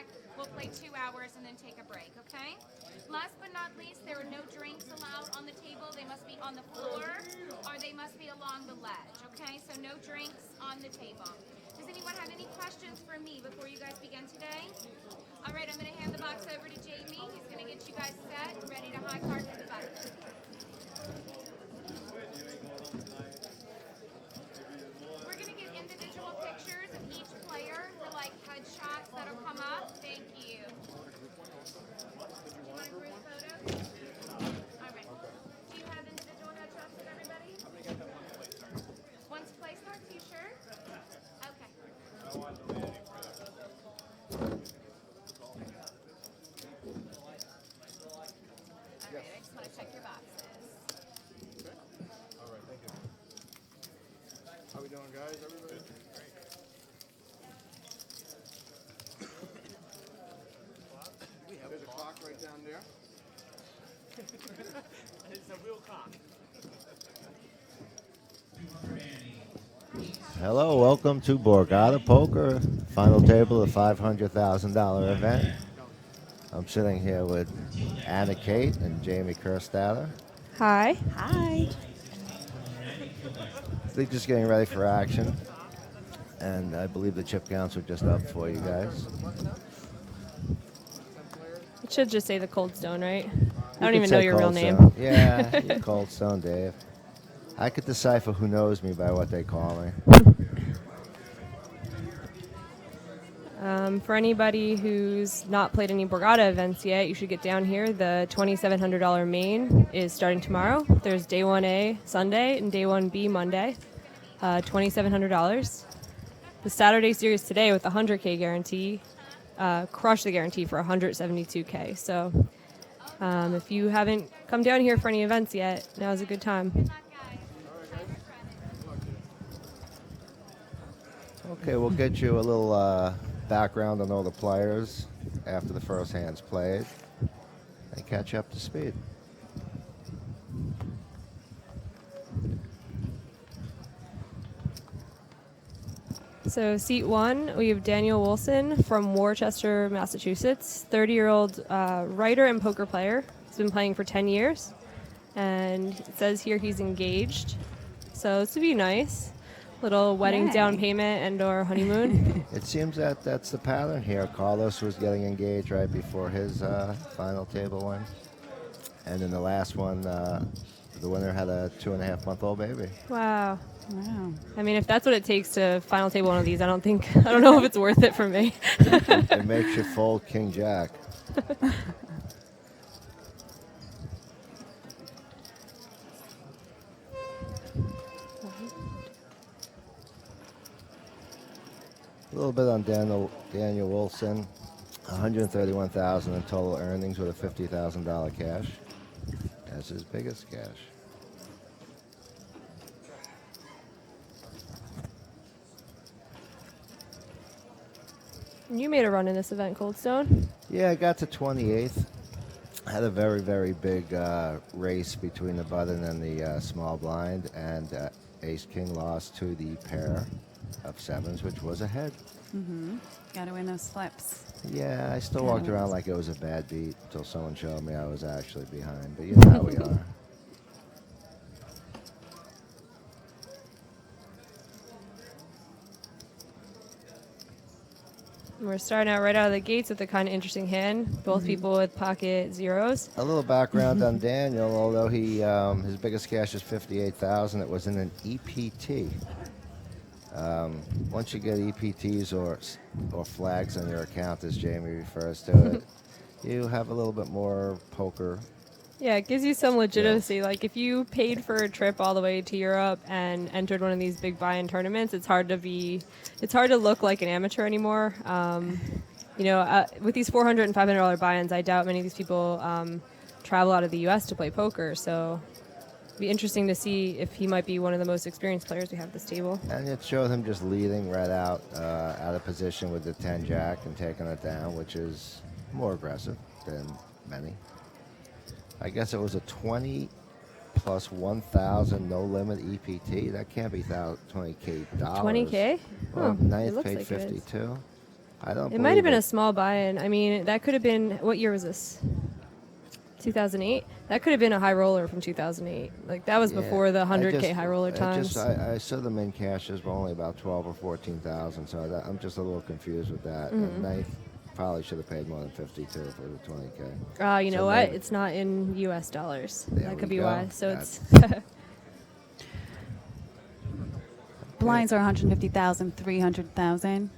Jack. We'll play 2 hours and then take a break, okay? Last but not least, there are no drinks allowed on the table. They must be on the floor or they must be along the ledge, okay? So no drinks on the table. Does anyone have any questions for me before you guys begin today? All right, I'm going to hand the box over to Jamie. He's going to get you guys set, ready to high card for the button. We're going to get individual pictures of each player for like headshots that'll come up. Thank you. You want a group photo? All right. Do you have individual headshots with everybody? Once play starts, you sure? Okay. All right, I just want to check your boxes. All right, thank you. How we doing, guys? Everybody? Great. There's a clock right down there. It's a real clock. Hello, welcome to Borgata Poker, final table of $500,000 event. I'm sitting here with Anna Kate and Jamie Kerstatter. Hi. Hi. They're just getting ready for action, and I believe the chip counts are just up for you guys. It should just say the Cold Stone, right? I don't You even could know say your real Cold name. Stone. Yeah, you're Cold Stone Dave. I could decipher who knows me by what they call me. For anybody who's not played any Borgata events yet, you should get down here. The $2,700 main is starting tomorrow. There's day 1A Sunday and day 1B Monday. $2,700. The Saturday series today with the 100K guarantee, crush the guarantee for $172K. So if you haven't come down here for any events yet, now's a good time. Okay, we'll get you a little background on all the players after the first hand's played and catch you up to speed. So seat 1, we have Daniel Wilson from Worcester, Massachusetts, 30-year-old writer and poker player. He's been playing for 10 years, and it says here he's engaged. So this would be nice. Little wedding Yay. down payment and or honeymoon. It seems that that's the pattern here. Carlos was getting engaged right before his final table win. And in the last one, the winner had a 2.5-month-old baby. Wow. Wow. I mean, if that's what it takes to final table one of these, I don't know if it's worth it for me. It makes you fold King Jack. A little bit on Daniel Wilson, $131,000 in total earnings with a $50,000 cash. That's his biggest cash. You made a run in this event, Cold Stone. Yeah, I got to 28th. Had a very, very big race between the button and the small blind, and Ace-King lost to the pair of sevens, which was ahead. Mm-hmm. Got to win those flips. Yeah, I still walked around like it was a bad beat until someone showed me I was actually behind, but you know how we are. We're starting out right out of the gates with a kind of interesting hand. Both people with pocket zeros. A little background on Daniel, although he his biggest cash is $58,000, it was in an EPT. Once you get EPTs or flags on your account, as Jamie refers to it, you have a little bit more poker. Yeah, it gives you some legitimacy. Like if you paid for a trip all the way to Europe and entered one of these big buy-in tournaments, it's hard to look like an amateur anymore. With these $400 and $500 buy-ins, I doubt many of these people travel out of the U.S. to play poker. So it'd be interesting to see if he might be one of the most experienced players we have at this table. And it showed him just leading right out of position with the 10 jack and taking it down, which is more aggressive than many. I guess it was a 20 plus 1,000 no limit EPT. That can't be $20K. 20K? Well, It ninth looks paid like it is. 52. I don't. It might have been believe a small buy-in. I mean, that could have been, what year was this? 2008? That could have been a high roller from 2008. Like, that was Yeah, before the I 100K just- high roller times. I saw the min cashes were only about 12 or 14,000, so I'm just a little confused with that. And ninth probably should have paid more than 52 for the 20K. You know So what? maybe- It's not in U.S. dollars. There That we could be go. why. So That's- it's Blinds are 150,000, 300,000.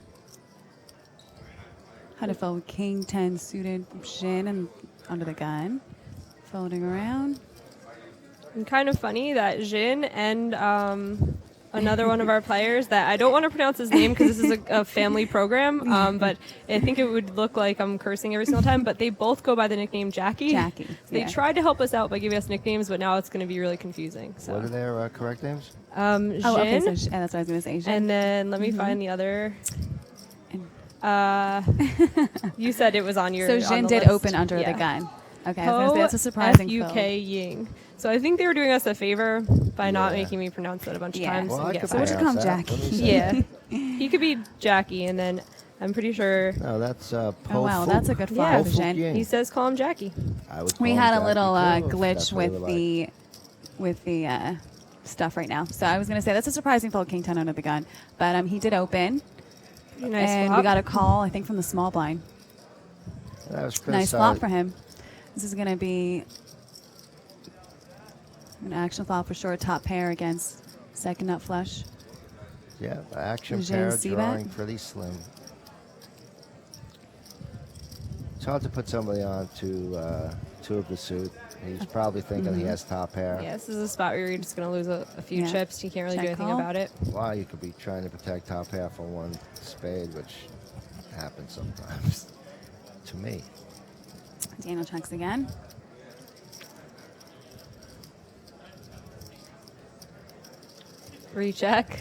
How to fold king 10 suited shin and under the gun. Folding around. and kind of funny that Jin and another one of our players that I don't want to pronounce his name because this is a family program, but I think it would look like I'm cursing every single time, but they both go by the nickname Jackie. Jackie, So they yeah. tried to help us out by giving us nicknames, but now it's going to be really confusing. So. What are their correct names? Jin, Oh, okay. So that's what I was going to say. Shin. and then let me find the other. You said it was on your. So on Jin the did list. open under Yeah. the gun. Okay, I was going to say that's a surprising fold. F-U-K Ying. So I think they were doing us a favor by not Yeah. making me pronounce that a bunch of Yeah. times. Well, and I get could So what you fired. call him, pronounce that. Jackie? Let me see. Yeah, he could be Jackie, and then I'm pretty sure. No, that's Oh, wow. That's a good Yeah. fold, Jin. Ying. He says call him Jackie. I would We call had him a little Jackie, too, if glitch that's what with he would the stuff right now. So I was going to say that's a surprising fold, king 10 under the gun. But he did open, Pretty nice and flop. we got a call, I think, from the small blind. like. And I was Nice flop criticized- for him. This is going to be an action flop for sure. Top pair against second nut flush. Yeah, the action Did you pair see that? drawing pretty slim. It's hard to put somebody on to two of the suit. He's probably thinking he has top pair. Yeah, this is a spot where you're just going to lose a few Yeah. chips. You can't really do Check anything call. about it. Why you could be trying to protect top pair for one spade, which happens sometimes to me. Daniel checks again. Recheck.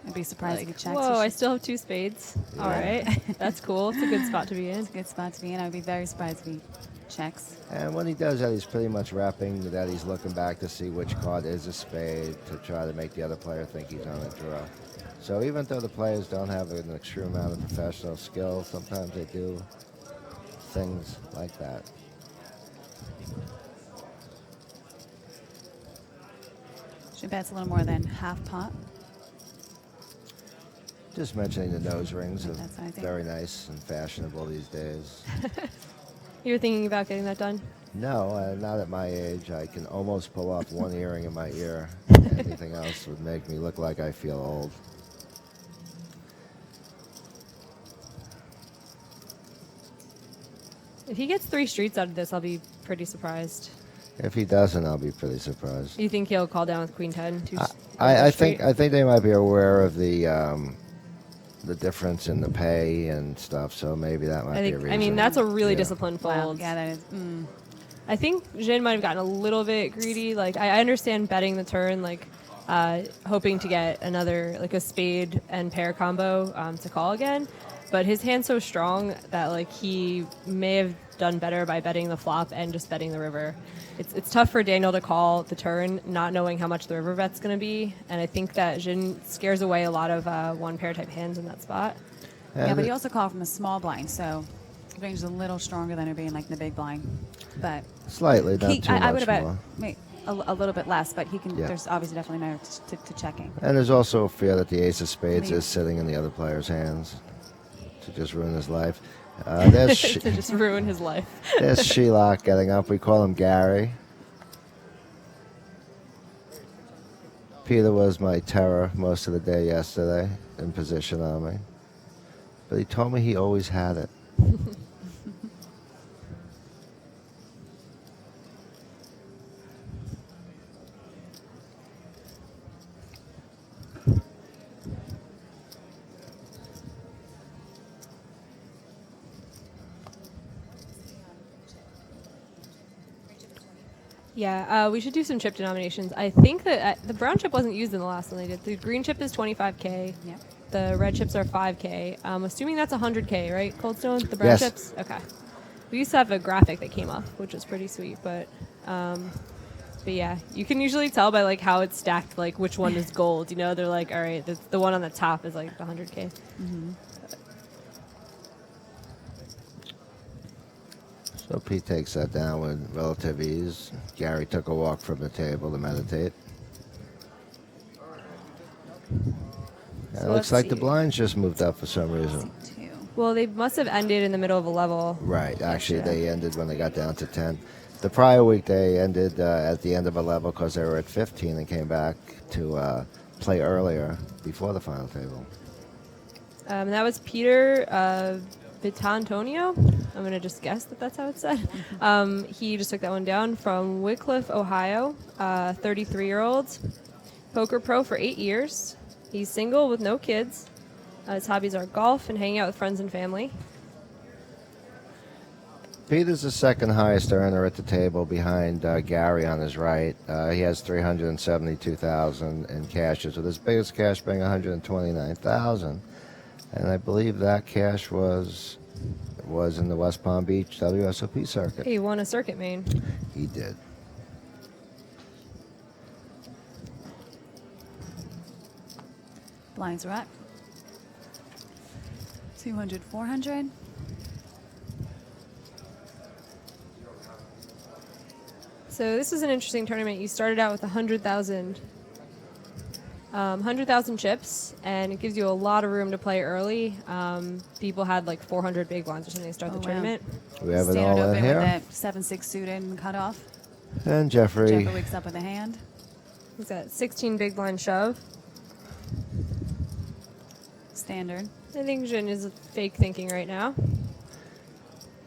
I'd be surprised if he Like, checks. whoa, He I should- still have two spades. All right. That's cool. It's a good spot to be in. It's a good spot to be in. I would be very surprised if he checks. And when he does that, he's pretty much wrapping that he's looking back to see which card is a spade to try to make the other player think he's on a draw. So even though the players don't have an extreme amount of professional skill, sometimes they do things like that. Should bet's a little more than half pot. Just mentioning the nose rings are That's what I think. very nice and fashionable these days. You were thinking about getting that done? No, not at my age. I can almost pull off one earring in my ear. Anything else would make me look like I feel old. If he gets 3 streets out of this, I'll be pretty surprised. If he doesn't, I'll be pretty surprised. You think he'll call down with Queen 10? I think they might be aware of the difference in the pay and stuff, so maybe that might be a reason. I mean, that's a really Yeah. disciplined Wow. fold. Yeah, that is. I think Jin might have gotten a little bit greedy. Like, I understand betting the turn, like, hoping to get another, like, a spade and pair combo to call again. But his hand's so strong that, like, he may have done better by betting the flop and just betting the river. It's tough for Daniel to call the turn, not knowing how much the river bet's going to be. And I think that Jin scares away a lot of one pair type hands in that spot. Yeah, but he also called from the small blind, so the range is a little stronger than it being like in the big blind. But Slightly, not too I would much have bet more. a little bit less, but he can. Yeah. There's obviously definitely merit to checking. And there's also a fear that the ace of spades Maybe. is sitting in the other player's hands to just ruin his life. There's To just ruin his life. there's Shelock getting up. We call him Gary. Peter was my terror most of the day yesterday in position on me. But he told me he always had it. Yeah, we should do some chip denominations. I think that the brown chip wasn't used in the last one they did. The green chip is 25K. Yep. The red chips are 5K. Assuming that's 100K, right? Cold Stone, the brown Yes. chips? Okay. We used to have a graphic that came up, which was pretty sweet, but yeah, you can usually tell by like how it's stacked, like which one is gold. You know, they're like, all right, the one on the top is like the 100K. So Pete takes that down with relative ease. Gary took a walk from the table to meditate. And it So looks let's like the see. blinds just moved up for some reason. 2. Well, they must have ended in the middle of a level. Right. Actually, yesterday. they ended when they got down to 10. The prior week, they ended at the end of a level because they were at 15 and came back to play earlier before the final table. That was Peter Vitantonio. I'm going to just guess that that's how it's said. He just took that one down from Wickliffe, Ohio, 33-year-old. Poker pro for 8 years. He's single with no kids. His hobbies are golf and hanging out with friends and family. Pete is the second highest earner at the table behind Gary on his right. He has $372,000 in cashes, with his biggest cash being $129,000. And I believe that cash was in the West Palm Beach WSOP circuit. He won a circuit main. He did. Blinds are up. 200, 400. So this is an interesting tournament. You started out with 100,000 chips, and it gives you a lot of room to play early. People had like 400 big blinds or something to start the wow. tournament. We have it Standard all in open here. with that 7-6 suited and cut off. And Jeffrey. Jeffrey wakes up with a hand. He's got 16 big blind shove. Standard. I think Jin is fake thinking right now.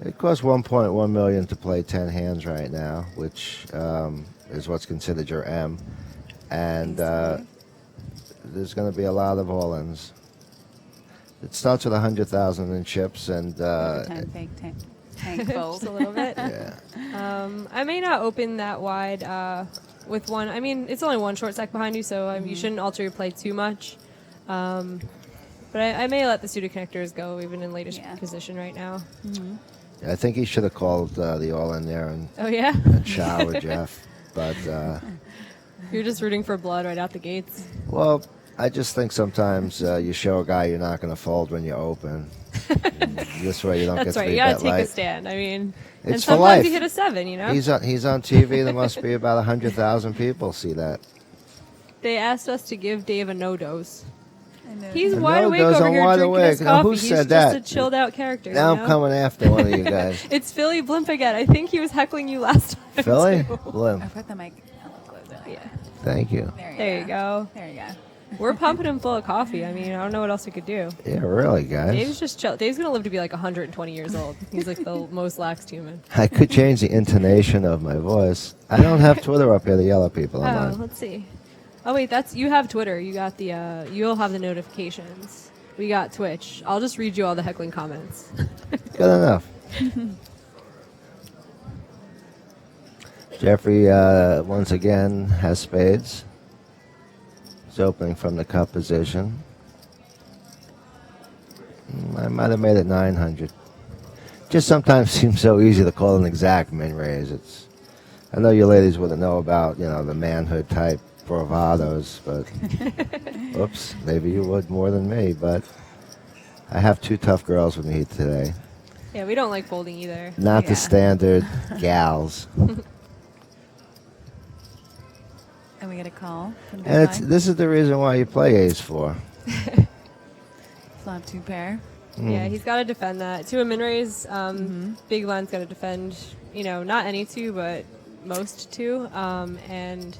It costs $1.1 million to play 10 hands right now, which is what's considered your M. And there's going to be a lot of all-ins. It starts with 100,000 in chips, and 10 fake tank fold. Just a little bit. yeah, I may not open that wide with one. I mean, it's only one short stack behind you, so you shouldn't alter your play too much. But I may let the suited connectors go even in latest Yeah. position right now. I think he should have called the all-in there and Oh, yeah? showered Jeff. But You're just rooting for blood right out the gates. well, I just think sometimes you show a guy you're not going to fold when you open. This way you don't That's get right. to You be got bet to take light. a stand. I mean, and It's for sometimes life. you hit a 7, you know? He's on TV. There must be about 100,000 people see that. They asked us to give Dave a no dose. I know. He's A wide no awake dose, over I'm here wide drinking awake. his Now, coffee. who He's said just that? a chilled out character. Now you I'm know? coming after one of you guys. It's Philly Blimp again. I think he was heckling you last time. Philly? too. Blim. I put the mic a little closer. Yeah. Thank you. There you go. There you go. We're pumping him full of coffee. I mean, I don't know what else we could do. Yeah, really, guys. Dave's just chill. Dave's gonna live to be like 120 years old. He's like the most laxed human. I could change the intonation of my voice. I don't have Twitter up here to yell at people. Oh, I'm on. let's see. Oh wait, you have Twitter. You got the you'll have the notifications. We got Twitch. I'll just read you all the heckling comments. Good enough. Jeffrey, once again, has spades. He's opening from the cup position. I might have made it 900. Just sometimes seems so easy to call an exact min raise. I know you ladies wouldn't know about, the manhood type bravados, but oops, maybe you would more than me, but I have two tough girls with me today. Yeah, we don't like folding either. Not Yeah. the standard gals. And we get a call. From And Goodbye. this is the reason why you play ace 4. Flop 2 pair. Yeah, he's got to defend that. To a min raise, big blind's got to defend, not any two, but most two. And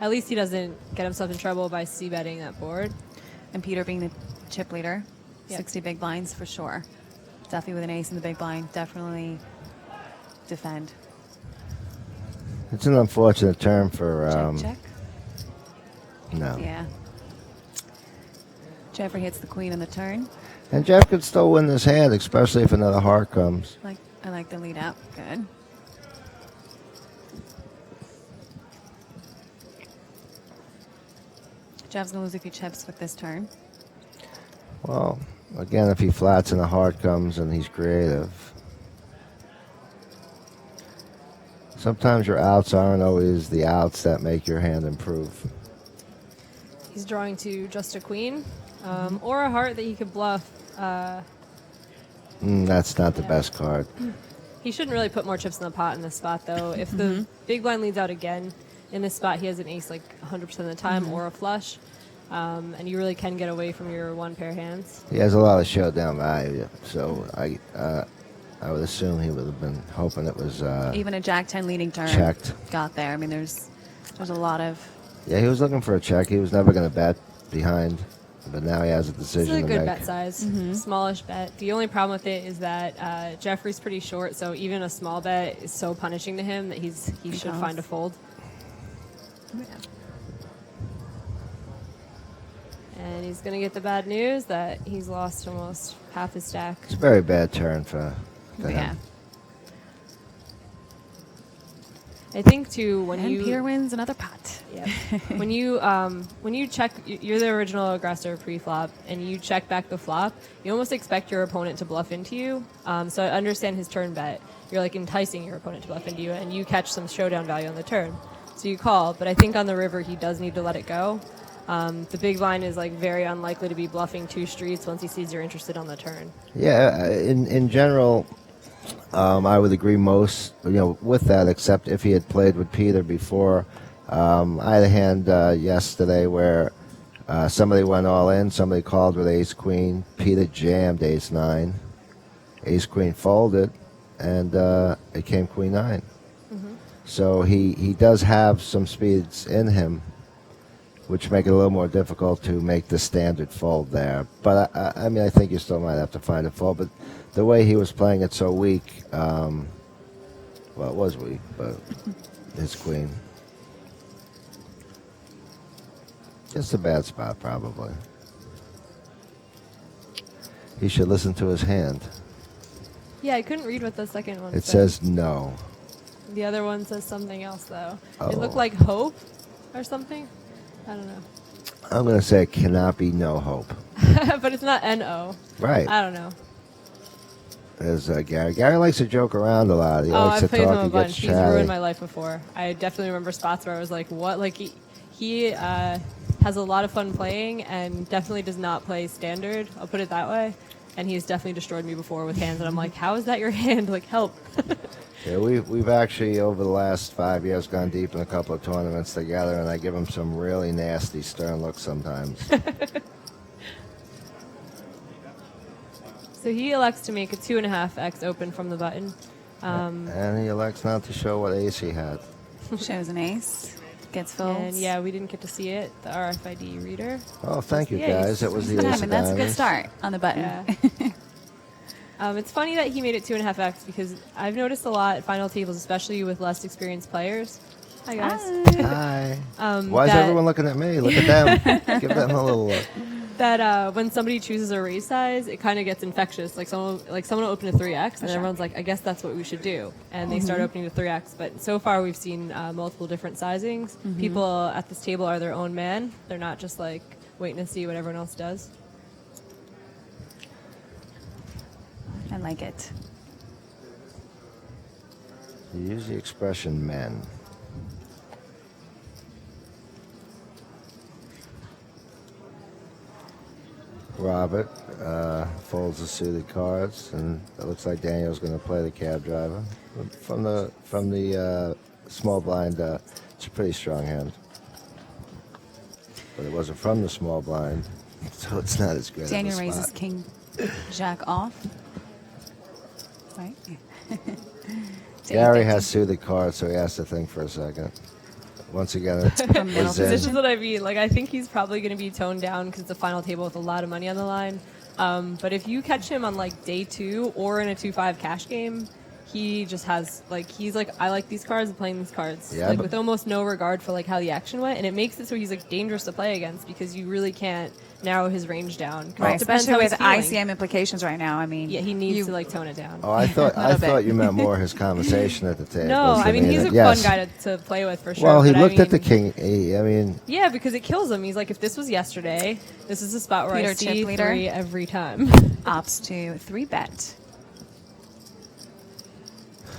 at least he doesn't get himself in trouble by c-betting that board. And Peter being the chip leader. Yep. 60 big blinds for sure. Definitely with an ace in the big blind. Definitely defend. It's an unfortunate term for Check. no. Yeah. Jeffrey hits the queen on the turn. And Jeff could still win this hand, especially if another heart comes. I like the lead out. Good. Jeff's gonna lose a few chips with this turn. Well, again, if he flats and a heart comes and he's creative. Sometimes your outs aren't always the outs that make your hand improve. He's drawing to just a queen or a heart that he could bluff. That's not the best card. He shouldn't really put more chips in the pot in this spot, though. If the big blind leads out again in this spot, he has an ace like 100% of the time or a flush. And you really can get away from your one pair hands. He has a lot of showdown value, so I would assume he would have been hoping it was Even a Jack 10 leading turn checked. got there. I mean, there's a lot of. Yeah, he was looking for a check. He was never going to bet behind, but now he has a This decision is a to good make. bet size, smallish bet. The only problem with it is that Jeffrey's pretty short, so even a small bet is so punishing to him that he should calls. find a fold. And he's going to get the bad news that he's lost almost half his stack. It's a very bad turn for Yeah. him. I think too when And you Peter wins another pot. Yep. when you check, you're the original aggressor pre-flop, and you check back the flop. You almost expect your opponent to bluff into you. So I understand his turn bet. You're like enticing your opponent to bluff into you, and you catch some showdown value on the turn. So you call, but I think on the river he does need to let it go. The big blind is like very unlikely to be bluffing two streets once he sees you're interested on the turn. Yeah, in general, I would agree with that, except if he had played with Peter before. I had a hand yesterday where somebody went all in, somebody called with ace queen, Peter jammed ace nine, ace queen folded, and it came queen nine. So he does have some speeds in him, which make it a little more difficult to make the standard fold there. But I mean, I think you still might have to find a fold. But the way he was playing it so weak, well, it was weak, but his queen. Just a bad spot, probably. He should listen to his hand. Yeah, I couldn't read what the second one It said. says no. The other one says something else, though. Oh. It looked like hope or something. I don't know. I'm going to say it cannot be no hope. But it's not N-O. Right. I don't know. There's Gary. Gary likes to joke around a lot. He likes I've to played him talk. a He bunch. gets He's chatty. ruined my life before. I definitely remember spots where I was like, what? Like, he has a lot of fun playing and definitely does not play standard. I'll put it that way. And he's definitely destroyed me before with hands. And I'm like, how is that your hand? Like, help. Yeah, we've actually over the last 5 years gone deep in a couple of tournaments together, and I give him some really nasty stern looks sometimes. So he elects to make a 2.5x open from the button. And he elects not to show what ace he had. Shows an ace. Gets folds. And yeah, we didn't get to see it, the RFID reader. Oh, thank you, the ace. guys. It was the Good ace time, of and that's a good diamonds. start on the button. Yeah. It's funny that he made it 2.5x because I've noticed a lot at final tables, especially with less experienced players. Hi, guys. Hi. Why is that- everyone looking at me? Look at them. Give them a little look. That when somebody chooses a raise size, it kind of gets infectious. Like someone will open a 3x, and everyone's like, "I guess that's what we should do," and they start opening to 3x. But so far, we've seen multiple different sizings. People at this table are their own man. They're not just like waiting to see what everyone else does. I like it. You use the expression men. Robert folds the suited cards, and it looks like Daniel's going to play the cab driver. From the small blind, it's a pretty strong hand. But it wasn't from the small blind, so it's not as great. Daniel of a raises spot. king jack off. Right? Gary has suited cards, so he has to think for a second. Once again, it's From middle it's in. This is what I mean. Like, I think he's probably going to be toned down because it's a final table with a lot of money on the line. But if you catch him on like day 2 or in a 2-5 cash game, he just has like he's like, I like these cards and playing these cards, Yeah, like but- with almost no regard for like how the action went, and it makes it so he's like dangerous to play against because you really can't narrow his range down. 'Cause Right, it depends especially how with he's feeling. ICM implications right now. I mean, Yeah, he needs you- to like tone it down. Oh, I thought bit. you meant more his conversation at the table. No, I mean he's a Yes. fun guy to play with for sure. Well, he but I looked at the mean- king. I mean, Yeah, because it kills him. He's like, if this was yesterday, this is a spot where I Peter see chip leader. 3 every time. opts to 3-bet.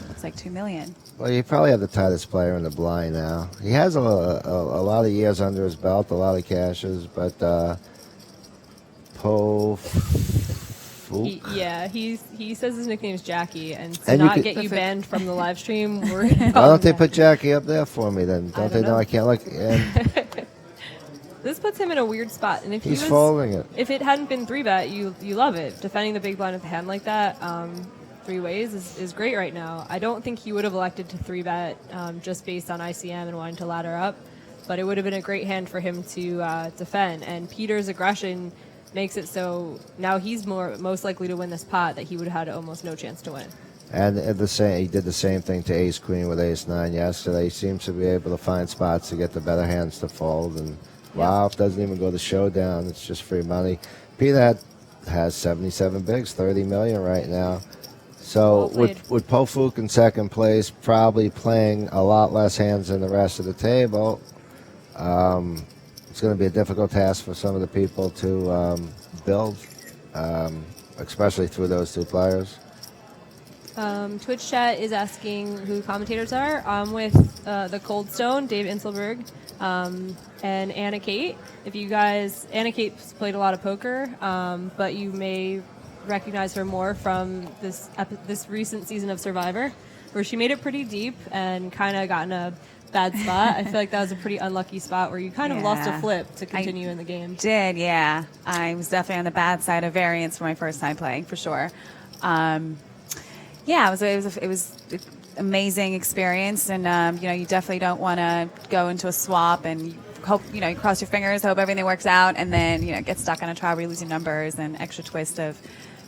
Looks like 2 million. well, you probably have the tightest player in the blind now. He has a lot of years under his belt, a lot of cashes, but Fook. He says his nickname is Jackie, and to And you not could- get you banned from the live stream, we're Why don't they put Jackie up there for me then? Don't they don't know know. I can't look? And This puts him in a weird spot, and if he's he was, folding it. if it hadn't been 3-bet, you love it. Defending the big blind with a hand like that, 3 ways is great right now. I don't think he would have elected to 3-bet just based on ICM and wanting to ladder up, but it would have been a great hand for him to defend. And Peter's aggression makes it so now he's most likely to win this pot that he would have had almost no chance to win. And he did the same thing to Ace Queen with Ace 9 yesterday. He seems to be able to find spots to get the better hands to fold. And wow, it doesn't even go to showdown. It's just free money. Peter has 77 bigs, 30 million right now. So Well with Pofuk in second place, probably playing a lot less hands than the rest of the table, it's going to be a difficult task for some of the people to build, especially through those 2 players. Twitch chat is asking who commentators are. I'm with the Cold Stone, Dave Inselberg, and Anna Kate. Anna Kate's played a lot of poker, but you may recognize her more from this recent season of Survivor, where she made it pretty deep and kind of got in a bad spot. I feel like that was a pretty unlucky spot where you kind of lost a flip to continue in the game. Did, yeah. I was definitely on the bad side of variance for my first time playing, for sure. Yeah, it was an amazing experience, and you definitely don't want to go into a swap and you hope you cross your fingers, hope everything works out, and then get stuck on a trial where you lose your numbers and extra twist of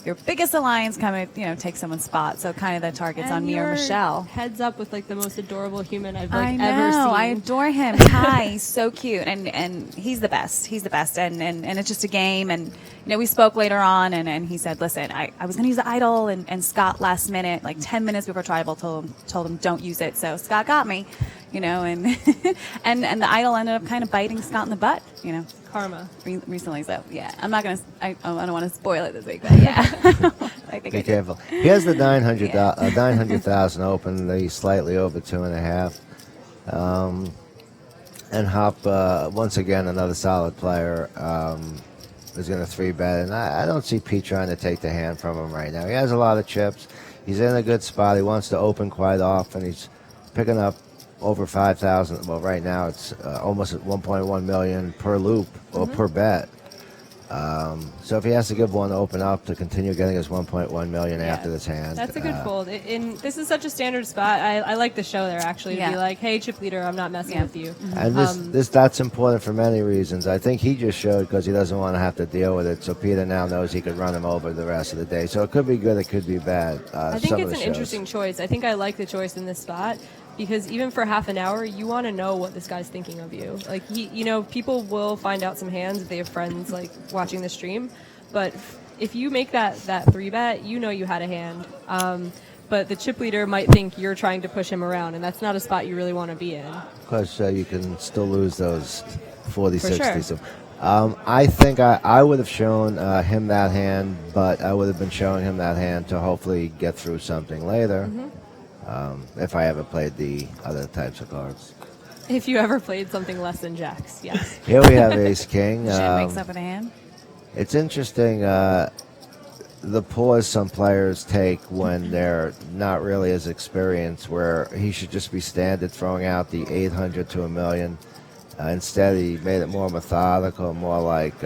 your biggest alliance coming, take someone's spot. So kind of the target's on me or Michelle. Heads up with like the most adorable human I've I know, ever seen. I adore him. Ty, he's so cute, and he's the best. He's the best, and it's just a game. And we spoke later on, and he said, "Listen, I was going to use the idol, and Scott last minute, like 10 minutes before tribal, told him don't use it. So Scott got me, and and the idol ended up kind of biting Scott in the butt, Karma. recently. So yeah, I'm not gonna. I don't want to spoil it this week, but yeah, I think Be I did. careful. He has the 900,000 open. He's slightly over 2.5. And Hop, once again, another solid player, is going to 3-bet. And I don't see Pete trying to take the hand from him right now. He has a lot of chips. He's in a good spot. He wants to open quite often. He's picking up over 5,000. Well, right now it's almost at 1.1 million per loop or per bet. So if he has to give one open up to continue getting his 1.1 million after this hand, That's a good fold. This is such a standard spot. I like the show there actually to be like, hey, chip leader, I'm not messing with you. And that's important for many reasons. I think he just showed because he doesn't want to have to deal with it. So Peter now knows he could run him over the rest of the day. So it could be good, it could be bad. I think it's an interesting choice. I think I like the choice in this spot. Because even for half an hour, you want to know what this guy's thinking of you. Like people will find out some hands if they have friends like watching the stream. But if you make that 3-bet, you had a hand. But the chip leader might think you're trying to push him around, and that's not a spot you really want to be in. Because you can still lose those 40, For 60. sure. So, I think I would have shown him that hand, but I would have been showing him that hand to hopefully get through something later. If I ever played the other types of cards. If you ever played something less than jacks, yes. Here we have Ace King. Shin wakes up with a hand. It's interesting the pause some players take when they're not really as experienced, where he should just be standard throwing out the 800 to a million. Instead, he made it more methodical, more like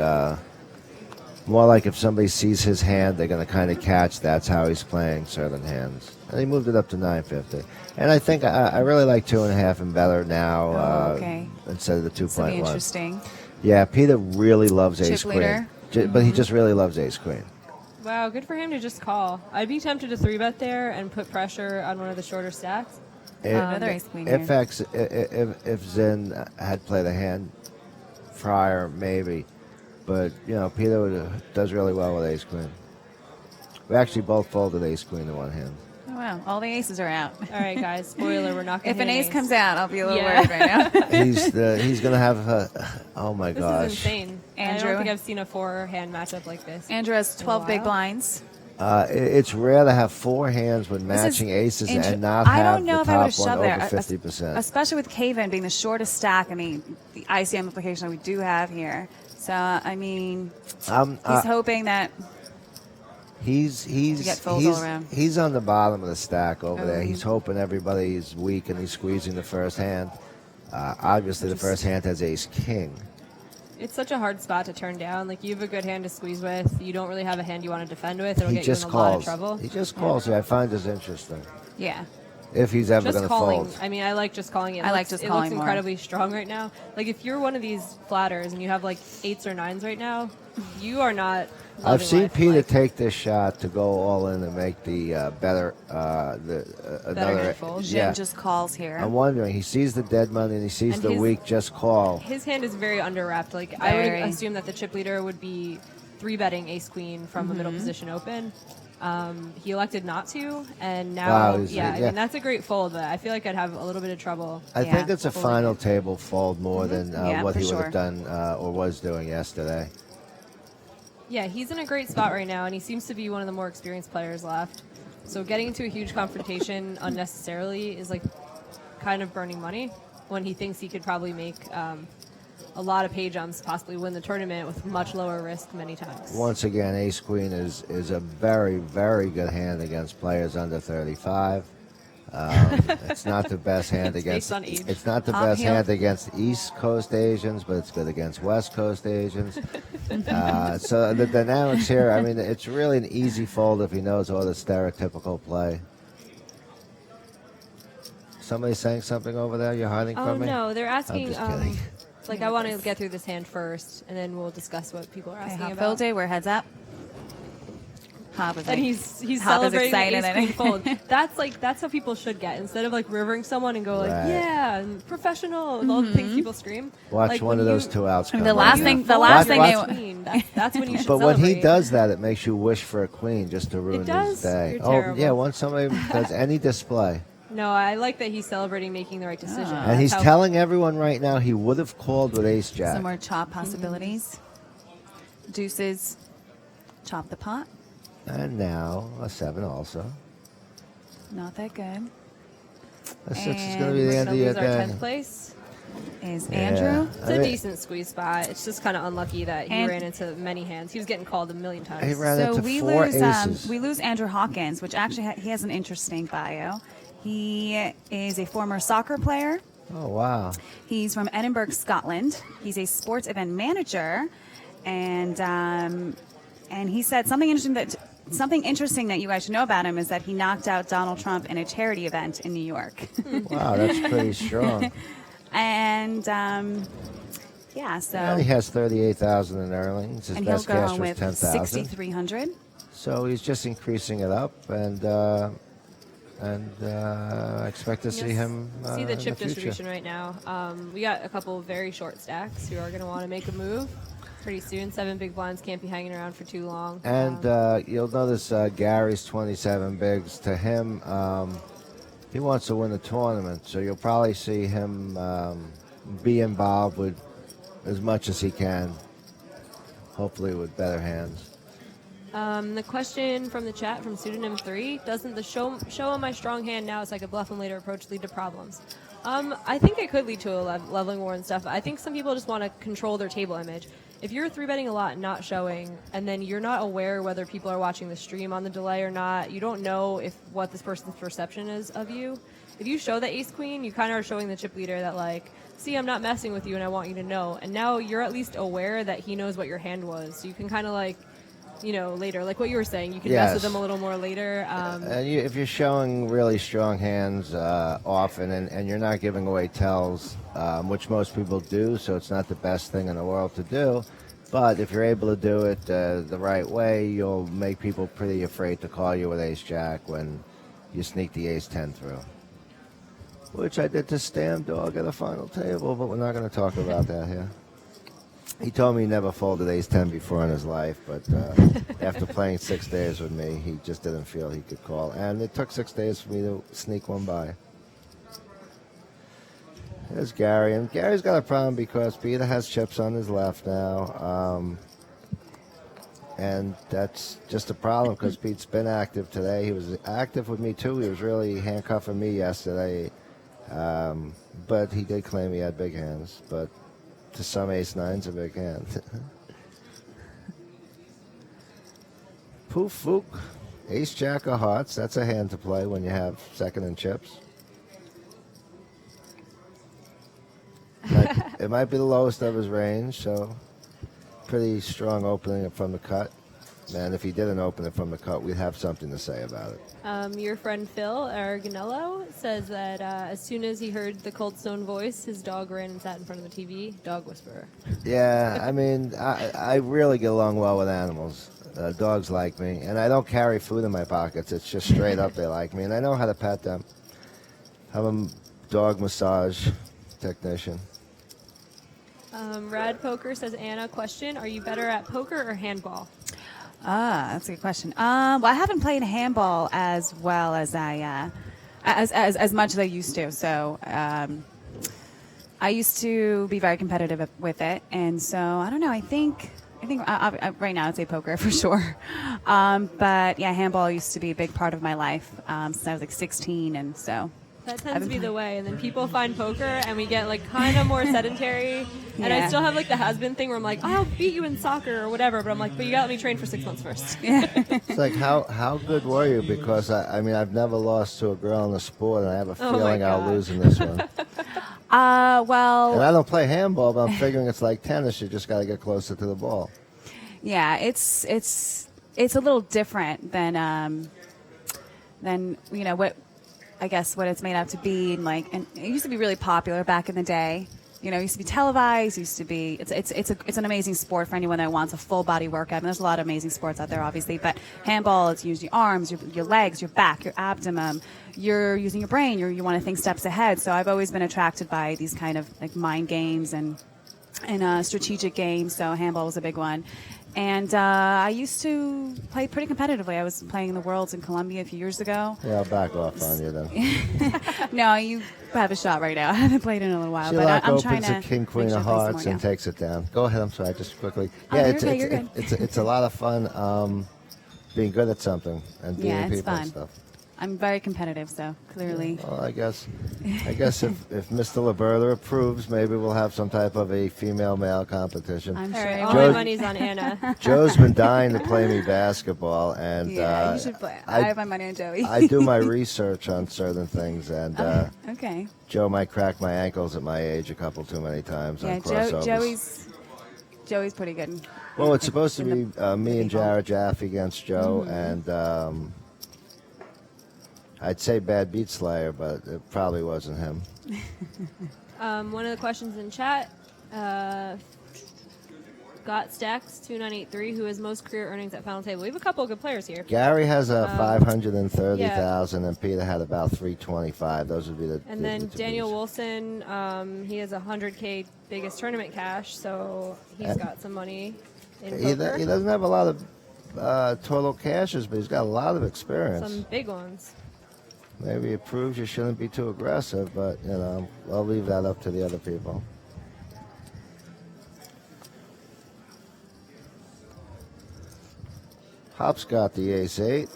if somebody sees his hand, they're going to kind of catch that's how he's playing certain hands. And he moved it up to 950. And I think I really like 2.5 and better now instead of the 2.1. So interesting. Yeah, Peter really loves Ace Chip leader. Queen. But he just really loves Ace Queen. Wow, good for him to just call. I'd be tempted to 3-bet there and put pressure on one of the shorter stacks. Another Ace Queen If here. if Zen had played a hand prior, maybe. But, Peter does really well with Ace Queen. We actually both folded Ace Queen in one hand. Oh, wow, all the aces are out. All right, guys, spoiler, we're not going If to an ace comes out, I'll be a little worried right now. He's going to have oh my This gosh. is insane. I Andrew? don't think I've seen a 4-hand matchup like this. Andrew has 12 big blinds. It's rare to have 4 hands with matching aces and not I have don't know the if I would top have one shoved over there, 50%. especially with Caven being the shortest stack and the ICM implication that we do have here. So, I mean, he's hoping that... get folds all around. He's on the bottom of the stack over there. Oh. He's hoping everybody's weak and he's squeezing the first hand. Obviously, the first hand has ace king. It's such a hard spot to turn down. Like, you have a good hand to squeeze with. You don't really have a hand you want to defend with. It'll He get you in just a lot of calls. trouble. He just calls. Yeah, I find this interesting. Yeah. If he's ever Just going to calling. fold. I mean, I like just calling it. I like just calling It looks more. incredibly strong right now. Like, if you're one of these flatters and you have like 8s or 9s right now, you are not. I've loving seen life. Peter Like, take this shot to go all in and make the better another. hand fold. Jim Yeah. just calls here. I'm wondering. He sees the dead money and he sees And the his- weak just call. His hand is very underwrapped. Like, I would Very. assume that the chip leader would be 3-betting ace queen from the Mm-hmm. middle position open. He elected not to, and now, Wow, I yeah. mean, that's a great fold, but I feel like I'd have a little bit of trouble. I Yeah. think it's a Folding final it. table fold more than Yeah, what for he would sure. have done or was doing yesterday. Yeah, he's in a great spot right now, and he seems to be one of the more experienced players left. So getting into a huge confrontation unnecessarily is like kind of burning money when he thinks he could probably make a lot of pay jumps, possibly win the tournament with much lower risk many times. Once again, ace queen is a very, very good hand against players under 35. It's not the best hand It's against. based on age. It's not the Top best heel. hand against East Coast Asians, but it's good against West Coast Asians. So the dynamics here. I mean, it's really an easy fold if he knows all the stereotypical play. Somebody saying something over there? You're hiding Oh from me? no, they're asking. I'm just kidding. Like, I want to get through this hand first, and then we'll discuss what people are Okay, asking Hop about. Day, we're heads up. Hop is And like, he's Hop is celebrating excited the and- ace queen fold. That's how people should get, instead of like rivering someone and go like, Right. yeah, and professional, and all the things people scream. Watch like, one when of those you- two outs. I mean, come the in. last you thing- the fold last your thing ace they- queen, that's when you should But when he celebrate. does that, it makes you wish for a queen just to ruin his does? day. You're Oh terrible. yeah, once somebody does any display, No, I like that he's celebrating making the right decision. and he's That's how- telling everyone right now he would have called with ace jack. some more chop possibilities. Deuces, chop the pot. And now a 7 also. Not that good. A 6 is And going to be the We're end gonna of your lose our day. 10th place. Is Yeah. Andrew. It's I a mean, decent squeeze spot. It's just kind of unlucky that he And- ran into many hands. He was getting called a million times. He ran So into we 4 lose aces. we lose Andrew Hawkins, which actually he has an interesting bio. He is a former soccer player. Oh wow! He's from Edinburgh, Scotland. He's a sports event manager, and he said something interesting that you guys should know about him is that he knocked out Donald Trump in a charity event in New York, Wow, that's pretty strong. and yeah, so And he has 38,000 in earnings. His and he'll best go cash on was with 10,000. 6,300. So he's just increasing it up, and I expect to see You'll him. see the in chip future. distribution right now. We got a couple of very short stacks who are going to want to make a move pretty soon. 7 big blinds can't be hanging around for too long. And you'll notice Gary's 27 bigs. To him, he wants to win the tournament, so you'll probably see him be involved with as much as he can, hopefully with better hands. The question from the chat from pseudonym 3: doesn't the show on my strong hand now so I could bluff and later approach lead to problems? I think it could lead to a leveling war and stuff. I think some people just want to control their table image. If you're 3-betting a lot and not showing, and then you're not aware whether people are watching the stream on the delay or not, you don't know what this person's perception is of you. If you show the ace queen, you kind of are showing the chip leader that, like, see, I'm not messing with you and I want you to know. And now you're at least aware that he knows what your hand was. So you can kind of, like, later, like what you were saying, you can mess with Yes. them a little more later. And if you're showing really strong hands often and you're not giving away tells, which most people do, so it's not the best thing in the world to do, but if you're able to do it the right way, you'll make people pretty afraid to call you with ace-jack when you sneak the ace-10 through. Which I did to Stam Dog at a final table, but we're not going to talk about that here. He told me he never folded ace-10 before in his life, but after playing 6 days with me, he just didn't feel he could call. And it took 6 days for me to sneak one by. There's Gary, and Gary's got a problem because Peter has chips on his left now. And that's just a problem because Pete's been active today. He was active with me, too. He was really handcuffing me yesterday. But he did claim he had big hands, but to some ace-9's a big hand. Poof Fook, Ace Jack of Hearts. That's a hand to play when you have second and chips. It might be the lowest of his range, so pretty strong opening it from the cut. And if he didn't open it from the cut, we'd have something to say about it. Your friend Phil Aragonello says that as soon as he heard the Cold Stone voice, his dog ran and sat in front of the TV. Dog whisperer. Yeah, I mean, I really get along well with animals. Dogs like me, and I don't carry food in my pockets. It's just straight up they like me, and I know how to pet them. I'm a dog massage technician. Rad Poker says, Anna, question: are you better at poker or handball? That's a good question. Well, I haven't played handball as well as as much as I used to. So I used to be very competitive with it, and so I don't know. I think right now I'd say poker for sure. But yeah, handball used to be a big part of my life since I was like 16, and so. That tends to be the way, and then people find poker, and we get like kind of more sedentary. And I still have like the has-been thing where I'm like, I'll beat you in soccer or whatever, but I'm like, but you got to let me train for 6 months first. It's like, how good were you? Because I mean, I've never lost to a girl in the sport, and I have a feeling I'll lose in this one. Well, and I don't play handball, but I'm figuring it's like tennis. You just got to get closer to the ball. Yeah, it's a little different than what. I guess what it's made out to be, and it used to be really popular back in the day. It used to be televised. Used to be. It's an amazing sport for anyone that wants a full body workout. And there's a lot of amazing sports out there, obviously. But handball, it's using your arms, your legs, your back, your abdomen. You're using your brain. You want to think steps ahead. So I've always been attracted by these kind of like mind games and strategic games. So handball was a big one. And I used to play pretty competitively. I was playing in the Worlds in Colombia a few years ago. Yeah, I'll back off on you then. No, you have a shot right now. I haven't played in a little while, She I'm trying opens to. a king, queen of hearts and takes it down. Go ahead. I'm sorry. Just quickly. Yeah, you're good. It's a lot of fun being good at something and beating it's people fun. and stuff. I'm very competitive, so clearly. Well, I guess if Mr. Liberta approves, maybe we'll have some type of a female-male competition. I'm All sure. right, all my money's on Anna. Joe's been dying to play me basketball, and you should play. I have my money on Joey. I do my research on certain things, and okay. Joe might crack my ankles at my age a couple too many times on crossovers. Joey's pretty good. Well, it's supposed to be me and Jared Jaffe against Joe, and I'd say Bad Beat Slayer, but it probably wasn't him. One of the questions in chat, Got Stacks 2983, who has most career earnings at Final Table. We have a couple of good players here. Gary has a 530,000, and Peter had about 325. Those would be the. And then Daniel Wilson, he has 100K biggest tournament cash, so he's got some money in poker. He doesn't have a lot of total cashes, but he's got a lot of experience. Some big ones. Maybe it proves you shouldn't be too aggressive, but, I'll leave that up to the other people. Hop's got the ace-8.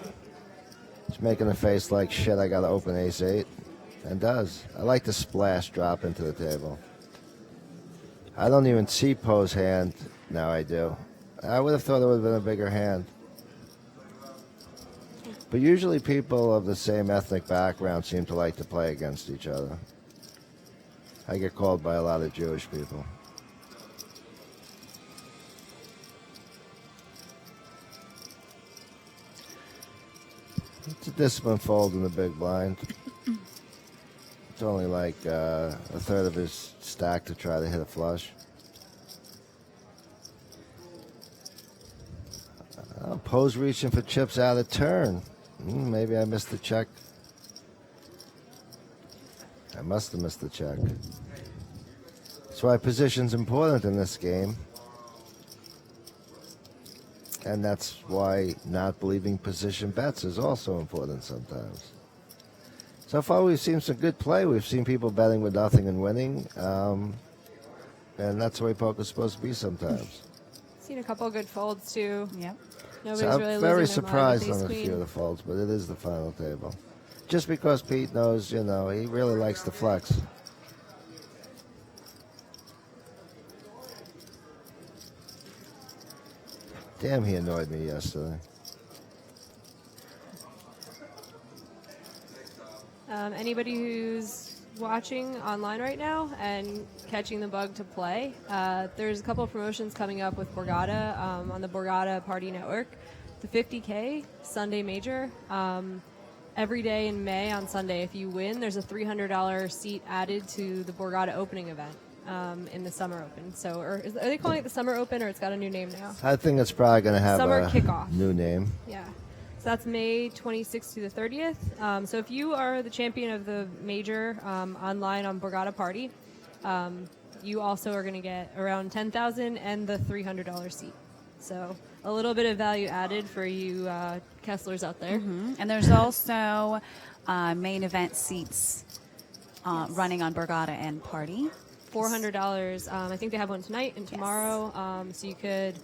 He's making a face like, shit, I got to open ace-8. And does. I like the splash drop into the table. I don't even see Poe's hand. Now I do. I would have thought it would have been a bigger hand. But usually people of the same ethnic background seem to like to play against each other. I get called by a lot of Jewish people. It's a discipline fold in the big blind. It's only like a third of his stack to try to hit a flush. Poe's reaching for chips out of turn. Maybe I missed the check. I must have missed the check. That's why position's important in this game. And that's why not believing position bets is also important sometimes. So far we've seen some good play. We've seen people betting with nothing and winning. And that's the way poker's supposed to be sometimes. Seen a couple good folds too. Yep. Nobody's So I'm really very losing their mind surprised with on a ace-queen. few of the folds, but it is the final table. Just because Pete knows, he really likes to flex. Damn, he annoyed me yesterday. Anybody who's watching online right now and catching the bug to play, there's a couple of promotions coming up with Borgata on the Borgata Party Network. The 50K Sunday Major. Every day in May on Sunday, if you win, there's a $300 seat added to the Borgata opening event in the Summer Open. So, are they calling it the Summer Open, or it's got a new name now? I think it's probably going to have Summer a Kickoff. new name. Yeah. So that's May 26th to the 30th. So if you are the champion of the major online on Borgata Party, you also are going to get around $10,000 and the $300 seat. So a little bit of value added for you Kesslers out there. And there's also main event seats running on Borgata and Party. $400. I think they have one tonight and tomorrow. So you could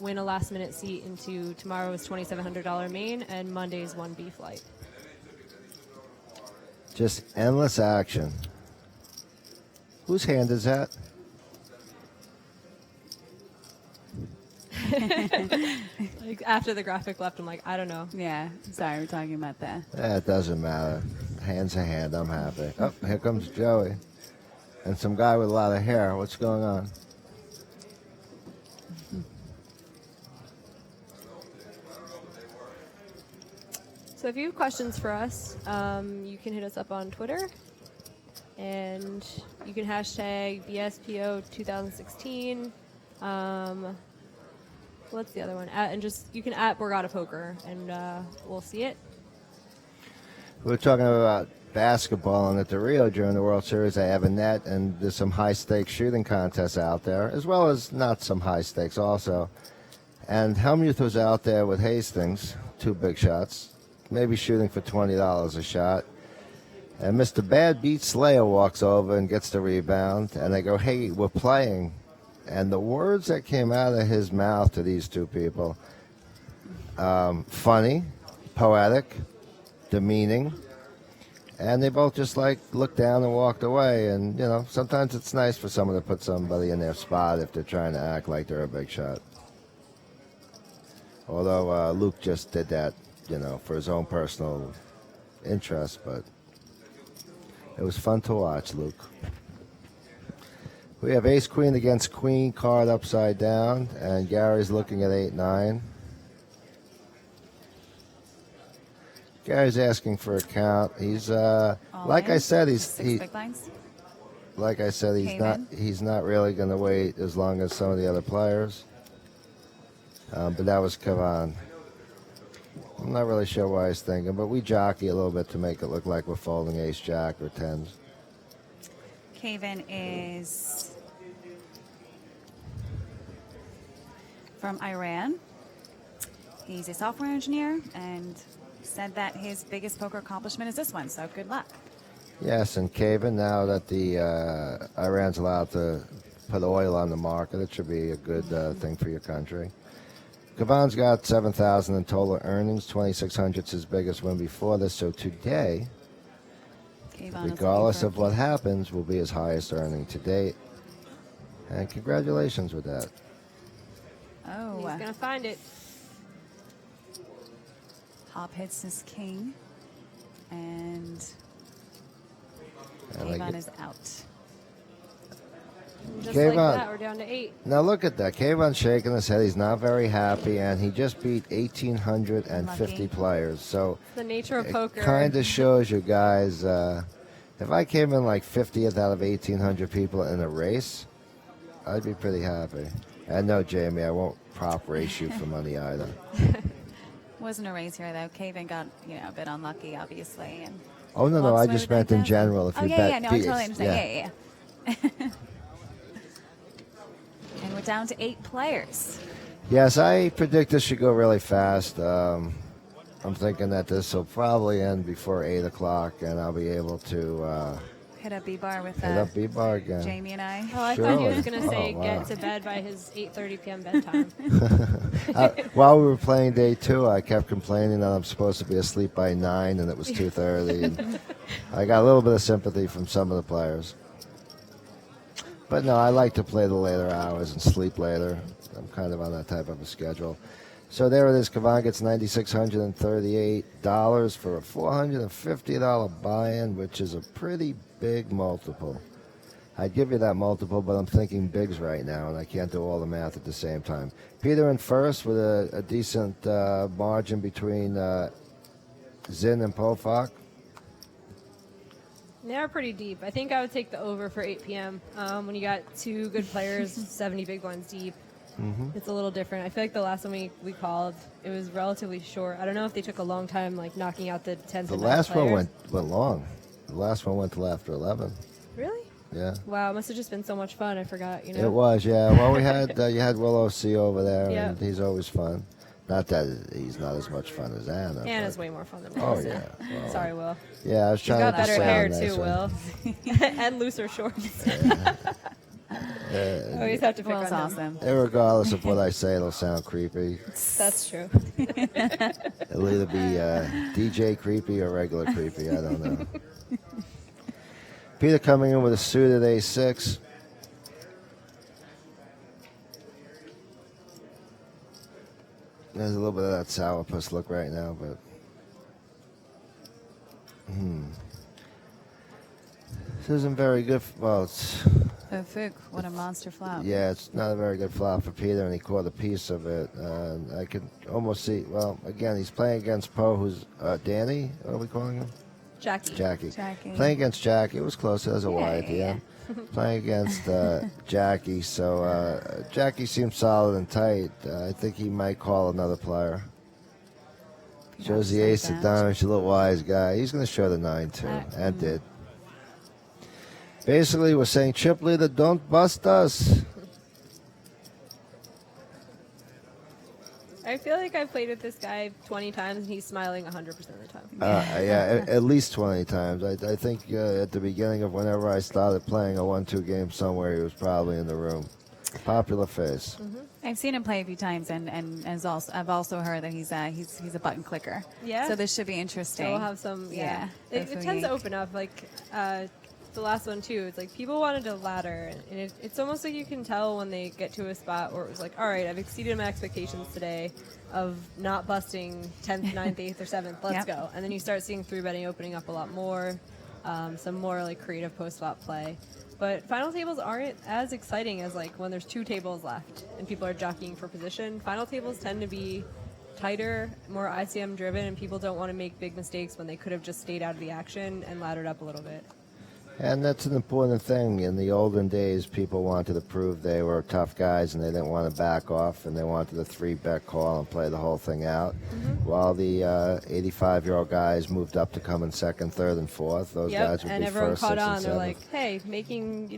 win a last-minute seat into tomorrow's $2,700 main and Monday's 1B flight. Just endless action. Whose hand is that? Like after the graphic left, I'm like, I don't know. Yeah, sorry, we're talking about that. It doesn't matter. Hand's a hand. I'm happy. Oh, here comes Joey. And some guy with a lot of hair. What's going on? So if you have questions for us, you can hit us up on Twitter, and you can hashtag BSPO 2016. What's the other one? You can at Borgata Poker, and we'll see it. We were talking about basketball, and at the Rio during the World Series, they have a net, and there's some high-stakes shooting contests out there, as well as not some high stakes also. And Helmuth was out there with Hastings, 2 big shots, maybe shooting for $20 a shot. And Mr. Bad Beat Slayer walks over and gets the rebound, and they go, "Hey, we're playing." And the words that came out of his mouth to these 2 people, funny, poetic, demeaning, and they both just looked down and walked away. And sometimes it's nice for someone to put somebody in their spot if they're trying to act like they're a big shot. Although Luke just did that, for his own personal interest, but it was fun to watch, Luke. We have ace queen against queen card upside down, and Gary's looking at 8-9. Gary's asking for a count. He's like I said, Six big blinds. like I said, he's not really going to wait as long as some of the other players. But that was Kavan. I'm not really sure why he's thinking, but we jockey a little bit to make it look like we're folding ace jack or tens. Caven is from Iran. He's a software engineer and said that his biggest poker accomplishment is this one, so good luck. Yes, and Caven, now that the Iran's allowed to put oil on the market, it should be a good thing for your country. Kavan's got 7,000 in total earnings. 2,600 is his biggest win before this, so today, regardless of what happens, will be his highest earning to date. And congratulations with that. Oh, He's going to find it. Hop hits his king, and And Kavan is out. Just Kayvon. like that, we're down to 8. Now look at that. Kayvon's shaking his head. He's not very happy, and he just beat 1,850 Lucky. players. So The nature of poker. it kind of shows you guys, if I came in like 50th out of 1,800 people in a race, I'd be pretty happy. And no, Jamie, I won't prop race you for money either. Wasn't a raise here though. Caven got a bit unlucky, obviously. And Oh, no, I just meant in general. If oh you yeah, bet yeah, no, I beats, totally understand. Yeah. And we're down to 8 players. Yes, I predict this should go really fast. I'm thinking that this will probably end before 8 o'clock, and I'll be able to Hit up B-Bar with hit up B-Bar again. Jamie and I. Oh, I thought he was Surely. going to say Oh, wow. get to bed by his 8:30 p.m. bedtime. While we were playing day 2, I kept complaining that I'm supposed to be asleep by 9, and it was 2:30. And I got a little bit of sympathy from some of the players. But no, I like to play the later hours and sleep later. I'm kind of on that type of a schedule. So there it is. Kavan gets $9,638 for a $450 buy-in, which is a pretty big multiple. I'd give you that multiple, but I'm thinking bigs right now, and I can't do all the math at the same time. Peter in first with a decent margin between Zinn and Pofak. They're pretty deep. I think I would take the over for 8 p.m. When you got two good players, 70 big blinds deep. It's a little different. I feel like the last one we called, it was relatively short. I don't know if they took a long time, like knocking out the 10th. The last one went long. The last one went till after 11. Really? Yeah. Wow, it must have just been so much fun. I forgot. You know. It was, yeah. Well, we had you had Will O.C. over there, Yeah. and he's always fun. Not that he's not as much fun as Anna. Anna's but- way more fun than Will. Oh yeah. Well, Sorry, Will. Yeah, I was You trying got to better sound hair nice, too, right? Will, and looser shorts. Always have to pick Will's on him. awesome. Regardless of what I say, it'll sound creepy. That's true. It'll either be DJ creepy or regular creepy. I don't know. Peter coming in with a suited A6. There's a little bit of that sourpuss look right now, but this isn't very good. Well, it's Oh, Fook, what a monster flop. yeah, it's not a very good flop for Peter, and he caught a piece of it. I could almost see. Well, again, he's playing against Poe, who's Danny. What are we calling him? Jackie. Jackie. Jackie. Playing against Jackie. It was close. There's a Y at the Yeah. end. Playing against Jackie. So Jackie seems solid and tight. I think he might call another player. Shows the ace of diamonds. He's a little wise guy. He's going to show the 9 too, and did. Basically, we're saying chip leader, don't bust us. I feel like I've played with this guy 20 times and he's smiling 100% of the time. Yeah, at least 20 times. I think at the beginning of whenever I started playing a 1-2 game somewhere, he was probably in the room. Popular face. I've seen him play a few times, and I've also heard that he's a button clicker. Yeah? So this should be interesting. So we'll have some, Yeah. It tends to open up, like the last one too. It's like people wanted to ladder, and it's almost like you can tell when they get to a spot where it was like, all right, I've exceeded my expectations today of not busting 10th, 9th, 8th, or 7th. Let's Yep. go. And then you start seeing 3-betting opening up a lot more, some more like creative post-flop play. But final tables aren't as exciting as like when there's 2 tables left and people are jockeying for position. Final tables tend to be tighter, more ICM driven, and people don't want to make big mistakes when they could have just stayed out of the action and laddered up a little bit. And that's an important thing. In the olden days, people wanted to prove they were tough guys and they didn't want to back off, and they wanted a 3-bet call and play the whole thing out. While the 85-year-old guys moved up to come in second, third, and fourth, those guys would and be everyone first, caught sixth, on. and They're seventh. like, hey, making,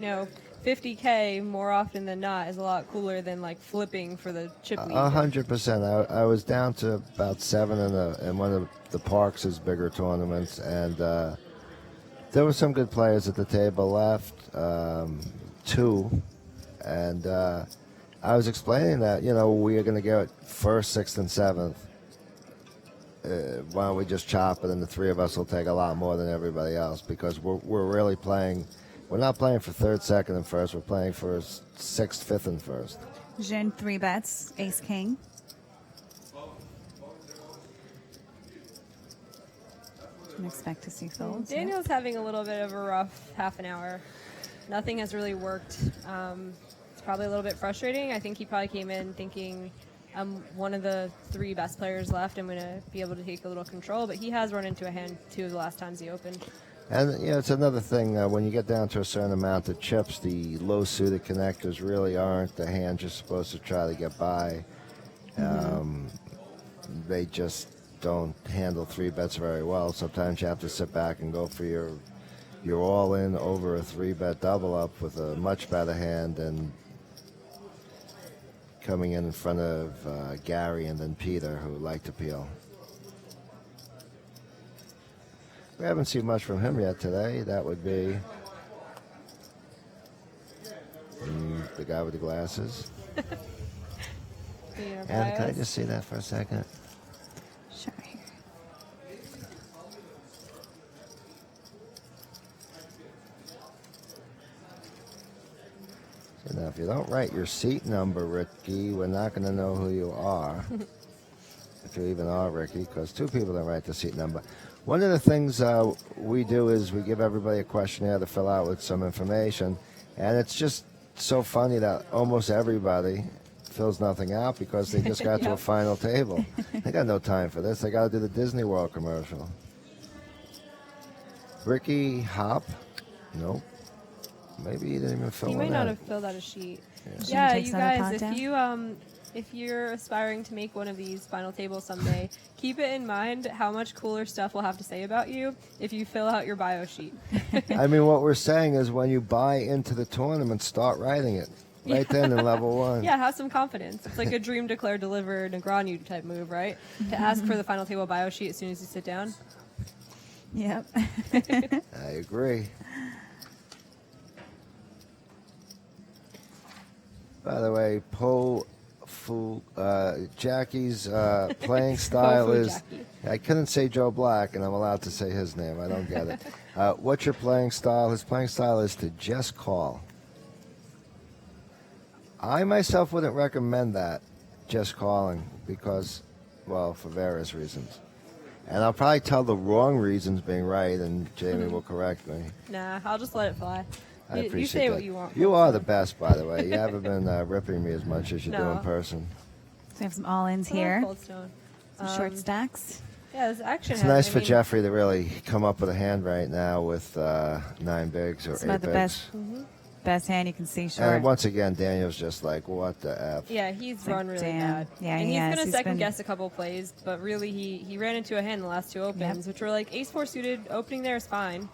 $50K more often than not is a lot cooler than like flipping for the chip lead. 100%. I was down to about 7 in one of the Parks' bigger tournaments, and there were some good players at the table left, 2, and I was explaining that, we are going to get first, 6th, and 7th. Why don't we just chop it, and the 3 of us will take a lot more than everybody else, because we're really playing. We're not playing for 3rd, 2nd, and 1st. We're playing for 6th, 5th, and 1st. Jin 3 bets, ace king. Can expect to see folds. Daniel's having a little bit of a rough half an hour. Nothing has really worked. It's probably a little bit frustrating. I think he probably came in thinking I'm one of the 3 best players left. I'm going to be able to take a little control, but he has run into a hand 2 of the last times he opened. And it's another thing, when you get down to a certain amount of chips, the low suited connectors really aren't the hand you're supposed to try to get by. They just don't handle 3-bets very well. Sometimes you have to sit back and go for your all in over a 3-bet double up with a much better hand than coming in front of Gary and then Peter, who like to peel. We haven't seen much from him yet today. That would be the guy with the glasses. And can I just see that for a second? Sure. So now, if you don't write your seat number, Ricky, we're not going to know who you are. if you even are Ricky, because 2 people didn't write the seat number. One of the things we do is we give everybody a questionnaire to fill out with some information, and it's just so funny that almost everybody fills nothing out because they just got to a final table. They got no time for this. They got to do the Disney World commercial. Ricky Hop? Nope. Maybe he didn't even fill He one might not out. have filled out a sheet. Yeah, Yeah, take you some of the guys, content. if you're aspiring to make one of these final tables someday, keep it in mind how much cooler stuff we'll have to say about you if you fill out your bio sheet. I mean, what we're saying is when you buy into the tournament, start writing it right then in level 1. Yeah, have some confidence. It's like a dream declare deliver Negreanu type move, right? To ask for the final table bio sheet as soon as you sit down. Yep. I agree. By the way, Jackie's playing style is... Jackie. I couldn't say Joe Black, and I'm allowed to say his name. I don't get it. What's your playing style? His playing style is to just call. I myself wouldn't recommend that, just calling, because, well, for various reasons. And I'll probably tell the wrong reasons being right, and Jamie will correct me. Nah, I'll just let it fly. I appreciate You say that. what you want. You are the best, by the way. You haven't been ripping me as much as you do in No. person. So we have some all-ins I love here. Cold Stone. Some short stacks. Yeah, this action It's has, nice I for mean, Jeffrey to really come up with a hand right now with 9 bigs or Some 8 of the bigs. best hand you can see, short. And once again, Daniel's just like, what the F? Yeah, he's like, run really damn. bad. Yeah, and he he's has. gonna He's second been- guess a couple plays, but really he ran into a hand in the last 2 opens, which were like ace 4 suited. Opening there is fine.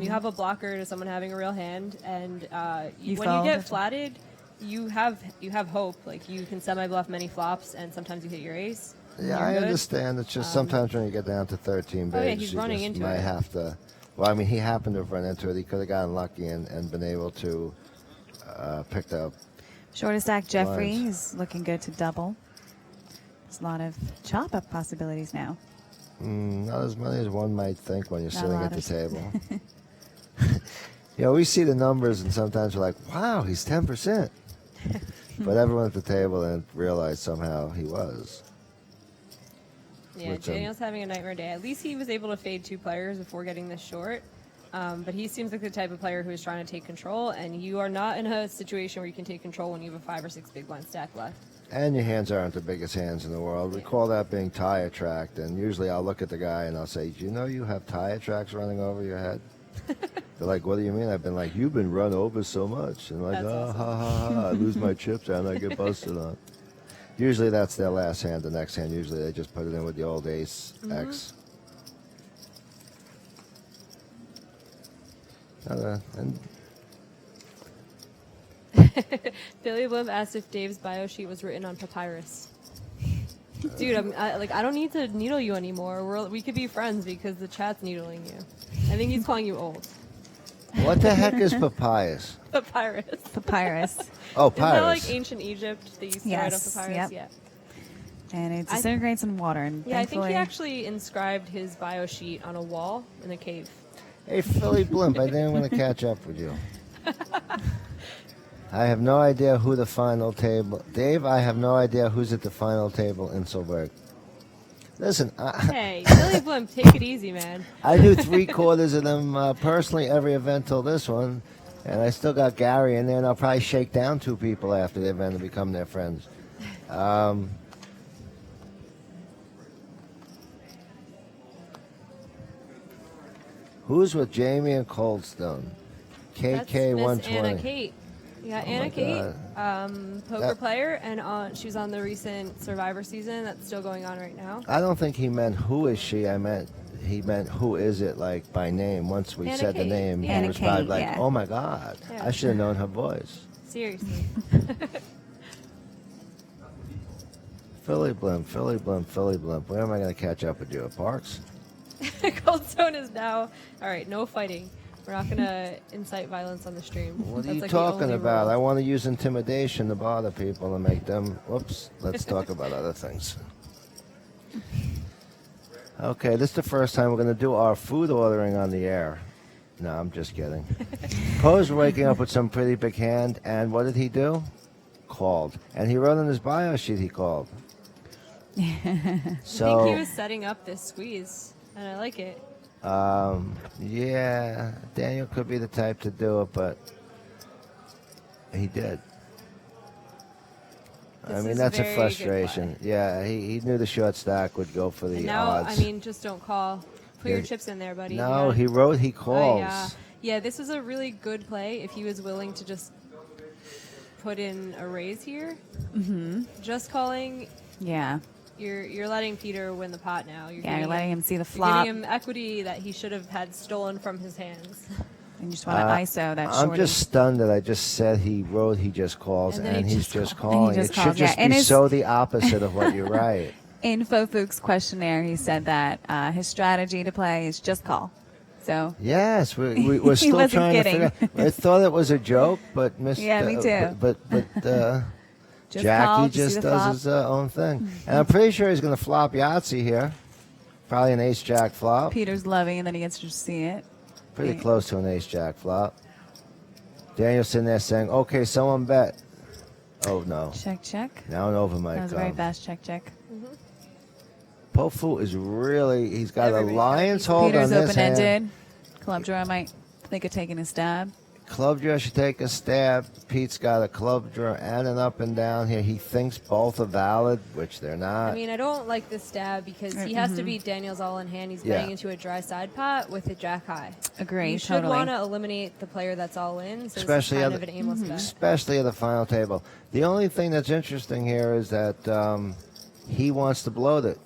You have a blocker to someone having a real hand, and You when fold. you get flatted, you have hope. Like you can semi bluff many flops, and sometimes you hit your ace. Yeah, You're I good. understand. It's just sometimes when you get down to 13 bigs, Oh, yeah, he's you running just into might it. have to. Well, I mean, he happened to have run into it. He could have gotten lucky and been able to pick up. Shortest stack, Jeffrey. Lines. He's looking good to double. There's a lot of chop-up possibilities now. Not as many as one might think when you're Not a sitting lot at the of- table. You know, we see the numbers and sometimes we're like, wow, he's 10%. But everyone at the table didn't realize somehow he was. Yeah, Which, Daniel's having a nightmare day. At least he was able to fade 2 players before getting this short. But he seems like the type of player who is trying to take control, and you are not in a situation where you can take control when you have a 5 or 6 big blind stack left. And your hands aren't the biggest hands in the world. We call that being tie attract. And usually I'll look at the guy and I'll say, do you know you have tie attracts running over your head? They're like, what do you mean? I've been like, you've been run over so much. And like, That's oh, awesome. ha, ha, ha. I lose my chips and I get busted on. Usually that's their last hand. The next hand, usually they just put it in with the old ace X. And Billy Blimp asked if Dave's bio sheet was written on papyrus. Dude, I don't need to needle you anymore. We could be friends because the chat's needling you. I think he's calling you old. what the heck is papyrus? Papyrus. Papyrus. Oh, Isn't that like papyrus. ancient Egypt? They used to write on Yes, papyrus? yep. Yeah. And it I- disintegrates in water. And Yeah, I think thankfully, he actually inscribed his bio sheet on a wall in a cave. Hey, Philly Blimp, I didn't want to catch up with you. I have no idea who the final table... Dave, I have no idea who's at the final table in Silberg. Listen, Hey, Billy Blimp, take it easy, man. I knew 3/4 of them personally every event till this one, and I still got Gary in there, and I'll probably shake down 2 people after the event and become their friends. Who's with Jamie and Coldstone? That's Miss Anna KK120. Kate. You got Oh Anna my Kate, poker That- player, and she was on the recent Survivor season that's still going on right now. I don't think he meant who is she. He meant who is it, like by name. Once we Anna said the Kate. name, Yeah. he Anna was probably Kate, like, yeah. oh my God, Yeah. I should have known her voice. Seriously. Philly Blimp, Philly Blimp, Philly Blimp. Where am I going to catch up with you? At Parks? Coldstone is now. All right, no fighting. We're not going to incite violence on the stream. What are That's you like the talking only about? rule. I want to use intimidation to bother people and make them. Whoops. Let's talk about other things. Okay, this is the first time we're going to do our food ordering on the air. No, I'm just kidding. Poe's waking up with some pretty big hand, and what did he do? Called. And he wrote on his bio sheet he called. I So think he was setting up this squeeze, and I like it. yeah, Daniel could be the type to do it, but he did. This I mean, is that's a very good frustration. play. Yeah, he knew the short stack would go for the And now, odds. I mean, just don't call. Put your Yeah. chips in there, buddy. No, You he calls. yeah, this was a really good play if he was willing to just put in a raise here. Mm-hmm. Just calling, Yeah. you're letting Peter win the pot now. Yeah, you're letting him see the You're flop. giving him equity that he should have had stolen from his hands. And you just want to ISO that I'm shorty. just stunned that I just said he just calls, And then and he he's just just calls. calling. And he just It should calls, yeah. just And be his- so the opposite of what you're right. In Fofu's questionnaire, he said that his strategy to play is just call. So Yes, we're He still wasn't trying kidding. to figure. I thought it was a joke, but Mr. Yeah, me too. But just Jackie call, see just the does flop. his own thing, and I'm pretty sure he's going to flop Yahtzee here. Probably an ace jack flop. Peter's loving, and then he gets to see it. Pretty Yeah. close to an ace jack flop. Daniel's sitting there saying, "Okay, someone bet." Oh no! Check, check. Now an over might That was a come. very fast check, check. Pofu is really—he's got Everybody's a got a lion's piece. hold Peter's on this hand. open-ended. Club drawer might think of taking a stab. Club drawer should take a stab. Pete's got a club drawer and an up and down here. He thinks both are valid, which they're not. I mean, I don't like the stab because he has to beat Daniel's all in hand. He's Yeah. betting into a dry side pot with a jack high. Agree, You should totally. want to eliminate the player that's all in, so Especially this is kind at of an aimless bet. Especially at the final table. The only thing that's interesting here is that he wants to bloat it.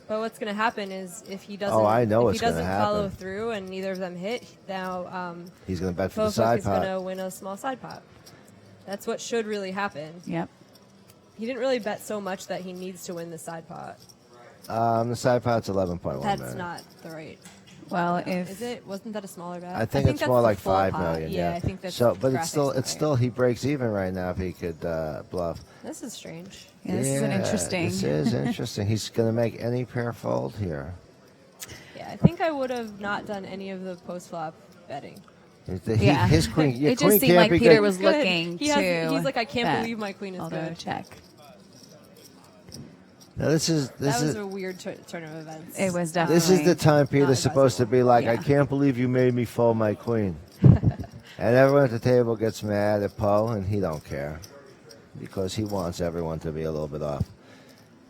But what's going to happen is if he doesn't, Oh, I know if what's he doesn't gonna follow happen. through and neither of them hit, now He's going to bet for the Fofuk side is going to pot. win a small side pot. That's what should really happen. Yep. He didn't really bet so much that he needs to win the side pot. The side pot's 11.1 That's million. not the right. Well, if Is it? Wasn't that a smaller bet? I think it's that's more the like full 5 pot. million. Yeah, I think that's so. But the it's still, graphics it's right. still he breaks even right now if he could bluff. This is strange. yeah, this is an Yeah, interesting. This is interesting. He's going to make any pair fold here. Yeah, I think I would have not done any of the post flop betting. Yeah. His queen. Your It queen just seemed can't like be Peter good. was Good. looking He to. has, he's like, I can't bet. believe my queen is Although good. check. Now this is That was a weird turn of events. It was definitely. This is the time Peter's Not supposed to be like, I Yeah. can't believe you made me fold my queen. And everyone at the table gets mad at Poe, and he don't care because he wants everyone to be a little bit off.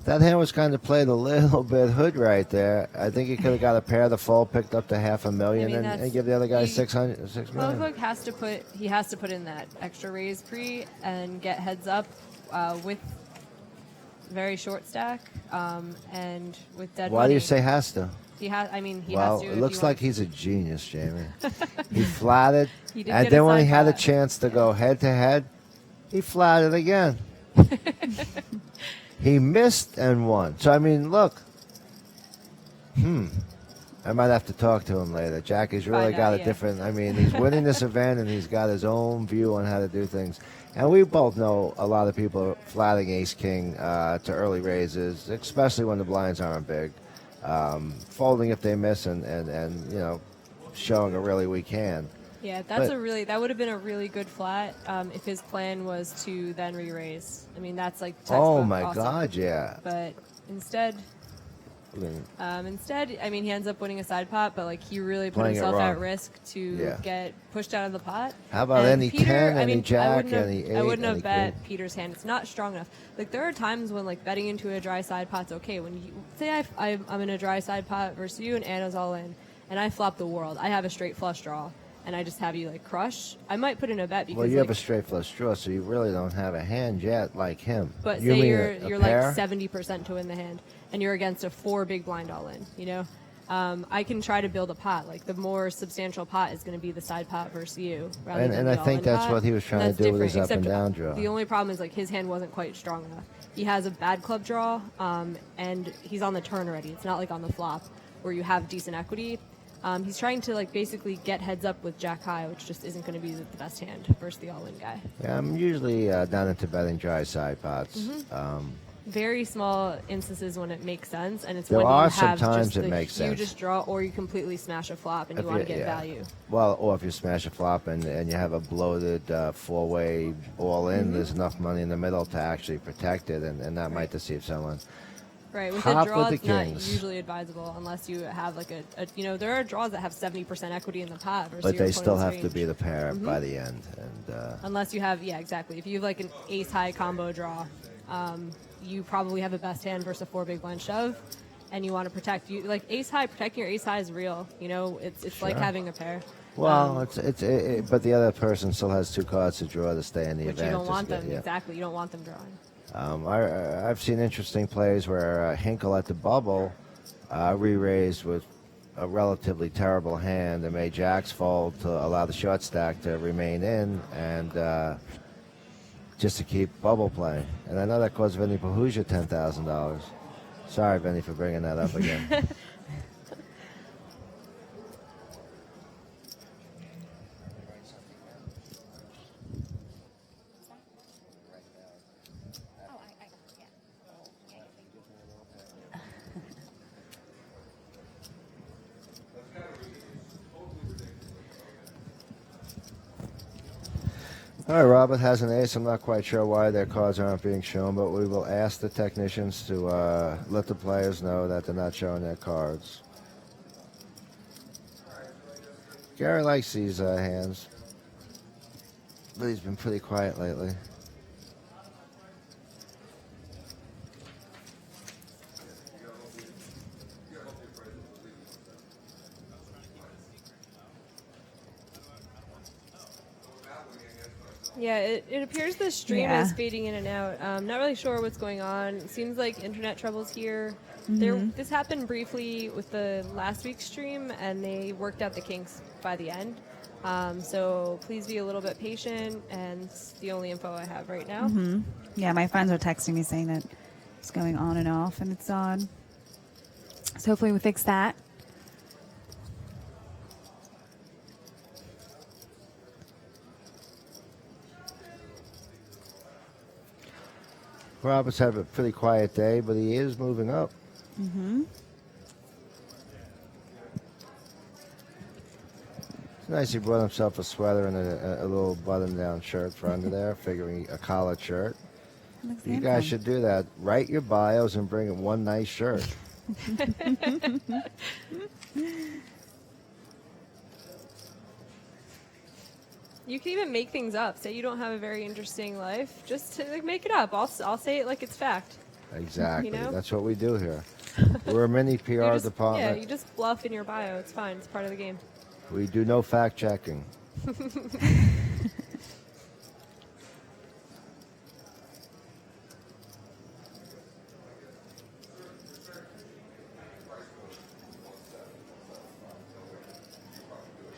That hand was kind of played a little bit hood right there. I think he could have got a pair of the fold, picked up to $500,000, I mean, and that's- give the other guy he- 6 million. Fofuk has to put in that extra raise pre and get heads up with very short stack and with dead Why money. do you say has to? He has? I mean, he Well, has to. it if looks he like wants- he's a genius, Jamie. He flatted, He did and get then a when he side had a pot. chance to go head to head, he flatted again. He missed and won. So I mean, look. I might have to talk to him later. Jackie's really Find got out, a yeah. different. I mean, he's winning this event, and he's got his own view on how to do things. And we both know a lot of people are flatting ace king to early raises, especially when the blinds aren't big. Folding if they miss, and you know, showing a really weak hand. Yeah, that's But- that would have been a really good flat if his plan was to then re-raise. I mean, that's like Oh textbook my awesome. God, yeah. But instead, I mean, he ends up winning a side pot, but like he really put Playing it himself at wrong. risk to Yeah. get pushed out of the pot. How about And any Peter, 10, I any mean, jack, I wouldn't have, any I 8, wouldn't have any bet queen? Peter's hand. It's not strong enough. Like there are times when like betting into a dry side pot's okay. When you say I'm in a dry side pot versus you and Anna's all in, and I flop the world. I have a straight flush draw. And I just have you like crush. I might put in a bet because Well, you have like, a straight flush draw, so you really don't have a hand yet like him. But you say mean you're a you're pair? like 70% to win the hand, and you're against a 4 big blind all in. You know, I can try to build a pot. Like the more substantial pot is going to be the side pot versus you. Rather And- than and the I think all-in that's pot. what he was trying And to that's do with his different, up and except down draw. The only problem is like his hand wasn't quite strong enough. He has a bad club draw, and he's on the turn already. It's not like on the flop where you have decent equity. He's trying to like basically get heads up with Jack High, which just isn't going to be the best hand versus the all-in guy. Yeah, I'm usually not into betting dry side pots. Mm-hmm. very small instances when it makes sense, and it's There when are you have sometimes just it the makes sense. hugest draw, or you completely smash a flop and you If want to you- get yeah. value. Well, or if you smash a flop and you have a bloated four-way all-in, there's enough money in the middle to actually protect it, and that might deceive someone. Right, with Hop the draw, with it's the not kings. usually advisable unless you have like there are draws that have 70% equity in the pot versus But your they still opponent's have to range. be the pair by the end. And Unless you have, yeah, exactly. If you have like an ace-high combo draw, you probably have a best hand versus a 4 big blind shove, and you want to protect you like ace-high. Protecting your ace-high is real. You know, it's like Sure. having a pair. well, but the other person still has 2 cards to draw to stay in the Which event. you don't Just want get- them yeah. exactly. You don't want them drawing. I've seen interesting plays where Hinkle at the bubble re-raised with a relatively terrible hand and made jacks fold to allow the short stack to remain in and just to keep bubble playing. And I know that cost Vinny Pahuja $10,000. Sorry, Vinny, for bringing that up again. All right, Robert has an ace. I'm not quite sure why their cards aren't being shown, but we will ask the technicians to let the players know that they're not showing their cards. Gary likes these hands, but he's been pretty quiet lately. Yeah, it appears the stream Yeah. is fading in and out. Not really sure what's going on. It seems like internet troubles here. This happened briefly with the last week's stream, and they worked out the kinks by the end. So please be a little bit patient, and it's the only info I have right now. Yeah, my friends are texting me saying that it's going on and off, and it's odd. So hopefully we fix that. Robert's had a pretty quiet day, but he is moving up. It's nice he brought himself a sweater and a little button-down shirt for under there, figuring a collared shirt. Looks You handsome. guys should do that. Write your bios and bring in one nice shirt. You can even make things up. Say you don't have a very interesting life. Just to, like, make it up. I'll say it like it's fact. Exactly. You know? That's what we do here. We're a mini PR You just, department. Yeah, you just bluff in your bio. It's fine. It's part of the game. We do no fact checking.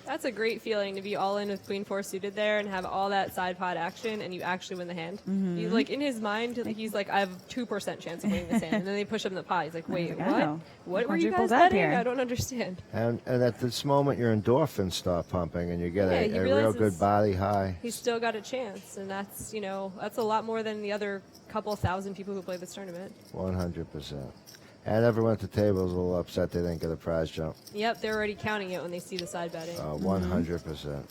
That's a great feeling to be all in with Queen 4 suited there and have all that side pot action, and you actually win the hand. You like in his mind, he's like, I have 2% chance of winning this hand, and then they push him in the pot. He's like, wait, like, what? oh, What were you quadrupled guys up betting? here. I don't understand. And at this moment, your endorphins start pumping, and you get Yeah, he a real realizes good body high. He's still got a chance, and that's that's a lot more than the other couple thousand people who play this tournament. 100%. And everyone at the table is a little upset they didn't get a prize jump. Yep, they're already counting it when they see the side betting. 100%.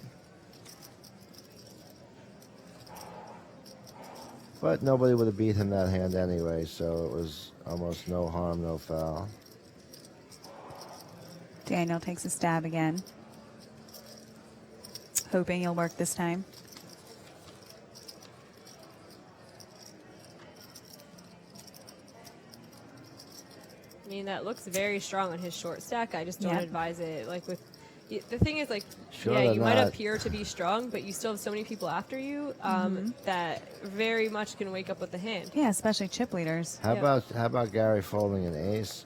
But nobody would have beat him that hand anyway, so it was almost no harm, no foul. Daniel takes a stab again. Hoping he'll work this time. I mean, that looks very strong on his short stack. I just don't Yep. advise it. Like the thing is, like, Sure yeah, they're you might not. appear to be strong, but you still have so many people after you that very much can wake up with the hand. Yeah, especially chip leaders. How Yeah. about Gary folding an ace?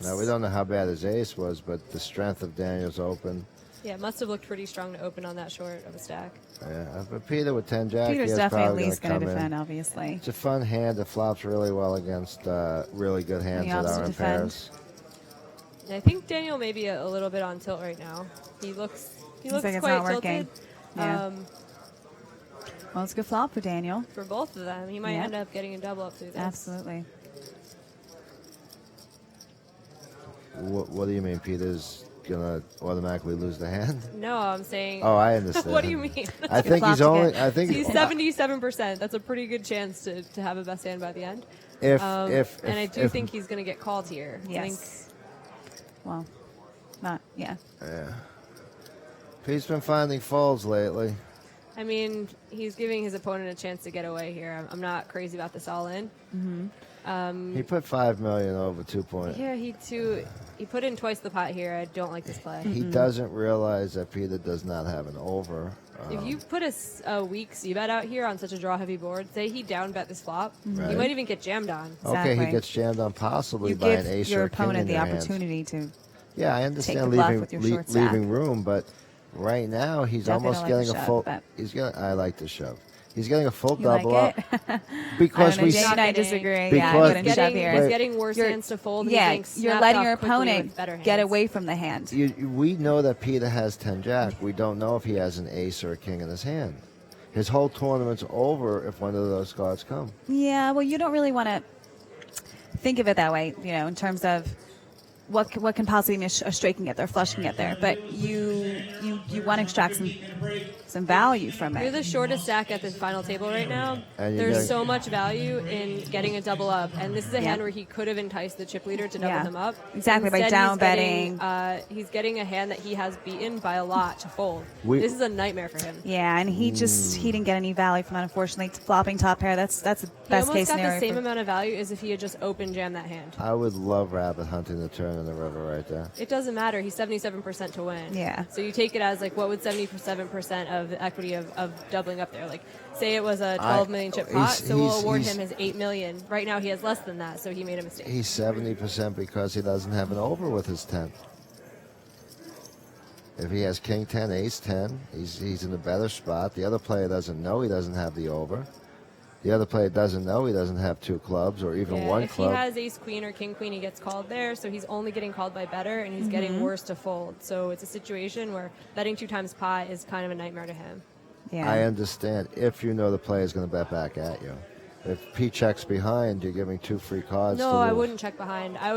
Now, we don't know how bad his ace was, but the strength of Daniel's open. Yeah, it must have looked pretty strong to open on that short of a stack. Yeah, but Peter with 10 jack, Peter's he is definitely at probably least going come to in. defend, obviously. It's a fun hand that flops really well against really good hands He that also are in defend. And pairs. I think Daniel may be a little bit on tilt right now. He looks like it's quite not working. tilted. Yeah. Well, Well, it's a good flop for Daniel. For both of them, he might Yeah. end up getting a double up through this. Absolutely. What do you mean, Peter's gonna automatically lose the hand? No, I'm saying. Oh, I understand. What do you mean? I think flop he's to only. get. I think He's 77%. That's a pretty good chance to have a best hand by the end. if And I do if- think he's going to get called here. I think Yes. Well, not, yeah. Pete's been finding folds lately. I mean, he's giving his opponent a chance to get away here. I'm not crazy about this all in. He put 5 million over 2 points. Yeah, he put in twice the pot here. I don't like this play. He doesn't realize that Peter does not have an over. If you put a weak c-bet out here on such a draw-heavy board, say he down-bet this flop, Right. he might even get jammed on. Okay, he Exactly. gets jammed on possibly You by give an ace your or a king in opponent the their hands. opportunity to. Yeah, I the understand bluff leaving with your short stack. leaving room, but right now he's Definitely almost don't like getting the a shove, full. but- He's gonna. I like the shove. He's getting a full You like double it? up because I don't know, we. Jane and I disagree. Yeah, I Because- wouldn't He's shove getting, here. he's getting worse You're- hands to fold. Yeah, He's getting you're snapped letting off your quickly opponent with better get hands. away from the hand. We know that Peter has 10 jack. We don't know if he has an ace or a king in his hand. His whole tournament's over if one of those cards come. Yeah, well, you don't really want to think of it that way, in terms of what can possibly be a straight can get there, flush can get there, but you want to extract some value from You're it. the shortest stack at the final table right now. And you're There's getting- so much value in getting a double up, and this is a Yeah. hand where he could have enticed the chip leader to double Yeah. him up. Exactly, by Instead, down he's getting a hand that he has beaten by a lot to fold. We- This is a nightmare for him. Yeah, and he didn't get any value from that. Unfortunately, flopping top pair. That's the He best almost case got scenario. the same for- amount of value as if he had just open jammed that hand. I would love rabbit hunting the turn in the river right there. It doesn't matter. He's 77% to win. Yeah. So you take it as like, what would 77% of the equity of doubling up there? Like, say it was a 12 million chip pot, so we'll award him his 8 million. Right now he has less than that, so he made a mistake. He's 70% because he doesn't have an over with his 10. If he has king 10, ace 10, he's in a better spot. The other player doesn't know he doesn't have the over. The other player doesn't know he doesn't have 2 clubs or even Yeah, 1 if club. he has ace queen or king queen, he gets called there, so he's only getting called by better, and he's getting worse to fold. So it's a situation where betting 2 times pot is kind of a nightmare to him. Yeah. I understand if you know the player is going to bet back at you. If P checks behind, you're giving 2 free cards. No, to I lose. wouldn't check behind. I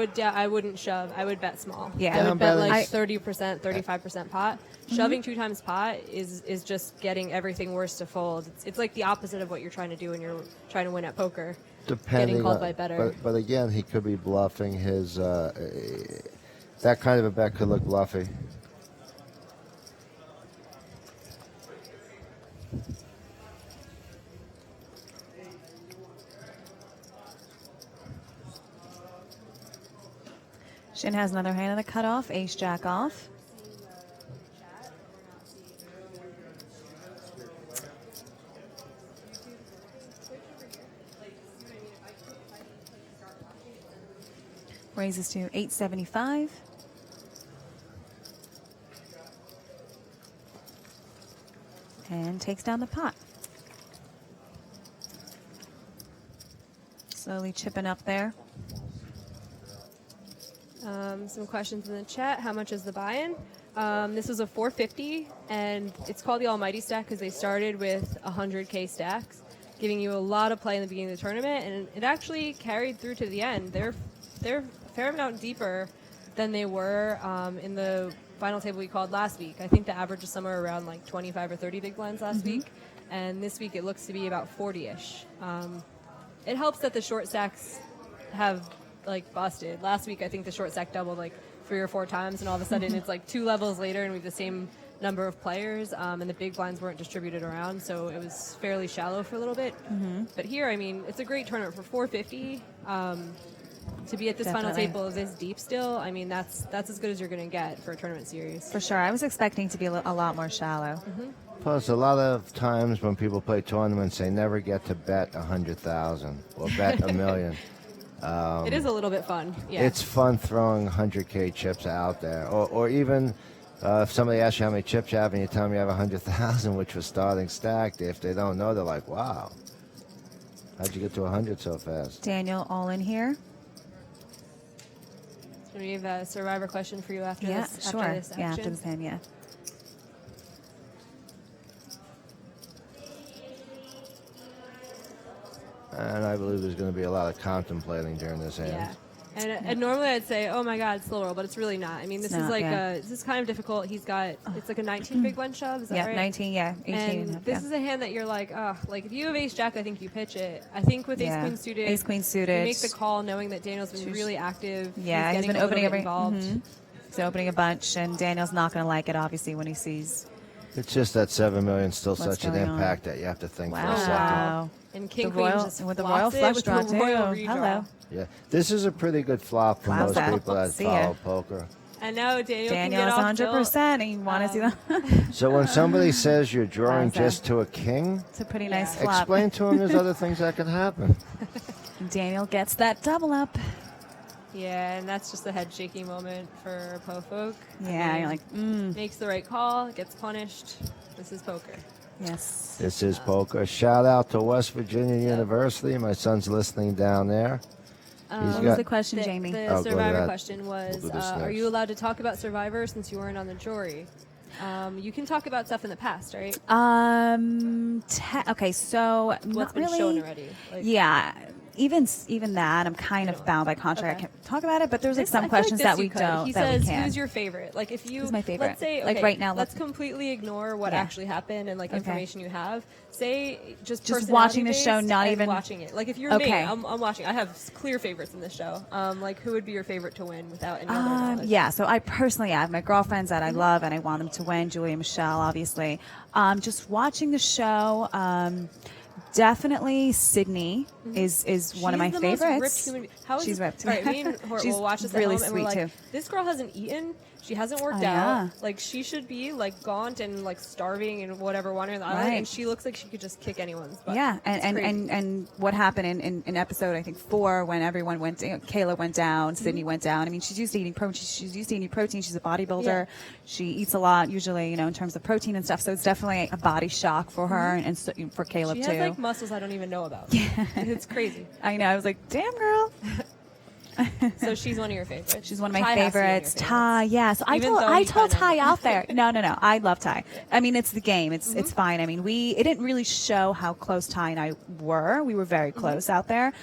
wouldn't shove. I would bet small. Yeah. I Yeah, would I'm bet betting- like 30%, 35% pot. Shoving 2 times pot is just getting everything worse to fold. It's like the opposite of what you're trying to do when you're trying to win at poker. Depending getting called on, by better. But again, he could be bluffing his. That kind of a bet could look bluffy. Shin has another hand in the cutoff, ace jack off. Raises to 875. And takes down the pot. Slowly chipping up there. Some questions in the chat. How much is the buy-in? This was a 450, and it's called the Almighty stack because they started with 100K stacks, giving you a lot of play in the beginning of the tournament, and it actually carried through to the end. They're a fair amount deeper than they were in the final table we called last week. I think the average is somewhere around like 25 or 30 big blinds last week, and this week it looks to be about 40-ish. It helps that the short stacks have like busted. Last week I think the short stack doubled like 3 or 4 times, and all of a sudden it's like 2 levels later and we have the same number of players, and the big blinds weren't distributed around, so it was fairly shallow for a little bit. But here, I mean, it's a great tournament for 450. To be at this final Definitely. table this deep still, I mean, that's as good as you're going to get for a tournament series. For sure. I was expecting to be a lot more shallow. Plus, a lot of times when people play tournaments, they never get to bet 100,000 or bet $1 million. It is a little bit fun. Yeah. It's fun throwing 100K chips out there, or even if somebody asks you how many chips you have and you tell them you have 100,000, which was starting stacked. If they don't know, they're like, "Wow, how'd you get to 100 so fast?" Daniel all in here. Do we have a survivor question for you after Yeah, this? sure. After this Yeah, action? after this hand, yeah. And I believe there's going to be a lot of contemplating during this hand. Yeah. And normally I'd say, oh my God, slow roll, but it's really not. I mean, this is like this is kind of difficult. He's got, it's like a 19 big blind shove, is that right? 19, 18. And this is a hand that you're like, oh, like if you have ace jack, I think you pitch it. I think with ace queen suited, you make the call knowing that Daniel's been really active. Yeah, he's been opening involved. He's opening a bunch, and Daniel's not going to like it, obviously, when he sees. It's just that 7 million still What's such an going impact that you have to think for a second. Wow. And King The Queen royal- just with the flops royal it flush with draw, the royal too. redraw. Hello. Yeah, this is a pretty good flop for most Wowza. people that See follow ya. poker. And now Daniel can Daniel's get off tilt. 100%. And you want to see that? So when somebody says you're drawing Wowza. just to a king, It's a pretty nice flop. explain to them there's other things that can happen. Daniel gets that double up. Yeah, and that's just a head shaking moment for Pofolk. Yeah, you're like, Makes the right call, gets punished. This is poker. yes. This is poker. Shout out to West Virginia University. My son's listening down there. What was the question, Jamie? The Oh, go to Survivor that. question was, We'll do this are next. you allowed to talk about Survivor since you weren't on the jury? You can talk about stuff in the past, right? Okay, so What's not been really. shown already. Like, Yeah, even that, I'm kind of bound by contract. Okay. I can't talk about it, but there's like I some feel questions this that you we could. don't. He that says, we can. "Who's your favorite?" Like if you, Who's my favorite? Let's say, Like, okay, right now, let's completely ignore what Yeah. actually happened and like information you have. Say just watching the show, personality-based not and even- watching it. Like if you're me, Okay. I'm watching. I have clear favorites in this show. Like who would be your favorite to win without any other knowledge? Yeah, so I personally have my girlfriends that I love and I want them to win. Julia and Michelle, obviously. Just watching the show. Definitely Sydney is one of my She's the favorites. Most ripped human being. How is She's it- ripped. All right, me and Hort She's will watch this really at home, and we're sweet, like, too. this girl hasn't eaten. She hasn't worked yeah. out. Like she should be like gaunt and like starving and whatever, wandering the island. Right. And she looks like she could just kick anyone's butt. Yeah, It's crazy. and what happened in episode I think 4 when everyone went, Kayla went down, Sydney went down. I mean, she's used to eating protein. She's used to eating protein. She's a bodybuilder. Yeah. She eats a lot usually, in terms of protein and stuff. So it's definitely a body shock for her and so, for Caleb She too. has like muscles I don't even know about. Yeah. It's crazy. I know. I was like, damn girl. So she's one of your favorites. She's one of my Ty has to be one of your favorites. Ty, yeah. So Even though I you told kinda- Ty out there. No. I love Ty. I mean, it's the game. It's fine. I mean, it didn't really show how close Ty and I were. We were very close out there.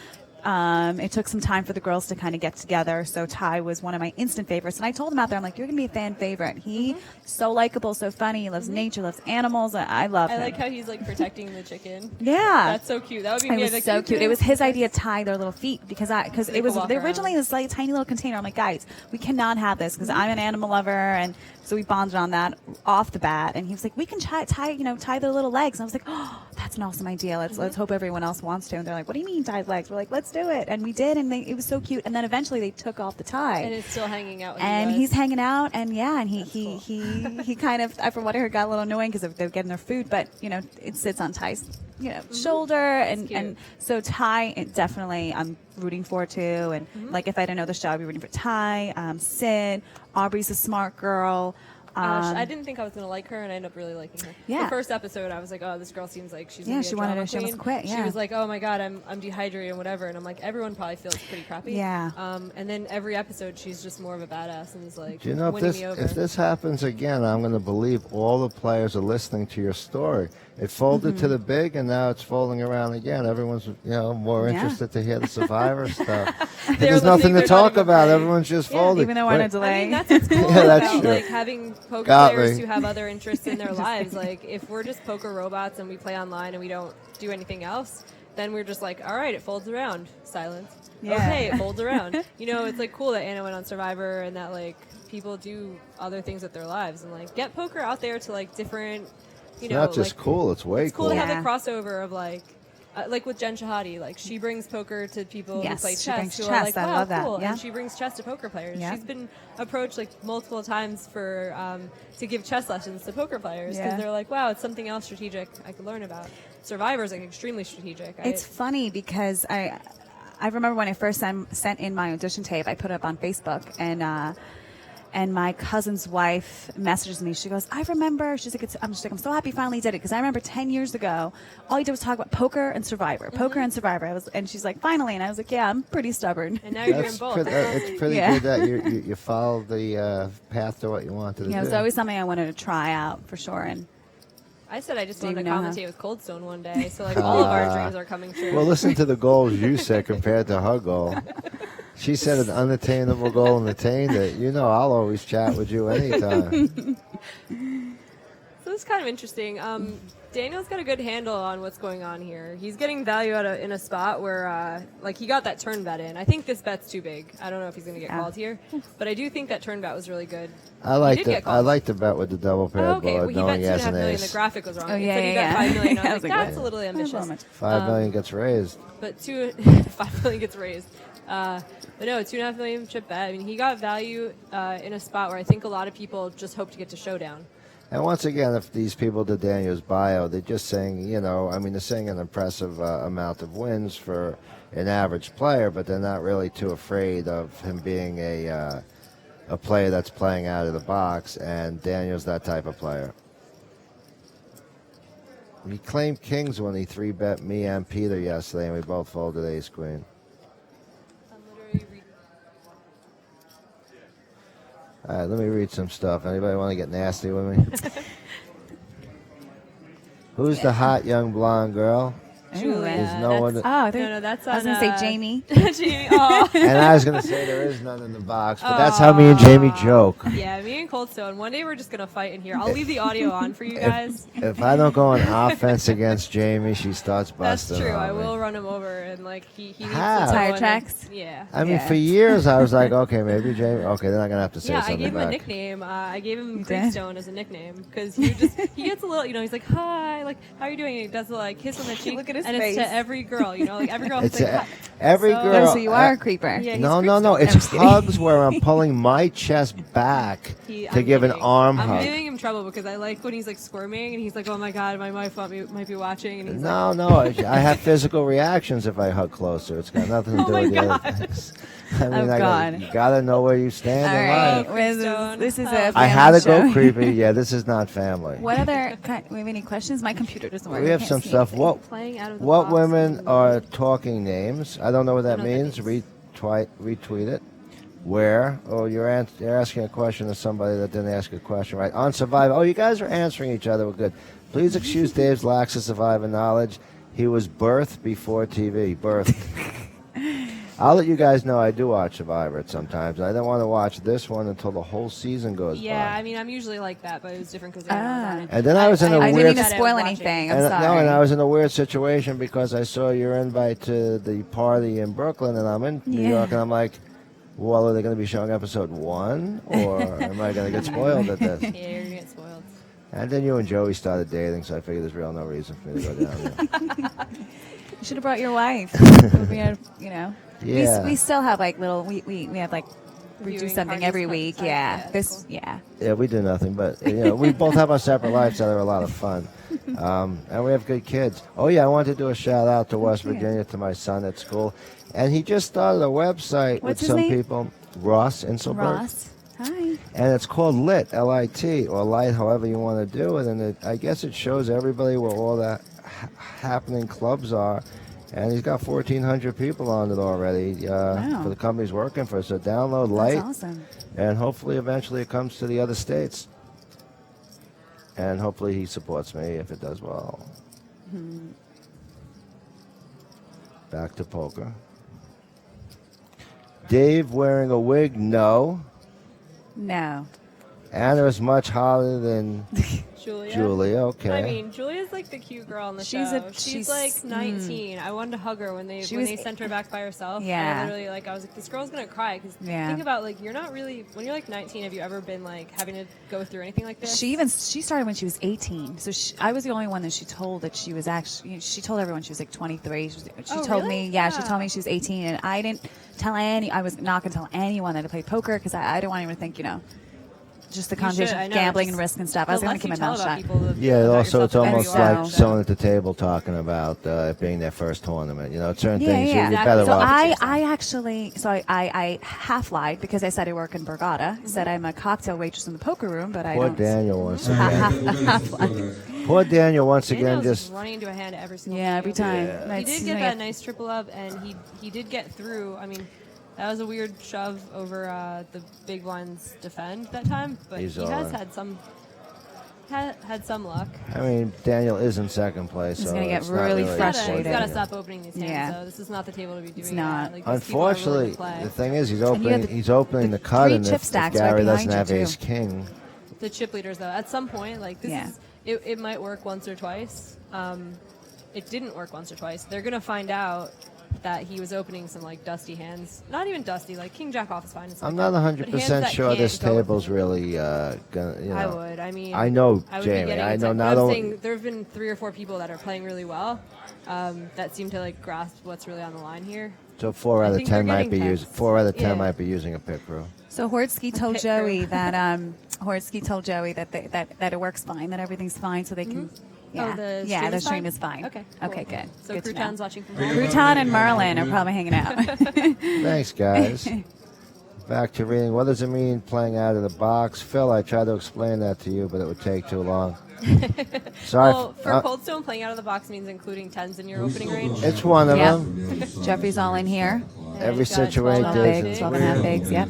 It took some time for the girls to kind of get together. So Ty was one of my instant favorites. And I told him out there, I'm like, you're going to be a fan favorite. He's so likable, so funny. He loves nature, loves animals. I love him. I like how he's like protecting the chicken. Yeah. That's so cute. That would be It me. was Like, so you cute. could- It was his idea to tie their little feet because it was could walk they originally around. this like tiny little container. I'm like, guys, we cannot have this because I'm an animal lover, and so we bonded on that off the bat. And he was like, we can tie their little legs. And I was like, oh, that's an awesome idea. Let's hope everyone else wants to. And they're like, what do you mean tie legs? We're like, let's do it, and we did, and it was so cute. And then eventually they took off the tie. And it's still hanging out. with And you guys. he's hanging out, and he kind of, from what I heard, got a little annoying because they're getting their food, but it sits on Ty's shoulder, and cute. so Ty, definitely I'm rooting for too, and like if I didn't know the show, I'd be rooting for Ty. Sid, Aubrey's a smart girl. I didn't think I was gonna like her, and I ended up really liking her. Yeah. The first episode, I was like, "Oh, this girl seems like she's Yeah, gonna be she a wanted drama to- she almost queen." quit, She yeah. was like, "Oh my god, I'm dehydrated and whatever," and I'm like, everyone probably feels pretty crappy. Yeah. And then every episode, she's just more of a badass and is like Do you know winning me over. if this happens again, I'm going to believe all the players are listening to your story. It folded to the big, and now it's folding around again. Everyone's more Yeah. interested to hear the Survivor stuff. They're There's nothing listening, to they're talk not even about. playing. Everyone's just Yeah, folding. even though we're in a Wait, delay. I mean, that's what's cool Yeah, that's about true. like having poker Got players me. who have other interests in their lives. Like if we're just poker robots and we play online and we don't do anything else, then we're just like, all right, it folds around. Silence. Yeah. Okay, it folds around. It's like cool that Anna went on Survivor and that like people do other things with their lives and like get poker out there to like different. it's not just like, cool. It's way it's cool to have Yeah. the crossover of like with Jen Shahadi, like she brings poker to people Yes, who play she chess brings who chess. are like, I wow, love that. cool. Yeah. And she brings chess to poker players. Yeah. She's been approached like multiple times for to give chess lessons to poker players because Yeah. they're like, wow, it's something else strategic I could learn about. Survivor's like extremely strategic. It's funny because I remember when I first sent in my audition tape, I put it up on Facebook, and my cousin's wife messages me. She goes, I remember. She's like, I'm so happy you finally did it because I remember 10 years ago, all you did was talk about poker and Survivor, poker and Survivor. And she's like, finally, and I was like, yeah, I'm pretty stubborn. and now you're doing That's both. it's pretty Yeah. good that you follow the path to what you wanted to It do. was always something I wanted to try out for sure. And I said I just Do you wanted to know how? commentate with Cold Stone one day, so like all of our dreams are coming true. Well, listen to the goals you set compared to her goal. She set an unattainable goal and attained it. You know, I'll always chat with you anytime. So it's kind of interesting. Daniel's got a good handle on what's going on here. He's getting value in a spot where, like, he got that turn bet in. I think this bet's too big. I don't know if he's going to get called here, but I do think that turn bet was really good. I like He did get I called. like the bet with the double paired Oh, okay. board, Well, he bet knowing he has $2.5 an million. ace. The graphic was wrong. Oh, It yeah, said he yeah, got yeah. $5 million. I I was was like, like, that's what? a little ambitious. $5 million gets raised. But $5 million gets raised. But no, $2.5 million chip bet. I mean, he got value in a spot where I think a lot of people just hope to get to showdown. And once again, if these people did Daniel's bio, they're just saying, you know, I mean, they're saying an impressive amount of wins for an average player, but they're not really too afraid of him being a player that's playing out of the box, and Daniel's that type of player. He claimed kings when he 3-bet me and Peter yesterday, and we both folded ace-queen. I'm literally reading. All right, let me read some stuff. Anybody want to get nasty with me? Who's the hot young blonde girl? Julia. Is no one? Oh, I think, No, that's I was on, going to say Jamie. Jamie. Oh. And I was going to say there is none in the box, but that's how me and Jamie joke. Yeah, me and Cold Stone. One day we're just gonna fight in here. I'll leave the audio on for you guys. If I don't go on offense against Jamie, she starts That's busting true. on I me. will run him over and like he needs How? to Tire tire tracks? Yeah. I mean, Yeah. for years I was like, okay, maybe Jamie. Okay, then I'm gonna have to say Yeah, I something gave him back. a nickname. I gave him You did? Creekstone as a nickname because he gets a little, he's like, hi, like, how are you doing? And he does a like kiss on the cheek. Look at his and face. it's to every girl, like every girl. It's like, a, hi. every So- girl. Oh, so you are a creeper. Yeah, he's No, Creekstone. it's I'm just kidding. hugs where I'm pulling my chest back to I'm give an kidding. arm I'm hug. giving him trouble because I like when he's like squirming and he's like, oh my god, my wife might be watching, and he's like, No, I have physical reactions if I hug closer. It's got nothing to Oh do my with the God. other things. I mean, Oh, God. you gotta know where you stand All in right. life. Well, this is a I had to family go show. creepy. Yeah, this is not family. What other we have any questions? My computer doesn't work. We I have can't some see stuff. anything. playing out of the What box. women are talking names? I don't know what that I don't know means. what Retweet it. Where? Oh, you're asking a question to somebody that didn't ask a question, right? On Survivor. Oh, you guys are answering each other. Well, good. Please excuse Dave's lack of Survivor knowledge. He was birthed before TV. Birthed. I'll let you guys know I do watch Survivor sometimes. I don't want to watch this one until the whole season goes Yeah, by. I mean, I'm usually like that, but it was different because I was on it. And then I was in a I weird... didn't even That I spoil was watching. anything. I'm And, sorry. no, and I was in a weird situation because I saw your invite to the party in Brooklyn, and I'm in New Yeah. York, and I'm like, well, are they going to be showing episode 1, or am I going to get spoiled at this? Yeah, you're gonna get spoiled. And then you and Joey started dating, so I figured there's really no reason for me to go down there. You should have brought your wife. We had, Yeah. we still have like little. We have like we do Viewing something parties every on week. site. Yeah. Yeah, This. cool. Yeah. Yeah, we do nothing, but we both have our separate lives that are a lot of fun. And we have good kids. Oh, yeah, I wanted to do a shout out to West Virginia to my son at school. And he just started a website What's with his some name? people. Ross Inselberg. Ross. Hi. And it's called Lit, L-I-T, or Light, however you want to do it. And I guess it shows everybody where all the happening clubs are. And he's got 1,400 people on it already Wow. for the company's working for. So download That's Light, awesome. and hopefully eventually it comes to the other states. And hopefully he supports me if it does well. Back to poker. Dave wearing a wig? No. No. Anna is much hotter than Julia. Julia. Okay. I mean, Julia's like the cute girl on the She's show. a- She's she's- like 19. I wanted to hug her when they She was- sent her back by herself. Yeah. And I literally I was like, this girl's gonna cry because Yeah. think about you're not really when you're like 19. Have you ever been having to go through anything like this? She started when she was 18. So I was the only one that she told that she was actually. She told everyone she was like 23. She Oh, told really? me, yeah, she Wow. told me she was 18, and I didn't tell any. I was not going to tell anyone that I played poker because I didn't want anyone to think, just the You connotation should, I of know, gambling just and risk and stuff. I was the going less to keep you my tell mouth about shut. people, the Yeah, about also yourself, it's the better almost you are. like So- someone at the table talking about it being their first tournament. Certain Yeah, things yeah. you're Exactly. better So off. I actually, I half lied because I said I work in Borgata. Said I'm a cocktail waitress in the poker room, but I Poor don't. Daniel once Half, again. half lied. Poor Daniel once again Daniel's just. running into a hand every single Yeah, time. every time. Yeah. He That's- did he's get gonna that nice triple up, and he did get through. I mean, that was a weird shove over the big blinds defend that time, but He's he all has in. had some had some luck. I mean, Daniel is in second place, He's so gonna get it's not really He's frustrated. got to Yeah. stop opening these hands. Yeah. So this is not the table to be doing. It's not. That. Like, these people are willing Unfortunately, to play. the thing is, you have he's opening the cut, three and chip if stacks right Gary behind doesn't you, have too. ace king, The chip leaders, though, at some point, like this Yeah. is it might work once or twice. It didn't work once or twice. They're gonna find out that he was opening some like dusty hands. Not even dusty, like King Jack off is fine. and stuff I'm like not that. But hands 100% that sure can't this go with table's him. really gonna. You know, I would. I mean, I know, I would be Jamie. getting I know excited. not I'm only. saying there have been 3 or 4 people that are playing really well that seem to like grasp what's really on the line here. So 4 out I of think they're 10 might getting be tense. using. 4 out of 10 Yeah. might be using a pick crew. So Hordsky told pit Joey crew. that that it works fine, that everything's fine, so they can. Yeah, Oh, the yeah, stream the is stream fine? is fine. Okay, Okay, cool. good. So Good to know. Crouton's watching from home. Crouton and Merlin are probably hanging out. Thanks, guys. Back to reading. What does it mean playing out of the box? Phil, I tried to explain that to you, but it would take too long. Sorry. Well, for Cold Stone, playing out of the box means including 10s in your opening range. It's one of Yeah. them. Jeffrey's all in here. Every He's got situation 12 12 and a half bigs, is 12 and a half weird. bigs, yep.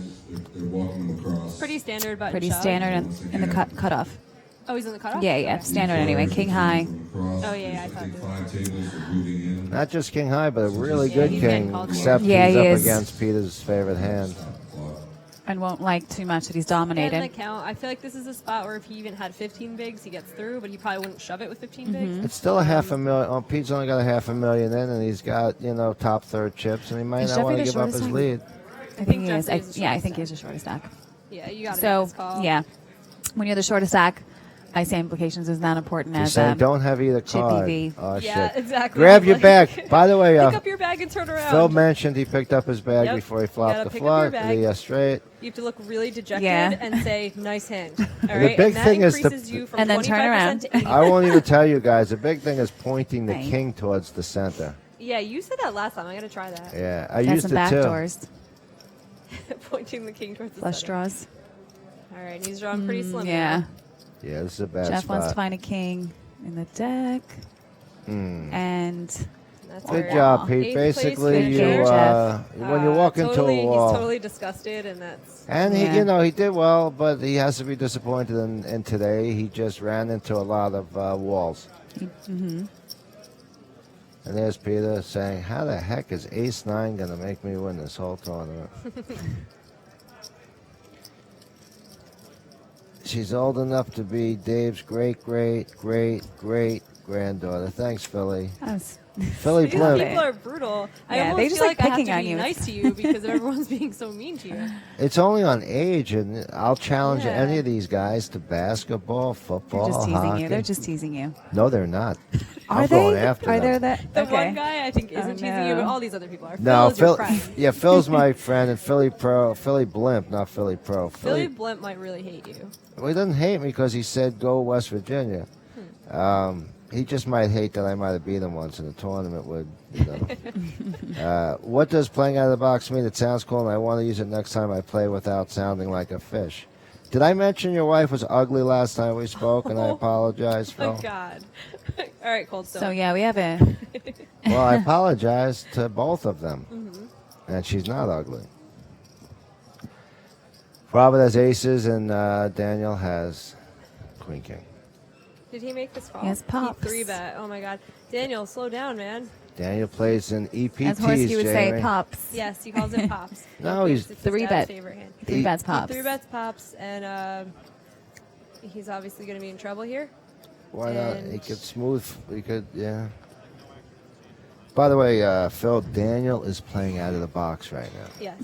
Pretty standard button Pretty shove. standard in the cutoff. Oh, he's in the cutoff? Yeah, yeah, Okay. standard anyway. King high. Oh, yeah, I thought Not just king high, but a really Yeah, good he's getting king, called except Yeah, he's he up is. against Peter's favorite hand. And won't like too much that he's Getting the dominated. count. I feel like this is a spot where if he even had 15 bigs, he gets through, but he probably wouldn't shove it with 15 Mm-hmm. bigs. It's still a $500,000. Oh, Pete's only got a $500,000 in, and he's got top third chips, and he might Is not want to Jeffrey the give up his shortest lead. I think he is. Jeffrey is the Yeah, I shortest think he's the shortest stack. Yeah, you got to So, make this call. yeah. When you're the shortest stack, IC implications is not important He's as saying don't have either Chippy card. V. Oh, Yeah, shit. exactly. Grab your Like, bag. By the way, Pick up your bag and turn around. Phil mentioned he picked up his bag Yep. before he You flopped gotta the pick up your flush, bag. the straight. You have to look really dejected Yeah. and say, nice hand. All And right? the big and that thing is the- increases you from And then 25% turn around. to 80%. I won't even tell you guys. The big thing is pointing the Right. king towards the center. Yeah, you said that last time. I got to try that. Yeah, I Got used some it back too. doors, Pointing the king towards the flush center. draws. All right, he's drawn pretty slim. Yeah. now. Yeah, this is a bad Jeff wants to spot. find a king in the deck. And That's Good where- job, Pete. Eighth place Basically, finisher. you Jeff. when you walk into totally, a wall, He's totally disgusted, and that's. and Yeah. he did well, but he has to be disappointed. In today, he just ran into a lot of walls. mm-hmm. And there's Peter saying, "How the heck is Ace 9 going to make me win this whole tournament?" She's old enough to be Dave's great granddaughter. Thanks, Philly. Philly These Blimp. people are brutal. I Yeah, almost they just feel like like I have picking to on be you. nice to you because everyone's being so mean to you. It's only on age, and I'll challenge Yeah. any of these guys to basketball, They're football, just teasing hockey. you. They're just teasing you. No, they're not. Are I'm they? going after Are them. there The okay. one guy I think isn't teasing you, but all these other people are. No, Phil is your Phil. friend. Yeah, Phil's my friend, and Philly Blimp, not Philly Pro. Philly Blimp might really hate you. Well, he doesn't hate me because he said go West Virginia. He just might hate that I might have beat him once in a tournament with, what does playing out of the box mean? It sounds cool, and I want to use it next time I play without sounding like a fish. Did I mention your wife was ugly last time we spoke, and I apologize, Phil? Oh, God. All right, Cold Stone. So yeah, we have a. Well, I apologize to both of them. Mm-hmm. And she's not ugly. Robert has aces, and Daniel has queen king. Did he make this call? He has pops. He 3-bet. Oh, my God. Daniel, slow down, man. Daniel plays in EPTs, As Horsky would say, Jamie. pops. Yes, he calls it pops. No, He he's thinks it's his 3-bet. dad's favorite hand. 3 bets pops. 3-bets pops, and he's obviously going to be in trouble here. Why not? And- He could smooth. He could, yeah. By the way, Phil, Daniel is playing out of the box right now. Yes.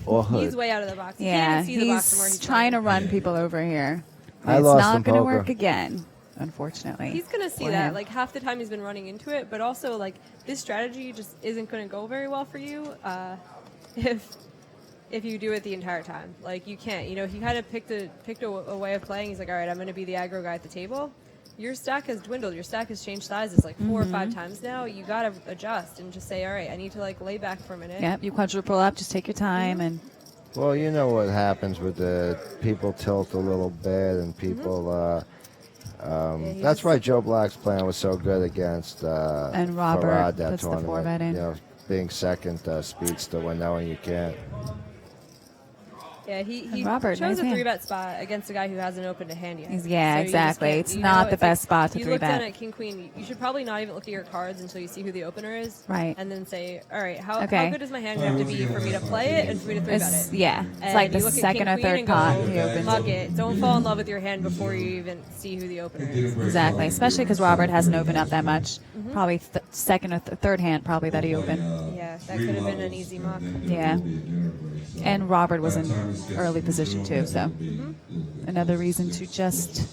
Or hood. He's way out of the box. You Yeah, can't even see the box from where he's he's trying to playing. run people over here. I It's lost not in going to poker. work again, unfortunately. He's going to see for that. him. Like, half the time he's been running into it, but also, like, this strategy just isn't going to go very well for you if you do it the entire time. Like, you can't. You know, he kind of picked a way of playing. He's like, all right, I'm going to be the aggro guy at the table. Your stack has dwindled. Your stack has changed sizes like 4 or 5 times now. You got to adjust and just say, all right, I need to, like, lay back for a minute. Yep, you quadruple up. Just take your time and. Well, you know what happens with the people tilt a little bit, and people. he That's just- why Joe Black's plan was so good against And Robert Farad that puts the tournament. 4-bet in. You know, being second speedster when knowing you can't. Yeah, he Robert, chose nice a hand. 3-bet spot against a guy who hasn't opened a hand yet. Yeah, So you just exactly. can't- It's not the best spot to you look 3-bet. down at King Queen. You should probably not even look at your cards until you see who the opener is. Right. And then say, all right, how Okay. good does my hand have to be for me to play it and for me to 3-bet It's, it? yeah, it's And like the you look at second King or Queen third and pot go, he opens. Fuck it. Don't fall in love with your hand before you even see who the opener is. Exactly, especially because Robert hasn't opened up that much. Probably second or third hand probably that he opened. Yeah, that could have been an easy mock. Yeah. And Robert was in early position too, so another reason to just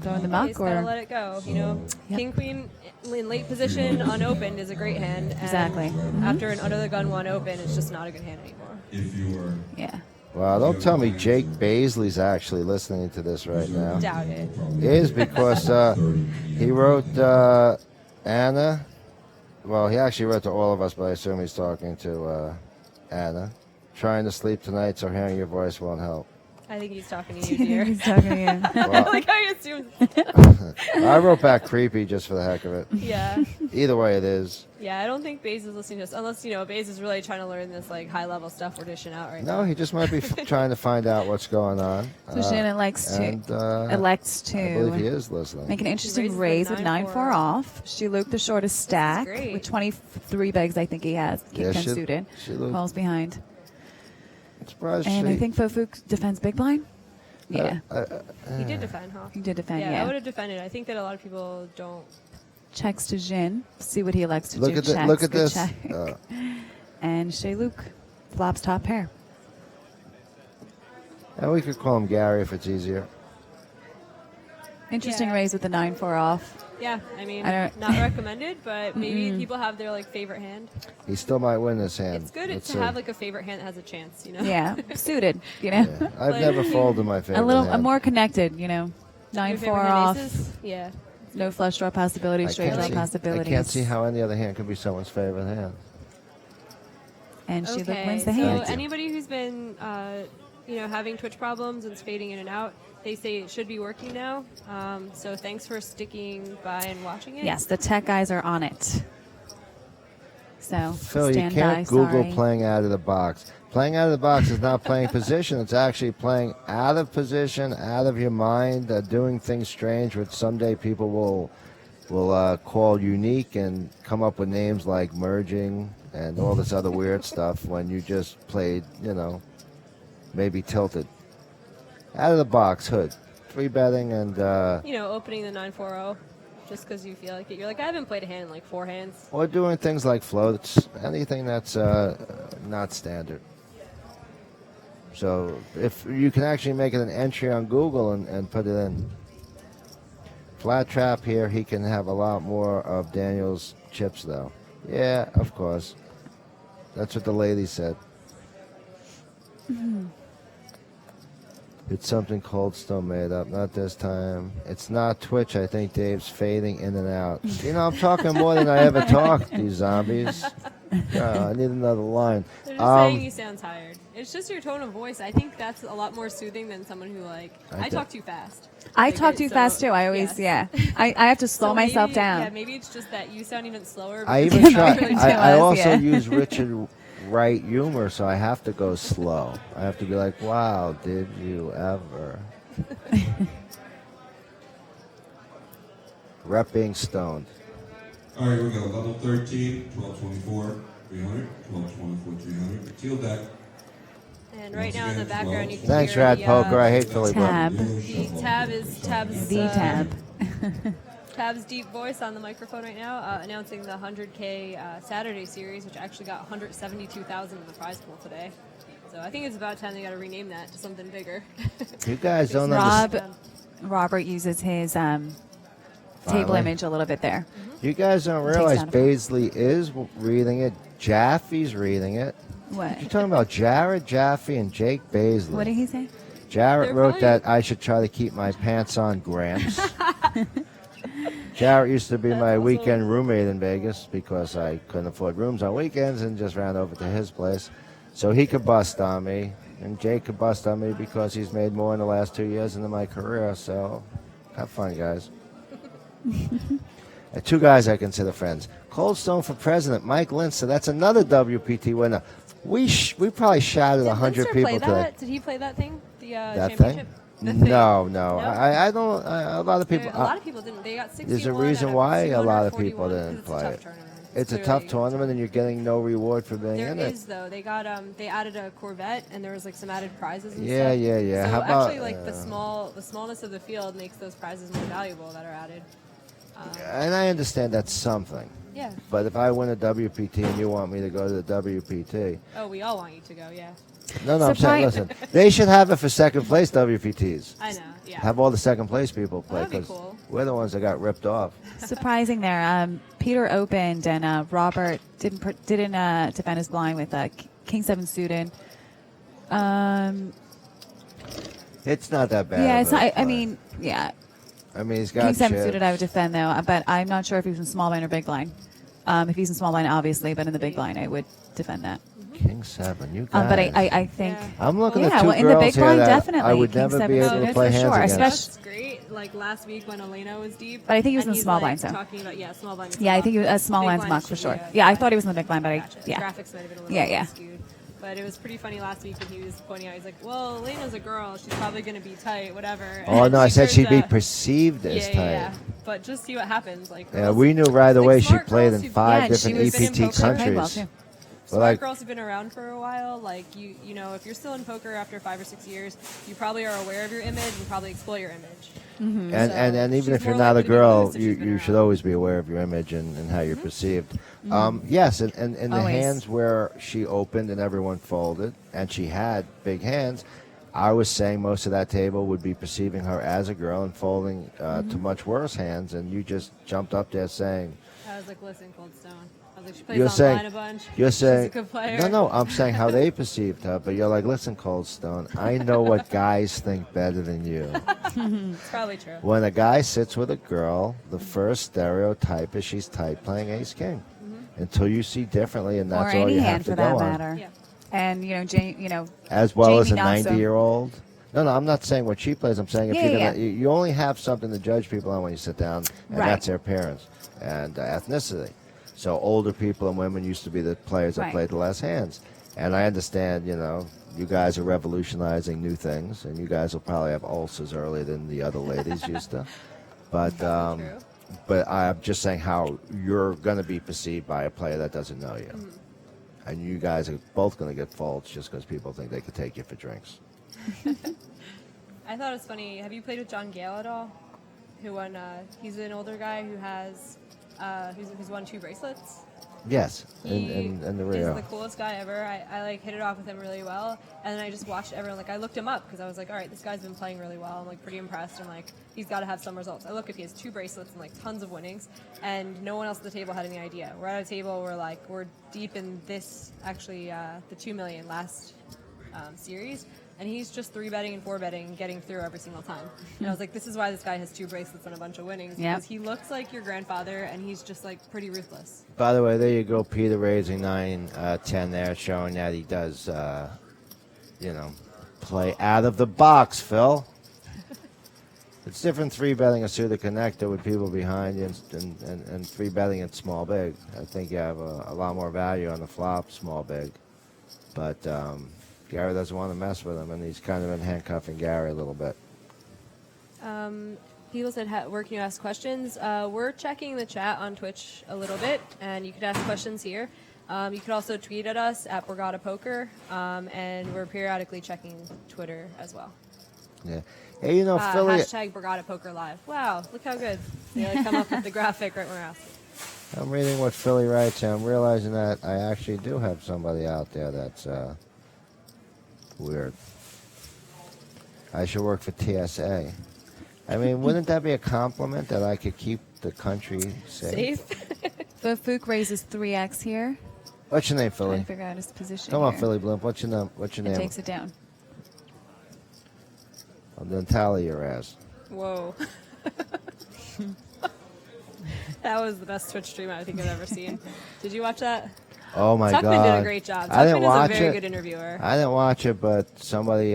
throw in the You muck just gotta or let it go. You know, Yep. King Queen in late position unopened is a great hand. And Exactly. After an under the gun one open, it's just not a good hand anymore. yeah. Well, don't tell me Jake Baisley's actually listening to this right now. Doubt it. It is because he wrote Anna. Well, he actually wrote to all of us, but I assume he's talking to Anna. Trying to sleep tonight, so hearing your voice won't help. I think he's talking to you, dear. He's talking to you. I like how you assume. I wrote back creepy just for the heck of it. Yeah. Either way it is. Yeah, I don't think Baze is listening to us, unless, Baze is really trying to learn this, like, high-level stuff we're dishing out right now. No, he just might be trying to find out what's going on. So Shannon elects and, to I believe he to is listening. make an interesting Raises raise like with 9-4 9-4 off. She looped the shortest stack great. with 23 bigs. I think he has. Yeah, 10 she- suited. she looped. Calls behind. I'm surprised And she, I think Fofuk defends big blind. Yeah, He did defend, huh? he did defend. Yeah, Yeah, I would have defended. I think that a lot of people don't. checks to Jin. See what he elects to look do. at the, Checks, look at good this. check. And Shea Luke flops top pair. And we could call him Gary if it's easier. Interesting Yeah. raise with the 9-4 off. Yeah, I mean, I don't- not recommended, but maybe people have their, like, favorite hand. He still might win this hand. It's good Let's to see. have, like, a favorite hand that has a chance, Yeah, suited. You know, Yeah. I've Like- never folded my favorite a little hand. more connected. You know, Your 9-4 favorite hand off. aces? Yeah. No flush draw possibilities. Straight draw I possibilities. can't see how any other hand could be someone's favorite hand. And Shea Luke Okay, wins the so hand. anybody who's been, having Twitch problems and fading in and out, they say it should be working now. So thanks for sticking by and watching it. Yes, the tech guys are on it. So Phil, you stand can't by. Google Sorry. playing out of the box. Playing out of the box is not playing position. It's actually playing out of position, out of your mind, doing things strange, which someday people will call unique and come up with names like merging and all this other weird stuff when you just played, maybe tilted. Out of the box, hood. 3-betting and Opening the 940 just because you feel like it. You're like, I haven't played a hand in like 4 hands. or doing things like floats, anything that's not standard. So if you can actually make it an entry on Google and put it in. Flat trap here, he can have a lot more of Daniel's chips though. Yeah, of course. That's what the lady said. It's something Cold Stone made up. Not this time. It's not Twitch. I think Dave's fading in and out. I'm talking more than I ever talk, these zombies. I need another line. They're just saying you sound tired. It's just your tone of voice. I think that's a lot more soothing than someone who I talk too fast. I talk too fast too. I always, I have to slow So myself maybe- down. Yeah, maybe it's just that you sound even slower. I because even you're try. not really I us, also yeah. use Richard Wright humor, so I have to go slow. I have to be like, "Wow, did you ever?" Rep being stoned. All right, we got level 13, 1224, 300, 1224, 300. Teal deck. And right now in the background you can Thanks, hear Rad the, Poker. I hate Philly Tab. Button. The tab is Tab's The tab. Tab's deep voice on the microphone right now, announcing the 100K Saturday series, which actually got 172,000 in the prize pool today. So I think it's about time they got to rename that to something bigger. You guys don't understand. Robert uses his table Finally. image a little bit there. You guys don't Takes realize down a- Baisley is reading it. Jaffe's reading it. What? You're talking about Jared Jaffe and Jake Baisley. What did he say? Jarrett They're wrote funny. that I should try to keep my pants on, Gramps. Jarrett used to be my awesome. weekend roommate in Vegas because I couldn't afford rooms on weekends and just ran over to his place. So he could bust on me, and Jake could bust on me because he's made more in the last 2 years than in my career. So have fun, guys. 2 guys I consider friends. Cold Stone for president, Mike Lynch. So that's another WPT winner. We probably shouted Did 100 Linster people play today. that? Did he play that thing? The That thing? championship? The thing? No. No? I don't. A lot of people. A lot of people didn't. They got 61. There's a reason why a lot of people 241, didn't 'cause play it's a it. tough tournament. It's a clearly tough tournament, and you're getting no reward for being There in is it. though. They got they added a Corvette and there was like some added prizes and Yeah, stuff. yeah. So How about, actually like the smallness of the field makes those prizes more valuable that are added. And I understand that's something. Yeah. But if I win a WPT and you want me to go to the WPT, Oh, we all want you to go. Yeah. no, I'm saying, listen, they should have it for second place WPTs. I know. Yeah. Have all the second place people play That'd be because cool. we're the ones that got ripped off. Surprising there. Peter opened and Robert didn't defend his blind with King 7 suited. It's not that bad. Yeah, of it's a not. I play. mean, yeah. I mean, he's got King 7 chips. suited I would defend though, but I'm not sure if he's in small blind or big blind. If he's in small blind, obviously, but in the big blind, I would defend that. King 7, you guys. But I think. Yeah. I'm looking Yeah, at two well, in the girls big here blind, that definitely. I would King never 7 be able suited to play for hands sure, against. especially- That's great. Like last week when Elena was deep. But I think he was and in the he's, small like, blind, so. Talking about small blind. is Yeah, I muck. think he was a small Big blind blind muck for should sure. be Yeah, I thought he was in the big blind, but Gotcha. yeah. Graphics might have been a little Yeah. skewed. But it was pretty funny last week when he was pointing out, he's like, well, Elena's a girl. She's probably going to be tight, whatever. Oh, And no, I said turns she'd be out- perceived as tight. Yeah. But just see what happens. Like, Yeah, girls- we knew right like away she smart played girls in who- 5 and she different was in EPT poker. She played well, countries. too. Smart like- girls who've been around for a while, like you know, if you're still in poker after 5 or 6 years, you probably are aware of your image and probably exploit your image. Mm-hmm. And, So and even she's if you're more not a likely to be girl, loose if you, she's been you should around. always be aware of your image and how you're perceived. Yes, and in the Always. hands where she opened and everyone folded, and she had big hands, I was saying most of that table would be perceiving her as a girl and folding to much worse hands, and you just jumped up there saying, I was like, listen, Cold Stone. I was like, she plays you're online saying, a bunch. you're saying, She's a good player. no, I'm saying how they perceived her, but you're like, listen, Cold Stone, I know what guys think better than you. It's probably true. When a guy sits with a girl, the first stereotype is she's tight playing ace king. Until you see differently, and that's Or all any you have hand to for go that on. matter. Yeah. And As well as a Jamie Nasso. 90-year-old. No, I'm not saying what she plays. I'm saying if Yeah, you're yeah. gonna, you only have something to judge people on when you sit down, and Right. that's their appearance and ethnicity. So older people and women used to be the players that Right. played the less hands. And I understand, you guys are revolutionizing new things, and you guys will probably have ulcers earlier than the other ladies used to. But True. but I'm just saying how you're going to be perceived by a player that doesn't know you. And you guys are both going to get faults just because people think they could take you for drinks. I thought it was funny. Have you played with John Gale at all? Who won? He's an older guy who has who's won 2 bracelets. Yes, He in the is Rio. the coolest guy ever. I like hit it off with him really well, and then I just watched everyone. Like I looked him up because I was like, all right, this guy's been playing really well. I'm like pretty impressed. I'm like, he's got to have some results. I look if he has 2 bracelets and like tons of winnings, and no one else at the table had any idea. We're at a table where like we're deep in this actually the 2 million last series. And he's just 3-betting and 4-betting, getting through every single time. And I was like, this is why this guy has 2 bracelets and a bunch of winnings. Yep. Because he looks like your grandfather, and he's just like pretty ruthless. By the way, there you go, Peter raising 9-10 there, showing that he does, play out of the box, Phil. It's different 3-betting a suited connector with people behind you and 3-betting it small big. I think you have a lot more value on the flop small big. But Gary doesn't want to mess with him, and he's kind of been handcuffing Gary a little bit. People said, where can you ask questions? We're checking the chat on Twitch a little bit, and you can ask questions here. You could also tweet at us at Borgata Poker, and we're periodically checking Twitter as well. Yeah. Hey, Philly. Hashtag Borgata Poker Live. Wow, look how good. They come up with the graphic right when we're asking. I'm reading what Philly writes, and I'm realizing that I actually do have somebody out there that's weird. I should work for TSA. I mean, wouldn't that be a compliment that I could keep the country safe? The Fook raises 3x here. What's your name, Trying Philly? to figure out his position. Come on, here. Philly Blimp. What's your name? What's your And name? takes it down. I'm gonna tally your ass. Whoa. That was the best Twitch stream I think I've ever seen. Did you watch that? Oh my Tuckman God! did a great job. I didn't Tuckman is watch a very it. good interviewer. I didn't watch it, but somebody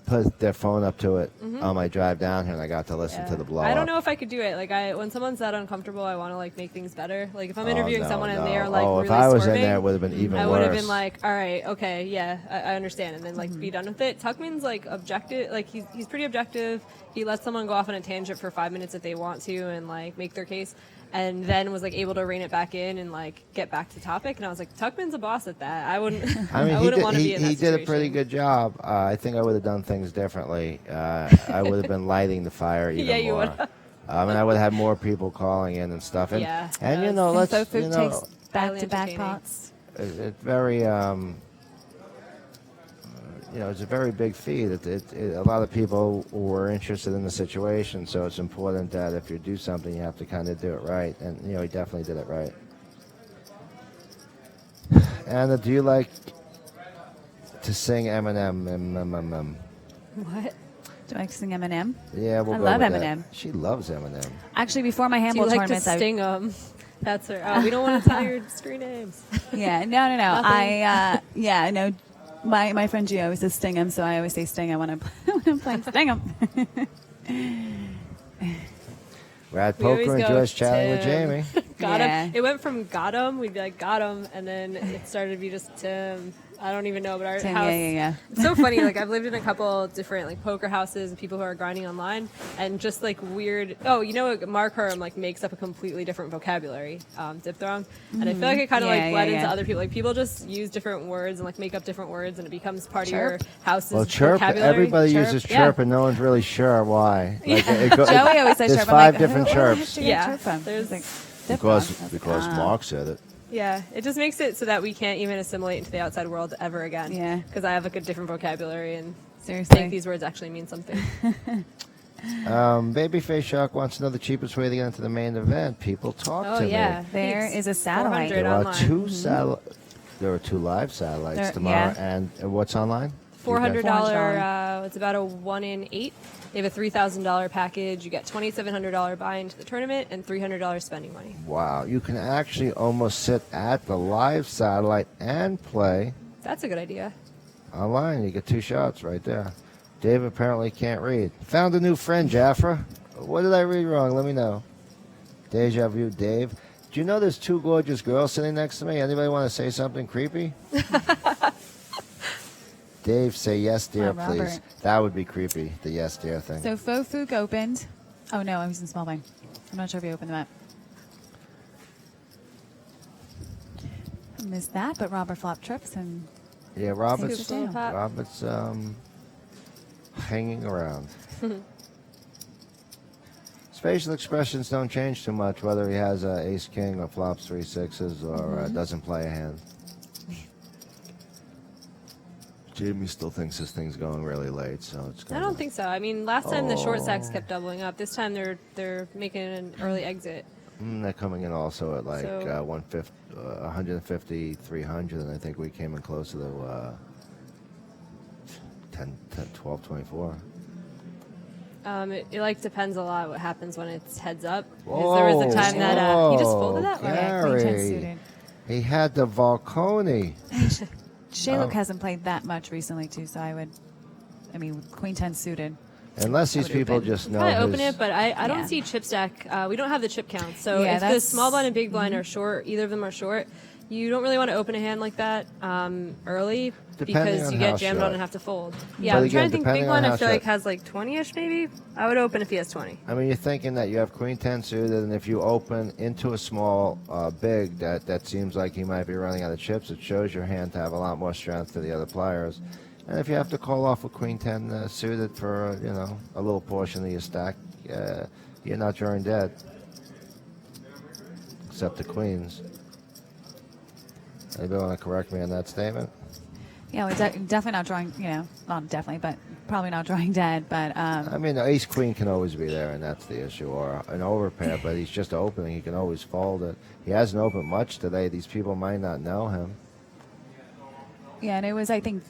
put put their phone up to it on my drive down here, and I got to listen to the blow. I don't know if I could do it. Like when someone's that uncomfortable, I want to like make things better. Like if I'm interviewing no, someone and no. they're like really if I was swerving, in there, it would have been even I worse. would have been like, all right, okay, yeah, I understand, and then like be done with it. Tuckman's like objective, like he's pretty objective. He lets someone go off on a tangent for 5 minutes if they want to and like make their case, and then was like able to rein it back in and like get back to topic. And I was like, Tuckman's a boss at that. I wouldn't. I mean, wouldn't want to be in that he did a pretty situation. good job. I think I would have done things differently. I would have been lighting the fire even Yeah, you more. would. And I would have had more people calling in and stuff. And, Yeah. and you Yes. know, And let's Faux you Food know, takes back-to-back entertaining. pots. it's very you know, it's a very big feed. A lot of people were interested in the situation, so it's important that if you do something, you have to kind of do it right. And you know, he definitely did it right. Anna, do you like to sing Eminem? What? Do I like to sing Eminem? Yeah, we'll I go love with Eminem. that. She loves Eminem. Actually, before my Do you handball like to tournaments, sting them? That's her. We don't want to tell your screen names. yeah, no. No. My friend Gio always says sting him, so I always say sting him when I'm playing sting him. We're at We always poker and go Joyce chatting with Tim. Jamie. Got Yeah. him. It went from got him, we'd be like got him, and then it started to be just Tim. I don't even know, but our Tim, house. yeah. It's so funny. Like I've lived in a couple different like poker houses and people who are grinding online, and just like weird. Oh, you know, Mark Herm like makes up a completely different vocabulary, Diphthong, and I feel like it kind of Yeah, like bled yeah, into yeah. other people. Like people just use different words and like make up different words, and it becomes part Chirp. of your house's Well, chirp. vocabulary. Everybody Chirp. uses Yeah. chirp, and no one's really sure why. Like, Joey always says there's chirp. 5 I'm like, different who the heck chirps. did you get Yeah, chirp from? there's- He's like, because diphthong. I was like, because ah. Mark said it. Yeah, it just makes it so that we can't even assimilate into the outside world ever again. Yeah. Because I have like a different vocabulary and Seriously. think these words actually mean something. Babyface Shark wants to know the cheapest way to get into the main event. People talk Oh to yeah, me. There It's is a satellite. 400 There are online. 2 There are 2 live satellites There- tomorrow, yeah. and what's online? $400. $400. It's about a 1 in 8. They have a $3,000 package. You get $2,700 buy into the tournament and $300 spending money. Wow, you can actually almost sit at the live satellite and play That's a good idea. online. You get 2 shots right there. Dave apparently can't read. Found a new friend, Jaffra. What did I read wrong? Let me know. Deja vu, Dave. Do you know there's 2 gorgeous girls sitting next to me? Anybody want to say something creepy? Dave, say yes, dear, Oh, Robert. please. That would be creepy, the yes, dear thing. So Faux Food opened. Oh no, I was in small blind. I'm not sure if he opened them up. I missed that, but Robert flop trips and Yeah, Take Robert's it down. Robert's hanging around. His facial expressions don't change too much, whether he has ace king or flops 3 6s or doesn't play a hand. Jamie still thinks this thing's going really late, so it's. I don't think so. I mean, last time the short stacks kept doubling up. This time they're making an early exit. They're coming in also at like So- 150, 300, and I think we came in closer to 10, 12, 24. It like depends a lot what happens when it's heads up. Because there was a time that he just folded that. Whoa, Or- yeah, queen 10 Gary. suited. He had the Volconi. Shayluck hasn't played that much recently too, so I mean, queen 10 suited. Unless these would people open. just know Probably open his- it, but I Yeah. don't see chip stack. We don't have the chip count. So Yeah, if the that's- small blind and big blind are short, either of them are short, you don't really want to open a hand like that early Depending because on you how get jammed short. on and have to fold. Yeah, But I'm again, trying to think. depending Big on blind, how I feel like short. has like 20-ish maybe. I would open if he has 20. I mean, you're thinking that you have queen 10 suited, and if you open into a small big, that seems like he might be running out of chips. It shows your hand to have a lot more strength to the other players. And if you have to call off with queen 10 suited for a little portion of your stack, you're not drawing dead, except the queens. Anybody want to correct me on that statement? Yeah, we're definitely not drawing. Not definitely, but probably not drawing dead. But I mean, ace queen can always be there, and that's the issue, or an overpair. But he's just opening; he can always fold it. He hasn't opened much today. These people might not know him. yeah, and it was, I think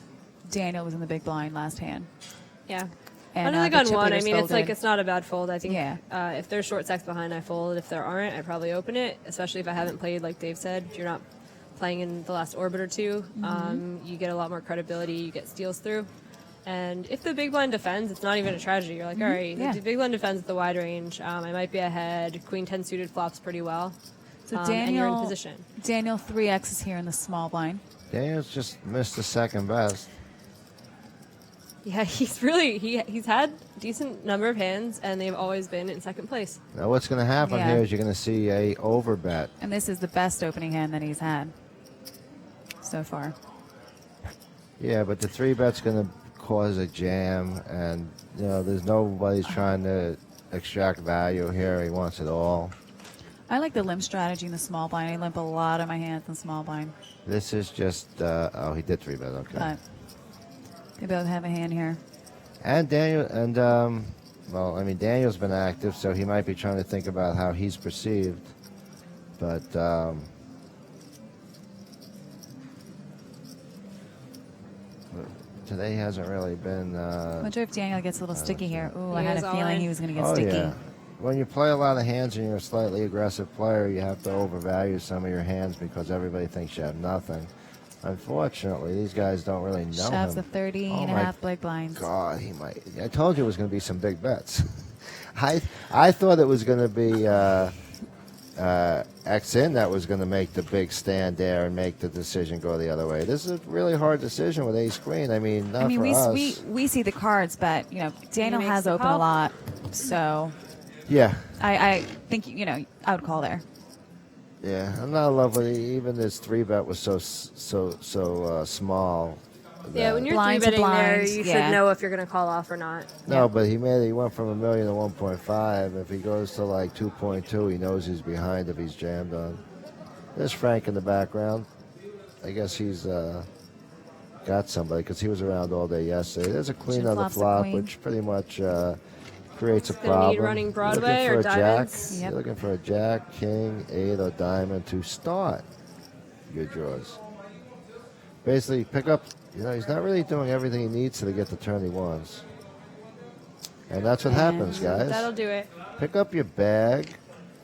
Daniel was in the big blind last hand. Yeah. And, Under the the gun chip one, I leaders mean, it's like folded. it's not a bad fold. I think Yeah. If there's short stacks behind, I fold. If there aren't, I probably open it, especially if I haven't played, like Dave said. If you're not playing in the last orbit or two, you get a lot more credibility. You get steals through. And if the big blind defends, it's not even a tragedy. You're like, all right, Yeah. the big blind defends at the wide range. I might be ahead. Queen 10 suited flops pretty well. So And you're in position. Daniel 3X is here in the small blind. Daniel's just missed the second best. Yeah, he's had a decent number of hands, and they've always been in second place. Now what's going to happen Yeah. here is you're going to see a overbet. And this is the best opening hand that he's had so far. Yeah, but the 3-bet's going to cause a jam, and there's nobody's trying to extract value here. He wants it all. I like the limp strategy in the small blind. I limp a lot of my hands in small blind. This is just he did 3-bet, okay. But they both have a hand here. And Daniel Daniel's been active, so he might be trying to think about how he's perceived. But today hasn't really been. I wonder if Daniel gets a little sticky here. Ooh, I He had goes a all feeling in. he was going to get Oh sticky. yeah. When you play a lot of hands and you're a slightly aggressive player, you have to overvalue some of your hands because everybody thinks you have nothing. Unfortunately, these guys don't really know Shoves him. the 30 Oh and a my half big blinds. God, he might. I told you it was going to be some big bets. I thought it was going to be X-In that was going to make the big stand there and make the decision go the other way. This is a really hard decision with ace queen. I mean, not for us. we see the cards, but Daniel makes has the opened a call. lot, so Yeah, I think I would call there. yeah. I'm not in love with it. Even this 3-bet was so small. Yeah, that- when you're Blind to 3-betting there, blind, you yeah. should know if you're going to call off or not. No, but he went from $1 million to 1.5. If he goes to like 2.2, he knows he's behind if he's jammed on. There's Frank in the background. I guess he's got somebody because he was around all day yesterday. There's a queen Should on the flops the flop, queen. which pretty much creates a Gonna problem. need running You're Broadway looking or for a diamonds? jack. Yep. You're looking for a jack, king, 8, or diamond to start your draws. Basically, pick up. He's not really doing everything he needs to get the turn he wants. And that's what happens, guys. That'll do it. Pick up your bag,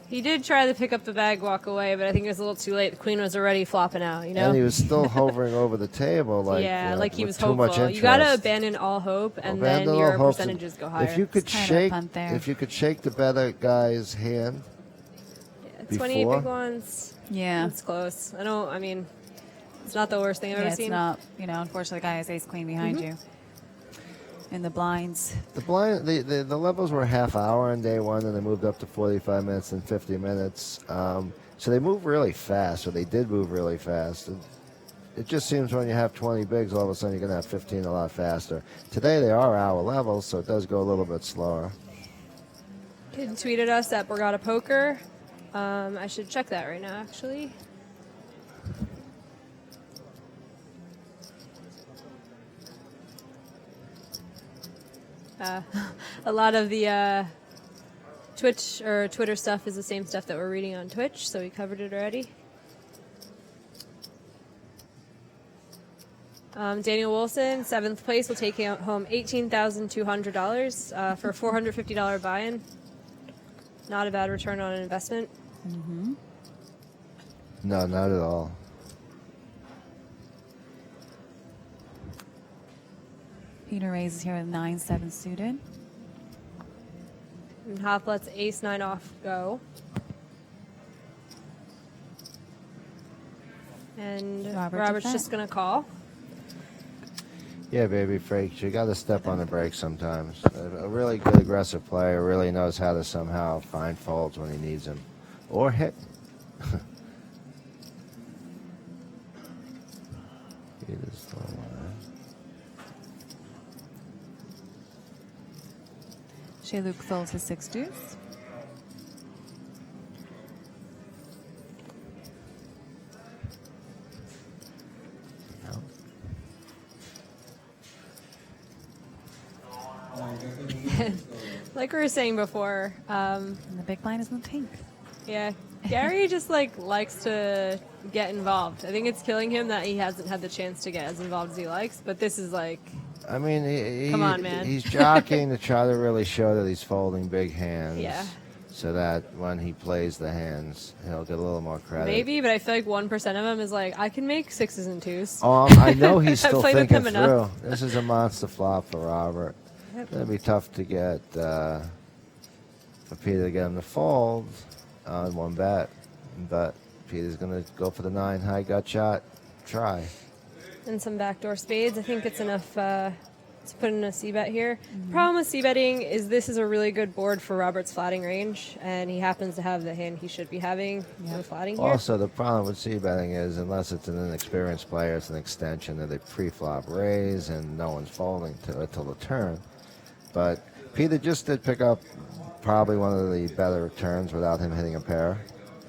He did try to pick up the bag, walk away, but I think it was a little too late. The queen was already flopping out, and he was still hovering over the table, like like he with was too much hopeful. interest. You got to abandon all hope, and then Abandon all your hopes. percentages go higher. If you could It's kind of a shake, punt there. if you could shake the better guy's hand, Yeah, 28 before. big ones. Yeah. It's close. It's not the worst thing I've Yeah, ever it's seen. not. Unfortunately, the guy has ace queen behind you. In the blinds. the levels were half hour on day one, and they moved up to 45 minutes and 50 minutes. So they move really fast, or they did move really fast. And it just seems when you have 20 bigs, all of a sudden you're going to have 15 a lot faster. Today they are hour levels, so it does go a little bit slower. You can tweet at us at Borgata Poker. I should check that right now, actually. A lot of the Twitch or Twitter stuff is the same stuff that we're reading on Twitch, so we covered it already. Daniel Wilson, 7th place, will take home $18,200 for a $450 buy-in. Not a bad return on an investment. No, not at all. Peter raises here with 9-7 suited. And Hop lets ace-9 off go. And Robert's did just that. going to call. Yeah, baby freaks, you got to step on the brakes sometimes. A really good aggressive player really knows how to somehow find folds when he needs them, or hit. He is the line. Shea Luke folds his 6 deuce. No. Like we were saying before, And the big blind is in the pink. yeah, Gary just likes to get involved. I think it's killing him that he hasn't had the chance to get as involved as he likes, but this is like, I mean, Come on, man. he's jockeying to try to really show that he's folding big hands. Yeah. so that when he plays the hands, he'll get a little more credit. Maybe, but I feel like 1% of him is like, I can make 6s and 2s. I know he's I've still played with thinking him through. enough. This is a monster flop for Robert. It's going to be tough to get for Peter to get him to fold on one bet. But Peter's going to go for the 9 high gut shot. Try. And some backdoor spades. I think it's enough to put in a c-bet here. Problem with c-betting is this is a really good board for Robert's flatting range, and he happens to have the hand he should be having no flatting here. Also, the problem with c-betting is unless it's an inexperienced player, it's an extension of the pre-flop raise, and no one's folding to it till the turn. But Peter just did pick up probably one of the better returns without him hitting a pair.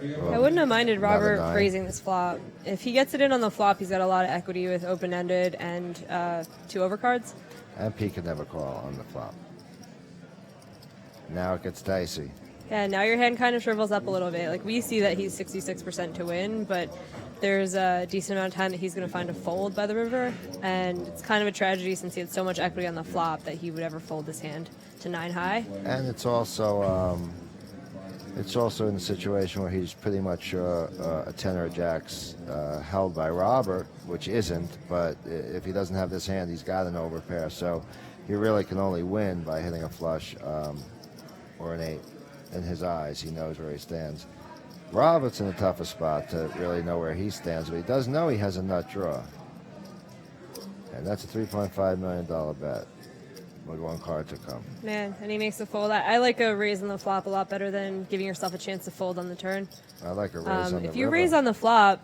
I wouldn't have minded Another Robert 9. raising this flop. If he gets it in on the flop, he's got a lot of equity with open-ended and 2 overcards. And P can never call on the flop. Now it gets dicey. Yeah, now your hand kind of shrivels up a little bit. Like, we see that he's 66% to win, but there's a decent amount of time that he's going to find a fold by the river, and it's kind of a tragedy since he had so much equity on the flop that he would ever fold this hand to 9 high. And it's also in the situation where he's pretty much a 10 or a jacks held by Robert, which isn't, but if he doesn't have this hand, he's got an overpair. So he really can only win by hitting a flush or an 8. In his eyes, he knows where he stands. Robert's in a tougher spot to really know where he stands, but he does know he has a nut draw. And that's a $3.5 million bet with 1 card to come. Man, and he makes a fold. I like a raise on the flop a lot better than giving yourself a chance to fold on the turn. I like a raise on the If you river. raise on the flop,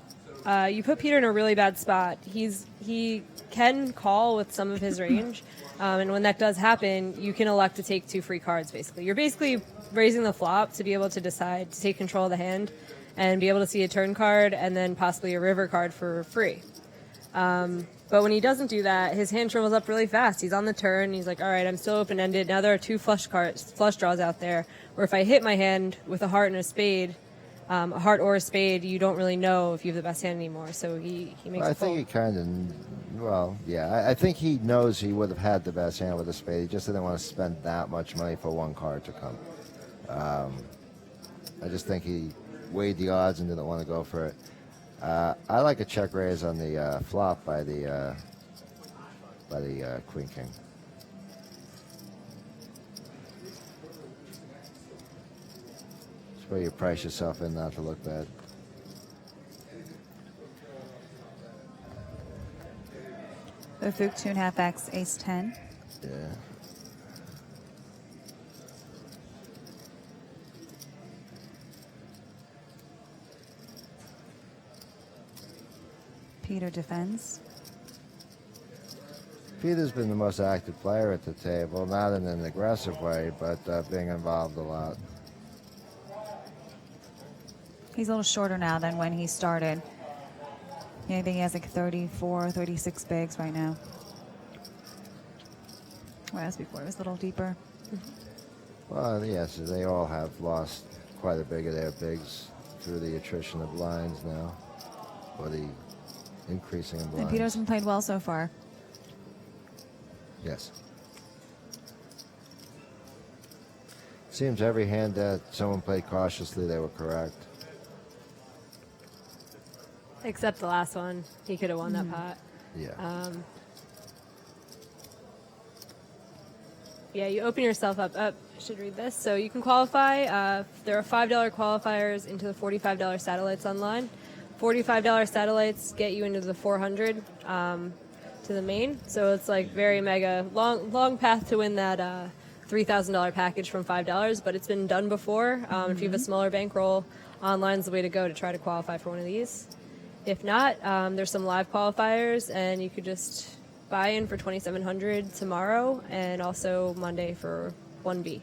you put Peter in a really bad spot. He can call with some of his range, and when that does happen, you can elect to take 2 free cards, basically. You're basically raising the flop to be able to decide to take control of the hand and be able to see a turn card and then possibly a river card for free. But when he doesn't do that, his hand shrivels up really fast. He's on the turn. He's like, all right, I'm still open-ended. Now there are 2 flush draws out there, where if I hit my hand with a heart and a spade, a heart or a spade, you don't really know if you have the best hand anymore. So he makes I a think fold. he kind of, well, yeah. I think he knows he would have had the best hand with a spade. He just didn't want to spend that much money for 1 card to come. I just think he weighed the odds and didn't want to go for it. I like a check raise on the flop by the Queen King. It's where you price yourself in not to look bad. Ofuk 2.5x, ace 10. Yeah. Peter defends. Peter's been the most active player at the table, not in an aggressive way, but being involved a lot. He's a little shorter now than when he started. Yeah, I think he has like 34, 36 bigs right now. Whereas before it was a little deeper. Well, yes, they all have lost quite a bit of their bigs through the attrition of blinds now, or the increasing in blinds. And Peter hasn't played well so far. Yes. Seems every hand that someone played cautiously, they were correct. Except the last one. He could have won that pot. Yeah. Yeah, you open yourself up. I should read this. So you can qualify. There are $5 qualifiers into the $45 satellites online. $45 satellites get you into the 400 to the main. So it's like very mega long path to win that $3,000 package from $5. But it's been done before. If you have a smaller bankroll, online's the way to go to try to qualify for one of these. If not, there's some live qualifiers, and you could just buy in for $2,700 tomorrow, and also Monday for 1B.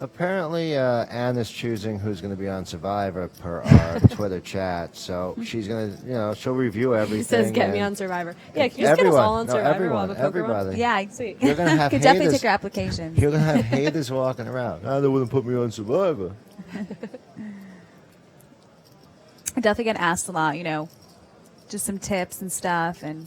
Apparently, Anna's choosing who's going to be on Survivor per our Twitter chat. So she's going to, she'll review everything. He says, "Get me and on Survivor." Yeah, can you just get us all on Survivor? We'll have a poker one? everybody. Yeah, Sweet. You're going to have could definitely haters. take your applications. You're going to have haters walking around. Oh, they wouldn't put me on Survivor. I definitely get asked a lot, just some tips and stuff, and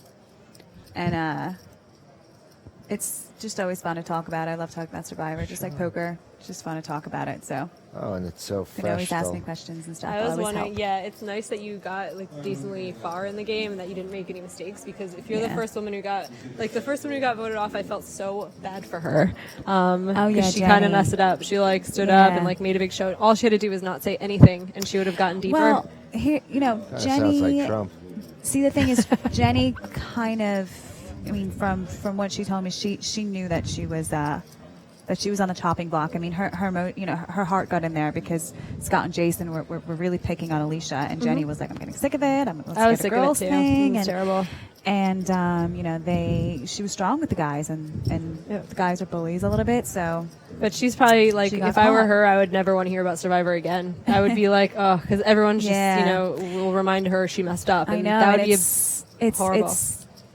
it's just always fun to talk about. I love talking about Survivor, just like poker. It's just fun to talk about it. So Oh, and it's so Could fresh. always ask still. me questions and stuff. I was Always wondering, help. yeah, it's nice that you got like decently far in the game and that you didn't make any mistakes, because if you're the Yeah. first woman who got, like the first woman who got voted off, I felt so bad for her. Oh, yeah, 'cause she kind Jenny. of messed it up. She like stood up Yeah. and like made a big show. All she had to do was not say anything and she would have gotten deeper. Well, here, Kinda Jenny. sounds like Trump. See, the thing is, Jenny kind of, I mean, from what she told me, she knew that she was on the chopping block. I mean, her heart got in there because Scott and Jason were really picking on Alicia, and Jenny was like, I'm getting sick of it. I was sick of it girls too. thing. It was terrible. And she was strong with the guys, and the guys are bullies a little bit. So But she's probably like, She got if I were caught. her, I would never want to hear about Survivor again. I would be like, oh, because everyone just, Yeah. will remind her she messed up. I And know that would and be it's horrible.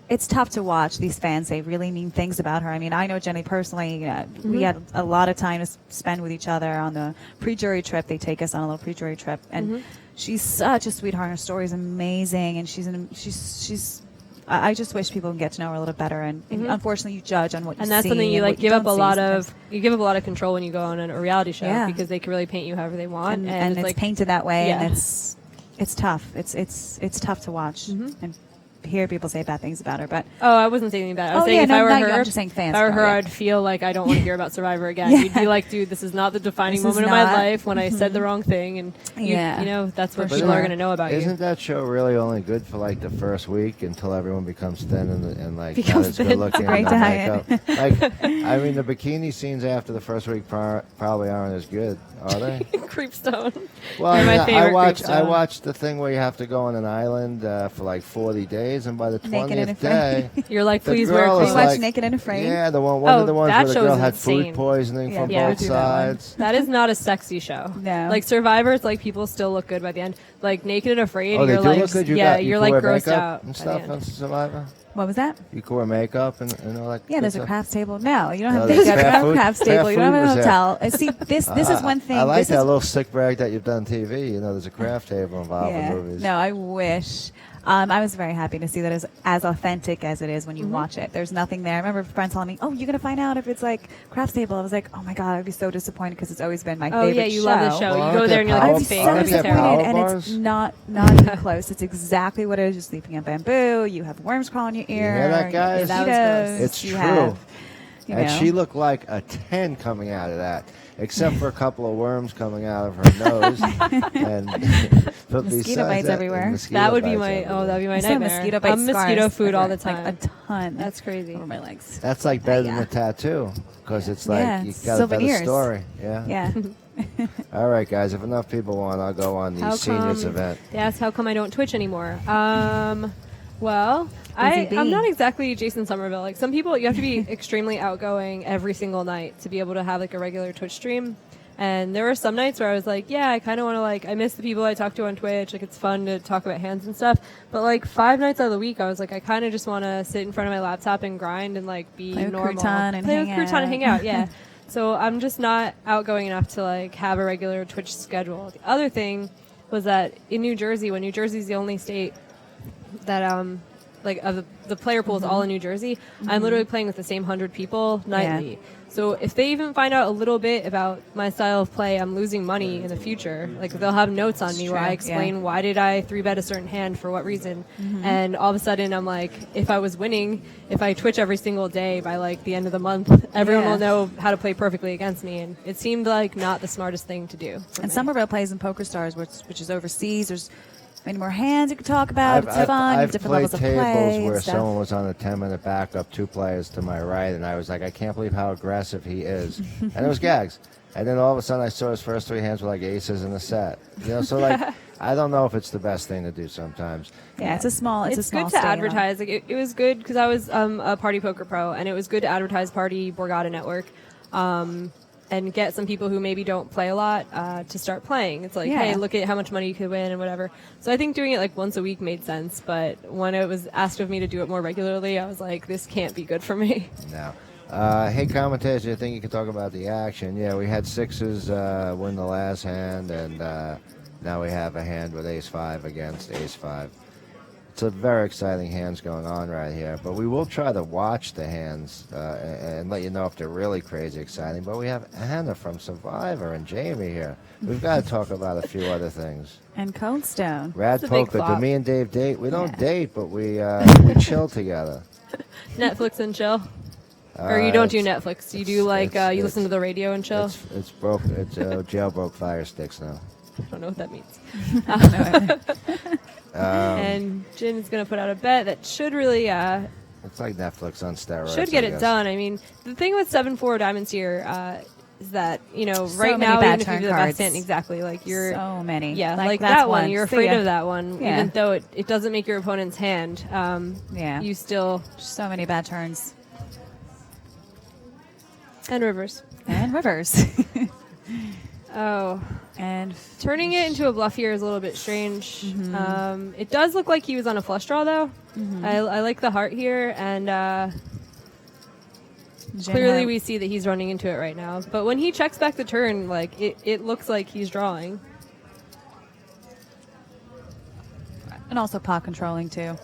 it's tough to watch these fans say really mean things about her. I mean, I know Jenny personally. We had a lot of time to spend with each other on the pre-jury trip. They take us on a little pre-jury trip, and she's such a sweetheart. Her story is amazing, and she's. I just wish people can get to know her a little better. And unfortunately, you judge on what you see. And that's something you and like what you give up a don't see lot sometimes. of. You give up a lot of control when you go on a reality show Yeah. because they can really paint you however they want, and it's like painted that way, Yeah. and it's tough. It's tough to watch and hear people say bad things about her. But Oh, I wasn't saying anything bad. I was Oh, saying yeah, if no, I were not you. her, I'm just saying fans if I were go, her, yeah. I'd feel like I don't want to hear about Survivor again. Yeah. You'd be like, dude, this is not the defining This is moment of my not- life when I said the wrong thing, and Yeah. that's what For people are sure. going to know about Isn't you. that show really only good for like the first week until everyone becomes thin and like not Becomes as thin. good looking? Great and no diet. makeup? Like, I mean, the bikini scenes after the first week probably aren't as good, are they? Creepstone. Well, You're I, my mean, I favorite watched I Creepstone. watched the thing where you have to go on an island for like 40 days, and by the Naked and 20th afraid. day, You're like, the please wear girl is You clothes. watch Naked and Afraid? Yeah, one Oh, of the ones that where the show girl is had insane. food poisoning Yeah, from yeah, both do that one. sides. That is not a sexy show. No. Like Survivors, like people still look good by the end. Like Naked and Afraid, Oh, they you're do like, look good. You you're can like wear grossed makeup out and by stuff the on end. Survivor. What was that? You can wear makeup and all that. Yeah, good there's a stuff? crafts table. No, you don't No, have there's you don't fair have a food- crafts fair table. You don't food have a was there. hotel. See, this is one thing. I like This that is- little sick brag that you've done TV. You know, there's a craft table involved Yeah. in movies. No, I wish. I was very happy to see that as authentic as it is when you watch it. There's nothing there. I remember friends telling me, "Oh, you're gonna find out if it's like crafts table." I was like, "Oh my god, I'd be so disappointed because it's always been my Oh favorite yeah, you love the show. Well, You aren't go there there and you're I'd like, be it's fake. so That'd be there disappointed, terrible. power and it's bars? not even close. It's exactly what it is. You're sleeping on bamboo. You have worms crawling your ear. hear that, guys? That was gross. mosquitoes, It's you true. have, you And know. she looked like a 10 coming out of that, except for a couple of worms coming out of her nose. And but Mosquito besides bites that, everywhere. mosquito That would be bites my everywhere. that'd be my I still have nightmare. mosquito bite I'm mosquito scars food all the everywhere, time. like a ton. That's crazy. over my legs. That's like better than Yeah. a tattoo because it's like Yeah, you it's got a better souvenirs. story. Yeah. Yeah. All right, guys. If enough people want, I'll go on the How seniors come- event. They asked how come I don't Twitch anymore. Well, Busy bee. I'm not exactly Jason Somerville. Like some people, you have to be extremely outgoing every single night to be able to have like a regular Twitch stream. And there were some nights where I was like, yeah, I kind of want to like, I miss the people I talk to on Twitch. Like it's fun to talk about hands and stuff. But like 5 nights out of the week, I was like, I kind of just want to sit in front of my laptop and grind and like be Play with normal. Crouton and Play hang with Crouton out. and hang out. Yeah. So I'm just not outgoing enough to like have a regular Twitch schedule. The other thing was that in New Jersey, when New Jersey's the only state that like of the player pool is all in New Jersey, I'm literally playing with the same 100 people nightly. So if they even find out a little bit about my style of play, I'm losing money in the future. Like they'll have notes on me where I true, explain yeah. why did I 3-bet a certain hand for what reason, and all of a sudden I'm like, if I was winning, if I Twitch every single day by like the end of the month, everyone Yeah. will know how to play perfectly against me, and it seemed like not the smartest thing to do. for And me. Somerville plays in Poker Stars, which is overseas. There's many more hands you can talk about. It's fun. I've different played levels of tables play where and stuff. someone was on a 10-minute backup, 2 players to my right, and I was like, I can't believe how aggressive he is. And it was gags. And then all of a sudden I saw his first 3 hands were like aces in the set. You know, so like, I don't know if it's the best thing to do sometimes. Yeah, it's a small. It's a small good to state, advertise. Like it was good because I was a Party Poker Pro, and it was good to advertise Party Borgata Network, and get some people who maybe don't play a lot to start playing. It's like, Yeah. hey, look at how much money you could win and whatever. So I think doing it like once a week made sense. But when it was asked of me to do it more regularly, I was like, this can't be good for me. No. Hey, commentators, I think you can talk about the action. Yeah, we had sixes win the last hand, and now we have a hand with ace-5 against ace-5. It's a very exciting hands going on right here. But we will try to watch the hands and let you know if they're really crazy exciting. But we have Anna from Survivor and Jamie here. We've got to talk about a few other things. And Cold Stone. Rad It's a big Poker. Do flop. me and Dave date? We don't Yeah. date, but we chill together. Netflix and chill. Or you don't do Netflix. You do like you listen to the radio and chill. It's broke. It's jailbroke fire sticks now. I don't know what that means. And Jin is going to put out a bet that should really It's like Netflix on steroids. should get I it guess. done. I mean, the thing with 7-4 diamonds here is that right many now, bad even if you turn do the cards. best hand, exactly, like you're So many. yeah, like that's that one. You're See afraid ya. of that one, Yeah. even though it doesn't make your opponent's hand. Yeah. You still So many bad turns. and rivers. And rivers. Oh. and Turning it into a bluff here is a little bit strange. Mm-hmm. It does look like he was on a flush draw, though. I like the heart here, and clearly we see that he's running into it right now. But when he checks back the turn, like it looks like he's drawing. And also pot controlling, too.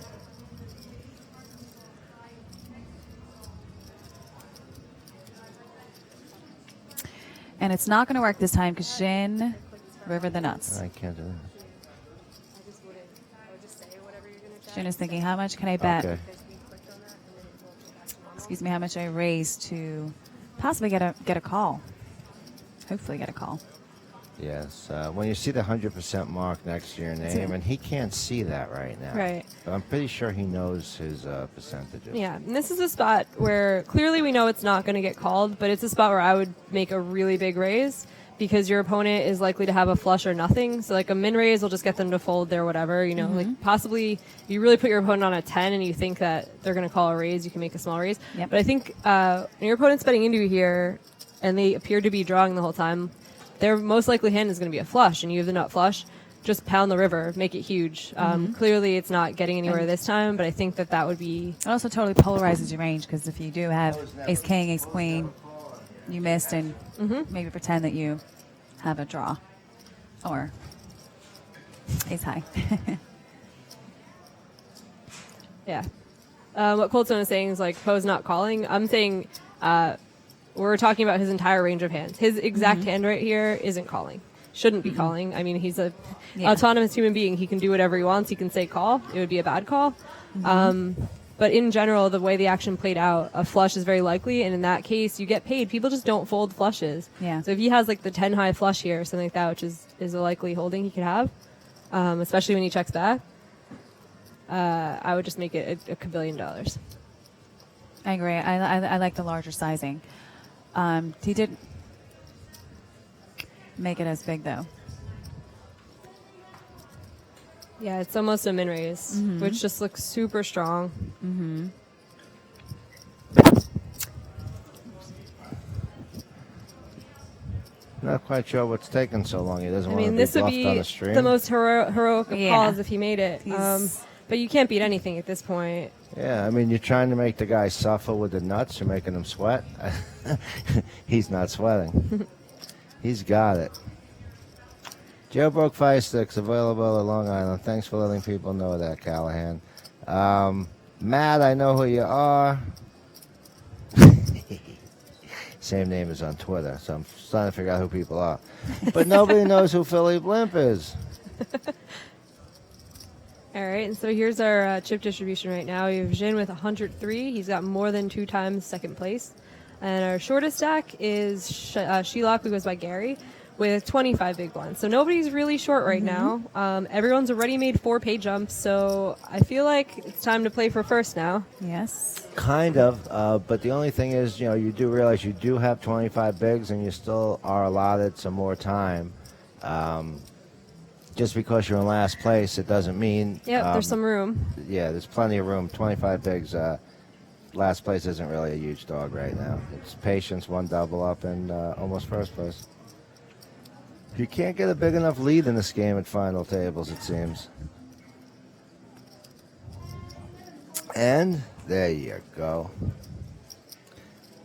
And it's not going to work this time because Jin river the nuts. I can't do Jin is thinking, how much can I bet? Okay. Excuse me, how much I raise to possibly get a call. Hopefully get a call. Yes. When you see the 100% mark next to your name, and he can't see that right now. Right. But I'm pretty sure he knows his percentages. Yeah, and this is a spot where clearly we know it's not going to get called, but it's a spot where I would make a really big raise because your opponent is likely to have a flush or nothing. So like a min raise will just get them to fold their whatever, like possibly if you really put your opponent on a 10 and you think that they're going to call a raise, you can make a small raise. Yep. But I think when your opponent's betting into you here and they appear to be drawing the whole time, their most likely hand is going to be a flush and you have the nut flush. Just pound the river, make it huge. Clearly, it's not getting anywhere this time, but I think that would be. It also totally polarizes your range because if you do have ace king, ace queen, you missed, and maybe pretend that you have a draw or ace high. Yeah. What Coldstone is saying is like Poe's not calling. I'm saying we're talking about his entire range of hands. His exact hand right here isn't calling. Shouldn't be calling. I mean, he's a autonomous human being. He can do whatever he wants. He can say call. It would be a bad call. But in general, the way the action played out, a flush is very likely, and in that case, you get paid. People just don't fold flushes. Yeah. So if he has like the 10 high flush here or something like that, which is a likely holding he could have, especially when he checks back, I would just make it a $1 billion. I agree. I like the larger sizing. He did make it as big though. Yeah, it's almost a min raise, which just looks super strong. Not quite sure what's taking so long. He doesn't I want to mean, be this would bluffed on be the stream. the most heroic of Yeah. calls if he made it. He's- But you can't beat anything at this point. Yeah, I mean, you're trying to make the guy suffer with the nuts. You're making him sweat. He's not sweating. He's got it. Jailbroke Fire Sticks available at Long Island. Thanks for letting people know that, Callahan. Matt, I know who you are. Same name as on Twitter, so I'm trying to figure out who people are. But nobody knows who Philly Blimp is. All right, and so here's our chip distribution right now. We have Jin with 103. He's got more than 2 times second place. And our shortest stack is Shelock, who goes by Gary, with 25 big blinds. So nobody's really short right now. Everyone's already made 4 pay jumps, so I feel like it's time to play for first now. Yes. Kind of, but the only thing is, you do realize you do have 25 bigs and you still are allotted some more time. Just because you're in last place, it doesn't mean... Yep, there's some room. Yeah, there's plenty of room. 25 bigs, last place isn't really a huge dog right now. It's patience, 1 double up, and almost first place. You can't get a big enough lead in this game at final tables, it seems. And there you go.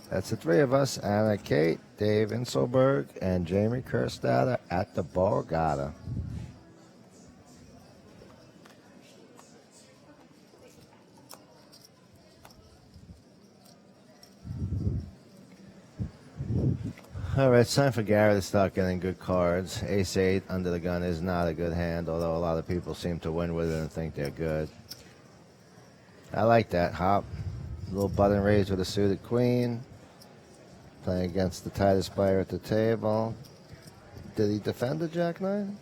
That's the 3 of us, Anna Kate, Dave Inselberg, and Jamie Kerstatter at the Borgata. All right, it's time for Gary to start getting good cards. Ace-8 under the gun is not a good hand, although a lot of people seem to win with it and think they're good. I like that hop. Little button raise with a suited queen. Playing against the tightest player at the table. Did he defend the Jack-9?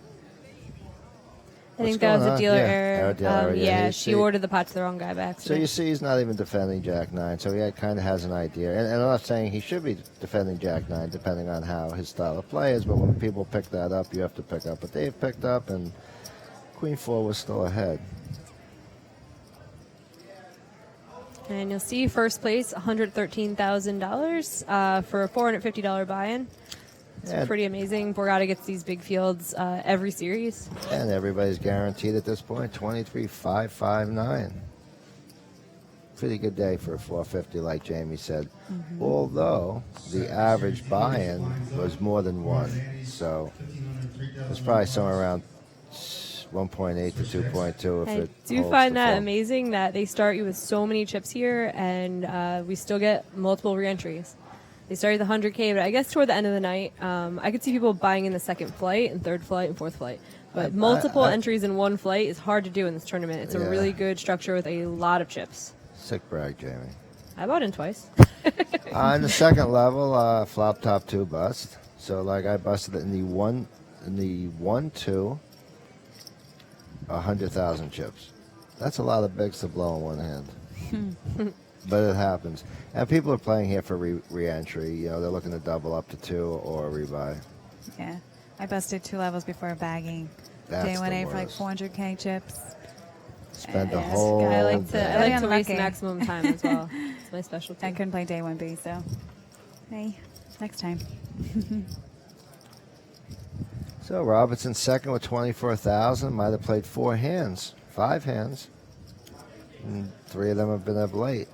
I think that was a dealer error. error. Yeah, she ordered the pot to the wrong guy back. So you see he's not even defending Jack-9, so he kind of has an idea. And I'm not saying he should be defending Jack-9, depending on how his style of play is, but when people pick that up, you have to pick up what they've picked up, and Queen-4 was still ahead. And you'll see first place, $113,000 for a $450 buy-in. It's pretty amazing. Borgata gets these big fields every series. And everybody's guaranteed at this point 23,559. Pretty good day for a 450, like Jamie said. Although the average buy-in was more than one, so it's probably somewhere around 1.8 to 2.2. If I it do holds find the that full. amazing that they start you with so many chips here, and we still get multiple reentries. They started the 100K, but I guess toward the end of the night, I could see people buying in the second flight and third flight and fourth flight. But multiple entries in one flight is hard to do in this tournament. It's a really good structure with a lot of chips. Sick brag, Jamie. I bought in twice. On the second level, flop top 2 bust. So like I busted it in the 1-2, 100,000 chips. That's a lot of bigs to blow in one hand. But it happens. And people are playing here for re-entry. You know, they're looking to double up to 2 or rebuy. Yeah. I busted 2 levels before bagging. That's Day 1A the for like worst. 400K chips. Spend the Yes. whole I like Very to waste unlucky. maximum time as well. It's my specialty. I couldn't play day 1B, so hey, next time. So Robertson second with 24,000. Might have played 5 hands. And 3 of them have been up late.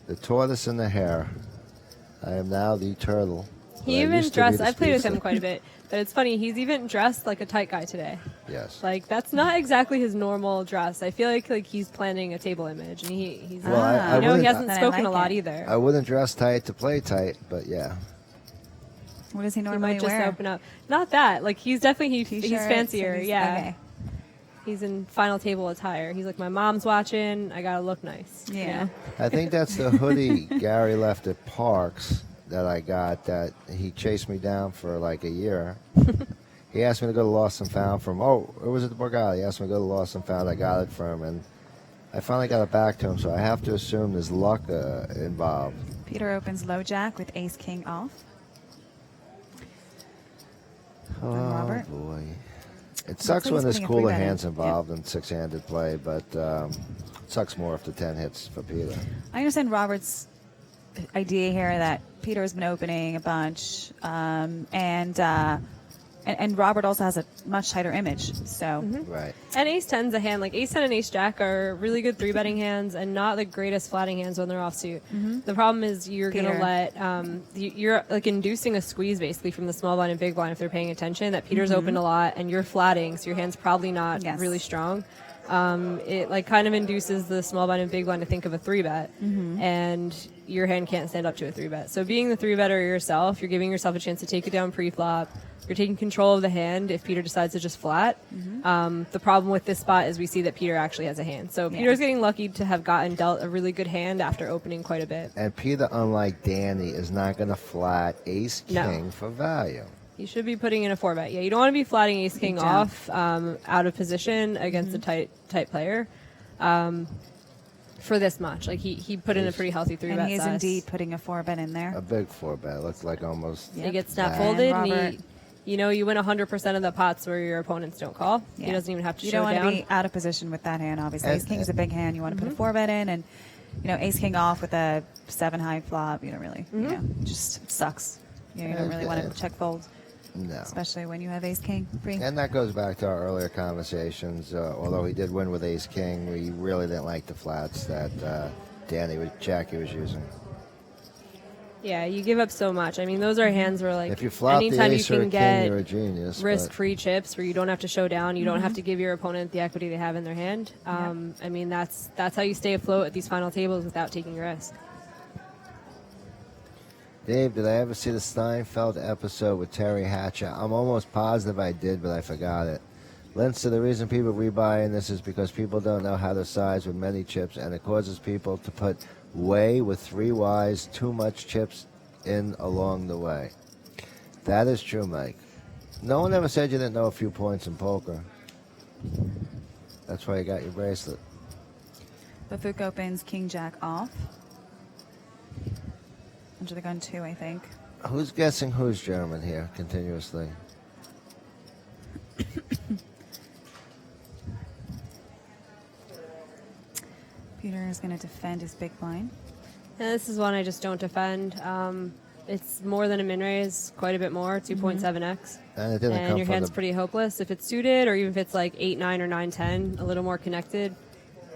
The tortoise and the hare. I am now the turtle. He I even used to be dressed, the I played with him speedster. quite a bit, but it's funny, he's even dressed like a tight guy today. Yes. Like, that's not exactly his normal dress. I feel like he's planning a table image, and he's Well, I you know, he wouldn't- hasn't Then I spoken like a lot it. either. I wouldn't dress tight to play tight, but yeah. What does he He normally might just wear? open up. Not that. Like, he's definitely, he's T-shirts fancier. and Yeah. Okay. He's in final table attire. He's like, my mom's watching. I gotta look nice. you Yeah. know? I think that's the hoodie Gary left at Parks that I got that he chased me down for like a year. He asked me to go to Lost and Found from, it was at the Borgata. He asked me to go to Lost and Found. I got it from him, and I finally got it back to him, so I have to assume there's luck involved. Peter opens low jack with ace king off. Oh, Robert? boy. It sucks like when he's there's putting a cooler 3-bet in. hands involved in 6-handed play, but it sucks more if the 10 hits for Peter. I understand Robert's idea here that Peter has been opening a bunch, and Robert also has a much tighter image. So Right. And ace 10's a hand. Like, ace 10 and ace jack are really good 3-betting hands and not the greatest flatting hands when they're offsuit. The problem is you're going to Peter. let, you're like inducing a squeeze basically from the small blind and big blind if they're paying attention. That Peter's opened a lot and you're flatting, so your hand's probably not Yes. really strong. It like kind of induces the small blind and big blind to think of a 3-bet, and your hand can't stand up to a 3-bet. So being the 3-better yourself, you're giving yourself a chance to take it down pre-flop. You're taking control of the hand if Peter decides to just flat. The problem with this spot is we see that Peter actually has a hand. So Peter's getting lucky to have gotten dealt a really good hand after opening quite a bit. And Peter, unlike Danny, is not going to flat ace No. king for value. You should be putting in a 4-bet. Yeah, you don't want to be flatting ace king don't. off out of position against a tight player for this much. Like he put in a pretty healthy 3-bet and he is size. indeed putting a 4-bet in there. A big 4-bet. Looks like almost. He gets snap Yeah. folded, And and Robert- he, you know, you win 100% of the pots where your opponents don't call. He Yeah. doesn't even have to You show don't want down. to be out of position with that hand, obviously. And- Ace king is a big hand. You want to put a 4-bet in, and ace king off with a 7 high flop. You don't really, just sucks. You don't really want to check fold, No. especially when you have ace king free. And that goes back to our earlier conversations. Although he did win with ace king, we really didn't like the flats that Jackie was using. Yeah, you give up so much. I mean, those are hands where, like, If you flop the anytime you ace or a can king, get you're a genius. but- risk-free chips where you don't have to show down, you don't have to give your opponent the equity they have in their hand. I mean, that's how you stay afloat at these final tables without taking risk. Dave, did I ever see the Steinfeld episode with Terry Hatcher? I'm almost positive I did, but I forgot it. Lynch said the reason people rebuy in this is because people don't know how to size with many chips, and it causes people to put way with 3 Ys, too much chips in along the way. That is true, Mike. No one ever said you didn't know a few points in poker. That's why you got your bracelet. Bafuk opens King Jack off. Under the gun 2, I think. Who's guessing who's German here continuously? Peter is going to defend his big blind. And this is one I just don't defend. It's more than a min raise, quite a bit more, 2.7x. And it didn't come your from hand's the... pretty hopeless. If it's suited, or even if it's like 8-9 or 9-10, a little more connected,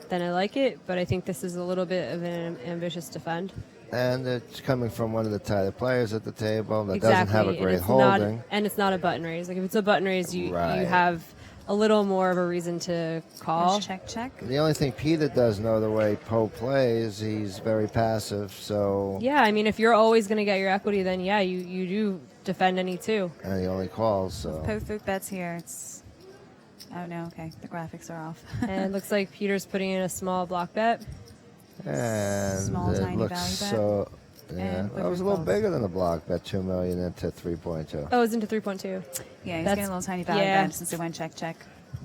then I like it. But I think this is a little bit of an ambitious defend. And it's coming from one of the tighter players at the table that Exactly. doesn't have a And great it's holding. Not, and it's not a button raise. Like if it's a button raise, you Right. have a little more of a reason to call. There's check. The only thing Peter does know the way Poe plays, he's very passive, so... Yeah, I mean, if you're always going to get your equity, then yeah, you do defend any two. And he only calls, so... Bafuk bets here. It's... Oh, no, okay. The graphics are off. And it looks like Peter's putting in a small block bet. And Small, it tiny looks value bet. so... Yeah, And that was a little calls. bigger than the block bet, 2 million into 3.2. Oh, it's into 3.2. Yeah, he's That's- getting a little tiny value yeah. bet since it went check.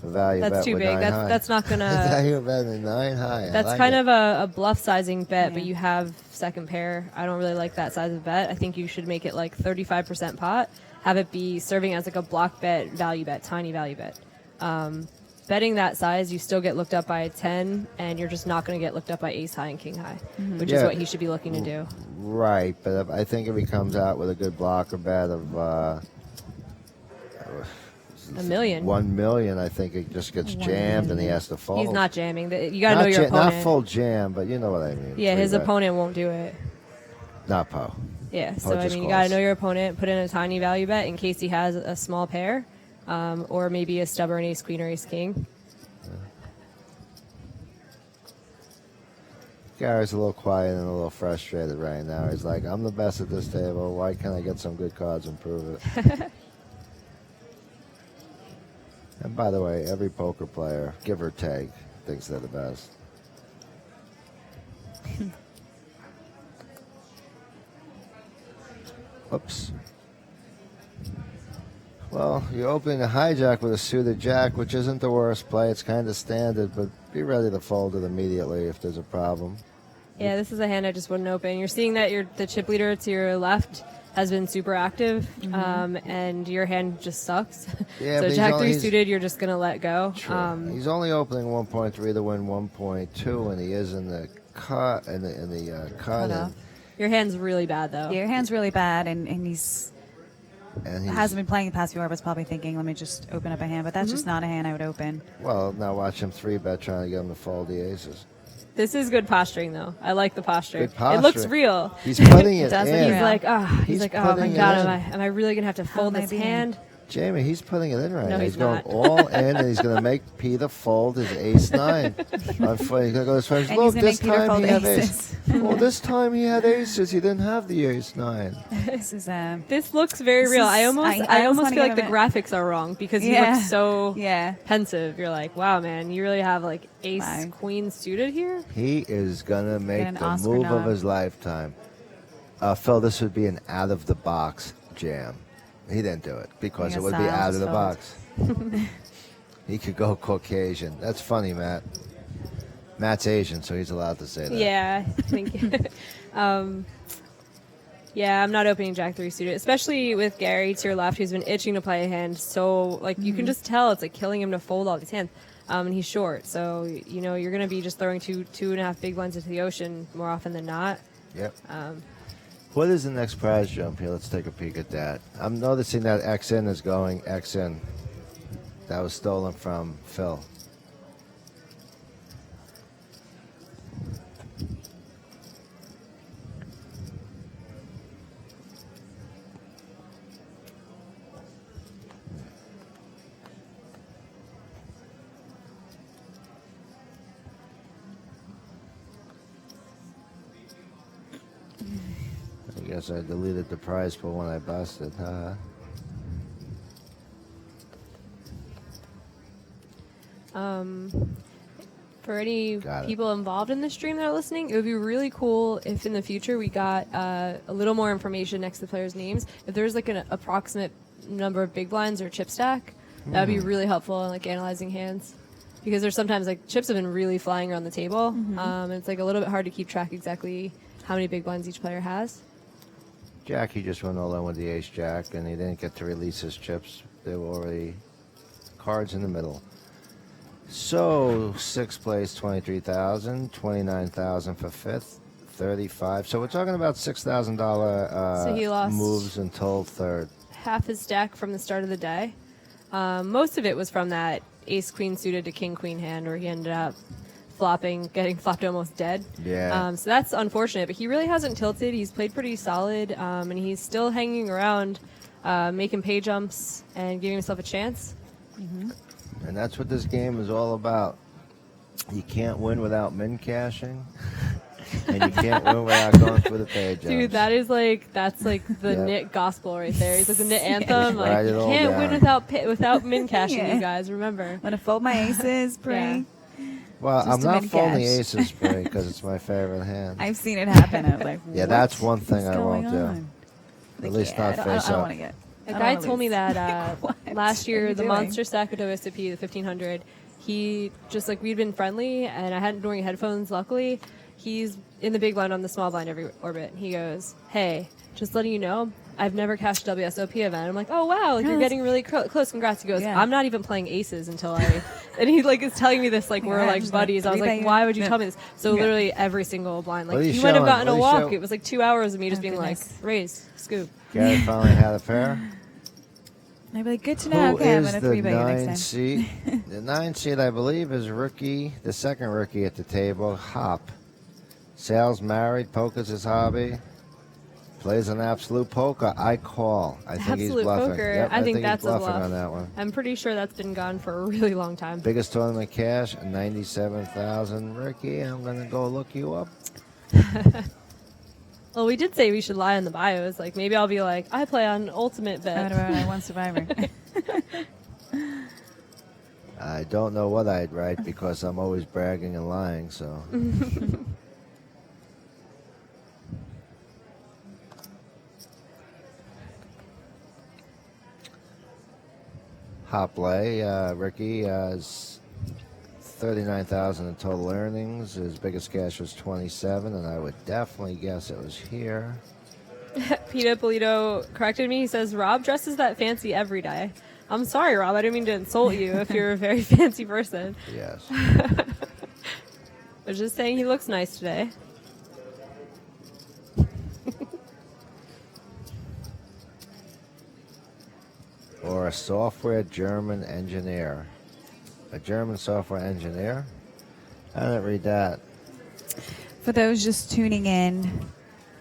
The value That's bet too with big. 9 high. That's not gonna. value bet with 9 high. I That's like kind it. of a bluff sizing bet, but Yeah. you have second pair. I don't really like that size of bet. I think you should make it like 35% pot. Have it be serving as like a block bet, value bet, tiny value bet. Betting that size, you still get looked up by 10, and you're just not going to get looked up by ace high and king high, which is Yeah. what he should be looking to do. Right, but I think if he comes out with a good blocker bet of $1 million. 1 million, I think it just gets jammed and he has to fold. He's not jamming. You got to Not know your ja- opponent. Not full jam, but you know what I mean. Yeah, his Three bet. opponent won't do it. Not Poe. Yeah, so Poe I just mean, you got to calls. know your opponent, put in a tiny value bet in case he has a small pair, or maybe a stubborn ace queen or ace king. Gary's a little quiet and a little frustrated right now. He's like, I'm the best at this table. Why can't I get some good cards and prove it? And by the way, every poker player, give or take, thinks they're the best. Oops. Well, you're opening a hijack with a suited jack, which isn't the worst play. It's kind of standard, but be ready to fold it immediately if there's a problem. Yeah, this is a hand I just wouldn't open. You're seeing that the chip leader to your left has been super active, and your hand just sucks. Yeah, So but he's Jack only- 3 he's- suited, you're just going to let go. True. He's only opening 1.3 to win 1.2, and he is in the cut cut. Cut off. Your hand's really bad, though. Yeah, your hand's really bad, and And hasn't been playing the past few hours, probably thinking, let me just open up a hand. But that's just not a hand I would open. well, now watch him 3-bet trying to get him to fold the aces. This is good posturing, though. I like the posture. Good It looks posturing. real. He's putting it does look in. He's real. like, He's oh my putting it God, in. am I really going to have to fold this maybe. hand? Jamie, he's putting it in right No, now. he's going not. all in, and he's going to make Peter fold his ace-9. He's going to go this way. And Look, he's gonna this make Peter time fold he had aces. ace. Well, this time he had aces. He didn't have the ace-9. This is This looks very This real. is- I I almost wanna feel give like the him graphics are wrong because he Yeah. looks so yeah. pensive. You're like, wow, man, you really have like ace Wow. queen suited here. He is going to make an the Oscar move of nod. his lifetime. Phil, this would be an out-of-the-box jam. He didn't do it because Yeah, it would be Styles out of the just box. He could go Caucasian. That's funny, Matt. Matt's Asian, so he's allowed to say that. Yeah, thank you. Yeah, I'm not opening Jack 3 suited, especially with Gary to your left, who's been itching to play a hand. So, like, you can just tell it's like killing him to fold all these hands. And he's short, so you know you're going to be just throwing two and a half big blinds into the ocean more often than not. Yep. What is the next prize jump here? Let's take a peek at that. I'm noticing that X in is going X in. That was stolen from Phil. guess I deleted the prize pool when I busted. For any Got it. people involved in the stream that are listening, it would be really cool if in the future we got a little more information next to the players' names. If there's like an approximate number of big blinds or chip stack, that would be really helpful in like analyzing hands. Because there's sometimes like chips have been really flying around the table, and it's like a little bit hard to keep track exactly how many big blinds each player has. Jackie just went all in with the ace jack, and he didn't get to release his chips. They were already cards in the middle. So, sixth place, 23,000, 29,000 for fifth, 35. So we're talking about $6,000 So he lost moves until third. half his stack from the start of the day. Most of it was from that ace queen suited to king queen hand where he ended up getting flopped almost dead. Yeah. So that's unfortunate, but he really hasn't tilted. He's played pretty solid, and he's still hanging around, making pay jumps and giving himself a chance. And that's what this game is all about. You can't win without min cashing, and you can't win without going for the pay jumps. Dude, that's like the Yep. knit gospel right there. He's like the knit anthem. Like, Write it you all can't win down. without min cashing, Yeah. you guys. Remember. I'm gonna fold my aces, pray. Well, Just I'm to not min folding the cash. aces, Bray, because it's my favorite hand. I've seen it happen. I was like, Yeah, what that's one thing is I going won't do. on? At least yeah, not I face don't up. want to get. A I don't guy wanna told me lose. that What last are year, you the doing? monster stack with OSP, the 1500, he just like we'd been friendly and I hadn't been wearing headphones, luckily. He's in the big blind on the small blind every orbit. He goes, "Hey, just letting you know, I've never cashed a WSOP event." I'm like, "Oh, wow, like, you're getting really close. Congrats." He goes, Yeah. "I'm not even playing aces until I," and he like is telling me this like we're Yeah, like just buddies. I was three like, bet "Why you." would you Yeah. tell me this?" So Yeah. literally every single blind, What are like you he wouldn't have showing? gotten a What are you walk. show- It was like 2 hours of me just Oh, being goodness. like, "Raise, scoop." Gary finally had a pair. I'd be like, good to know. Who Okay, I'm is gonna the 3-bet you 9 next seed? The 9 seed, I believe, is rookie, the second rookie at the table, Hop. Sal's married, poker's his hobby. Plays an absolute poker. I call. I think he's Absolute bluffing. poker. Yep, I think he's that's a bluffing bluff. on that one. I'm pretty sure that's been gone for a really long time. Biggest tournament cash, 97,000. Ricky, I'm gonna go look you up. Well, we did say we should lie on the bios. Like maybe I'll be like, I play on Ultimate time. Bet. I won Survivor. I don't know what I'd write because I'm always bragging and lying. So. Hoplay, Ricky is 39,000 in total earnings. His biggest cash was 27, and I would definitely guess it was here. Pita Polito corrected me. He says Rob dresses that fancy every day. I'm sorry, Rob. I didn't mean to insult you if you're a very fancy person. Yes. I was just saying he looks nice today. Or a software German engineer. A German software engineer? I didn't read that. For those just tuning in,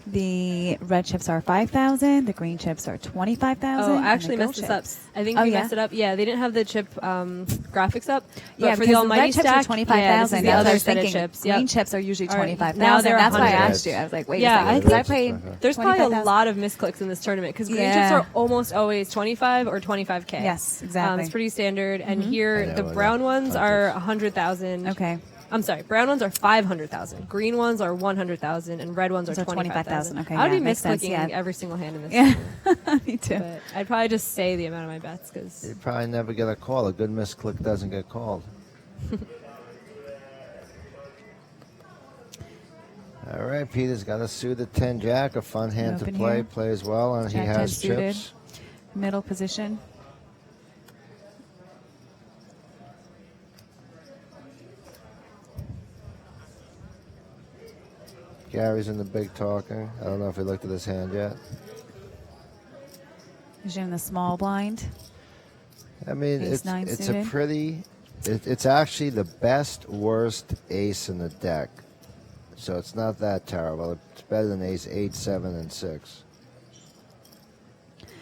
the red chips are 5,000. The green chips are 25,000. Oh, I and actually the messed gold this up. chips- I think Oh, we yeah? messed it up. Yeah, they didn't have the chip graphics up. But Yeah, for because the the Almighty red chips stack, are 25,000. Yeah, That's what I other was set of thinking. chips. Green Yep. chips are usually All right, 25,000. now they're That's why I 100. asked you. I was like, wait Yeah, a I second. think 'cause I played There's probably a 25,000. lot of misclicks in this tournament because green Yeah. chips are almost always 25 or 25K. Yes, exactly. It's pretty standard. And I here, know, the I know. brown ones are Hundreds. 100,000. Okay. I'm sorry, brown ones are 500,000. Green ones are 100,000, and red ones are So 25,000. 25,000. Okay, I would yeah, be makes sense, misclicking yeah. every single hand in this. Yeah, tournament. me too. But I'd probably just say the amount of my bets because You'd probably never get a call. A good misclick doesn't get called. All right, Peter's got a suited 10 jack, a fun hand to Open play, here. plays well, and he Jack 10 has suited. chips. Middle position. Gary's in the big talking. I don't know if he looked at his hand yet. He's in the small blind. I mean, Ace nine it's a suited. pretty. It's actually the best worst ace in the deck, so it's not that terrible. It's better than ace 8, 7, and 6.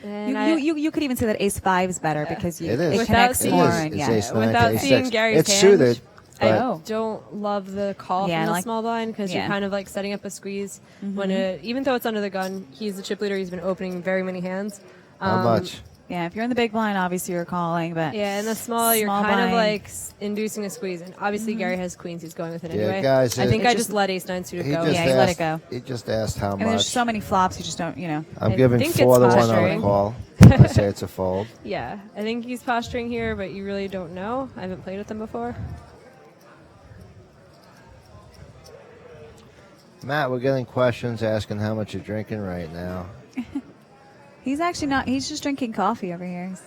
and You could even say that ace 5 is better because It is. it Without connects seeing- more. It is. And It's yeah. ace 9 Without to ace seeing 6. Gary's It's hand, suited. I don't love the call Yeah, from the like- small blind because you're yeah. kind of like setting up a squeeze. When even though it's under the gun, he's the chip leader. He's been opening very many hands. How much? Yeah, if you're in the big blind, obviously you're calling, but Yeah, in the small, you're small kind of blind- like inducing a squeeze. And obviously, Gary has queens. He's going with it Yeah, anyway. guys, I think it I just- just let ace nine suited He go. just Yeah, you let asked, it go. He just asked how I mean, there's much. so many flops, you just don't, I'm I giving think 4 to it's 1 on posturing. the call. I say it's a fold. Yeah, I think he's posturing here, but you really don't know. I haven't played with him before. Matt, we're getting questions asking how much you're drinking right now. He's actually not. He's just drinking coffee over here. He's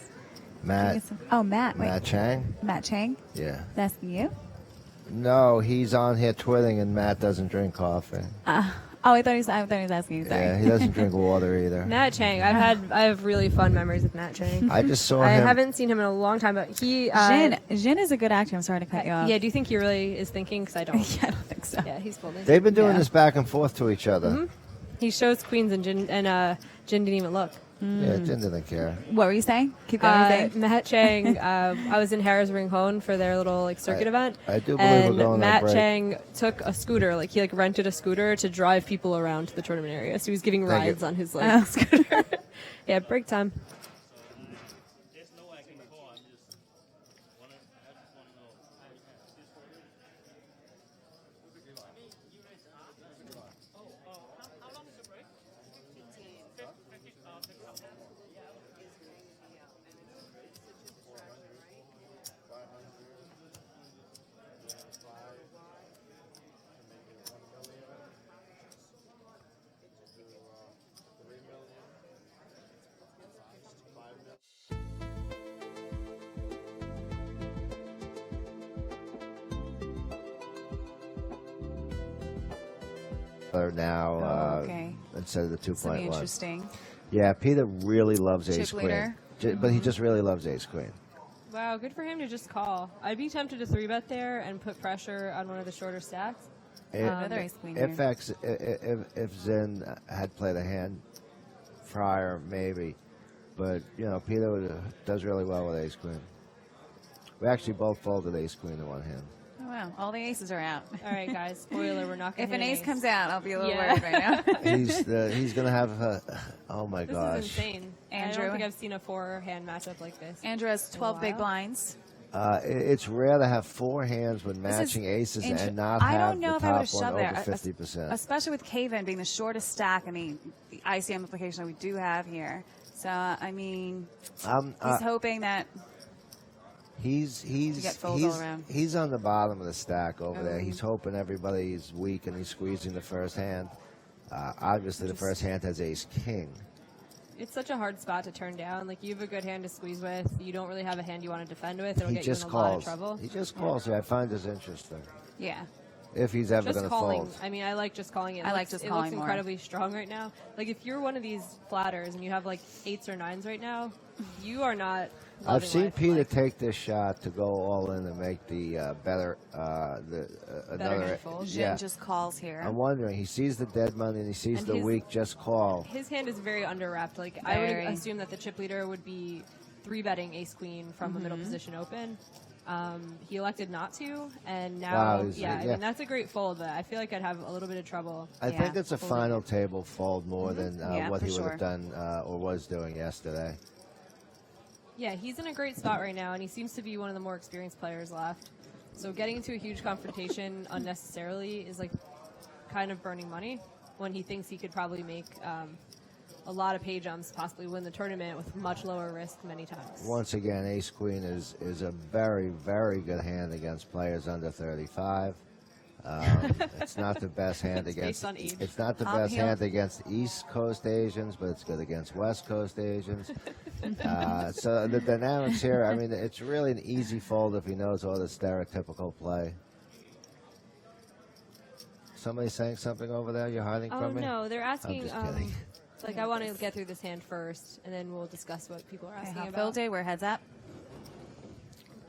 Matt, drinking some- oh, Matt. Wait, Matt Chang? Matt Chang. Yeah. That's you. No, he's on here twitting, and Matt doesn't drink coffee. Oh, I thought he was asking you. Sorry. Yeah, he doesn't drink water either. Matt Chang, I have really fun memories with Matt Chang. I just saw I him. haven't seen him in a long time, but he. Jin is a good actor. I'm sorry to cut you off. Yeah, do you think he really is thinking? Because I don't. Yeah, I don't think so. Yeah, he's folding. They've been doing Yeah. this back and forth to each other. He shows queens and Jin didn't even look. Yeah, Jin didn't care. What were you saying? Keep going. Matt Chang, I was in Harris Ring Hone for their little like circuit event. I do believe and we're going on Matt break. Chang took a scooter, like he like rented a scooter to drive people around to the tournament area. So he was giving Thank you. rides on his like scooter. Yeah, break time. Now, okay. instead of the This will be 2.1. interesting. Yeah, Peter really loves Chip ace queen. leader. But he just really loves ace queen. Wow, good for him to just call. I'd be tempted to 3-bet there and put pressure on one of the shorter stacks. Another ace queen If, here. if Zen had played a hand prior, maybe. But, Peter does really well with ace queen. We actually both folded ace queen in one hand. Oh, wow. All the aces are out. All right, guys. Spoiler: we're not going If to. an ace comes out, I'll be a little Yeah. worried right now. He's going to have oh my This gosh. is insane. I Andrew. don't think I've seen a 4-hand matchup like this. Andrew has 12 big Wow. blinds. It's rare to have 4 hands with This is matching aces inter- and not I have don't know the if I would top have one shoved over there, 50%. especially with Caven being the shortest stack and the ICM implication that we do have here. So, I mean, he's hoping that He's get folds all around. he's on the bottom of the stack over there. Oh. He's hoping everybody's weak and he's squeezing the first hand. Obviously, the first hand has ace king. It's such a hard spot to turn down. Like, you have a good hand to squeeze with. You don't really have a hand you want to defend with. It'll He get you in just a lot of calls. trouble. He just calls. Yeah, I find this interesting. yeah. If he's ever Just going to calling. fold. I mean, I like just calling it. I like looks- just it calling looks more. incredibly strong right now. Like, if you're one of these flatters and you have like 8s or 9s right now, you are not. I've loving seen life. Peter Like, take this shot to go all in and make the better another. hand fold. Jin Yeah, just calls here. I'm wondering. He sees the dead money and he sees And the his- weak just call. His hand is very underwrapped. Like, I would Very. assume that the chip leader would be 3-betting ace queen from the Mm-hmm. middle position open. He elected not to, and now, Wow, he's- yeah, I yeah. mean, that's a great fold, but I feel like I'd have a little bit of trouble. I Yeah, think it's a folding final it. table fold more than Yeah, what for he would sure. have done or was doing yesterday. Yeah, he's in a great spot right now, and he seems to be one of the more experienced players left. So getting into a huge confrontation unnecessarily is like kind of burning money when he thinks he could probably make a lot of pay jumps, possibly win the tournament with much lower risk many times. Once again, ace queen is a very, very good hand against players under 35. It's not the best hand It's against. based on age. It's not the Top best heel. hand against East Coast Asians, but it's good against West Coast Asians. So the dynamics here. I mean, it's really an easy fold if he knows all the stereotypical play. Somebody saying something over there? You're hiding Oh from me? no, they're asking. just kidding. Like, I want to get through this hand first, and then we'll discuss what people are Okay, asking hot about. fill day, where heads up?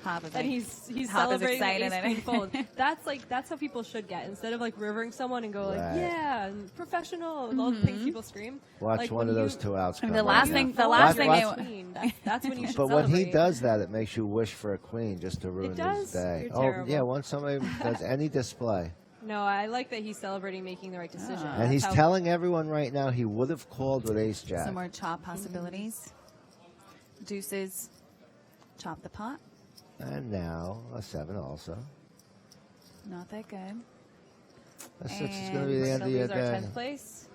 Pop is And like, he's Pop is celebrating the excited ace and- queen fold. That's how people should get. Instead of like rivering someone and go like, Right. yeah, and professional, and all the things people scream. Watch like, one when of those you- two outs. I mean, come the last right thing- now. the last thing Watch- they- Queen. That's when you should But when he celebrate. does that, it makes you wish for a queen just to ruin his does? day. You're Oh, terrible. yeah, once somebody does any display. No, I like that he's celebrating making the right decision. And he's That's how- telling everyone right now he would have called with ace jack. some more chop possibilities. Deuces, chop the pot. And now a 7 also. Not that good. A 6 is And going to be the We're end gonna of your lose our day. 10th place.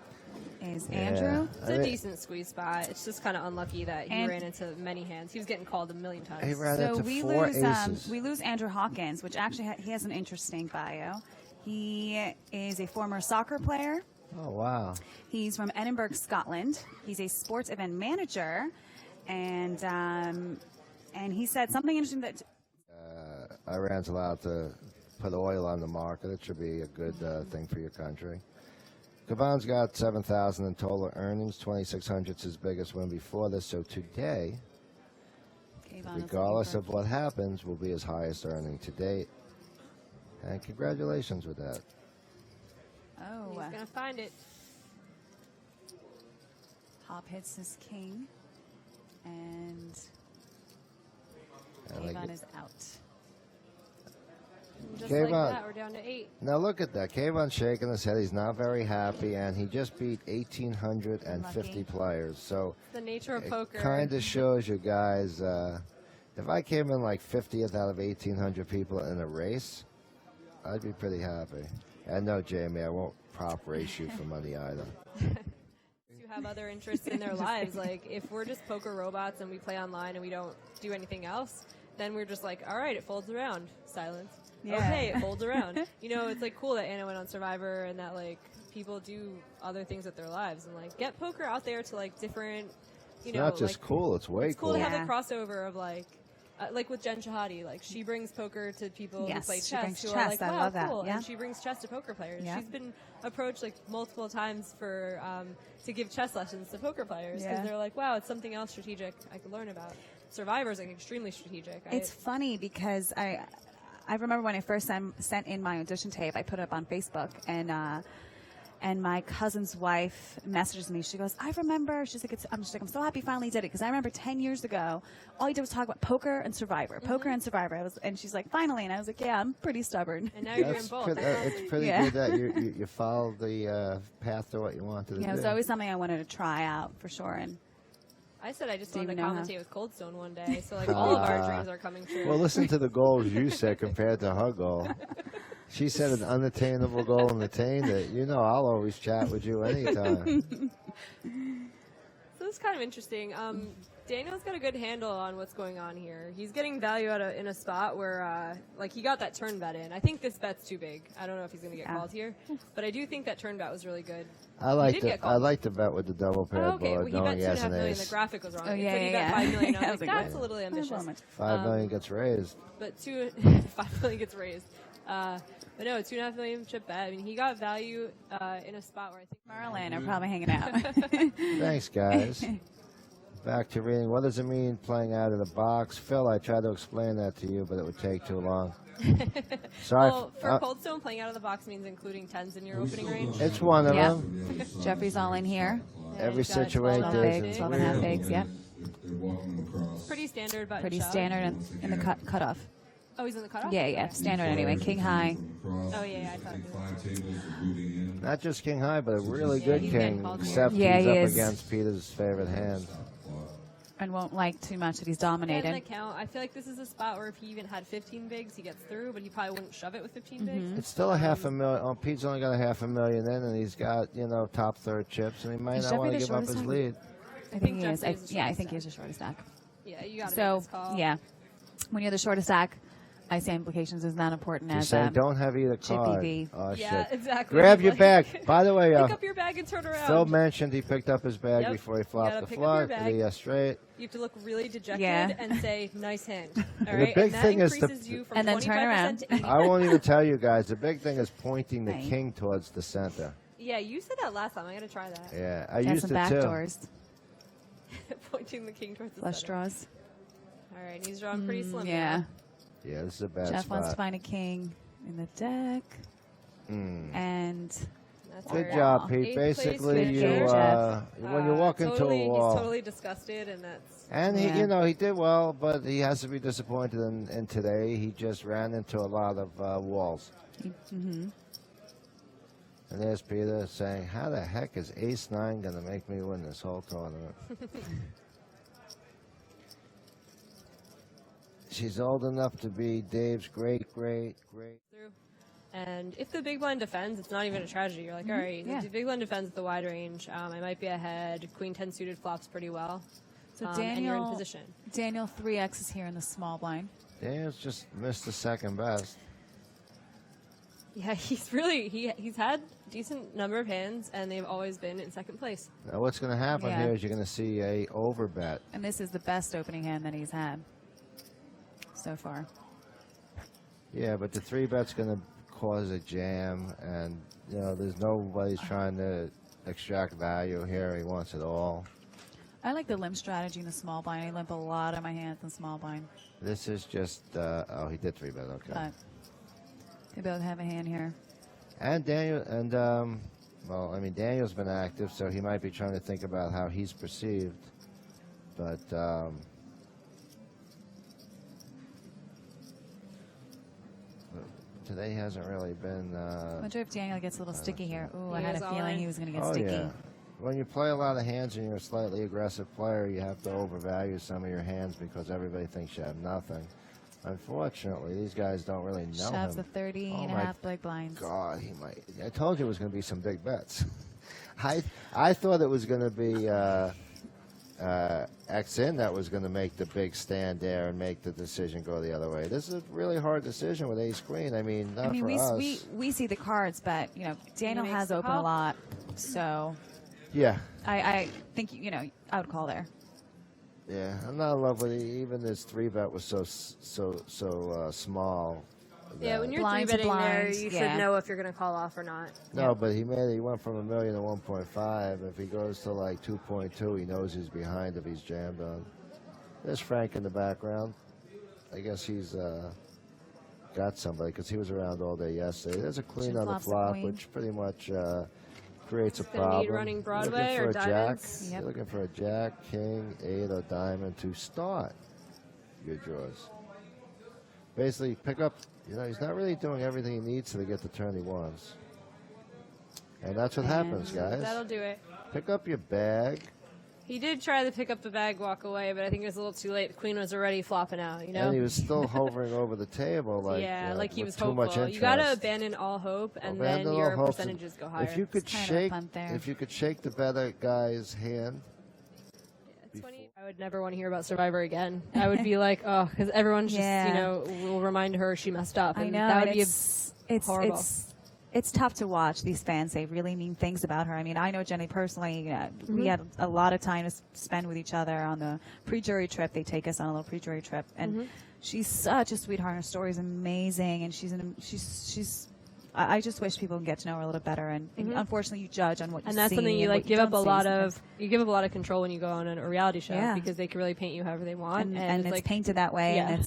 Is Yeah. Andrew. It's a decent squeeze spot. It's just kind of unlucky that he And- ran into many hands. He was getting called a million times. He ran So into we 4 lose, aces. we lose Andrew Hawkins, which actually he has an interesting bio. He is a former soccer player. Oh, wow. He's from Edinburgh, Scotland. He's a sports event manager, and he said something interesting that Iran's allowed to put oil on the market. It should be a good thing for your country. Gabon's got 7,000 in total earnings. 2,600 is his biggest win before this. So today, Kayvon is regardless looking of what happens, will be his highest earning to date. And congratulations with that. for- Oh, He's gonna find it. Hop hits his king, and I like Kayvon it. is out. Just Kayvon. like that, we're down to 8. Now look at that. Kayvon's shaking his head. He's not very happy, and he just beat 1,850 Lucky. players. So The nature of it poker. kind of shows you guys. If I came in like 50th out of 1,800 people in a race, I'd be pretty happy. And no, Jamie, I won't prop race you for money either. who have other interests in their lives. Like, if we're just poker robots and we play online and we don't do anything else, then we're just like, all right, it folds around. Silence. Yeah. Okay, it folds around. You know, it's like cool that Anna went on Survivor and that like people do other things with their lives and like get poker out there to like different, you It's know, not just like, cool, it's way it's cool cool. to have Yeah. the crossover of like with Jen Shahadi, like she brings poker to people Yes, who play she chess brings who chess. are like, I wow, love that, cool. yeah. And she brings chess to poker players. Yeah. She's been approached like multiple times for to give chess lessons to poker players because Yeah. they're like, wow, it's something else strategic I could learn about. Survivor's like extremely strategic. It's funny because I remember when I first sent in my audition tape, I put it up on Facebook, and my cousin's wife messages me. She goes, "I remember." She's like, "I'm so happy you finally did it because I remember 10 years ago, all you did was talk about poker and Survivor, poker and Survivor." And she's like, "Finally," and I was like, "Yeah, I'm pretty stubborn." and now you're doing That's both. pretty, That's it's awesome. pretty Yeah. good that you followed the path to what you wanted to Yeah, it do. was always something I wanted to try out for sure. And I said I just Do you wanted to even know how- commentate with Cold Stone one day, so like all of our dreams are coming true. Well, listen to the goals you set compared to her goal. She set an unattainable goal and attained it. You know, I'll always chat with you anytime. So it's kind of interesting. Daniel's got a good handle on what's going on here. He's getting value in a spot where, like, he got that turn bet in. I think this bet's too big. I don't know if he's going to get Yeah. called here, but I do think that turn bet was really good. I like did get I called. like to bet with the double pair Oh, okay, well, board, he bet knowing he has 2.5 an million. The ace. graphic was wrong. Oh, It yeah, said he yeah, bet yeah. 5 million. I I was was like, like, that's a little ambitious. 5 million gets raised. But 5 million gets raised. But no, 2.5 million chip bet. I mean, he got value in a spot where I think Merlin are probably hanging out. Thanks, guys. Back to reading. What does it mean playing out of the box? Phil, I tried to explain that to you, but it would take too long. Sorry. well, for Cold Stone, playing out of the box means including 10s in your opening range. It's one of Yeah. them. Jeffrey's all in here. Every he's got a situation 12 is big, 12 and a half bigs, yep. They're walking them across. Pretty standard, but Pretty shove. standard in the cutoff. Oh, he's in the cutoff? Yeah, yeah, Okay. standard anyway. King high. Oh, yeah, I thought it was. 5 tables of rooting in. Not just king high, but a really Yeah, good he's getting king, called here. except Yeah, he's he up is. against Peter's favorite hand. And won't like too much that he's That doesn't dominated. count. I feel like this is a spot where if he even had 15 bigs, he gets through, but he probably wouldn't shove it with 15 bigs. It's still a $500,000. Oh, Pete's only got a $500,000 in, and he's got, top third chips, and he might Is not Jeffrey want to the give up his shortest lead. I think he is. Jeffrey is the Yeah, I shortest think stack. he is the shortest stack. Yeah, you got to So, make this call. yeah. When you're the shortest stack, I say implications is not important He's as saying, don't have either Chippy card. V. Oh, Yeah, shit. exactly. Grab your Like, bag. By the way, Pick up your bag and turn around. Phil mentioned he picked up his bag Yep. before he You flopped gotta the pick up your flush. bag. He straight. You have to look really dejected Yeah. and say, nice hand. All The right? big and that thing is to- increases you from And then 25% turn around. to 80. I won't even tell you guys. The big thing is pointing the Right. king towards the center. Yeah, you said that last time. I got to try that. Yeah, I Got used some it back too. doors, Pointing the king towards the flush center. draws. All right, he's drawn pretty slim. Yeah. now. Yeah, this is a bad Jeff spot. wants to find a king in the deck. And That's Good very- job, Pete. Eighth place, Basically, good you job. when you walk into totally, a wall, he's totally disgusted, and that's and he, Yeah. he did well, but he has to be disappointed in today. He just ran into a lot of walls. mm-hmm. And there's Peter saying, "How the heck is Ace-9 going to make me win this whole tournament?" She's old enough to be Dave's great. through. And if the big blind defends, it's not even a tragedy. You're like, all right, Yeah. if the big blind defends at the wide range, I might be ahead. Queen 10 suited flops pretty well. So and you're in Daniel, position. Daniel 3X is here in the small blind. Daniel's just missed the second best. Yeah, he's had decent number of hands, and they've always been in second place. Now, what's going to happen Yeah. here is you're going to see a overbet. And this is the best opening hand that he's had so far. Yeah, but the 3-bet's going to cause a jam, and there's nobody's trying to extract value here. He wants it all. I like the limp strategy in the small blind. I limp a lot of my hands in the small blind. This is just he did 3-bet. Okay. But they both have a hand here. And Daniel Daniel's been active, so he might be trying to think about how he's perceived. But today hasn't really been. I wonder if Daniel gets a little sticky here. Ooh, I He had is a all feeling in. he was going to get Oh sticky. yeah. When you play a lot of hands and you're a slightly aggressive player, you have to overvalue some of your hands because everybody thinks you have nothing. Unfortunately, these guys don't really know Shoves him. the 30 Oh and a my half big blinds. God, he might. I told you it was going to be some big bets. I thought it was going to be X in that was going to make the big stand there and make the decision go the other way. This is a really hard decision with Ace Queen. I mean, not for us. we see the cards, but Daniel makes has the opened a call. lot, so Yeah, I think I would call there. yeah. I'm not in love with it. Even this 3-bet was so small. Yeah, when you're Blind to 3-betting there, blind, you yeah. should know if you're going to call off or not. No, but he went from $1 million to 1.5. If he goes to like 2.2, he knows he's behind if he's jammed on. There's Frank in the background. I guess he's got somebody because he was around all day yesterday. There's a queen She on the flops the flop, queen. which pretty much creates a It's gonna problem. need running Broadway Looking for or a jack. diamonds? Yep. You're looking for a jack, king, 8, or diamond to start your draws. Basically, pick up. He's not really doing everything he needs to get the turn he wants. And that's what happens, guys. That'll do it. Pick up your bag. He did try to pick up the bag, walk away, but I think it was a little too late. The queen was already flopping out, And he was still hovering over the table like like he with was too much hopeful. interest. You got to abandon all hope, and Abandon then all your hope. percentages go higher. If you could It's kind of a shake, punt there. if you could shake the better guy's hand, It's funny. I would never want to hear about Survivor again. I would be like, oh, because everyone's just, Yeah. will remind her she messed up. I And know. that would and be it's horrible. It's tough to watch. These fans say really mean things about her. I mean, I know Jenny personally. Mm-hmm. We had a lot of time to spend with each other on the pre-jury trip. They take us on a little pre-jury trip, and Mm-hmm. she's such a sweetheart. Her story is amazing, and she's. I just wish people can get to know her a little better. And unfortunately, you judge on what you and that's see something you and like what give up a don't see lot sometimes. of. You give up a lot of control when you go on a reality show Yeah. because they can really paint you however they want, and it's like painted that way, Yeah. and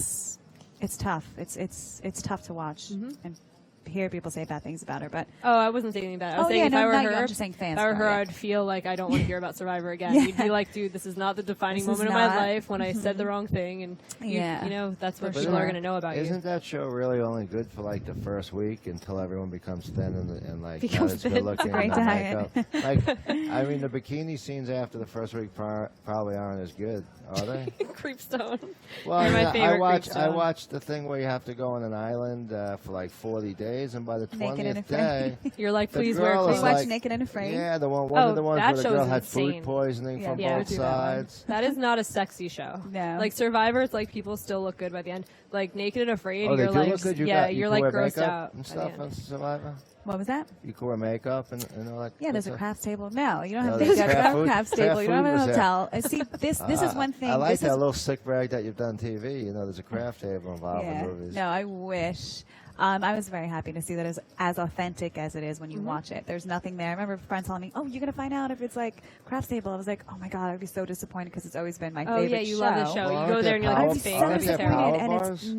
it's tough. It's tough to watch and hear people say bad things about her. But Oh, I wasn't saying anything bad. I was Oh, saying yeah, if no, I were not you. her, I'm just saying fans if I were her, part, yeah. I'd feel like I don't want to hear about Survivor again. Yeah. You'd be like, dude, this is not the defining This is moment of my not- life when I said the wrong thing, and Yeah. that's what For people sure. are going to know about isn't you. that show really only good for like the first week until everyone becomes thin and like not Becomes as thin. good looking? Great and diet. makeup? Like, I mean, the bikini scenes after the first week probably aren't as good, are they? Creepstone. Well, You're my favorite I Creepstone. watched the thing where you have to go on an island for like 40 days, and by the Naked and 20th afraid. day, You're like, the please wear girl we is clothes. watched like- Naked and Afraid. yeah, one Oh, of the ones that where the show girl is had insane. food poisoning Yeah, from yeah, both we do that one. sides. That is not a sexy show. No. Like Survivors, like people still look good by the end. Like Naked and Afraid, Oh, they you're do like, look good. You yeah, you you're can like wear grossed makeup out and by the stuff end. on Survivor. What was that? You can wear makeup and all that. Yeah, there's a good craft table. No, you don't No, have there's makeup. You don't craft have a food. craft table. You don't Craft have a food was hotel. See, this is one thing. I like This that is- little sick rag that you've done on TV. There's a craft table involved in Yeah. movies. No, I wish. I was very happy to see that as authentic as it is when you watch it. There's nothing there. I remember a friend telling me, "Oh, you're gonna find out if it's like Craft Table." I was like, "Oh my god, I'd be so disappointed because it's always been my favorite yeah, you show." love the show. Well, You go there and you're like, aren't it's they fake. So Aren't That's there disappointed, terrible. power and it's bars?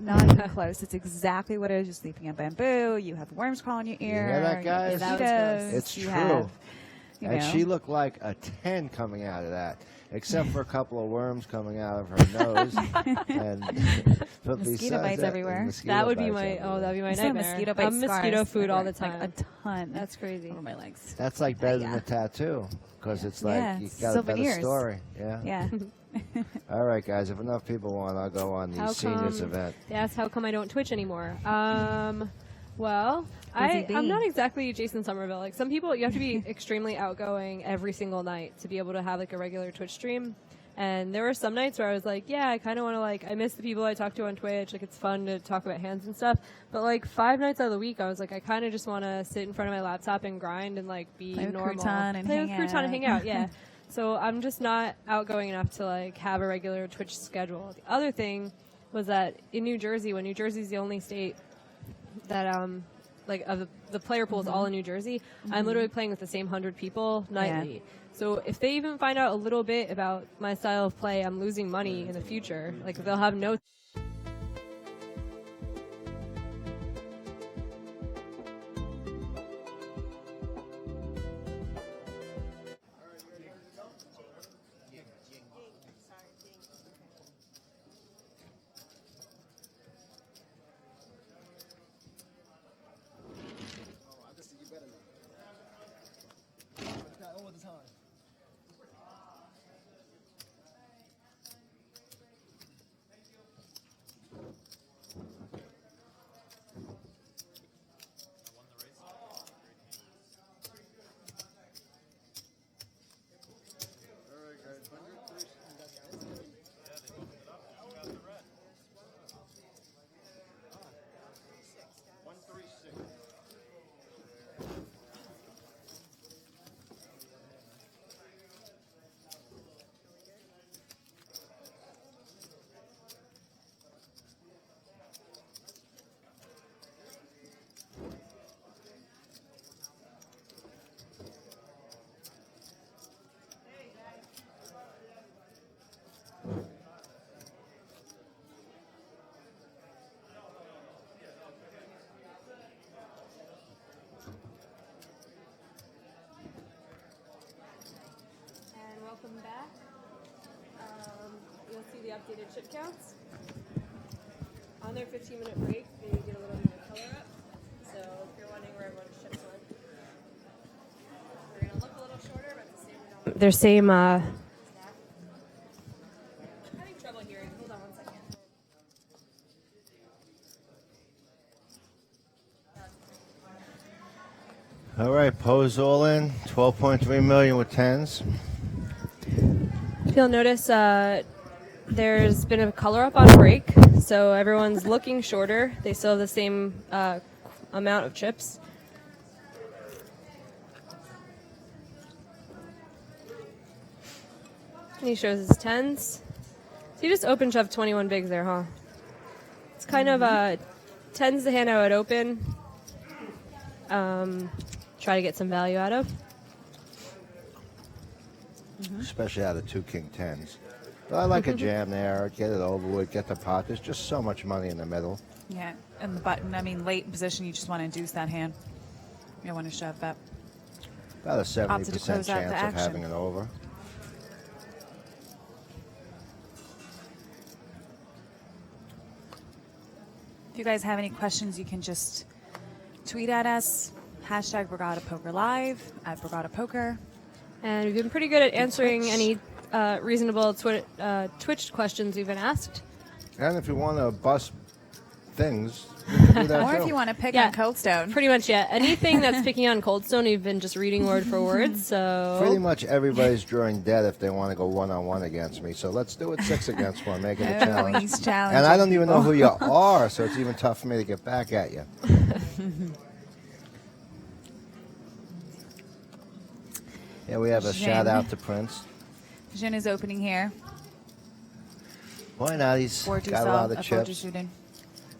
not even close. It's exactly what it is. You're sleeping on bamboo. You have worms crawling your ear. hear that, you have guys? That was gross. mosquitoes, It's you true. have, you And know. she looked like a 10 coming out of that, except for a couple of worms coming out of her nose. And but Mosquito besides bites that, everywhere. mosquito That would be bites my everywhere. that'd be my I still have nightmare. mosquito bite I'm mosquito scars food all the everywhere, time. like a ton. That's crazy. over my legs. That's like better than Yeah. a tattoo, because it's like Yeah, you got a better souvenirs. story. Yeah. Yeah. All right, guys. If enough people want, I'll go on the How seniors come- event. They asked how come I don't Twitch anymore. Well, Busy I'm bee. not exactly Jason Somerville. Like some people, you have to be extremely outgoing every single night to be able to have like a regular Twitch stream. And there were some nights where I was like, yeah, I kind of want to like, I miss the people I talk to on Twitch. Like it's fun to talk about hands and stuff. But like 5 nights out of the week, I was like, I kind of just want to sit in front of my laptop and grind and like be Play with normal. Crouton and Play hang with Crouton and out. hang out. Yeah. So I'm just not outgoing enough to like have a regular Twitch schedule. The other thing was that in New Jersey, when New Jersey's the only state that like of the player pool is all in New Jersey, I'm literally playing with the same 100 people nightly. So if they even find out a little bit about my style of play, I'm losing money in the future. Like they'll have no. And welcome back. You'll see the updated chip counts. On their 15-minute break, they get a little bit of color up. So if you're wondering where everyone's chips went, they're going to look a little shorter, but the same. They're same. I'm having trouble hearing. Hold on 1 second. All right, pose all in. 12.3 million with 10s. You'll notice there's been a color up on break, so everyone's looking shorter. They still have the same amount of chips. And he shows his 10s. So you just open shove 21 bigs there, huh? It's kind of 10s to hand out open. Try to get some value out of. Especially out of 2 king 10s. But I like a jam there. Get it over with. Get the pot. There's just so much money in the middle. Yeah, and the button. I mean, late in position, you just want to induce that hand. You don't want to shove that. About a 70% Opted to chance close out of the action. having it over. If you guys have any questions, you can just tweet at us. Hashtag Borgata Poker Live at Borgata Poker. And we've been pretty good at answering any reasonable Twitch questions we've been asked. And if you want to bust things, you can do that Or too. if you want to pick Yeah. on Coldstone. Pretty much, yeah. Anything that's picking on Coldstone, we've been just reading word for word. So Pretty much everybody's drawing dead if they want to go one-on-one against me. So let's do it 6 against 1. Make it a Oh, challenge. he's challenging And I don't even know people. who you are, so it's even tough for me to get back at you. Yeah, we have a Jen. shout out to Prince. Jin is opening here. Why not? He's Forty got a lot of Forty chips. shooting.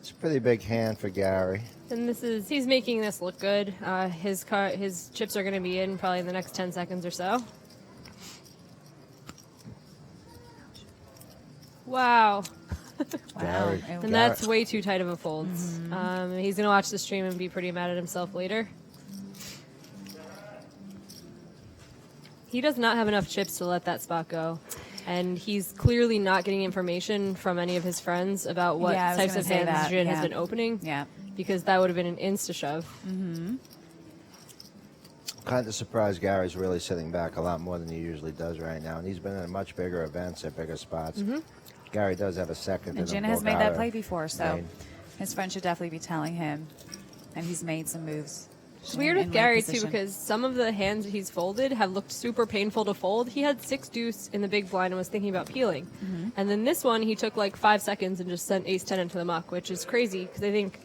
It's Pretty big hand for Gary. And he's making this look good. His chips are going to be in probably in the next 10 seconds or so. Wow. Gary, And that's way too tight of a fold. He's going to watch the stream and be pretty mad at himself later. He does not have enough chips to let that spot go. And he's clearly not getting information from any of his friends about what types of hands Jin has been opening. Yeah. Because that would have been an insta-shove. Kind of surprised Gary's really sitting back a lot more than he usually does right now. And he's been in much bigger events at bigger spots. Gary does have a second. And Jin has made that play before, so his friend should definitely be telling him. And he's made some moves. It's weird with Gary, too, because some of the hands that he's folded have looked super painful to fold. He had 6-deuce in the big blind and was thinking about peeling. And then this one, he took like 5 seconds and just sent ace-10 into the muck, which is crazy because I think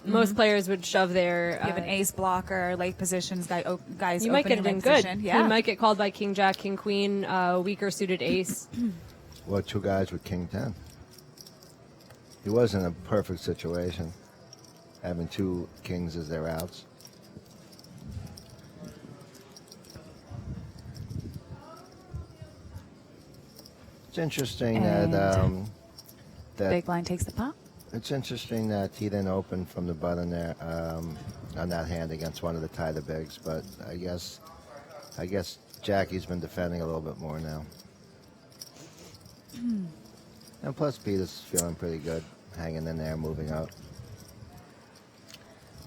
most players would shove their... You have an ace blocker, late positions, guys you might get it in good. Yeah. You might get called by king, jack, king, queen, weaker suited ace. Well, 2 guys with king 10. He was in a perfect situation, having 2 kings as their outs. It's interesting that big blind takes the pot. It's interesting that he didn't open from the button there on that hand against one of the tie the bigs, but I guess Jackie's been defending a little bit more now. And plus Peter's feeling pretty good, hanging in there, moving out.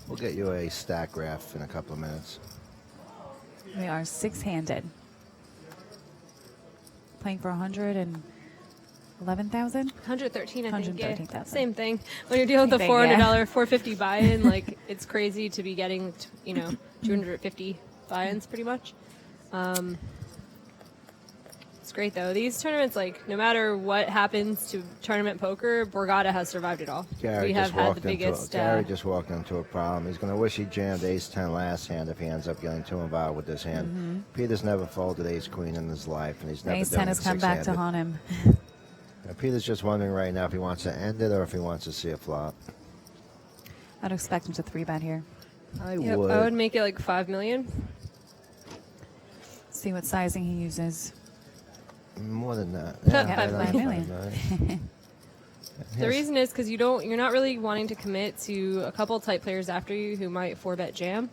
We'll get you a stack graph in a couple of minutes. We are 6-handed. Playing for 111,000? 113, I think. 113,000. Same thing. When you're dealing with a $400, $450 buy-in, like, it's crazy to be getting, 250 buy-ins pretty much. It's great, though. These tournaments, like, no matter what happens to tournament poker, Borgata has survived it all. Gary just walked into a problem. He's going to wish he jammed ace-10 last hand if he ends up getting too involved with this hand. Peter's never folded ace-queen in his life, and he's never ace-10 done has come back to haunt him. Peter's just wondering right now if he wants to end it or if he wants to see a flop. I'd expect him to 3-bet here. I would make it like 5 million. See what sizing he uses. More than that. Yeah, 5 million. The reason is because you're not really wanting to commit to a couple type players after you who might 4-bet jam.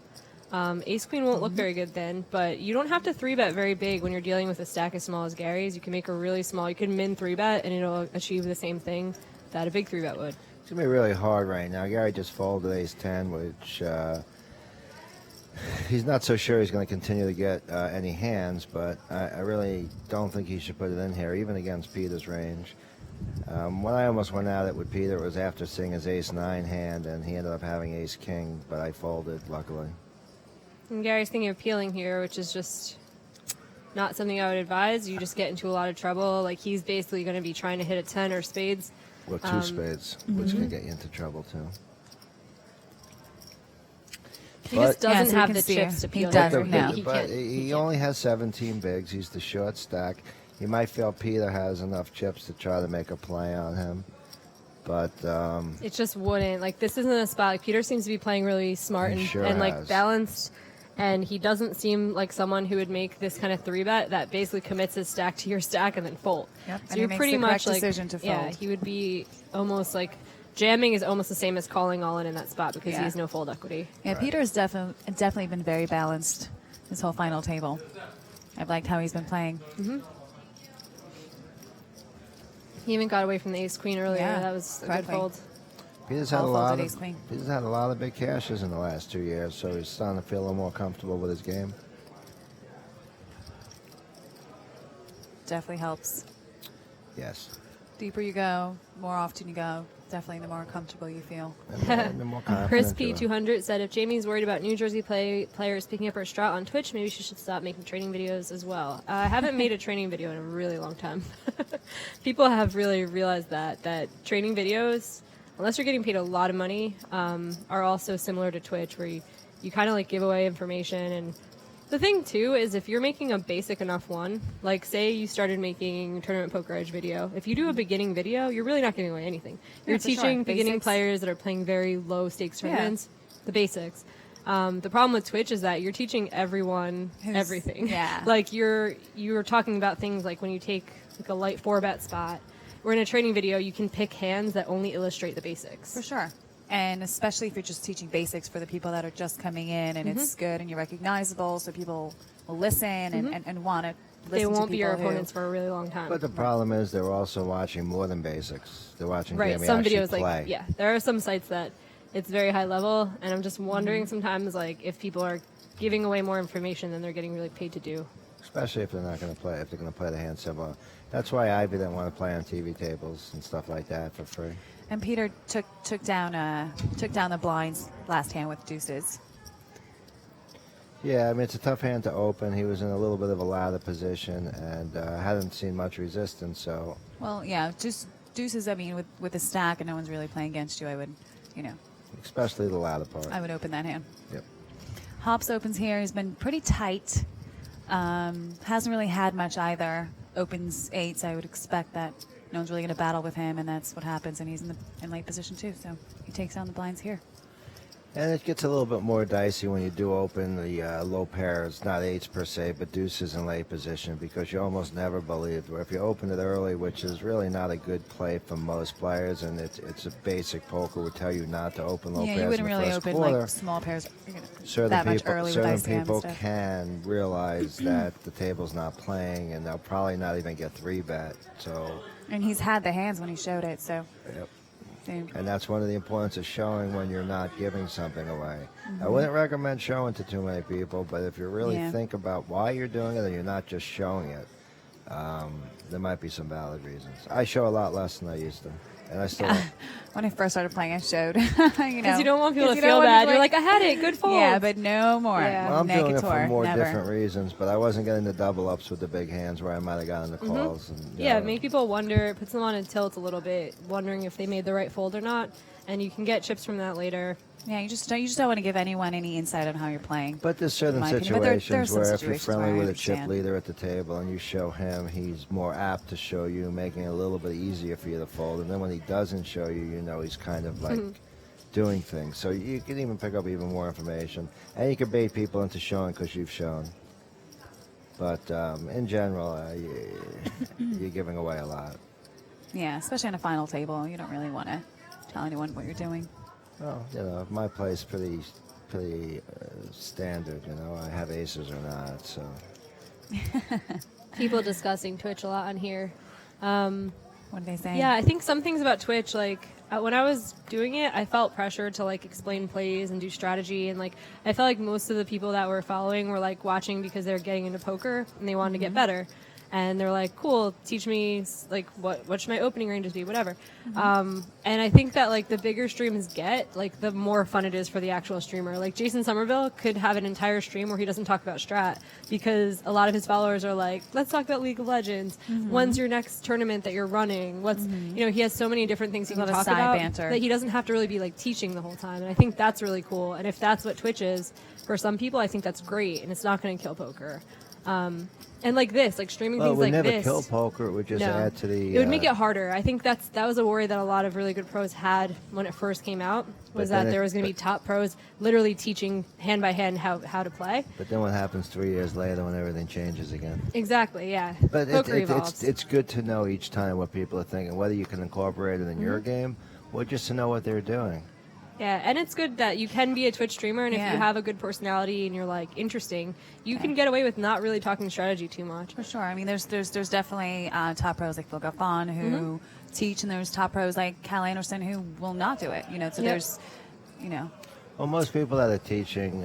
Ace Queen won't look very good then, but you don't have to 3-bet very big when you're dealing with a stack as small as Gary's. You can make a really small. You can min 3-bet and it'll achieve the same thing that a big 3-bet would. It's going to be really hard right now. Gary just folded ace-10, which he's not so sure he's going to continue to get any hands, but I really don't think he should put it in here, even against Peter's range. When I almost went at it with Peter, it was after seeing his ace-9 hand, and he ended up having ace-king, but I folded, luckily. And Gary's thinking of peeling here, which is just not something I would advise. You just get into a lot of trouble. Like, he's basically going to be trying to hit a 10 or spades. Well, 2 spades, which can get you into trouble, too. He just doesn't have the chips to peel. He only has 17 bigs. He's the short stack. You might feel Peter has enough chips to try to make a play on him. But it just wouldn't. Like, this isn't a spot. Like, Peter seems to be playing really smart and like balanced. And he doesn't seem like someone who would make this kind of 3-bet that basically commits his stack to your stack and then fold. Yep. So and you're pretty much like, decision to fold. Yeah, he would be almost like jamming is almost the same as calling all in that spot because he has no fold equity. Yeah, right. Peter's definitely been very balanced this whole final table. I've liked how he's been playing. He even got away from the ace-queen earlier. Yeah, that was a good fold. Peter's had a lot of big cashes in the last 2 years, so he's starting to feel a little more comfortable with his game. Definitely helps. Yes. Deeper you go, more often you go, definitely the more comfortable you feel. And the more confident Chris P200 said, if Jamie's worried about New Jersey players picking up her strat on Twitch, maybe she should stop making training videos as well. I haven't made a training video in a really long time. People have really realized that training videos, unless you're getting paid a lot of money, are also similar to Twitch, where you kind of like give away information and The thing too is if you're making a basic enough one, like say you started making Tournament Poker Edge video, if you do a beginning video, you're really not giving away anything. You're for sure. teaching beginning Basics. players that are playing very low stakes Yeah. tournaments the basics. The problem with Twitch is that you're teaching everyone everything. yeah. Like you're talking about things like when you take like a light 4-bet spot, or in a training video, you can pick hands that only illustrate the basics. For sure. And especially if you're just teaching basics for the people that are just coming in and it's good and you're recognizable, so people will listen and want to listen They to won't be your people who- opponents for a really long time. But the problem is they're also watching more than basics. They're watching Right, Jamie some actually videos play. like there are some sites that it's very high level, and I'm just wondering sometimes like if people are giving away more information than they're getting really paid to do. Especially if they're not going to play, if they're going to play the hand symbol. That's why Ivy didn't want to play on TV tables and stuff like that for free. And Peter took down the blinds last hand with deuces. Yeah, I mean, it's a tough hand to open. He was in a little bit of a ladder position and hadn't seen much resistance, so... Well, yeah, just deuces, I mean, with a stack and no one's really playing against you, I would, Especially the ladder part. I would open that hand. Yep. Hops opens here. He's been pretty tight. Hasn't really had much either. Opens eights. I would expect that no one's really going to battle with him, and that's what happens. And he's in late position too, so he takes down the blinds here. And it gets a little bit more dicey when you do open the low pairs, not eights per se, but deuces in late position, because you almost never believed. Where if you open it early, which is really not a good play for most players, and it's a basic poker would tell you not to open low pairs You wouldn't in the really first open quarter. like small pairs Certain that much people, early with certain ICM and people stuff. can realize that the table's not playing, and they'll probably not even get 3-bet. So, And he's had the hands when he showed it, so. yep. Same. And that's one of the importance of showing when you're not giving something away. Mm-hmm. I wouldn't recommend showing to too many people, but if you really Yeah. think about why you're doing it and you're not just showing it, there might be some valid reasons. I show a lot less than I used to, and I still. When I first started playing, I showed. Because you don't want people to 'Cause you don't feel want bad. people You're like, I had it, good fold. Yeah, but no more. Yeah. Well, I'm doing it for Negator, more never. different reasons, but I wasn't getting the double ups with the big hands where I might have gotten the calls. And, you Yeah, know, make people wonder, it puts them on a tilt a little bit, wondering if they made the right fold or not, and you can get chips from that later. Yeah, you just don't want to give anyone any insight on how you're playing. But there's certain in my opinion. But there are situations some where if you're situations friendly where I with a chip understand. leader at the table and you show him, he's more apt to show you, making it a little bit easier for you to fold. And then when he doesn't show you, you know he's kind of like doing things. So you can even pick up even more information. And you can bait people into showing because you've shown. But in general, you're giving away a lot. Yeah, especially on a final table, you don't really want to tell anyone what you're doing. Well, you know, my play's pretty standard. You know, I have aces or not, so. People discussing Twitch a lot on here. What do they say? Yeah, I think some things about Twitch, like when I was doing it, I felt pressure to like explain plays and do strategy, and like I felt like most of the people that were following were like watching because they're getting into poker and they wanted to get better, and they're like, "Cool, teach me like what should my opening ranges be, whatever." And I think that like the bigger streams get, like the more fun it is for the actual streamer. Like Jason Somerville could have an entire stream where he doesn't talk about strat because a lot of his followers are like, "Let's talk about League of Legends. When's your next tournament that you're running? What's you know?" He has so many different things he A can lot of talk side about banter. that he doesn't have to really be like teaching the whole time. And I think that's really cool. And if that's what Twitch is for some people, I think that's great, and it's not going to kill poker. And like this, like streaming Well, it things would like never this. kill poker. It would just No. add to the. It would make it harder. I think that was a worry that a lot of really good pros had when it first came out, was But then that it- there was going to be top pros literally teaching hand by hand how to play. But then what happens 3 years later when everything changes again? Exactly, yeah. But Poker evolves. it's good to know each time what people are thinking, whether you can incorporate it in your game or just to know what they're doing. Yeah, and it's good that you can be a Twitch streamer, and if Yeah. you have a good personality and you're like interesting, you can get away with not really talking strategy too much. For sure. I mean, there's definitely top pros like Phil Gaffon who teach, and there's top pros like Cal Anderson who will not do it. You know, so Yep. there's, you know, Well, most people that are teaching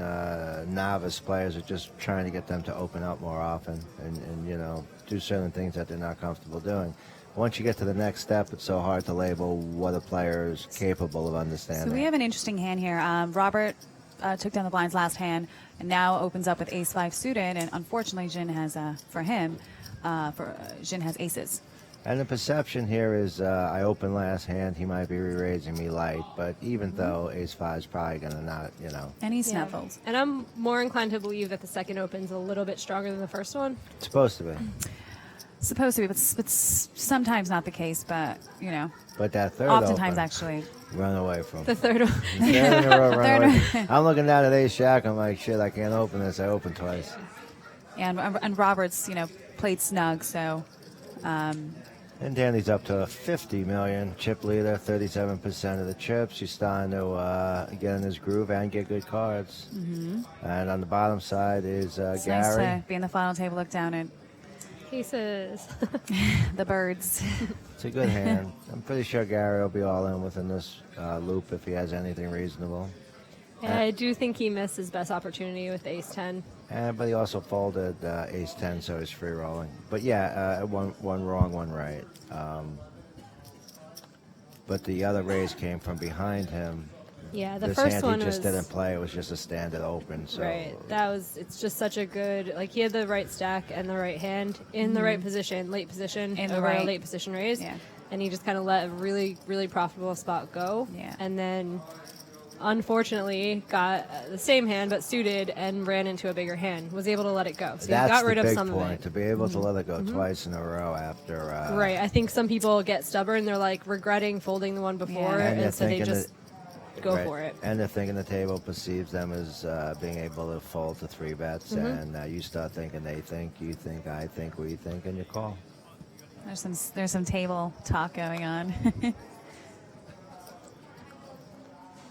novice players are just trying to get them to open up more often and you know, do certain things that they're not comfortable doing. Once you get to the next step, it's so hard to label what a player is capable of understanding. So we have an interesting hand here. Robert took down the blinds last hand and now opens up with ace-5 suited, and unfortunately Jin has Jin has aces. And the perception here is I open last hand, he might be re-raising me light, but even though ace-5 is probably going to not, And he snuffled. And I'm more inclined to believe that the second open's a little bit stronger than the first one. it's supposed to be. Supposed to be, but sometimes not the case. But But that third oftentimes open, actually. run away from. The third one. Third in a row, run away from. I'm looking down at ace-jack, I'm like, shit, I can't open this. I opened twice. And Roberts, played snug, so. And Danny's up to 50 million. Chip leader, 37% of the chips. He's starting to get in his groove and get good cards. Mm-hmm. And on the bottom side is It's Gary. nice to be in the final table, look down at Cases. the birds. It's a good hand. I'm pretty sure Gary will be all in within this loop if he has anything reasonable. Yeah, I do think he missed his best opportunity with ace-10. But he also folded ace-10, so he's free rolling. But yeah, one wrong, one right. But the other raise came from behind him. Yeah, the this first hand one he just was didn't play. It was just a standard open. So right. It's just such a good, like, he had the right stack and the right hand in the right position, late position, In the over right- a late position raise. Yeah. And he just kind of let a really, really profitable spot go. Yeah. And then, unfortunately, got the same hand but suited and ran into a bigger hand. Was able to let it go. So that's he got rid the of big some point, of it. to be able to let it go twice in a row after. Right. I think some people get stubborn. They're like regretting folding the one before, Yeah. And they're and so they thinking just go right. for it. And they're thinking the table perceives them as being able to fold to 3 bets, and you start thinking they think, you think, I think, we think, and you call. There's some table talk going on.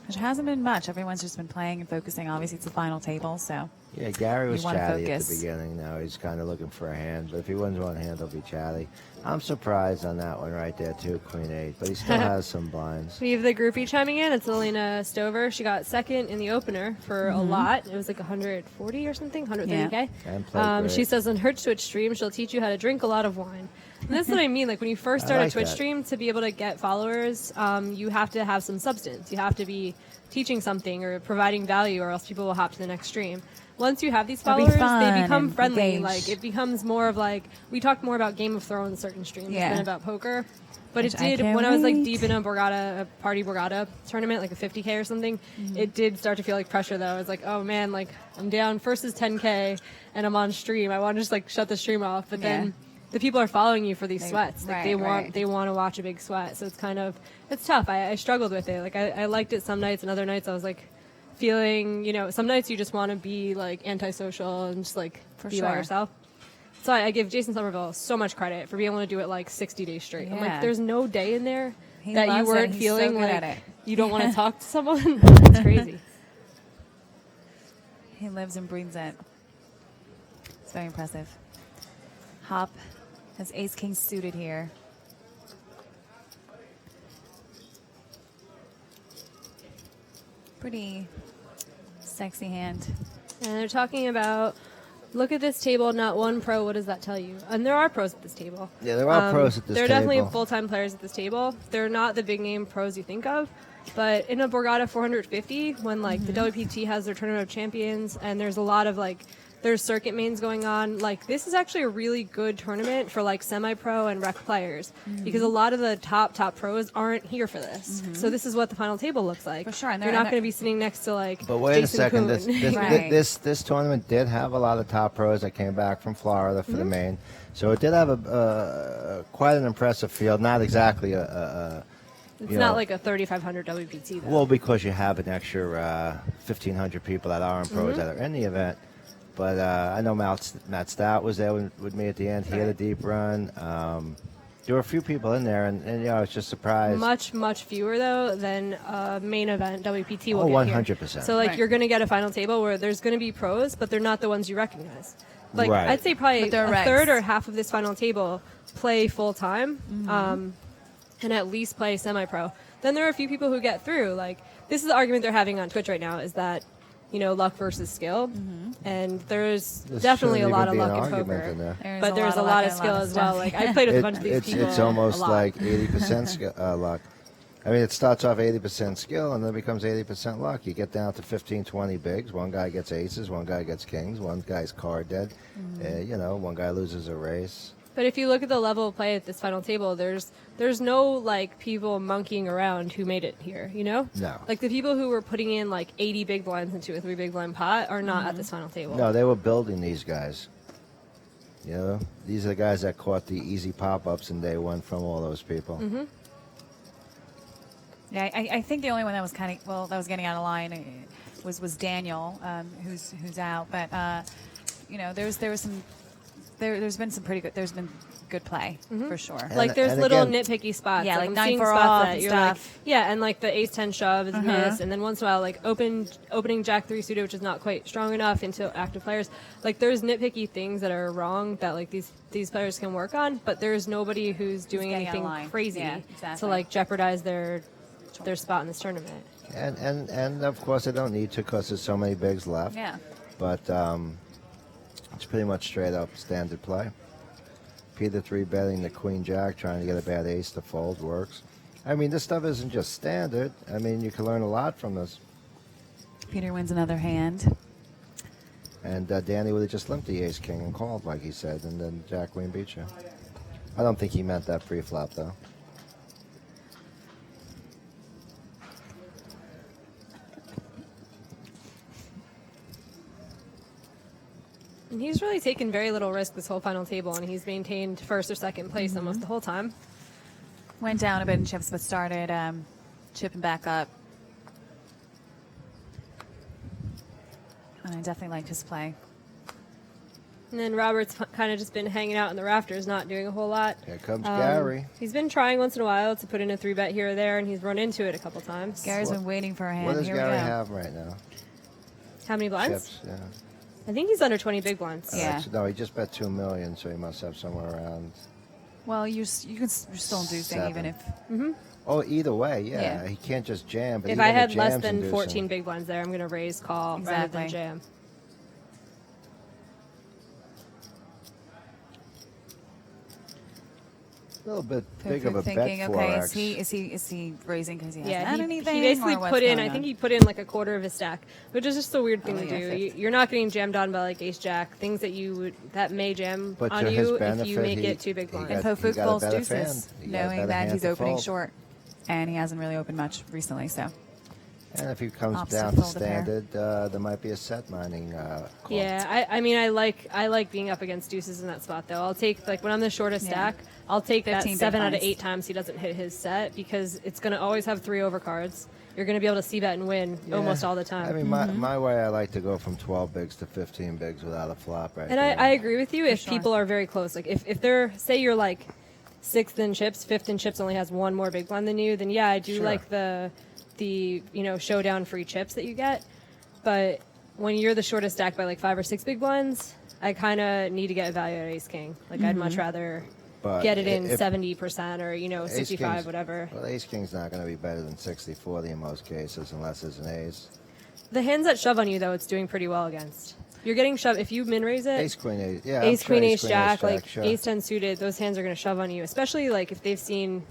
Which hasn't been much. Everyone's just been playing and focusing. Obviously, it's the final table, so. Yeah, Gary was You wanna chatty at focus. the beginning. Now he's kind of looking for a hand, but if he wins one hand, he'll be chatty. I'm surprised on that one right there, too, Queen 8, but he still has some blinds. We have the groupie chiming in. It's Elena Stover. She got second in the opener for a lot. It was like 140 or something, 130K. And played great. She says on her Twitch stream, she'll teach you how to drink a lot of wine. And that's what I mean. Like when you first start like a Twitch that. stream, to be able to get followers, you have to have some substance. You have to be teaching something or providing value, or else people will hop to the next stream. Once you have these It'll be followers, fun they become and friendly. engaged. Like it becomes more of like, we talked more about Game of Thrones certain streams Yeah. than about poker. But Which it I did, can't when I was like wait. deep in a party Borgata tournament, like a 50K or something, it did start to feel like pressure though. I was like, oh man, like I'm down, first is 10K and I'm on stream. I want to just like shut the stream off. But then the people are following you for these sweats. Like they want to watch a big sweat. So it's tough. I struggled with it. Like I liked it some nights, and other nights I was like feeling, some nights you just want to be like antisocial and just like be by sure. yourself. So I give Jason Somerville so much credit for being able to do it like 60 days straight. I'm Yeah. like, there's no day in there He that you loves it. weren't He's feeling so good like at it. you don't want to talk to someone. It's crazy. He lives and breathes it. It's very impressive. Hop has ace king suited here. Pretty sexy hand. And they're talking about, look at this table, not one pro. What does that tell you? And there are pros at this table. Yeah, there are pros at this There are table. definitely full-time players at this table. They're not the big name pros you think of. But in a Borgata 450, when like the WPT has their Tournament of Champions, and there's a lot of like, there's circuit mains going on, like this is actually a really good tournament for like semi-pro and rec players, because a lot of the top pros aren't here for this. So this is what the final table looks like. For sure, and you're they're- not going to be sitting next to like But wait Jason a second, Kuhn. Right. this tournament did have a lot of top pros that came back from Florida for the main, so it did have a quite an impressive field. Not exactly It's not like a 3,500 WPT though. well, because you have an extra 1,500 people that aren't pros that are in the event. But I know Matt Stout was there with me at the end. He had a deep run. There were a few people in there, and I was just surprised. Much fewer though than main event WPT will Oh, get here. 100%. So like Right. you're going to get a final table where there's going to be pros, but they're not the ones you recognize. Like Right. I'd say probably But they're a regs. third or half of this final table play full time, and at least play semi-pro. Then there are a few people who get through. Like this is the argument they're having on Twitch right now is that luck versus skill, and there's This definitely a shouldn't lot even of be an luck in argument poker. in there. But there's a lot of skill as well. Like I played with a bunch of these people. It's almost a lot. like 80% luck. I mean, it starts off 80% skill, and then it becomes 80% luck. You get down to 15, 20 bigs. One guy gets aces, one guy gets kings, one guy's card dead. One guy loses a race. But if you look at the level of play at this final table, there's no like people monkeying around who made it here, you know? No. Like the people who were putting in like 80 big blinds into a 3 big blind pot are not at this final table. No, they were building these guys. You know, these are the guys that caught the easy pop-ups in day one from all those people. Mm-hmm. Yeah, I think the only one that was that was getting out of line was Daniel, who's out. But you know, there's been some pretty good. There's been good play for sure. Like there's and little again- nitpicky spots. Yeah, like I'm 9 seeing for spots off that and you're stuff. like, yeah, and like the ace 10 shove is missed, and then once in a while like opening jack 3 suited, which is not quite strong enough into active players. Like there's nitpicky things that are wrong that like these players can work on, but there's nobody who's doing getting out of anything line. crazy Yeah, to exactly. like jeopardize their spot in this tournament. And of course they don't need to because there's so many bigs left. Yeah. But it's pretty much straight up standard play. Peter 3-betting the queen jack, trying to get a bad ace to fold works. I mean, this stuff isn't just standard. I mean, you can learn a lot from this. Peter wins another hand. And Danny would have just limped the ace king and called, like he said, and then jack queen beat you. I don't think he meant that pre-flop though. And he's really taken very little risk this whole final table, and he's maintained first or second place almost the whole time. Went down a bit in chips, but started chipping back up. And I definitely liked his play. And then Robert's kind of just been hanging out in the rafters, not doing a whole lot. Here comes Gary. He's been trying once in a while to put in a 3-bet here or there, and he's run into it a couple times. Gary's been waiting for a hand. What does Here Gary we go. have right now? How many blinds? Chips, yeah. I think he's under 20 big blinds. Yeah. No, he just bet 2 million, so he must have somewhere around. Well, you can still do thing even if. Oh, either way, yeah. Yeah. He can't just jam. But If even I the had less jam's than inducing. 14 big blinds there, I'm going to raise call rather than Exactly. jam. A little bit If big you're of a thinking, bet okay, 4x. is he raising because he hasn't Yeah, had anything? he basically or what's put in, going I think on? he put in like a quarter of his stack, which is just a weird thing Oh, to yeah, do. fifth. You're not getting jammed on by like ace jack, things that that may jam But on to his you benefit, if you make he- it 2 big he blinds. And got- Pofuk got a folds better deuces, hand. He got a knowing better that hand he's to opening fold. short, and he hasn't really opened much recently. So And if he comes Opts down to to fold a pair. standard, there might be a set mining call. Yeah, I mean, I like being up against deuces in that spot though. I'll take like when I'm the shortest Yeah. stack, I'll take that 15 big 7 out of blinds. 8 times he doesn't hit his set because it's going to always have 3 overcards. You're going to be able to see bet and win almost all the time. I mean, my way, I like to go from 12 bigs to 15 bigs without a flop right And there. I agree with you if sure. people are very close. Like if they're, say you're like 6th in chips, 5th in chips only has 1 more big blind than you, then yeah, I do Sure. like the showdown free chips that you get. But when you're the shortest stack by like 5 or 6 big blinds, I kind of need to get value at ace king. Like I'd much rather But get it in if- 70% or Ace 65, King's- whatever. Well, ace king's not going to be better than 60-40 in most cases unless it's an ace. The hands that shove on you though, it's doing pretty well against. You're getting shoved if you min raise it. Ace queen ace, yeah. Ace I'm sure queen ace jack, like sure. ace 10 suited, those hands are going to shove on you, especially like if they've seen.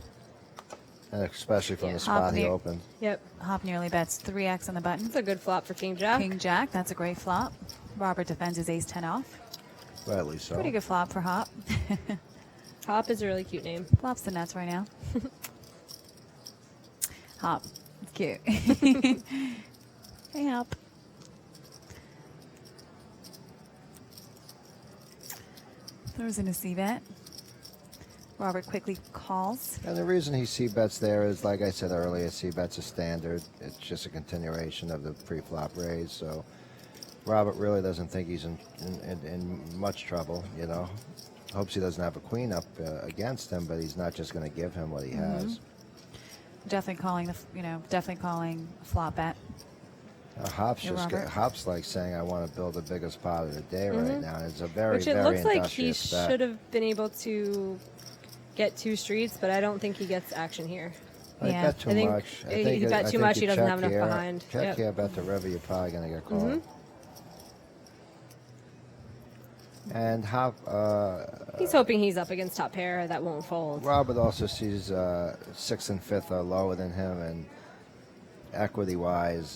And especially from Yeah. the spot he Hop opened. Yep, Hop nearly bets 3x on the button. it's a good flop for king jack. King Jack, that's a great flop. Robert defends his ace 10 off. Rightly so. Pretty good flop for Hop. Hop is a really cute name. Flops the nuts right now. Hop, it's cute. Hey Hop. Throws in a C-bet. Robert quickly calls. And the reason he c-bets there is, like I said earlier, c-bet's a standard. It's just a continuation of the pre-flop raise. So Robert really doesn't think he's in much trouble, you know. Hopes he doesn't have a queen up against him, but he's not just going to give him what he has. Definitely calling definitely calling a flop bet. Hop's Yeah, just Robert. Hop's like saying, "I want to build the biggest pot of the day right now." And it's a very, Which it very looks like he industrious bet. should have been able to get 2 streets, but I don't think he gets action here. I Yeah. bet too I think much. he bet too much, he doesn't have enough here, behind. Check Yep. here, bet the river, you're probably going to get called. And Hop, He's hoping he's up against top pair that won't fold. Robert also sees 6th and 5th are lower than him, and equity-wise,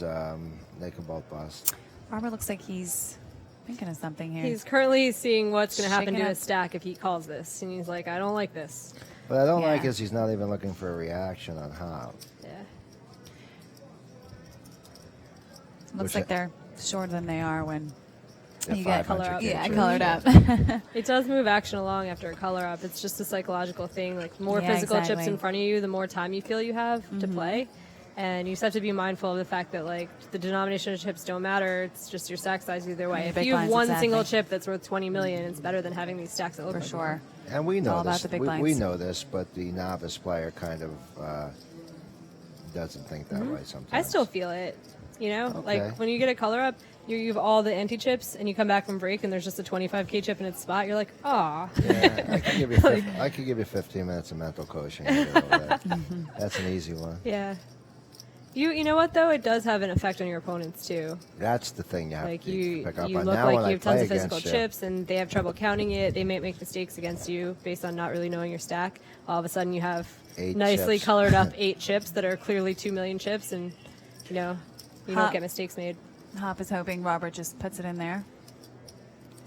they could both bust. Robert looks like he's Thinking of something here. He's currently seeing what's going to happen Shaking to up. his stack if he calls this, and he's like, I don't like this. What I don't Yeah. like is he's not even looking for a reaction on how. Yeah. Looks Which like they're shorter than they are when They're you get 500 color up. Yeah, chips. colored up. It does move action along after a color up. It's just a psychological thing. Like, the more Yeah, physical chips exactly. in front of you, the more time you feel you have to play. And you just have to be mindful of the fact that, like, the denomination of chips don't matter. It's just your stack size either way. Yeah, If big you have blinds, one exactly. single chip that's worth 20 million, it's better than having these stacks that look For like sure. And we know all about this. the big We blinds. know this, but the novice player kind of doesn't think that way sometimes. I still feel it. You know, Okay. like when you get a color up, you have all the anti chips, and you come back from break, and there's just a 25K chip in its spot. You're like, ah. Yeah, I could give you I could give you 15 minutes of mental coaching. To get over that. That's an easy one. Yeah. You know what though? It does have an effect on your opponents too. That's the thing you have Like to you pick up look on. Now like when you I have tons play of physical against you, chips, and they have trouble counting it. They may make mistakes against you based on not really knowing your stack. All of a sudden, you have 8 nicely chips. colored up 8 chips that are clearly 2 million chips, and you know you Huh. don't get mistakes made. Hop is hoping Robert just puts it in there,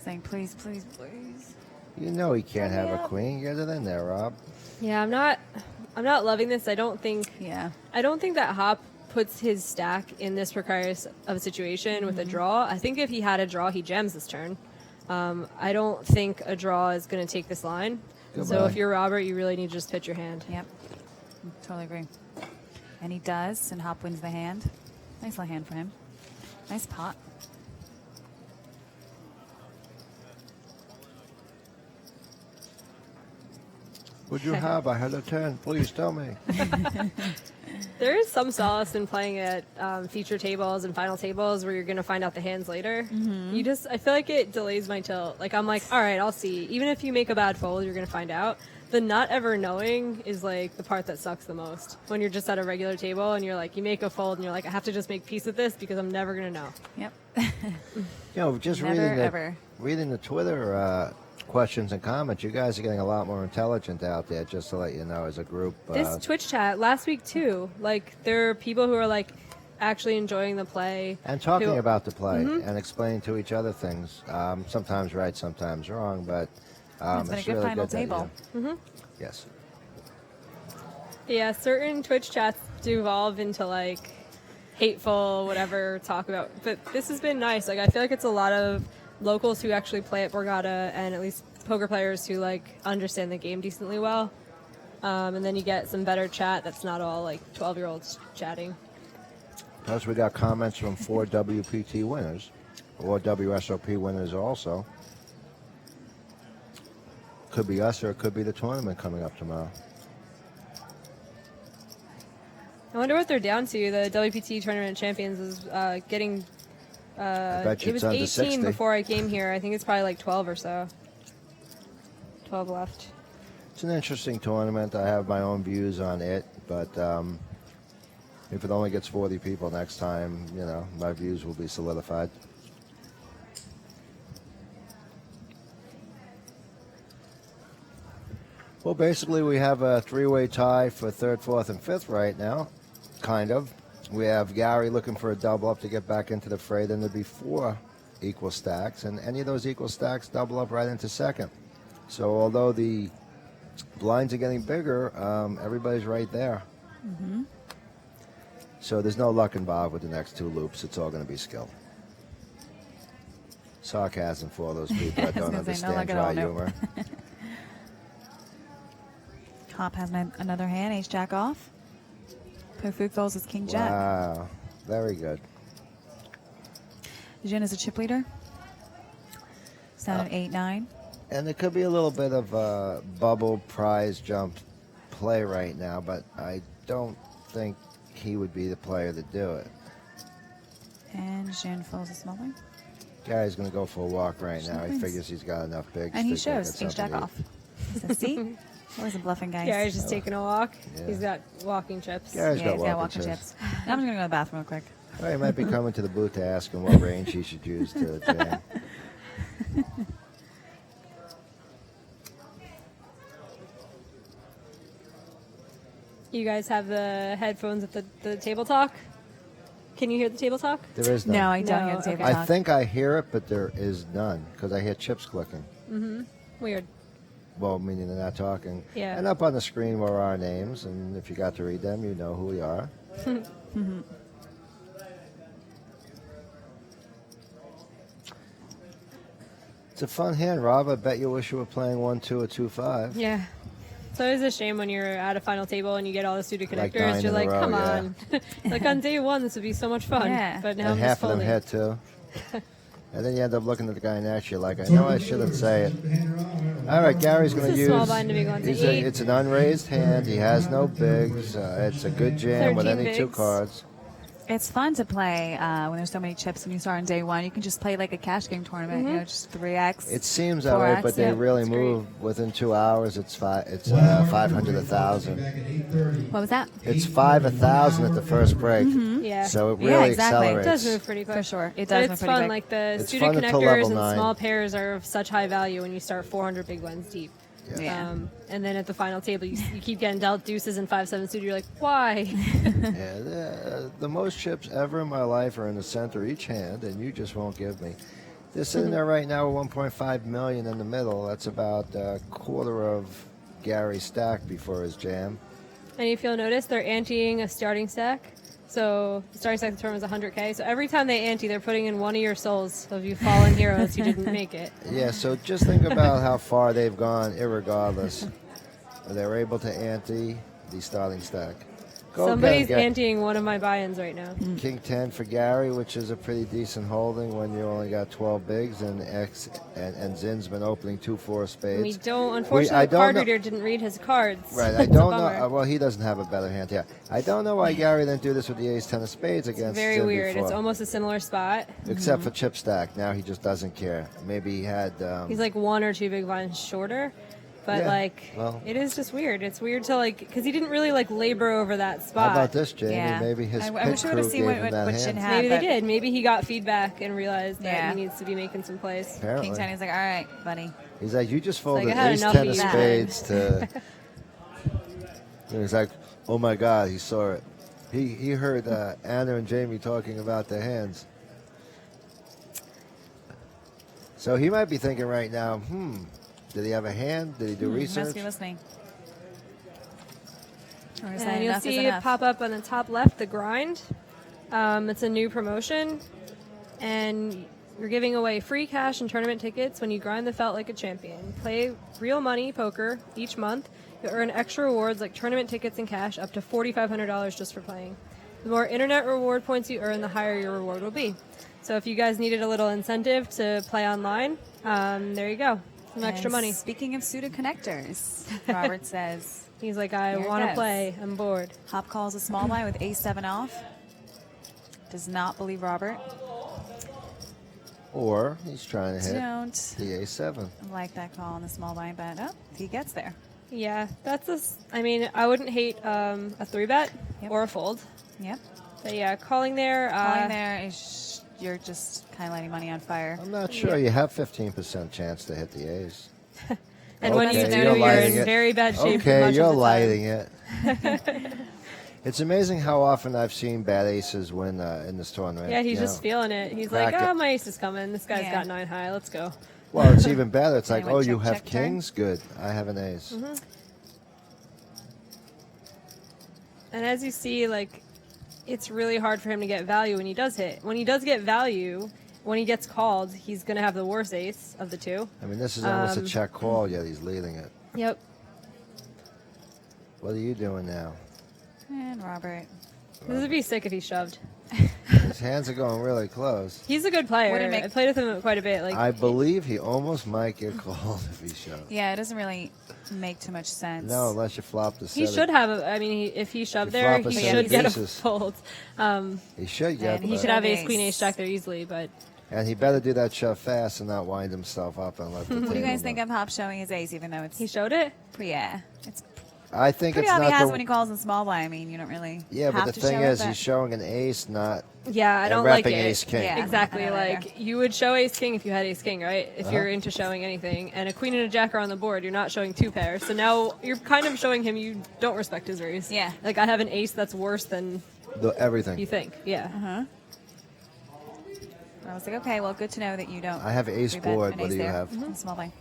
saying, "Please, please, please." you know he can't have a Yeah. queen. Get it in there, Rob. Yeah, I'm not loving this. I don't think Yeah. that Hop puts his stack in this precarious of a situation with a Mm-hmm. draw. I think if he had a draw, he jams this turn. I don't think a draw is going to take this line. So Goodbye. if you're Robert, you really need to just pitch your hand. Yep. Totally agree. And he does, and Hop wins the hand. Nice little hand for him. Nice pot. Would you have? I had a 10. Please tell me. There is some solace in playing at feature tables and final tables where you're going to find out the hands later. I feel like it delays my tilt. Like, I'm like, all right, I'll see. Even if you make a bad fold, you're going to find out. The not ever knowing is like the part that sucks the most. When you're just at a regular table and you're like, you make a fold and you're like, I have to just make peace with this because I'm never going to know. Yep. You know, just Never, ever. reading the Twitter questions and comments, you guys are getting a lot more intelligent out there. Just to let you know, as a group. This Twitch chat last week too, like there are people who are like actually enjoying the play and talking who- about the play and explaining to each other things. Sometimes right, sometimes wrong, but It's been a good really final good that table. Yes. Yeah, certain Twitch chats do evolve into like hateful whatever talk about, but this has been nice. Like I feel like it's a lot of locals who actually play at Borgata, and at least poker players who like understand the game decently well. And then you get some better chat that's not all like 12-year-olds chatting. Plus, we got comments from 4 WPT winners, or WSOP winners also. Could be us, or it could be the tournament coming up tomorrow. I wonder what they're down to. The WPT tournament champions is getting. I bet you It was it's under 18 60. before I came here. I think it's probably like 12 or so. 12 left. It's an interesting tournament. I have my own views on it, but if it only gets 40 people next time, you know, my views will be solidified. Well, basically, we have a 3-way tie for 3rd, 4th, and 5th right now, kind of. We have Gary looking for a double up to get back into the fray. Then there'd be 4 equal stacks, and any of those equal stacks double up right into 2nd. So although the blinds are getting bigger, everybody's right there. So there's no luck involved with the next 2 loops. It's all going to be skill. Sarcasm for all those people that don't gonna say, no luck understand at all, dry no. humor. Hop has another hand, ace jack off. Pofuk folds his king jack. Wow, very good. Jin is a chip leader. Sound at 8-9. And there could be a little bit of a bubble prize jump play right now, but I don't think he would be the player to do it. And Jin folds a small one. Guy's going to go for a walk right now. He Queens. figures he's got enough bigs. And he to get shows ace something jack to eat. off. So see? Always a bluffing, guys. Yeah, he's just taking a walk. Yeah. He's got walking chips. Gary's Yeah, he's got walking walking chips. chips. I'm just going to go to the bathroom real quick. Well, he might be coming to the booth to ask him what range he should use to jam. You guys have the headphones at the table talk? Can you hear the table talk? There is none. No, I don't No, hear the table okay. talk. I think I hear it, but there is none because I hear chips clicking. Weird. Well, meaning they're not talking. Yeah. And up on the screen were our names, and if you got to read them, you know who we are. It's a fun hand, Rob. I bet you wish you were playing 1-2 or 2-5. Yeah. It's always a shame when you're at a final table and you get all the suited Like connectors. 9 You're in a like, row, come yeah. on. Like on day one, this would be so much fun. Yeah. But now And I'm half just of them folding. hit too. And then you end up looking at the guy next to you like, I know I shouldn't say it. All right, Gary's going to It's a use. small blind to big ones. It's an unraised hand. He has no bigs. It's a good jam with 13 any two bigs. cards. It's fun to play when there's so many chips when you start on day one. You can just play like a cash game tournament, you know, just 3x. It seems that way, 4x, but they yeah. really it's great. move within 2 hours. It's 500 1,000. What was that? It's 1,000 at the first break. Yeah. So it Yeah, really exactly. It accelerates. does move pretty quick. For sure. It But does move it's pretty fun. quick. Like the It's suited fun until connectors level and 9. small pairs are of such high value when you start 400 big blinds deep. Yeah. And then at the final table, you keep getting dealt deuces and 5-7 suited. You're like, why? Yeah, the most chips ever in my life are in the center of each hand, and you just won't give me. They're sitting there right now with 1.5 million in the middle. That's about a quarter of Gary's stack before his jam. And if you'll notice, they're anteing a starting stack. So the starting stack of the tournament was 100K. So every time they ante, they're putting in one of your souls of you fallen heroes who didn't make it. Yeah, so just think about how far they've gone, irregardless. They were able to ante the starting stack. Go Somebody's again, anteing one of my buy-ins right now. King 10 for Gary, which is a pretty decent holding when you only got 12 bigs, and Zin's been opening 2-4 spades. We don't, unfortunately, I the don't card know- reader didn't read his cards. Right, I It's a don't bummer. know. Well, he doesn't have a better hand. Yeah, I don't know why Gary didn't do this with the ace 10 of spades against Very Zin weird. before. It's almost a similar spot. Except for chip stack. Now he just doesn't care. Maybe he had. He's like one or two big blinds shorter. But Yeah, like, well- it is just weird. It's weird to like, because he didn't really like labor over that spot. How about this, Jamie? Yeah. Maybe his I pit wish I would have crew seen gave what, him what, that what Shin hand. had. Maybe they but did. Maybe he got feedback and realized that Yeah. he needs to be making some plays. Apparently. King 10 is like, all right, buddy. He's like, you just folded I had ace enough 10 of of you. spades to. And he's like, oh my God, he saw it. He heard Anna and Jamie talking about their hands. So he might be thinking right now, did he have a hand? Did he do Must research? be listening. Or is that And you'll enough is see it enough? pop up on the top left, the grind. It's a new promotion. And you're giving away free cash and tournament tickets when you grind the felt like a champion. Play real money poker each month. You'll earn extra rewards like tournament tickets and cash up to $4,500 just for playing. The more internet reward points you earn, the higher your reward will be. So if you guys needed a little incentive to play online, there you go. Some extra And money. Speaking of suited connectors, Robert says, He's like, I Here it want to goes. play. I'm bored. Hop calls a small blind with ace 7 off. Does not believe Robert. Or he's trying to hit Don't the A7. like that call on the small blind, but oh, he gets there. Yeah, that's I mean, I wouldn't hate a 3-bet Yep. or a fold. Yep. But yeah, calling there. Calling there is you're just kind of lighting money on fire. I'm not sure. You have 15% chance to hit the ace. And when you Okay, do, you're you're lighting in it. very bad shape. Okay, much you're of the time. lighting it. It's amazing how often I've seen bad aces win in this tournament. Yeah, he's you just know. feeling it. He's Crack like, it. oh, my ace is coming. This guy's Yeah. got 9 high. Let's go. Well, it's even better. It's like, Anyone oh, you check, have check, turn? kings? Good. I have an ace. And as you see, like, it's really hard for him to get value when he does hit. When he does get value, when he gets called, he's going to have the worst ace of the two. I mean, this is almost a check call, yet he's leading it. Yep. What are you doing now? And Robert. This would be sick if he shoved. His hands are going really close. He's a good player. Wouldn't make- I played with him quite a bit. Like, I believe he almost might get called if he shoved. Yeah, it doesn't really make too much sense. No, unless you flop the he set. should have. I mean, if he shoved You there, flop a he set should of get a deuces. fold. He should get And he He but- should have ace, Ace. queen, ace, jack there easily, but And he better do that shove fast and not wind himself up and let the What do you table guys think go. of Hop showing his ace, even though it's he showed it. yeah, it's I think pretty it's obvious not the when he calls in small blind. I mean, you don't really yeah, have but the to thing show is, it, he's showing an ace, not Yeah, I and don't like repping it. ace king. Yeah. Exactly. I don't Like either. you would show ace king if you had ace king, right? If you're into showing anything, and a queen and a jack are on the board, you're not showing 2 pairs. So now you're kind of showing him you don't respect his raise. Yeah. Like I have an ace that's worse than Everything. You think? Yeah. I was like, okay, well, good to know that you don't. I have ace 3-bet board. an What ace do you there. have? Small blind.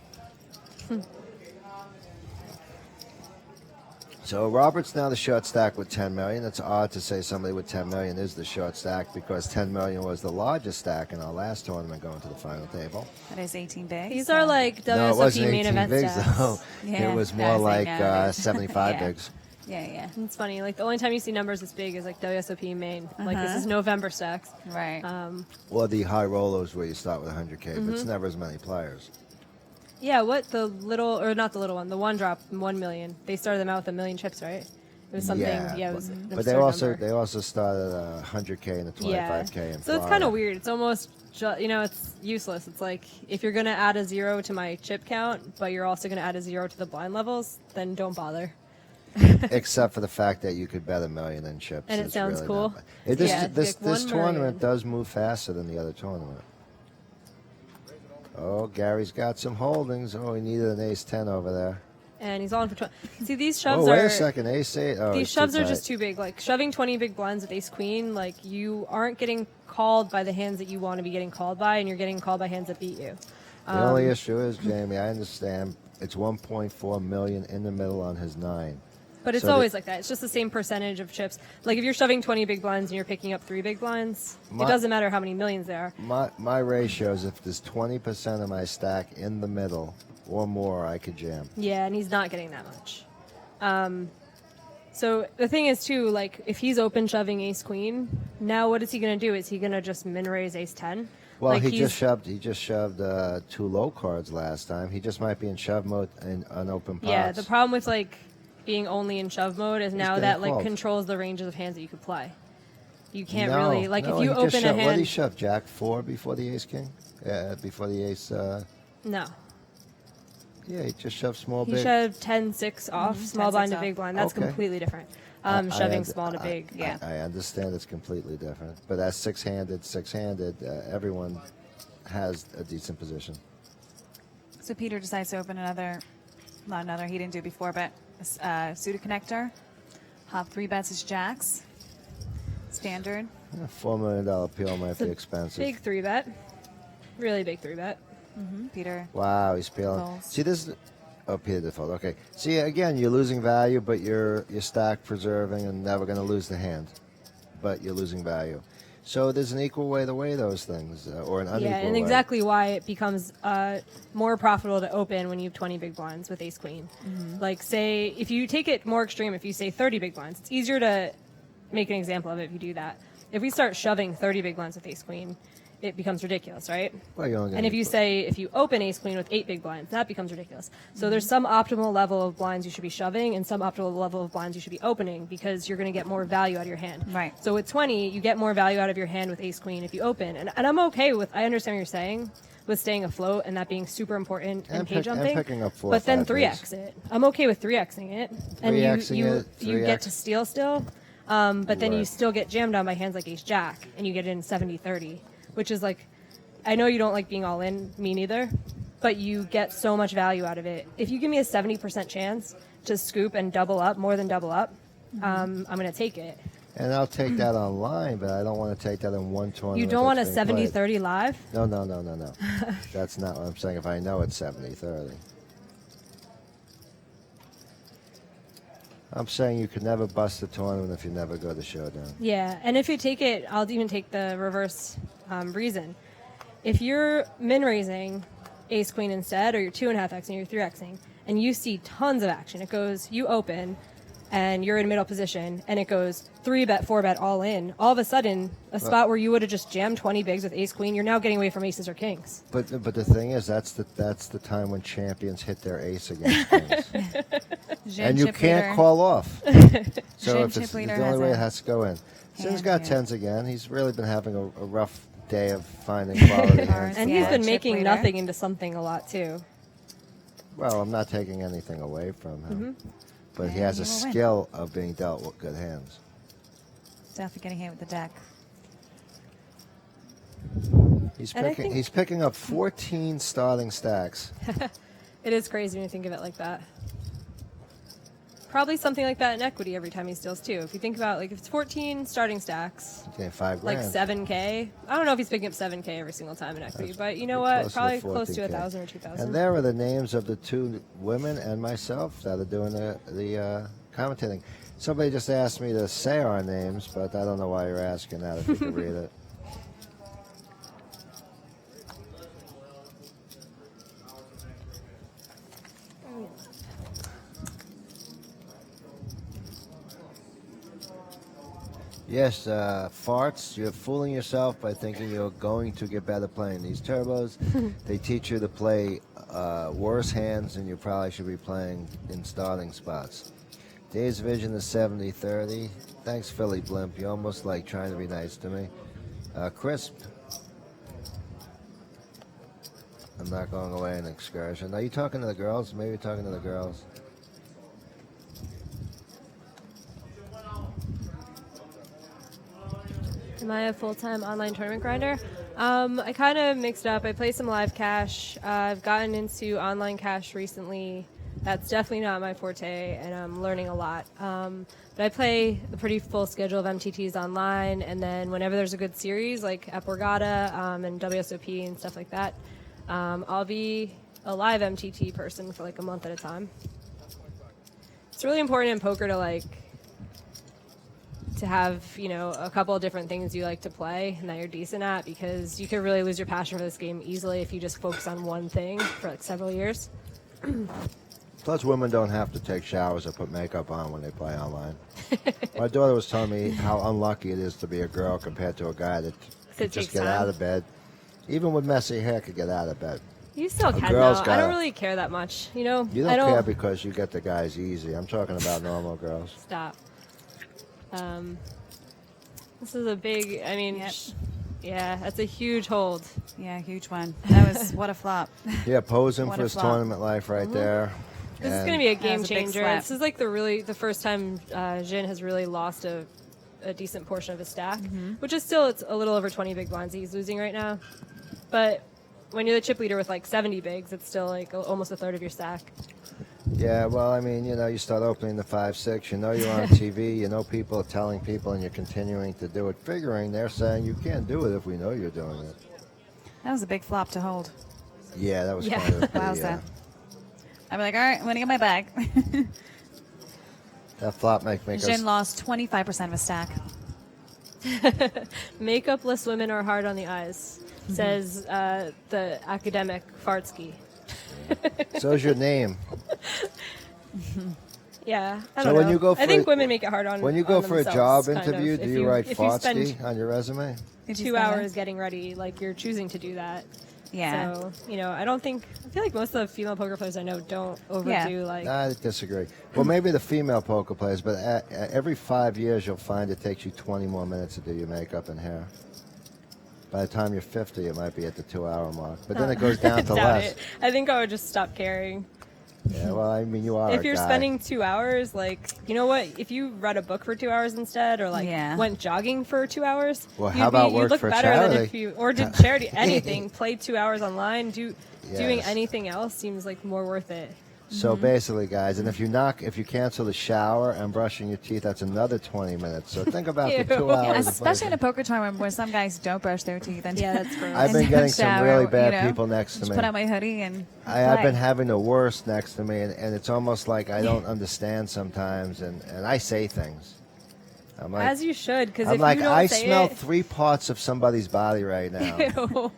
So Robert's now the short stack with 10 million. It's odd to say somebody with 10 million is the short stack because 10 million was the largest stack in our last tournament going to the final table. That is 18 bigs. These are like No, it WSOP wasn't main 18 event bigs stats. though. Yeah, It was I more was like saying, no, 75 yeah. bigs. Yeah. It's funny. Like the only time you see numbers this big is like WSOP main. Like this is November stacks. Right. Or the high rollers where you start with 100K, but it's never as many players. Yeah, what the little or not the little one, the one drop 1 million. They started them out with 1 million chips, right? It was something. Yeah, it was. an but they absurd number. also started 100K and a 25K in So it's kind of weird. It's almost it's useless. It's like if you're gonna add a 0 to my chip count, but you're also gonna add a 0 to the blind levels, then don't bother. Except for the fact that you could bet 1 million in chips. And it It's sounds really cool. not bad. This Yeah, this, like 1 this tournament million. does move faster than the other tournament. Oh, Gary's got some holdings. Oh, he needed an ace 10 over there. And he's on for 20. See, these shoves Oh, wait are. a second, ace 8. Oh, These he's too shoves are tight. just too big. Like shoving 20 big blinds with ace queen, like you aren't getting called by the hands that you want to be getting called by, and you're getting called by hands that beat you. The only issue is, Jamie, I understand it's 1.4 million in the middle on his 9. But it's So always like that. It's just the same percentage of chips. Like if you're shoving 20 big blinds and you're picking up 3 big blinds, it doesn't matter how many millions there are. My ratio is if there's 20% of my stack in the middle or more, I could jam. Yeah, and he's not getting that much. So the thing is too, like if he's open shoving ace queen, now what is he going to do? Is he going to just min raise ace 10? Well, like he just shoved 2 low cards last time. He just might be in shove mode in unopened pots. Yeah, the problem with like being only in shove mode is now getting that like called. controls the ranges of hands that you could play. You can't No, really like no, if you he just open a shoved, what did he hand. shove? Jack 4 before the ace king? Before the ace. No, Yeah, he just shoved small he big. shoved 10-6 off, small 10-6 blind to off. big blind. That's Okay. completely different. I Shoving und- small to big. Yeah. I understand it's completely different, but that's six-handed. Everyone has a decent position. So Peter decides to open not another, he didn't do it before, but a suited connector. Hop 3 bets is jacks. Standard. A $4 million PO might be expensive. Big 3-bet. Really big 3-bet. Peter. Wow, he's peeling. Folds. See this? Oh, Peter default. Okay. See, again, you're losing value, but you're stack preserving and never going to lose the hand, but you're losing value. So there's an equal way to weigh those things, or an unequal Yeah, and way. exactly why it becomes more profitable to open when you have 20 big blinds with ace queen. Like, say, if you take it more extreme, if you say 30 big blinds, it's easier to make an example of it if you do that. If we start shoving 30 big blinds with ace queen, it becomes ridiculous, right? Well, you're only gonna And if be- you say if you open ace queen with 8 big blinds, that becomes ridiculous. So there's some optimal level of blinds you should be shoving and some optimal level of blinds you should be opening because you're going to get more value out of your hand. Right. So with 20, you get more value out of your hand with ace queen if you open. And I'm okay with, I understand what you're saying, with staying afloat and that being super important in And pay jumping. picking up 4 or but then 5 3x it. I'm okay with 3xing it. And 3xing you it, you get 3x. to steal still. But then you Right. still get jammed on by hands like ace jack and you get in 70-30, which is like, I know you don't like being all in, me neither, but you get so much value out of it. If you give me a 70% chance to scoop and double up, more than double up, I'm going to take it. And I'll take that online, but I don't want to take that in one tournament. You don't want a that's being played. 70-30 live? No. That's not what I'm saying. If I know it's 70-30. I'm saying you could never bust a tournament if you never go to showdown. Yeah, and if you take it, I'll even take the reverse reason. If you're min raising ace queen instead, or you're 2.5xing, or you're 3xing, and you see tons of action, it goes you open, and you're in middle position, and it goes 3-bet, 4-bet, all in. All of a sudden, a spot where you would have just jammed 20 bigs with ace queen, you're now getting away from aces or kings. But the thing is, that's the time when champions hit their ace against kings, and you Chip can't leader. call off. So Jim if chip it's leader the only has way a it has to go in. Sin's hand got here. tens again. He's really been having a rough day of finding quality hands. And Yeah, he's been chip making leader. nothing into something a lot, too. Well, I'm not taking anything away from him, but he And has he a will win. skill of being dealt with good hands. Definitely getting hit with the deck. And I He's picking up 14 starting stacks. It is crazy when you think of it like that. probably something like that in equity every time he steals too. If you think about like if it's 14 starting stacks, Okay, $5,000. like 7K. I don't know if he's picking up 7K every single time in equity, but you know Close what? to Probably the close to 14K. 1,000 or 2,000. And there are the names of the two women and myself that are doing the commentating. Somebody just asked me to say our names, but I don't know why you're asking that if you can read it. Yes, farts. You're fooling yourself by thinking you're going to get better playing these turbos. They teach you to play worse hands than you probably should be playing in starting spots. Dave's vision is 70-30. Thanks, Philly Blimp. You're almost like trying to be nice to me. Crisp. I'm not going away on an excursion. Are you talking to the girls? Maybe you're talking to the girls. Am I a full-time online tournament grinder? I kind of mixed up. I play some live cash. I've gotten into online cash recently. That's definitely not my forte, and I'm learning a lot. But I play a pretty full schedule of MTTs online, and then whenever there's a good series, like at Borgata and WSOP and stuff like that, I'll be a live MTT person for like a month at a time. It's really important in poker to have, you know, a couple of different things you like to play and that you're decent at, because you could really lose your passion for this game easily if you just focus on one thing for like several years. Plus, women don't have to take showers or put makeup on when they play online. My daughter was telling me how unlucky it is to be a girl compared to a guy that could just get out of bed. Even with messy hair, could get out of bed. You still can, though. girl's I don't really care that much, you know? You I don't care because you get the guys easy. I'm talking about normal girls. Stop. This is a big, I mean, Yep. yeah, that's a huge hold. Yeah, huge one. That was what a flop. Yeah, posing What for a his flop. tournament life right there. This is And going to be a That game was a big changer. slap. This is like the first time Jin has really lost a decent portion of his stack, which is still, it's a little over 20 big blinds he's losing right now. But when you're the chip leader with like 70 bigs, it's still like almost a third of your stack. Yeah, well, I mean, you know, you start opening the 5-6, you know you're on TV, you know people are telling people, and you're continuing to do it, figuring they're saying you can't do it if we know you're doing it. That was a big flop to hold. Yeah, that was Yeah. kind of the, Wowza. I'd be like, all right, I'm going to get my bag. that flop make us. Jin lost 25% of his stack. Makeupless women are hard on the eyes, says the academic Fartsky. So's your name. Yeah, I So don't when know. you go I for think a- women make it hard on When you go on for a themselves, job kind of. interview, If do you write if you spend Fartsky on your resume? Did you 2 say that? hours getting ready, like you're choosing to do that. Yeah. So, you know, I feel like most of the female poker players I know don't overdo like. I disagree. Well, maybe the female poker players, but every 5 years you'll find it takes you 20 more minutes to do your makeup and hair. By the time you're 50, it might be at the 2-hour mark. But then it goes down to Doubt less. it. I think I would just stop caring. Yeah, well, I mean, you are If a you're guy. spending 2 hours, like, you know what? If you read a book for 2 hours instead, or like Yeah. went jogging for 2 hours, Well, how about you'd work look for better than charity? if you or did charity anything. Played 2 hours online. Doing Yes. anything else seems like more worth it. So basically, guys, and if you cancel the shower and brushing your teeth, that's another 20 minutes. So think about the Ew. 2 Yeah, hours. of Especially in a playing. poker tournament where some guys don't brush their teeth. And Yeah, that's gross. I've been and getting don't some shower, really bad you know? people next to Just me. put on my hoodie and I've play. been having the worst next to me, and it's almost like I don't understand sometimes, and I say things. I'm like, As you should, because I'm if like you don't I say smell it, 3 parts of somebody's body right now, Ew.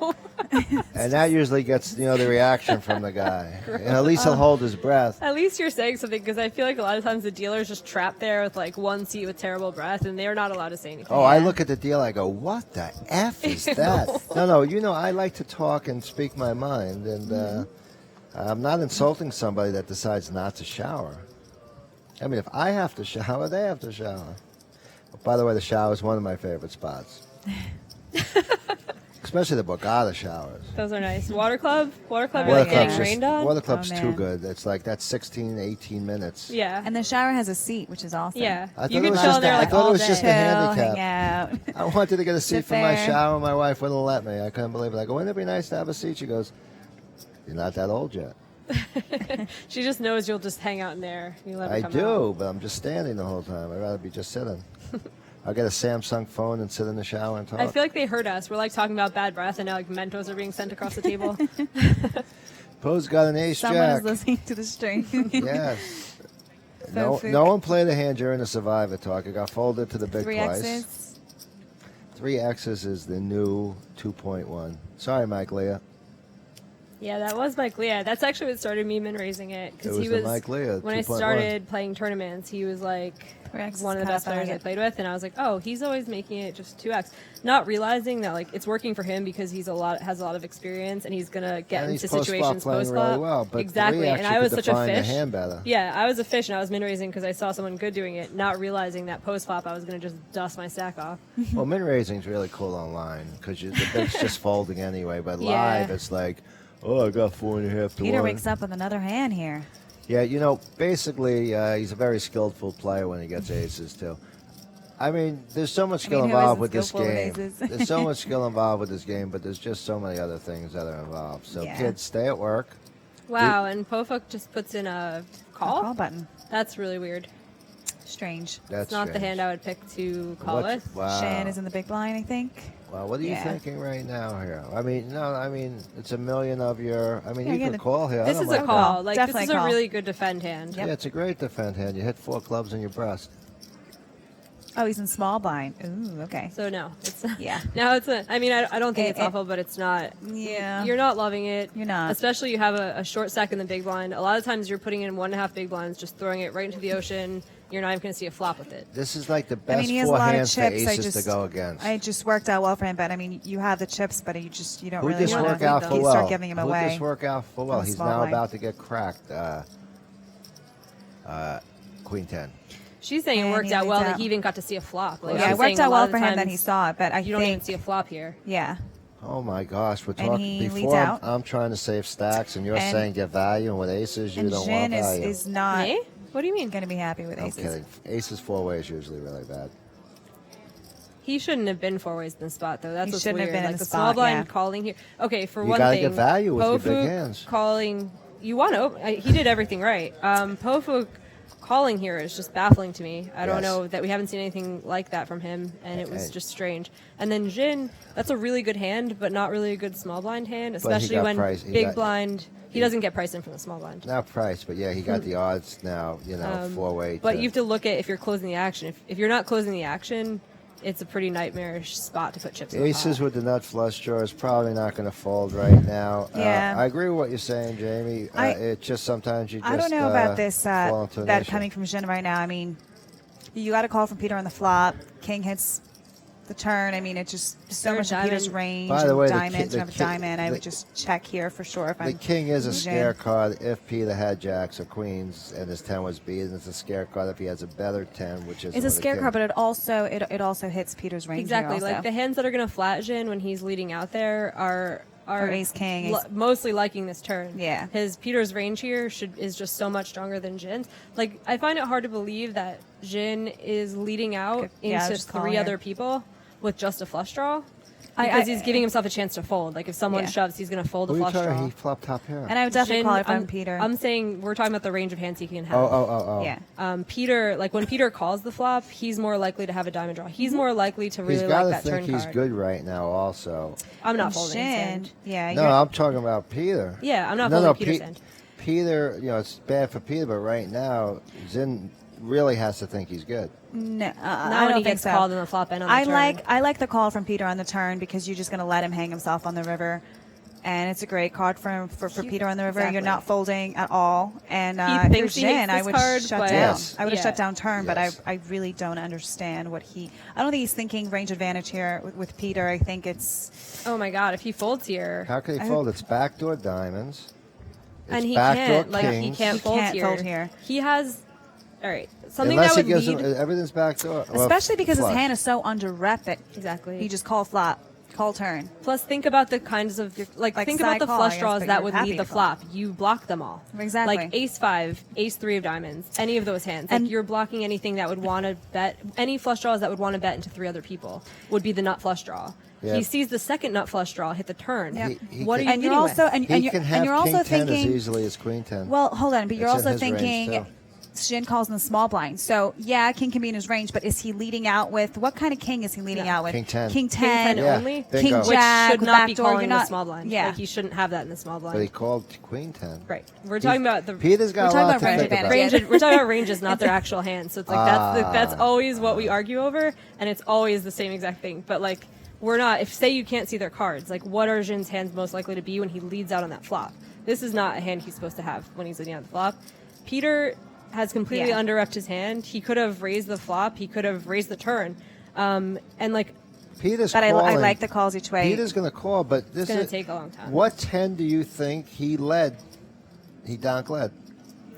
and that usually gets the reaction from the guy. And at least he'll hold his breath. At least you're saying something, because I feel like a lot of times the dealer's just trapped there with like one seat with terrible breath, and they're not allowed to say anything. Oh, I look at the deal. I go, "What the f is that?" No. I like to talk and speak my mind, and I'm not insulting somebody that decides not to shower. I mean, if I have to shower, they have to shower. By the way, the shower is one of my favorite spots, especially the Borgata showers. Those are nice. Water Club? Water Club, Oh, you're like yeah. getting Just- rained on? Water Club's Oh, too man. good. It's like that's 16, 18 minutes. Yeah. And the shower has a seat, which is awesome. Yeah. I thought You it could was chill just in there a- I like thought it all was day. just a Chill, handicap. hang out. I wanted to get a seat Sit for my there. shower. My wife wouldn't let me. I couldn't believe it. I go, wouldn't it be nice to have a seat? She goes, "You're not that old yet." She just knows you'll just hang out in there. You let her I come do, out. but I'm just standing the whole time. I'd rather be just sitting. I'll get a Samsung phone and sit in the shower and talk. I feel like they heard us. We're like talking about bad breath, and now like Mentos are being sent across the table. Poe's got an ace Someone jack. is listening to the stream. Yes. Faux No one played a hand during the Survivor talk. It got folded to the big 3 twice. X's. 3 X's is the new 2.1. Sorry, Mike Leah. Yeah, that was Mike Leah. That's actually what started me min raising it It because was he the was Mike Leah when I 2.1. started playing tournaments. He was like 3X one of the kinda best players I fag. played with, and I was like, oh, he's always making it just 2x, not realizing that like it's working for him because has a lot of experience and he's gonna get And he's into post-flop situations playing post flop really well, but exactly. 3X And you I could was such a define the fish. hand better. Yeah, I was a fish, and I was min raising because I saw someone good doing it, not realizing that post flop I was gonna just dust my stack off. Well, min raising's really cool online because the big's just folding anyway. But Yeah. live, it's like, oh, I got 4.5 to Peter 1. wakes up with another hand here. Yeah, basically, he's a very skillful player when he gets aces too. I mean, there's so much skill who involved isn't with this skillful game. with aces? There's so much skill involved with this game, but there's just so many other things that are involved. So Yeah. kids, stay at work. Wow, and Pofuk just puts in a call. Call button. That's really weird. Strange. That's It's not the strange. hand I would pick to call What- with. Wow. Shan is in the big blind, I think. Wow, what are you Yeah. thinking right now here? I mean, it's a million of your. I mean, Yeah, you yeah, can the- call here. I This don't is a mind call. call. Like Definitely this is a call. really good defend hand. Yeah, it's a great defend hand. You hit 4 clubs in your breast. Oh, he's in small blind. Ooh, okay. So no, it's Yeah. No, it's a. I mean, I don't think it's It- awful, but it's not. Yeah. You're not loving it. You're not. Especially you have a short stack in the big blind. A lot of times you're putting in 1.5 big blinds, just throwing it right into the ocean. You're not even going to see a flop with it. This is like the I best mean, he has a 4 lot of hands for chips. aces to go against. I just worked out well for him, but I mean, you have the chips, but you don't Who really just want work to out for well? start giving him Who away. just work out for well? From He's small now blind. about to get cracked. Queen 10. She's saying it And worked he out leads well. out. Like he even got to see a flop. Like, Yeah, I'm it worked saying a out lot well of for the him that times he saw it, but I you don't think even see a flop here. yeah. Oh my gosh, we're And talking he leads before. out. I'm trying to save stacks, and you're And- saying get value, and with aces you And don't Jin want value. is not Me? What do you mean? going to be happy with I'm aces. kidding. Aces 4-way is usually really bad. He shouldn't have been 4 ways in the spot though. That's He what's shouldn't have weird. been in Like the small spot, blind yeah. calling here. Okay, for You one gotta thing, get value with your big Pofuk hands. calling. You want to? He did everything right. Pofuk calling here is just baffling to me. I don't Yes. know that we haven't seen anything like that from him, and it was And- just strange. And then Jin, that's a really good hand, but not really a good small blind hand, he especially got when price- he big got- blind. He doesn't get priced in from the small blind. Not price, but yeah, he got the odds now. 4-way. But you have to look at if you're closing the action. If you're not closing the action, it's a pretty nightmarish spot to put chips in the Aces pot. with the nut flush draw is probably not going to fold right now. Yeah. I agree with what you're saying, Jamie. It's just sometimes you just I don't know about this fall into an bet issue. coming from Jin right now. I mean, you got a call from Peter on the flop. King hits the turn. I mean, it's just so Third much of Peter's diamond. range. By the and way, the diamonds, ki- you have a the ki- diamond. I the- would just check here for sure if The I'm king is a Jin. scare card if Peter had jacks or queens and his 10 was beat, and it's a scare card if he has a better 10, which is It's a scare card, but it also hits Peter's range. Exactly. Here also. Like the hands that are going to flat Jin when he's leading out there are Or ace king, ace- mostly liking this turn. Yeah. His Peter's range here is just so much stronger than Jin's. Like I find it hard to believe that Jin is leading out Yeah, I was into just calling 3 her. other people with just a flush draw. I- Because he's giving himself a chance to fold. Like if someone Yeah. shoves, he's going to fold a Who are you flush talking? draw. He flopped top here. and I would definitely Jin, call it from I'm, Peter. I'm saying we're talking about the range of hands he can have. Oh. Yeah. Peter, like when Peter calls the flop, he's more likely to have a diamond draw. He's more likely to He's really got like to that think turn he's card. good right now also. I'm not And folding his Jin, hand. yeah. No, I'm talking about Peter. Yeah, I'm not no, folding no, Peter's hand. Peter, it's bad for Peter, but right now, Zin really has to think he's good. No, Not I when don't he think gets so. called in the flop and on the I turn. like the call from Peter on the turn because you're just going to let him hang himself on the river, and it's a great card for Peter on the river. Exactly. You're not folding at all, and He if you're thinks he hates Jin, I this would card, shut but- down. Yes. I would have Yeah. shut down turn, Yes. but I really don't understand what he. I don't think he's thinking range advantage here with Peter. I think it's Oh my god, if he folds here How can he fold? It's backdoor diamonds. It's and he backdoor can't, like he kings. can't, He fold, can't here. fold here. He has, all right, something Unless that he would gives lead. him everything's backdoor. Well, especially because flush. his hand is so under rep it. Exactly. He just called flop. Call turn. Plus, think about the kinds of think about side the call, flush yes, draws but that you're would happy lead the to call. flop. You block them all. Exactly. Like ace 5, ace 3 of diamonds, any of those hands. And- Like you're blocking anything that would want to bet. Any flush draws that would want to bet into 3 other people would be the nut flush draw. Yeah. He sees the second nut flush draw hit the turn. Yeah. What are you And you're leading also with? and He you're, can and have you're king also 10 thinking as easily as queen 10. Well, hold on, but you're It's in also his range, thinking too. Shin calls in the small blind. So yeah, king can be in his range, but is he leading out with what kind of king is he leading out with? King 10. King King 10. 10 Yeah. only, Bingo. King Which Jack should with not be backdoor. calling You're the not small blind. Yeah. Like he shouldn't have that in the small But he blind. called queen 10. Right. We're talking about the Peter's got We're a talking lot about to range think about. advantage. range. We're talking about ranges, not their actual hands. So it's like that's always what we argue over, and it's always the same exact thing. But like we're not. If say you can't see their cards, like what are Jin's hands most likely to be when he leads out on that flop? This is not a hand he's supposed to have when he's leading out the flop. Peter has completely Yeah. under-repped his hand. He could have raised the flop. He could have raised the turn, and like Peter's But I calling. like the calls each way. Peter's going to call, but this it's going is to take a long time. What 10 do you think he led? He donk led.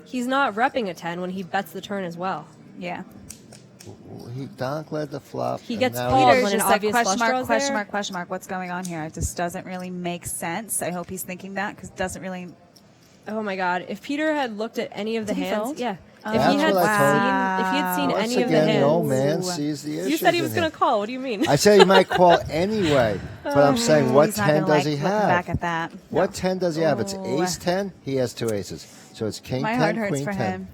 He's not repping a 10 when he bets the turn as well. Yeah. He donk led the flop. He and gets now called Peter's when an just like obvious question flush mark, draw's question there. mark, question mark. What's going on here? It just doesn't really make sense. I hope he's thinking that because it doesn't really. Oh my God! If Peter had looked at any of the Did he hands, fold? yeah. Oh. If That's he had what I told seen, you. if he had seen Once any of the again, hands, the old man sees the issues. you said he was in going him. to call. What do you mean? I say he might call anyway, but I'm saying what He's not 10 gonna does like he looking have? back at that. What 10 does he have? It's Oh. ace 10. He has 2 aces, so it's king My 10, heart hurts queen for 10. him.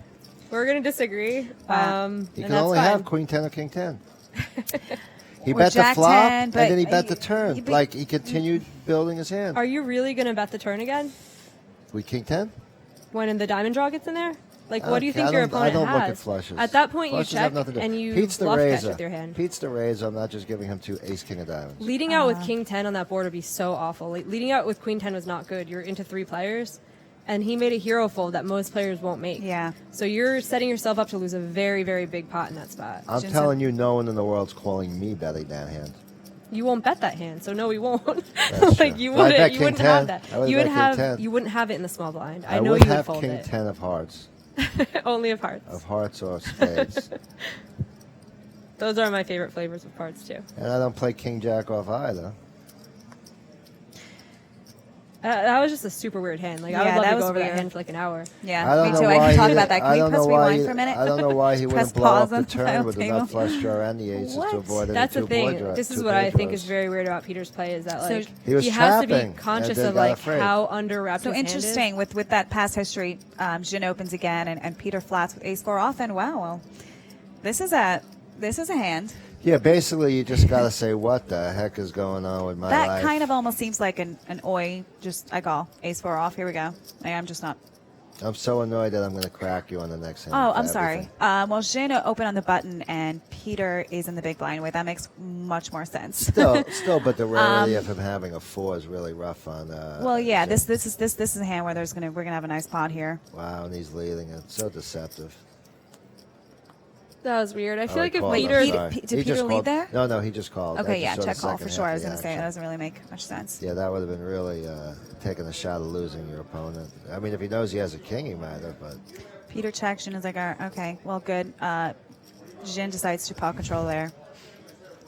We're going to disagree. Wow. He And can that's only fine. have queen 10 or king 10. He Or bet the jack flop 10, and but- then he bet the turn. but- Like he continued building his hand. Are you really going to bet the turn again We king 10? when the diamond draw gets in there? Like, I what do you don't think care. your I opponent don't has? look at flushes. At that point, Flushes you have check nothing to do. and you Pete's the bluff catch razor. with your hand. Pete's the razor. I'm not just giving him 2 ace king of diamonds. Leading out with king 10 on that board would be so awful. Like, leading out with queen 10 was not good. You're into 3 players, and he made a hero fold that most players won't make. Yeah. So you're setting yourself up to lose a very, very big pot in that spot. I'm Jensen. telling you, no one in the world's calling me betting that hand. You won't bet that hand, so no, we won't. That's like true. you Well, I wouldn't, bet you king wouldn't 10. have that. I would You would bet king have, 10. you wouldn't have it in the small blind. I I know would you would have fold king it. 10 of hearts, Only of hearts. of hearts or spades. Those are my favorite flavors of cards too. And I don't play king jack off either. That was just a super weird hand. Like I Yeah, would love that to was go over that weird. hand for like an hour. Yeah, I don't me know too. why I can he talk didn't- about that. Can I we don't press know why rewind he- for a minute? I don't know why he Press wouldn't blow up pause the on the turn final with the table. nut flush draw and the aces to avoid any That's the 2 thing. board This is two what I page think draws. is very weird about Peter's play is that So like He was has to be trapping, conscious and then of got like afraid. how underwrapped So his hand is. interesting with that past history. Jin opens again, and Peter flats with ace 4 off, and wow, well, this is a hand. Yeah, basically you just got to say, what the heck is going on with my That life? kind of almost seems like an oi. Just I call ace 4 off. Here we go. I'm just not. I'm so annoyed that I'm going to crack you on the next hand. Oh, for I'm sorry. everything. Well, Jin opened on the button, and Peter is in the big blind way. That makes much more sense. Still, but the rarity of him having a 4 is really rough on. Well, yeah, Jin. this is a hand where we're gonna have a nice pot here. Wow, and he's leading it. So deceptive. That was weird. I feel Oh, like he if called, I'm Peter, sorry. did He Peter just lead called. there? No, he just called. I Okay, just yeah, saw the check call second for sure. I half was gonna say reaction. that doesn't really make much sense. Yeah, that would have been really taking a shot at losing your opponent. I mean, if he knows he has a king, he might have, but Peter checks. Jin is like, okay, well, good. Jin decides to pot control there.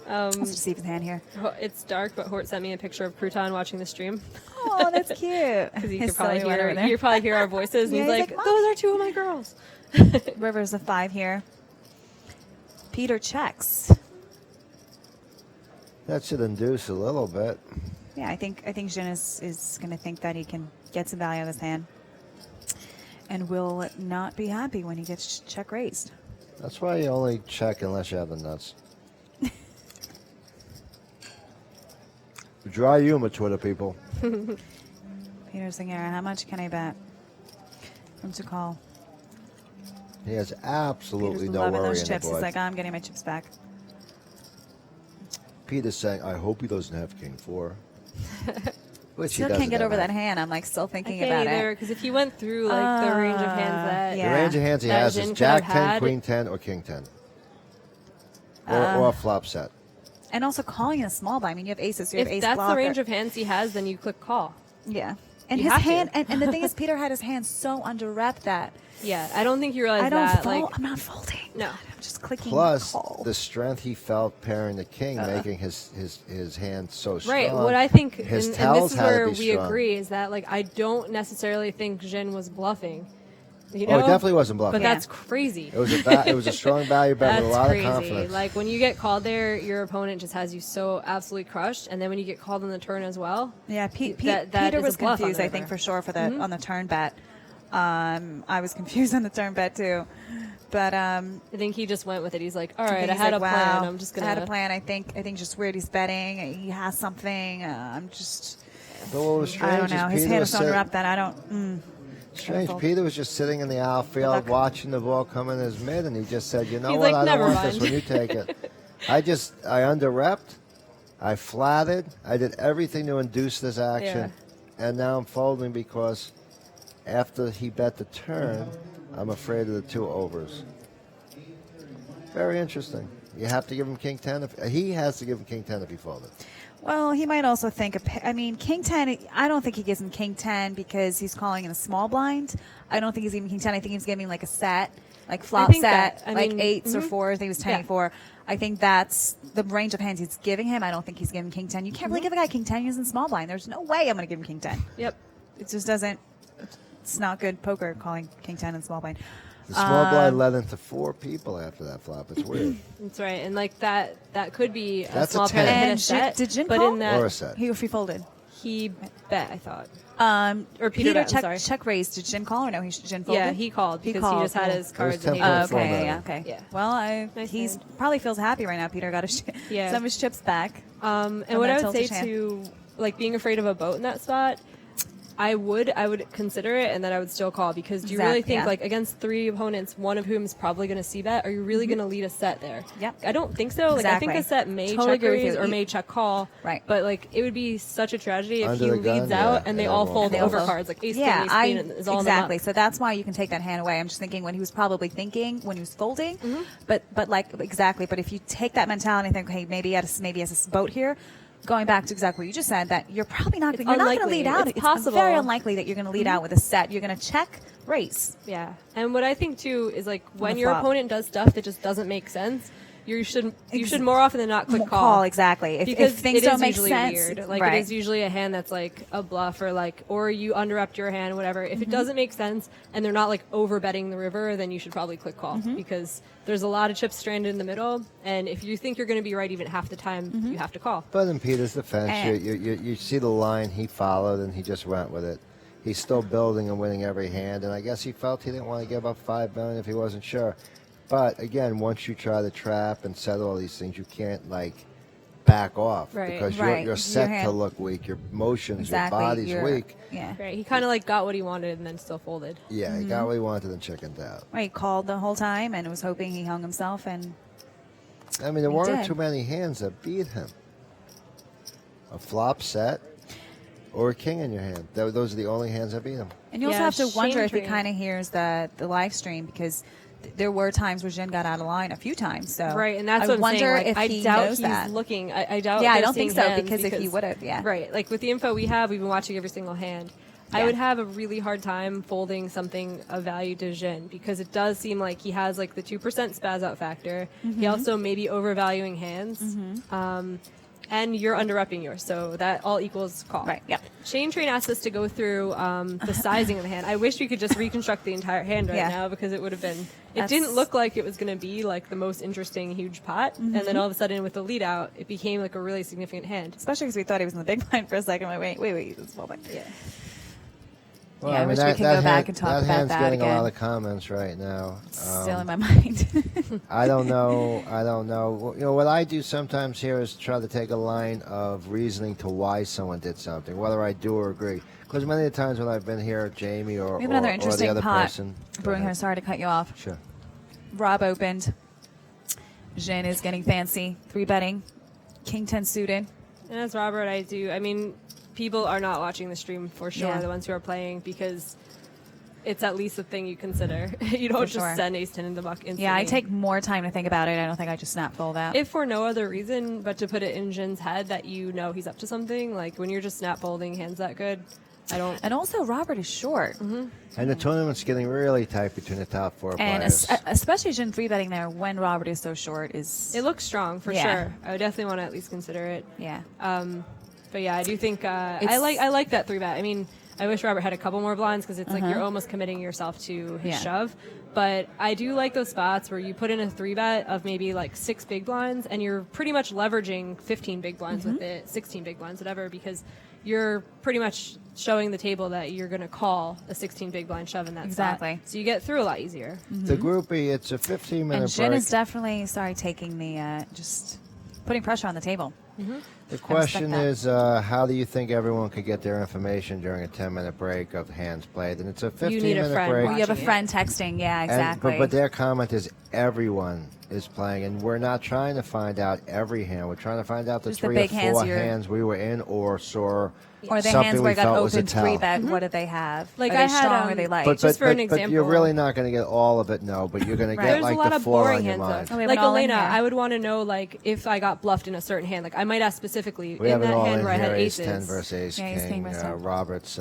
Let's receive his hand here. it's dark, but Hort sent me a picture of Crouton watching the stream Oh, that's cute. because you His could probably silhouette over hear there. you probably hear our voices. And Yeah, he's he's like, like, "Mom." "Those are 2 of my girls." River's a 5 here. Peter checks. that should induce a little bit. Yeah, I think Jin is going to think that he can get some value out of his hand, and will not be happy when he gets check raised. That's why you only check unless you have the nuts. Dry humor, Twitter people. Peter's thinking, all right, how much can I bet? From to call. He has Peter's absolutely no loving worry those in the chips. He's board. like, I'm getting my chips back. Peter's saying, I hope he doesn't have king 4. Which he Still doesn't can't get have. over that hand. I'm like still I thinking can't about either it. because if he went through like the range of hands that yeah. The range of hands he that has Jin is could Jack have 10, had. Queen 10, or King 10. Or a flop set. And also calling in a small blind. I mean, you have aces, you have if ace that's blocker. the range of hands he has, then you click call. Yeah. And You his have to. hand, and the thing is, Peter had his hand so under rep that Yeah, I don't think you realize I don't that. fold. Like, I'm not folding. No. I'm just clicking. Plus, call. the strength he felt pairing the king, making his hand so strong. right. What I think, his and tells this is had to where be we strong. agree, is that like I don't necessarily think Jin was bluffing. You Oh, know? it definitely wasn't bluffing. But that's crazy. It was it was a strong value bet That's with a lot crazy. of confidence. Like when you get called there, your opponent just has you so absolutely crushed, and then when you get called on the turn as well, Yeah, that Peter is was a bluff on confused, the I think, river. for sure, for the on the turn bet. I was confused on the turn bet too, but I think he just went with it. He's like, all I right, think I he's had like, a plan. wow, I'm just gonna. I had a plan. I think just weird. He's betting. He has something. I'm just. But what was strange I don't know. is His Peter hand was is so under sitting, up that I don't. strange. Careful. Peter was just sitting in the outfield luck. watching the ball come in his mid, and he just said, "You know He's what? like, I don't "Never want mind." this when you take it." I under-repped. I flatted. I did everything to induce this action, and now I'm folding because after he bet the turn, I'm afraid of the 2 overs. Very interesting. You have to give him king 10. He has to give him king 10 if he folded. Well, he might also think. King 10. I don't think he gives him king 10 because he's calling in a small blind. I don't think he's giving king 10. I think he's giving like a set, like flop think set, that- I like mean, 8s or 4s. I think it was 10 Yeah. 4. I think that's the range of hands he's giving him. I don't think he's giving king 10. You can't really give a guy king 10. He's in small blind. There's no way I'm going to give him king 10. Yep. It just doesn't. It's not good poker calling king 10 in small blind. The small blind led into 4 people after that flop. It's weird. That's right, and like that could be a That's a small pair 10. that hit a And set. did Jin but call? in that Or a set. He folded. he bet, I thought. Or Peter bet, I'm sorry. check raised. Did Jin call or no? Jin folded. Yeah, he called because he called, just had cool. his cards It was and he 10 was fold Okay, that. yeah, okay. Yeah. Well, Nice he's hand. probably feels happy right now. Peter got some of his chips back. And From what that I would say tilted hand. to like being afraid of a boat in that spot, I would consider it, and then I would still call because do you really Exactly, think yeah. like against 3 opponents, one of whom is probably going to see bet? Are you really going to lead a set there? Yep. I don't think so. Like I think Exactly. a set may Totally check agree with raise you. or may check call. Right. But like it would be such a tragedy if Under he the gun, leads out yeah, and they yeah, all well. fold And they over all fold. cards like ace Yeah, king, ace queen, and is all in them exactly. up. So that's why you can take that hand away. I'm just thinking when he was probably thinking when he was folding, Mm-hmm. but like exactly. But if you take that mentality and think, hey, maybe he has a boat here. Going back to exactly what you just said, that you're probably not It's you're not going to unlikely. lead out. It's possible. very unlikely that you're going to lead out with a set. You're going to check raise. Yeah, and what I think too is like when the your flop. opponent does stuff that just doesn't make sense, you should more often than not click call. Exactly. Because if things it don't is make usually sense, weird. Like right. it is usually a hand that's like a bluff or you underupped your hand, whatever. If Mm-hmm. it doesn't make sense and they're not like over betting the river, then you should probably click call Mm-hmm. because there's a lot of chips stranded in the middle, and if you think you're going to be right even half the time, Mm-hmm. you have to call. But in Peter's defense, And- you see the line he followed, and he just went with it. He's still building and winning every hand, and I guess he felt he didn't want to give up $5 million if he wasn't sure. But again, once you try to trap and set all these things, you can't like back off Right. because Right. you're set Your hand- to look weak. Your motions, Exactly. your body's You're- weak. Yeah. Right? He kind of like got what he wanted and then still folded. Yeah, he Mm-hmm. got what he wanted and chickened out. Right, he called the whole time and was hoping he hung himself. And I mean, there He weren't did. too many hands that beat him. A flop set or a king in your hand. Those are the only hands that beat him. you also Yeah, have to wonder shame if he tree. kind of hears the live stream because there were times where Jin got out of line a few times. So Right, and that's I what I'm wonder saying. Like, if I he doubt knows he's that. looking. I doubt. Yeah, I they're don't think seeing so hands because if he would have, yeah. Right, like with the info we have, we've been watching every single hand. I Yeah. would have a really hard time folding something of value to Jin because it does seem like he has like the 2% spaz out factor. Mm-hmm. He also may be overvaluing hands. And you're underupping yours, so that all equals call. Right, yep. Shane Train asked us to go through the sizing of the hand. I wish we could just reconstruct the entire hand right Yeah. now because it would have been. It That's- didn't look like it was going to be like the most interesting huge pot, and Mm-hmm. then all of a sudden with the lead out, it became like a really significant hand. Especially because we thought he was in the big blind for a second. Like, wait, it's small blind. Yeah. Well, Yeah, I wish we can go back and talk about hand's that getting a lot again. of comments right now. Still in my mind. I don't know. You know, what I do sometimes here is try to take a line of reasoning to why someone did something, whether I do or agree. Because many of the times when I've been here, Jamie or, We have another or the interesting other pot person. Go brewing here. ahead. Sorry to cut you off. Sure. Rob opened. Jin is getting fancy. 3-betting. King 10 suited. And as Robert, I mean, people are not watching the stream for sure, Yeah. the ones who are playing, because it's at least a thing you consider. You don't For just sure. send ace 10 in the buck instantly. Yeah, I take more time to think about it. I don't think I just snap fold that. If for no other reason but to put it in Jin's head that you know he's up to something, like when you're just snap folding hands that good, I don't. And also, Robert is short. And the tournament's getting really tight between the top 4 And players. especially Jin 3-betting there when Robert is so short is... It looks strong for Yeah. sure. I would definitely want to at least consider it. Yeah. But yeah, I do think I It's- like that 3-bet. I mean, I wish Robert had a couple more blinds because it's like you're almost committing yourself to his Yeah. shove. But I do like those spots where you put in a 3-bet of maybe like 6 big blinds and you're pretty much leveraging 15 big blinds with it, 16 big blinds, whatever, because you're pretty much showing the table that you're going to call a 16 big blind shove in that Exactly. spot. So you get through a lot easier. The groupie, it's a 15-minute And Jin break. is definitely, taking the, just putting pressure on the table. The question that. is, how do you think everyone could get their information during a 10-minute break of hands played? And it's a You need a 15-minute friend break. We have a watching it. friend texting. Yeah, And- exactly. but their comment is everyone is playing, and we're not trying to find out every hand. We're trying to find out the Just the 3 big or hands 4 you're- hands we were in or saw or the something hands we where I got felt was a open tell. 3-bet. What do they have? Like are they I had, strong or are they light? But, Just for an but you're example. really not going to get all of it, no. But you're going to Right. get There's like a lot the of 4 boring on your hands mind. though. we have Like an all in Elena, here. I would want to know like if I got bluffed in a certain hand. Like I might ask specifically We in have it that all hand in where I here. had Ace aces. 10 versus Ace Yeah, Ace King. King versus 10. Robert's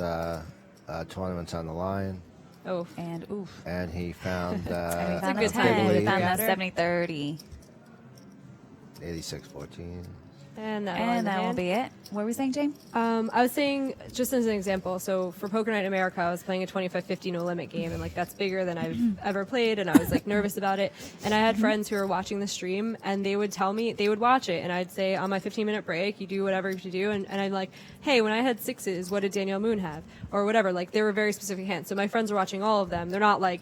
tournament's on the line, Oh, And oof. and he found And we found a good a 10. time. We found that Three-better. 70-30. 86-14. and that And that will be it. What were we saying, Jane? I was saying, just as an example, so for Poker Night in America, I was playing a 25-50 no limit game, and like that's bigger than I've ever played, and I was like nervous about it. And I had friends who were watching the stream, and they would tell me they would watch it, and I'd say on my 15-minute break, you do whatever you do, and I'm like, hey, when I had 6s, what did Danielle Moon have, or whatever. Like they were very specific hands. So my friends are watching all of them. They're not like,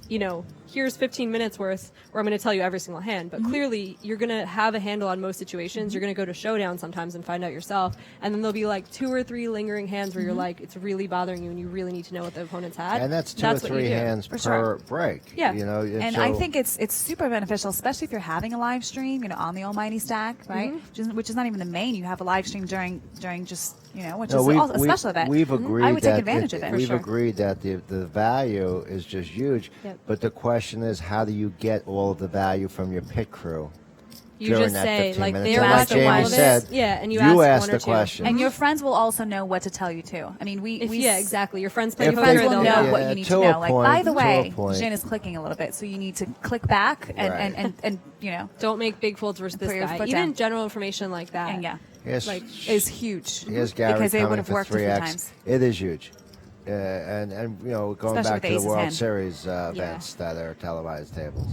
you know, here's 15 minutes worth, or I'm going to tell you every single hand. But clearly, you're going to have a handle on most situations. You're going to go to showdown sometimes and find out yourself. And then there'll be like 2 or 3 lingering hands where you're like, it's really bothering you and you really need to know what the opponent's had. And that's 2 or what you 3 do. hands per sure. break. Yeah. You know, And so I think it's super beneficial, especially if you're having a live stream, you know, on the Almighty Stack, right? Which is not even the main. You have a live stream during just, you know, which No, is also a special event. We've agreed I would take that advantage of it. We've sure. agreed that the value is just huge. Yep. But the question is, how do you get all of the value from your pit crew? You during just that say, 15 like, minutes? they're And like watching Jamie all of it. said, Yeah, and you you ask ask one or the two. question. And your friends will also know what to tell you too. I mean, Yeah, exactly. Your friends play If Your poker, friends they- will they'll know know. what you need to to a know. Like, point, by the to a way, point. Jen is clicking a little bit, so you need to click back and Right. you know, Don't make big folds versus Put this your guy. foot Even down. general information like that. and yeah, Here's, like, is huge. here's Gary because it would coming have for worked a few 3x. times. It is huge. And you know, going Especially back with to the Ace's World hand. Series events that are televised tables.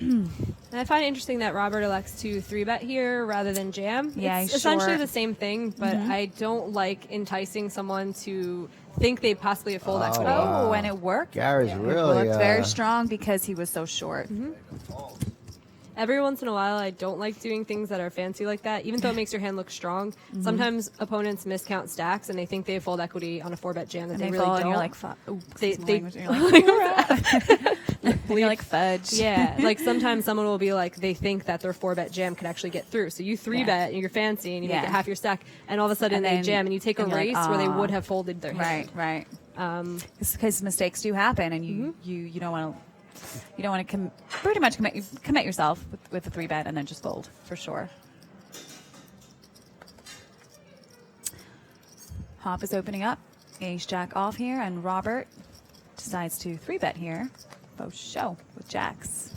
And I find it interesting that Robert elects to 3-bet here rather than jam. Yeah, it's he's essentially short. the same thing, but I don't like enticing someone to think they possibly have full equity. Oh, and it worked. Gary's It really looked very strong because he was so short. Every once in a while, I don't like doing things that are fancy like that, even though it makes your hand look strong. Sometimes opponents miscount stacks and they think they have full equity on a 4-bet jam that And they they really fall, don't. and you're like, "Ooh, They- excuse my they- language," and you're like, and you're like fudge. Yeah, like sometimes someone will be like, they think that their 4-bet jam could actually get through. So you 3-bet and you're fancy and you make Yeah. it half your stack, and all of a sudden And they then- jam and you take a and you're like, race where they "Aw." would have folded their hand. Right. Because mistakes do happen, and you don't want to. You don't want to pretty much commit yourself with a 3-bet and then just fold for sure. Hop is opening up. Ace Jack off here, and Robert decides to 3-bet here. Both show with jacks.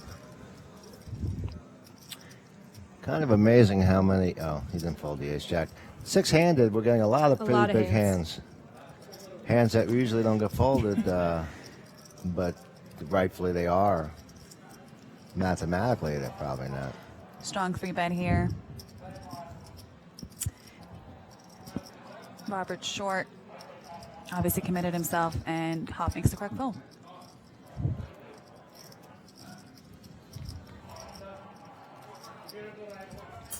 Kind of amazing how many. Oh, he didn't fold the ace jack. 6-handed, we're getting a lot of pretty lot of big hands. hands. Hands that usually don't get folded, but rightfully they are. Mathematically, they're probably not. Strong 3-bet here. Robert short. Obviously committed himself, and Hop makes the correct fold.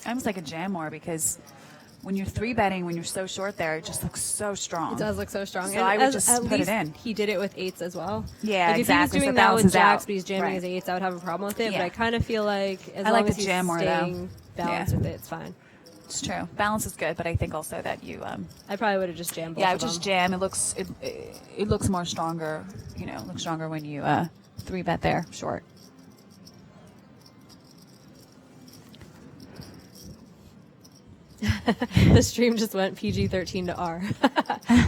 I almost like a jam more because when you're 3-betting, when you're so short there, it just looks so strong. It does look so strong. So And I would as- just at put it least in. He did it with 8s as well. Yeah, like exactly, if so he it was doing that with balances jacks, out. but he's jamming Right. his 8s, I would have a problem with it. Yeah. But I kind of feel like as I long like as the he's jam more, though. staying balanced Yeah. with it, it's fine. It's true. Balance is good, but I think also that you I probably would have just jammed both yeah, I of would just them. jam. It looks more stronger. You know, looks stronger when you 3-bet there short. The stream just went PG-13 to R.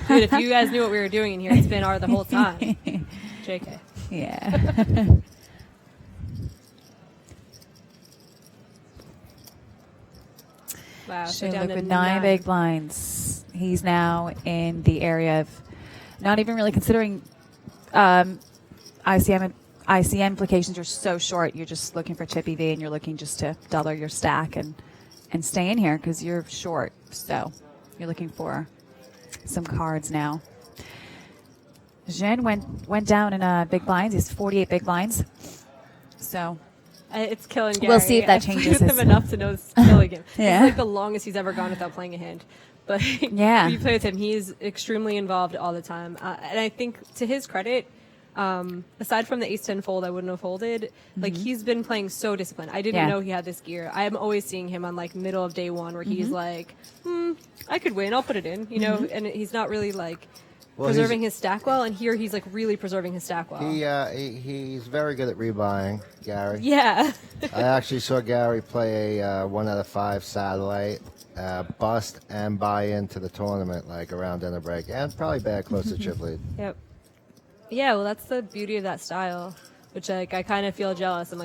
Dude, if you guys knew what we were doing in here, it's been R the whole time. JK. Yeah. Wow. So Shane down Luke to with 9 big blinds. He's now in the area of not even really considering ICM implications. You're so short. You're just looking for chip EV, and you're looking just to dollar your stack and stay in here because you're short. So you're looking for some cards now. Jean went down in big blinds. He's 48 big blinds. So it's killing Gary. We'll see if that I've changes played with him his- enough to know it's killing him. Yeah. It's like the longest he's ever gone without playing a hand. But Yeah. when you play with him, he's extremely involved all the time. And I think to his credit, aside from the ace-10 fold I wouldn't have folded, like he's been playing so disciplined. I didn't Yeah. know he had this gear. I'm always seeing him on like middle of day one where he's like, I could win, I'll put it in, you know, and he's not really like preserving his stack well, and here he's like really preserving his stack well. He's very good at rebuying, Gary. Yeah. I actually saw Gary play a 1 out of 5 satellite, bust and buy into the tournament like around dinner break, and probably bad close to chip lead. Yep. Yeah, well, that's the beauty of that style, which like I kind of feel jealous. I'm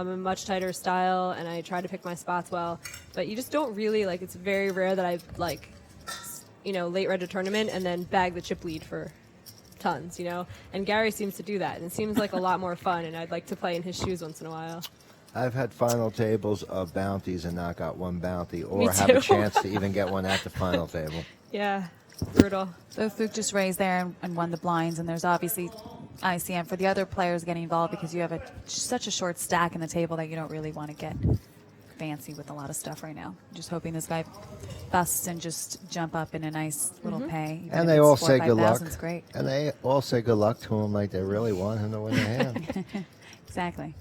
a much tighter style, and I try to pick my spots well, but you just don't really like. It's very rare that I like, you know, late red a tournament and then bag the chip lead for tons, you know. And Gary seems to do that, and it seems like a lot more fun. And I'd like to play in his shoes once in a while. I've had final tables of bounties and not got one bounty, or Me have a too. chance to even get one at the final table. Yeah, brutal. So Fook just raised there and won the blinds, and there's obviously ICM for the other players getting involved because you have such a short stack in the table that you don't really want to get fancy with a lot of stuff right now. Just hoping this guy busts and just jump up in a nice little pay. Even And if they it's all 4,000 say or good luck. 5,000 is great. And they all say good luck to him like they really want him to win the hand. Exactly.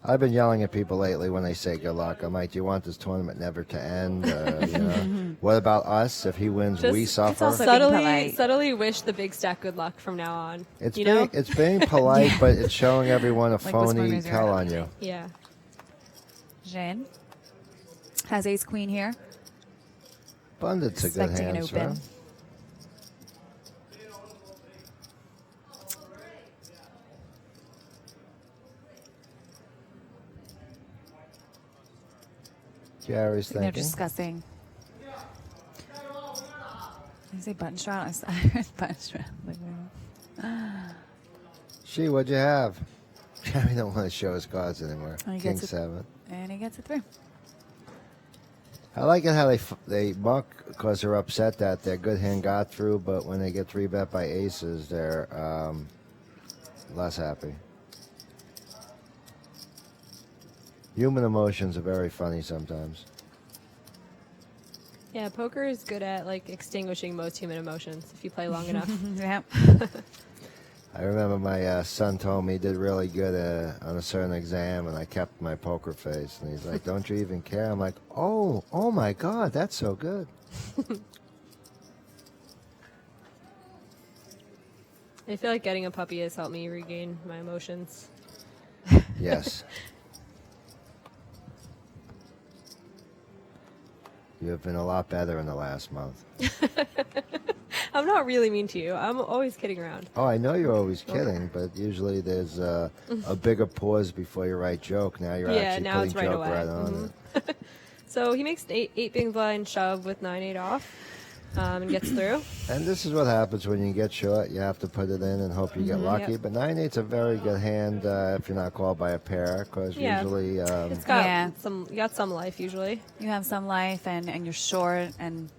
I've been yelling at people lately when they say good luck. I'm like, do you want this tournament never to end? You know, what about us? If he wins, Just- we it's suffer. also being Subtly, polite. subtly wish the big stack good luck from now on. It's you being, know? it's being polite, but it's showing everyone a Like phony whispering is tell your- on you. Yeah. Jean has ace queen here. Pundits are good Expecting an hands, open. right? Gary's They're thinking. discussing. Did I say button shot? I heard button shot. She, what'd you have? Gary don't want to show his cards anymore. Oh, he King gets it. 7. And he gets it through. I like it how they muck because they're upset that their good hand got through, but when they get 3-bet by aces, they're less happy. Human emotions are very funny sometimes. Yeah, poker is good at like extinguishing most human emotions if you play long enough. Yeah. I remember my son told me he did really good on a certain exam, and I kept my poker face. And he's like, "Don't you even care?" I'm like, "Oh my God, that's so good." I feel like getting a puppy has helped me regain my emotions. Yes. You have been a lot better in the last month. I'm not really mean to you. I'm always kidding around. Oh, I know you're always kidding, but usually there's a bigger pause before you write joke. Now you're Yeah, actually now putting it's right joke away. right on it. So he makes an eight big blind shove with 9-8 off and gets through. And this is what happens when you get short. You have to put it in and hope you get lucky. Yep. But 9-8's a very good hand if you're not called by a pair, because Yeah. usually It's got Yeah. you got some life usually. You have some life and you're short and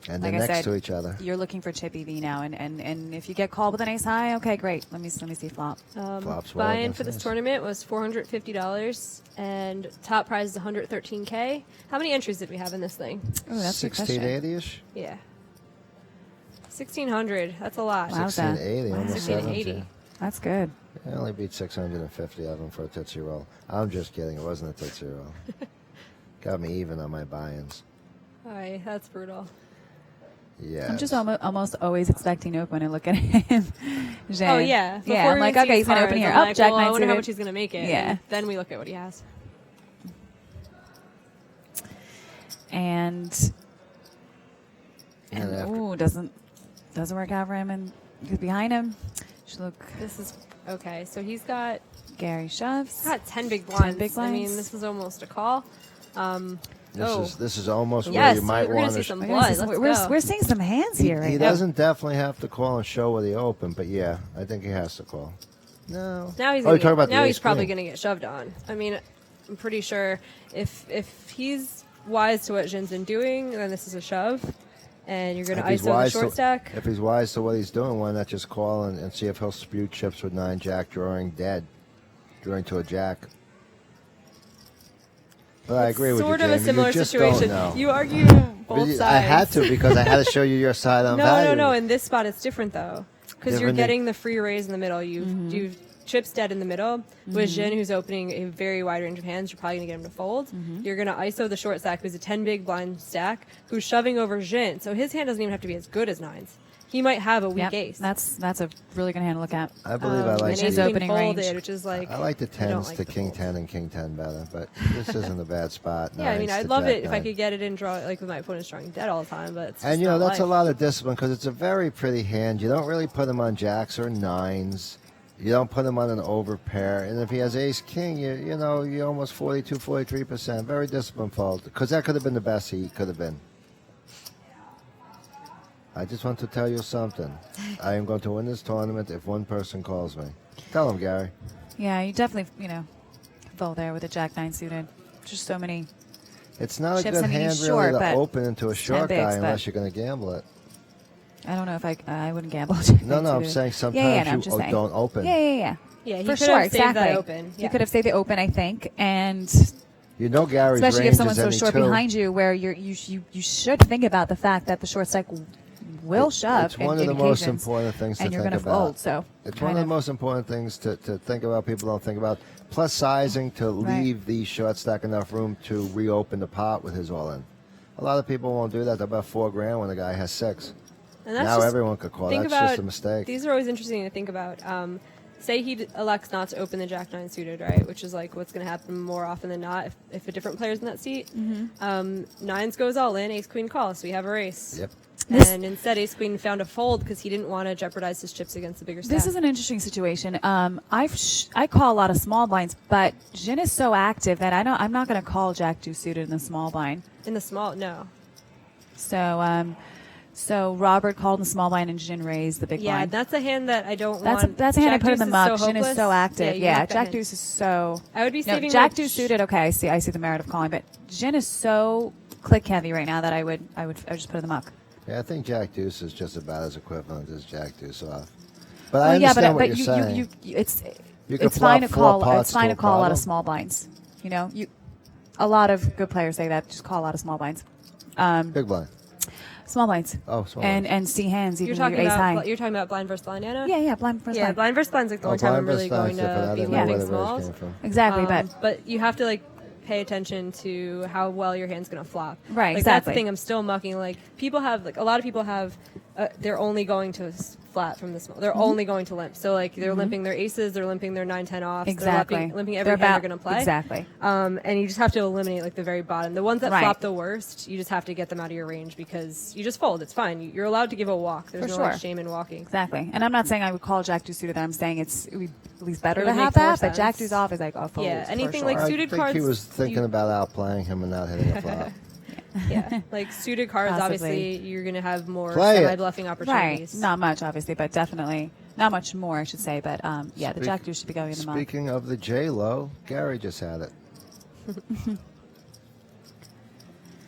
and like they're I next said, to each other. you're looking for chip EV now, and if you get called with an ace high, okay, great. Let me see flop. Flops well Buy-in against for this this. tournament was $450, and top prize is $113K. How many entries did we have in this thing? Oh, that's a good question. 1680-ish? Yeah, 1,600. That's a lot. Wow. 1680, almost 1680. 17. That's good. I only beat 650 of them for a Tootsie Roll. I'm just kidding. It wasn't a Tootsie Roll. Got me even on my buy-ins. All right, that's brutal. Yeah. I'm just almost always expecting to open when I look at him. Jean. Oh yeah, yeah. Before I'm we like, even see okay, his he's gonna open cards, here. I'm Up, like, Jack well, I Knight wonder how suited. much he's gonna make it. Yeah. And then we look at what he has. and And after- ooh, doesn't work out for him, and because behind him, should look This is okay. So he's got Gary shoves. 10 big blinds. big I mean, blinds. this was almost a call. This is almost where Yes, you might we're gonna want see to. some We're, blood. gonna see some- Let's go. we're seeing some hands here. He Right now. doesn't definitely have to call and show where he opened, but yeah, I think he has to call. No. Now he's Oh, gonna you're talking about now the he's ace probably queen. going to get shoved on. I mean, I'm pretty sure if he's wise to what Jin's been doing, then this is a shove, and you're going to If he's ISO the wise short to- stack. If he's wise to what he's doing, why not just call and see if he'll spew chips with 9-jack drawing dead, drawing to a jack. But I agree with you, Sort of a Jamie. similar You just situation. Don't know. You argue both sides. I had to because I had to show you your side on No, value. no. In this spot, it's different though, because you're Different than- getting the free raise in the middle. You've chips dead in the middle. With Jin, who's opening a very wide range of hands, you're probably gonna get him to fold. You're gonna ISO the short stack, who's a 10 big blind stack, who's shoving over Jin. So his hand doesn't even have to be as good as 9s. He might have a weak Yep, ace. that's a really good hand to look at. I believe I like and his ace queen opening folded, range. which is like I like the I don't tens like to the king fold. 10 and king 10 better, but this isn't a bad spot. Yeah, I mean, Nines I'd to love jack it if I nine. could get it and draw like with my opponent's drawing dead all the time, but it's And just you know not that's a life. lot of discipline because it's a very pretty hand. You don't really put him on jacks or 9s. You don't put him on an overpair. And if he has ace king, you know you're almost 42, 43%. Very disciplined fold because that could have been the best he could have been. I just want to tell you something. I am going to win this tournament if one person calls me. Tell him, Gary. Yeah, you definitely fold there with a jack 9 suited. Just so many. It's not a Chips, good I mean, he's hand really short, to but open into a it's 10 short bigs, guy but- unless you're going to gamble it. I don't know if I wouldn't gamble. No, I'm saying sometimes I'm just saying. don't open. Yeah. Yeah, he For could sure, have saved exactly. that open. You Yeah. could have saved the open, I think, and You know Gary's especially range if someone's is so any short two. behind you, where you should think about the fact that the short stack will shove. It's one in of the most occasions, important things to and you're think gonna about. fold. So It's one of the most important things to think about. People don't think about. Plus sizing to Right. leave the short stack enough room to reopen the pot with his all in. A lot of people won't do that. They're about $4,000 when the guy has 6. And that's Now just- everyone could call. think That's about, just a mistake. These are always interesting to think about. Say he elects not to open the Jack 9 suited, right? Which is like what's going to happen more often than not if a different player's in that seat. 9s goes all in, Ace Queen calls, so we have a race. Yep. And instead, Ace Queen found a fold because he didn't want to jeopardize his chips against the bigger stack. this is an interesting situation. I call a lot of small blinds, but Jin is so active that I'm not going to call Jack 2 suited in the small blind. in the small. No, So Robert called in the small blind and Jin raised the big yeah, blind. that's a hand that I don't That's want. a hand I Jack put in the deuce muck. is so Jin is hopeless. so active. you Yeah, muck that Jack hand. deuce is so. I would be No, saving Jack my deuce suited. Okay, I see the merit of calling, but Jin is so click heavy right now that I would just put in the muck. Yeah, I think Jack Deuce is just about as equivalent as Jack Deuce off. But I Well, yeah, understand what but you're you saying. it's You could it's fine to flop four call. pots It's fine to to call a lot of bottom. small blinds. You know, a lot of good players say that. Just call a lot of small blinds. Big blind. Small blinds. Oh, small and see hands even You're with talking your ace high. about blind versus blind, Anna. Yeah, blind versus Yeah, blind. blind versus blind's like the only time I'm really going to be Yeah. living smalls. Exactly, But you have to like pay attention to how well your hand's gonna flop. Right, Like that's the exactly. thing. I'm still mucking. Like people have like a lot of people have. They're only going to flat from the small. They're only going to limp. So like they're limping their aces. They're limping their 9-10 offs. Exactly. They're limping every hand they're gonna play. Exactly. And you just have to eliminate like the very bottom. The ones that Right. flop the worst, you just have to get them out of your range because you just fold. It's fine. You're allowed to give a walk. There's For no sure. like, shame in walking. Exactly. And I'm not saying I would call Jack 2 suited. I'm saying it would be at least better It to would have make more that. But Jack sense. 2's off is like, oh, fold. Yeah, for anything sure. like I suited think he cards, was thinking about outplaying him and not hitting a flop. Yeah, like suited cards. Possibly. Obviously, you're gonna have more Play it. semi-bluffing Right. opportunities. Not much, obviously, but definitely not much more, I should say. But yeah, the Speak- Jack 2 should be going in the muck. Speaking of the J-Lo, Gary just had it.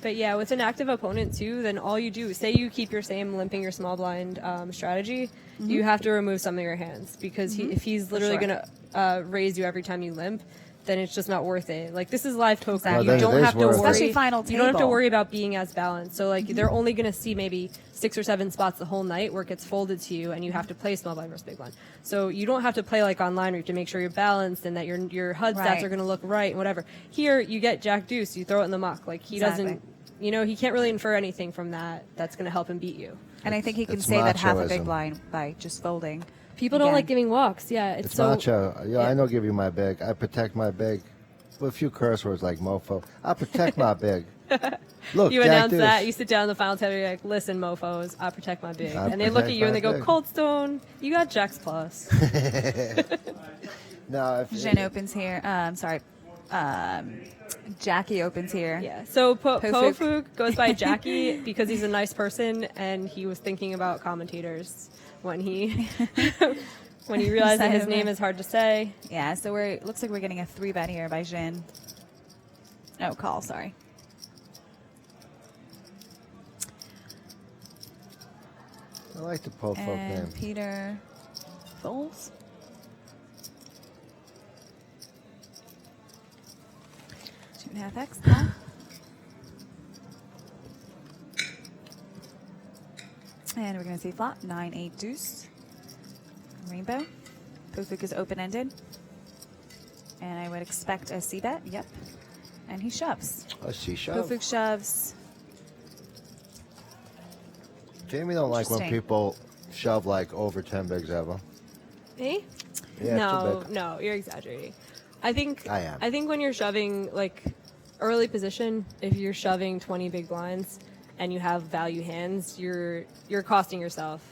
But yeah, with an active opponent too, then all you do, say you keep your same limping your small blind strategy, you have to remove some of your hands because if he's literally sure. gonna raise you every time you limp, then it's just not worth it. Like this is live poker. Exactly. You Well, don't then it have is to worth it. worry. Especially final You don't have to table. worry about being as balanced. So like they're only gonna see maybe 6 or 7 spots the whole night where it gets folded to you, and you have to play small blind versus big blind. So you don't have to play like online where you have to make sure you're balanced and that your HUD stats Right. are gonna look right and whatever. Here you get Jack Deuce, you throw it in the muck. Like he Exactly. doesn't. You know, he can't really infer anything from that that's going to help him beat you. And I think he can It's say that half a big machoism. blind by just folding. People don't Again. like giving walks. Yeah, it's It's so. macho. Yeah, yeah. I know give you my big. I protect my big. With a few curse words like mofo. I protect my big. Look, You Jack announce Deuce. that, you sit down in the final table, you're like, listen, mofos, I protect my big. And they look at protect you and my they go, big. Cold Stone, you got Jack's Plus. No, if Jen opens here. Jackie opens here. Yeah. So Pofuk. Pofuk goes by Jackie because he's a nice person and he was thinking about commentators when he when he realized that his name is hard to say. Yeah, so looks like we're getting a 3-bet here by Jin. Oh, call, sorry. I like the Pofuk name. And Peter folds. Two and a half X. Call. And we're going to see flop 9-8 deuce. Rainbow. Pofuk is open ended. And I would expect a C bet. Yep. And he shoves. Oh, she shove. Pofuk shoves. Jamie don't like when Interesting. people shove like over 10 bigs ever. Me? Yeah, no, too big. no, you're exaggerating. I think I am. I think when you're shoving like early position, if you're shoving 20 big blinds and you have value hands, you're costing yourself.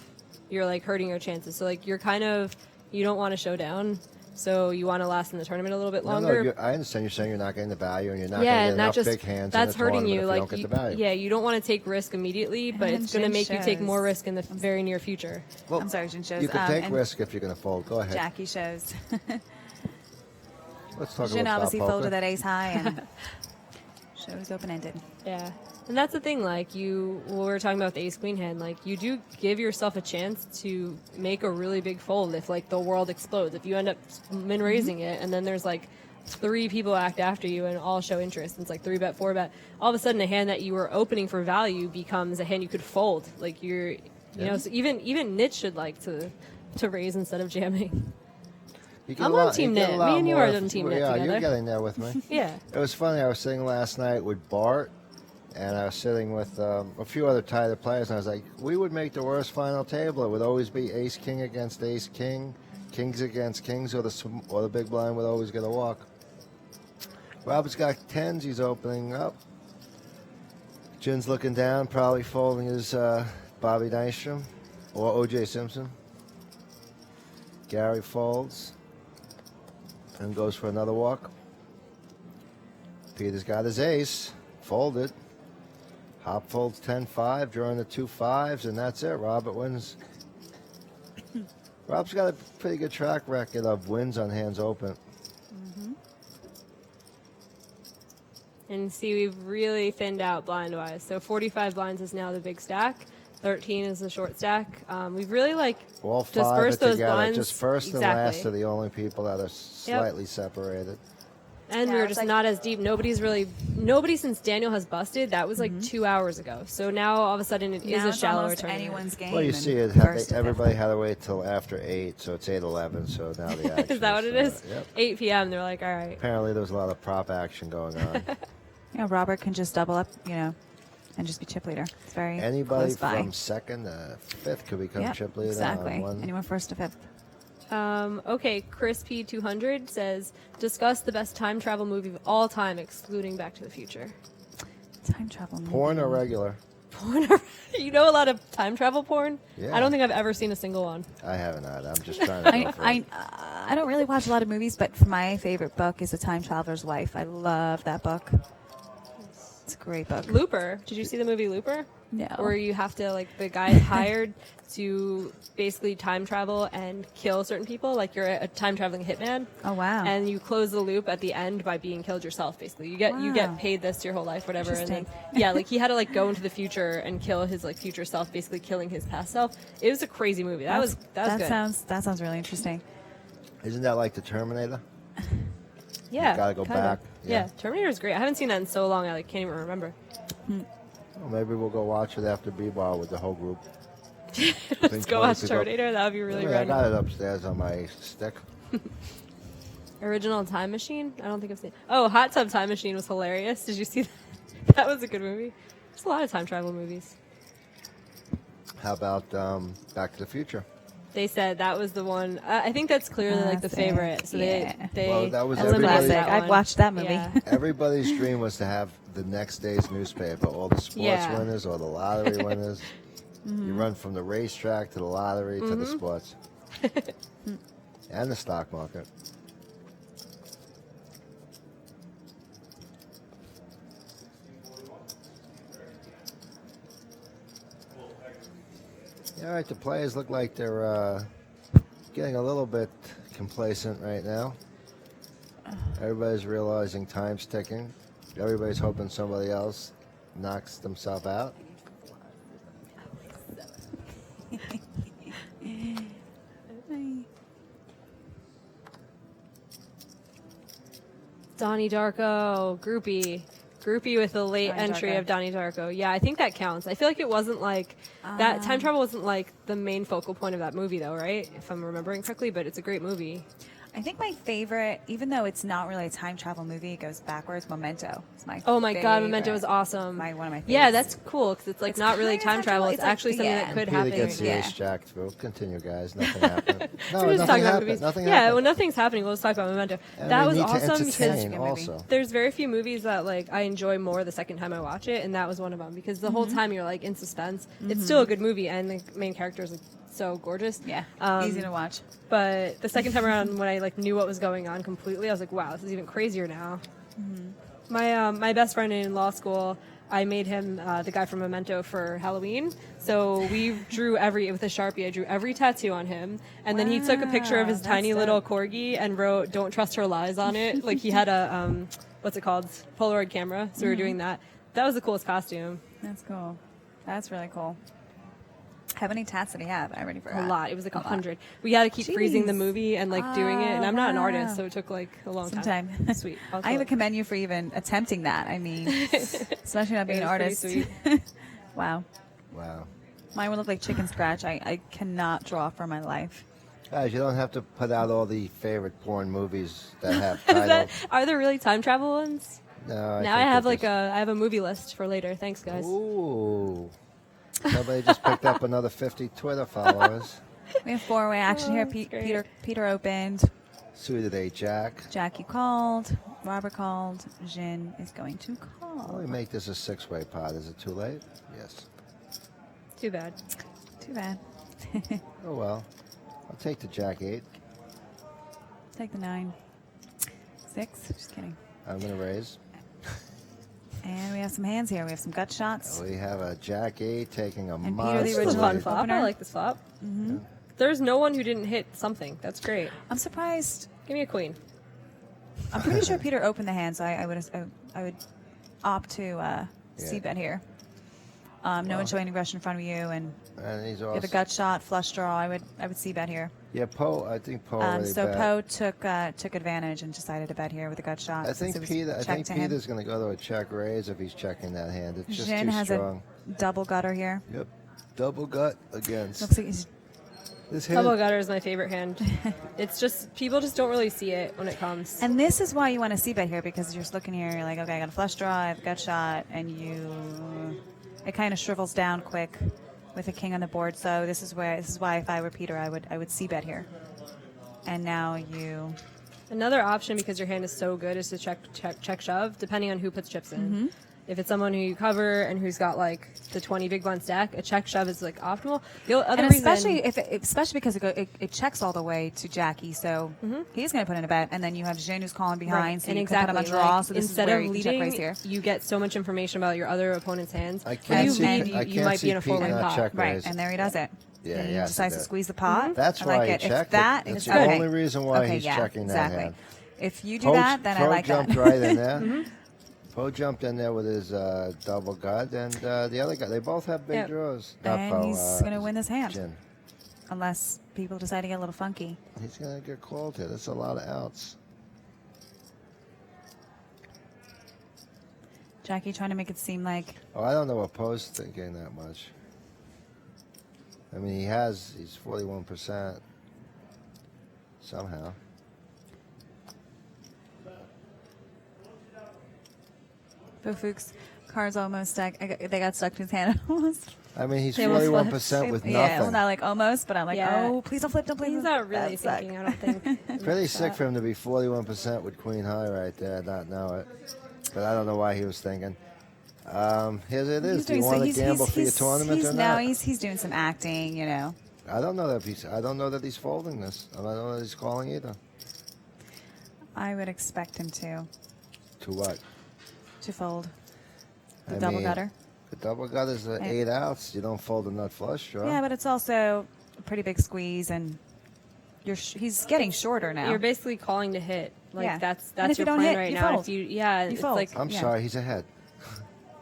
You're like hurting your chances. So like you don't want to show down. So you want to last in the tournament a little bit longer. No, I understand you're saying you're not getting the value and you're not yeah, getting and that enough just big hands. that's in the hurting tournament you. if Like you don't get the value. yeah, you don't want to take risk immediately, but And it's going to Jin make you take shows. more risk in the very near future. Well, I'm sorry, Jin shows. You can take and risk if you're going to fold. Go ahead. Jackie shows. Let's talk Jin about obviously poker. folded that ace high and shows open ended. Yeah. And that's the thing, like when we were talking about the ace queen hand, like you do give yourself a chance to make a really big fold if like the world explodes. If you end up min raising it and then there's like 3 people act after you and all show interest, and it's like 3-bet, 4-bet, all of a sudden a hand that you were opening for value becomes a hand you could fold. Like you know, so even Nit should like to raise instead of jamming. You get I'm a on lot- Team you get a Nit. lot Me and you more are if- on Team Nit Yeah, together. you're getting there with me. Yeah. It was funny. I was sitting last night with Bart, and I was sitting with a few other tighter players, and I was like, we would make the worst final table. It would always be ace king against ace king, kings against kings, or the big blind would always get a walk. Robert's got 10s. He's opening up. Jin's looking down, probably folding his Bobby Nystrom or O.J. Simpson. Gary folds and goes for another walk. Peter's got his ace, folded. Hop folds 10-5, drawing the 2 5s, and that's it. Robert wins. Rob's got a pretty good track record of wins on hands open. And see, we've really thinned out blind-wise. So 45 blinds is now the big stack. 13 is the short stack. We've really like All 5 dispersed are those together. blinds. Just first and Exactly. last are the only people that are slightly separated. And Yeah, we were it's just like- not as deep. Nobody since Daniel has busted. That was like 2 hours ago. So now all of a sudden it is Now a it's shallower almost tournament. anyone's game. Well, you and see it. first to Everybody fifth. had to wait till after 8, so it's 8:11. So now the action Is that what it is? Yep. 8 p.m. They're like, all right. Apparently, there's a lot of prop action going on. Robert can just double up, and just be chip leader. It's very Anybody close by. from 2nd to 5th could become Yep, chip leader exactly. on one. Anyone first to fifth. Okay, Chris P200 says, discuss the best time travel movie of all time, excluding Back to the Future. Time travel. movie. Porn or regular? Porn? You know a lot of time travel porn? Yeah. I don't think I've ever seen a single one. I haven't either. I'm just trying to go for it. I don't really watch a lot of movies, but my favorite book is A Time Traveler's Wife. I love that book. It's a great book. Looper. Did you see the movie Looper? No. Where you have to, like, the guy's hired to basically time travel and kill certain people. Like, you're a time traveling hitman. Oh, wow. And you close the loop at the end by being killed yourself, basically. You get Wow. paid this your whole life, whatever. And then, Interesting. yeah, like, he had to, like, go into the future and kill his, like, future self, basically killing his past self. It was a crazy movie. That was good. That sounds really interesting. Isn't that like the Terminator? Yeah. gotta go kinda. back. Yeah. Yeah. Terminator's great. I haven't seen that in so long, I like, can't even remember. Well, maybe we'll go watch it after B-Ball with the whole group. Let's go watch Terminator. That would be really I random. got it upstairs on my stick. Original Time Machine? I don't think I've seen. Oh, Hot Tub Time Machine was hilarious. Did you see that? That was a good movie. There's a lot of time travel movies. How about Back to the Future? They said that was the one. I think that's clearly like the Classic. favorite. So Yeah. they Well, that was That's a eliminated classic. that I've one. watched that movie. Yeah. Everybody's dream was to have the next day's newspaper, all the sports Yeah. winners or the lottery winners. You run from the racetrack to the lottery to the sports. And the stock market. All right, the players look like they're getting a little bit complacent right now. Everybody's realizing time's ticking. Everybody's hoping somebody else knocks themselves out. Donnie Darko, groupie with the late Donnie entry Darko. of Donnie Darko. Yeah, I think that counts. I feel like it wasn't like that. Time travel wasn't like the main focal point of that movie, though, right? If I'm remembering correctly, but it's a great movie. I think my favorite, even though it's not really a time travel movie, it goes backwards. Memento. It's my Oh my god, favorite. Memento was awesome. One of my favorites. Yeah, that's cool because it's like It's not really kinda time time travel. travel. It's It's like- actually something yeah. that could Peter happen. gets the Yeah. ace jacked through. Continue, guys. Nothing happened. No, We're just nothing talking about happened. movies. Nothing Yeah, happened. when nothing's happening, we'll just talk about Memento. And That we was need to awesome because entertain Good movie. also. there's very few movies that like I enjoy more the second time I watch it, and that was one of them because the whole time you're like in suspense. It's still a good movie, and the main character is like, so gorgeous. Yeah, Um, easy to watch. But the second time around, when I like knew what was going on completely, I was like, wow, this is even crazier now. My best friend in law school, I made him the guy from Memento for Halloween. So we drew with a Sharpie, I drew every tattoo on him. And then he took a picture of his Wow, tiny that's little dope. corgi and wrote, "Don't trust her lies" on it. Like he had a, what's it called? Polaroid camera. So we were doing that. That was the coolest costume. That's cool. That's really cool. How many tats did he have? I already forgot. A lot. It was like A lot. 100. We had to keep freezing the Jeez. movie and like doing it. And I'm not an wow. artist, so it took like a long Some time. time. Sweet. I even commend you for even attempting that. I mean, especially not being an It was artist. pretty Wow. Wow. Mine would look like chicken scratch. I cannot draw for my life. Guys, you don't have to put out all the favorite porn movies that have Is that, titles. are there really time travel ones? No, Now I have like I have a movie list for later. Thanks, guys. Ooh. Somebody just picked up another 50 Twitter followers. We have four-way action here. that's great. Peter opened. Suited a Jack. Jackie called. Robert called. Jin is going to Why don't call. we make this a 6-way pod? Is it too late? Yes. Too bad. Too bad. Oh, well. I'll take the Jack 8. Take the 9. 6. Just kidding. I'm going to raise. And we have some hands here. We have some gut shots. We have a Jack 8 taking a Peter, the monster This is a original fun lead. flop. opener. I like this flop. There's no one who didn't hit something. That's great. I'm surprised. Give me a queen. I'm pretty sure Peter opened the hand, so I would opt to c-bet here. No one showing aggression in front of you, and And he's you have a also. gut shot, flush draw. I would c-bet here. Yeah, Poe. I think Poe already So bet. Poe took advantage and decided to bet here with a gut shot. I since think it was Peter. I check think to him. Peter's going to go to a check raise if he's checking that hand. It's just Jin too has strong. a double gutter here. Yep. Double gut against Looks like he's this hand. Double gutter is my favorite hand. It's just people just don't really see it when it comes. And this is why you want to c-bet here, because you're just looking here, you're like, okay, I got a flush draw, I have a gut shot, and it kind of shrivels down quick with a king on the board. So this is why if I were Peter, I would c-bet here. And now you, Another option, because your hand is so good, is to check shove, depending on who puts chips in. If it's someone who you cover and who's got like the 20 big blind stack, a check shove is like optimal. The other and reason, especially because it checks all the way to Jackie, so he's going to put in a bet, and then you have Jin who's calling behind, so and you exactly, can put him on draw. like, So this instead is where of you can check leading, raise here. you get so much information about your other opponent's hands. I When can't you see. lead, I you can't might see be in a Pete full line not pot. check Right, raise. and there he does it. Yeah, and he he has to decides to bet. squeeze the pot. That's I like why he it. If checked that, it. That's okay. the only reason why Okay, he's yeah, checking that exactly. hand. If you do that, then I like jumped that. right in there. Poe jumped in there with his double gut, and the other guy. They both have big Yep. draws. Not And Poe, he's going to win this hand, Jin. unless people decide to get a little funky. He's going to get called here. That's a lot of outs. Jackie trying to make it seem like Oh, I don't know what Poe's thinking that much. I mean, he's 41% somehow. Cards almost stuck. They got stuck to his hand almost. I mean, he's They almost 41% with Yeah, well, nothing. not like almost, but I'm like, Yeah. oh, please don't flip, don't flip. He's not really That sucked. thinking, I don't think. Pretty sick for him to be 41% with Queen High right there, not know it. But I don't know why he was thinking. Here it is. Do you want to gamble for your tournament or not? No, he's doing some acting, you know. I don't know that he's folding this. I don't know that he's calling either. I would expect him to what? fold the I double mean, gutter. The double gutter's at 8 outs. You don't fold a nut flush draw. Yeah, but it's also a pretty big squeeze, and he's getting shorter now. You're basically calling to hit. Like Yeah. that's And if you your don't plan hit, right you now. fold. If you You fold. like I'm Yeah. sorry, he's ahead.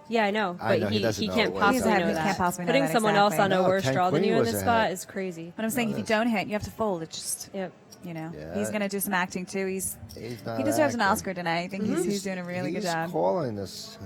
yeah, I know, I but know, he doesn't he know can't what possibly he's ahead. know He that. can't possibly know Putting that, someone else exactly. on a No, worse 10 draw than queen you in was this ahead. spot is crazy. But I'm saying if you don't hit, you have to fold. It's just, Yep. you know, Yeah. he's going to do some acting too. He Not deserves an acting. Oscar tonight. I think he's doing a really good job. He's calling this.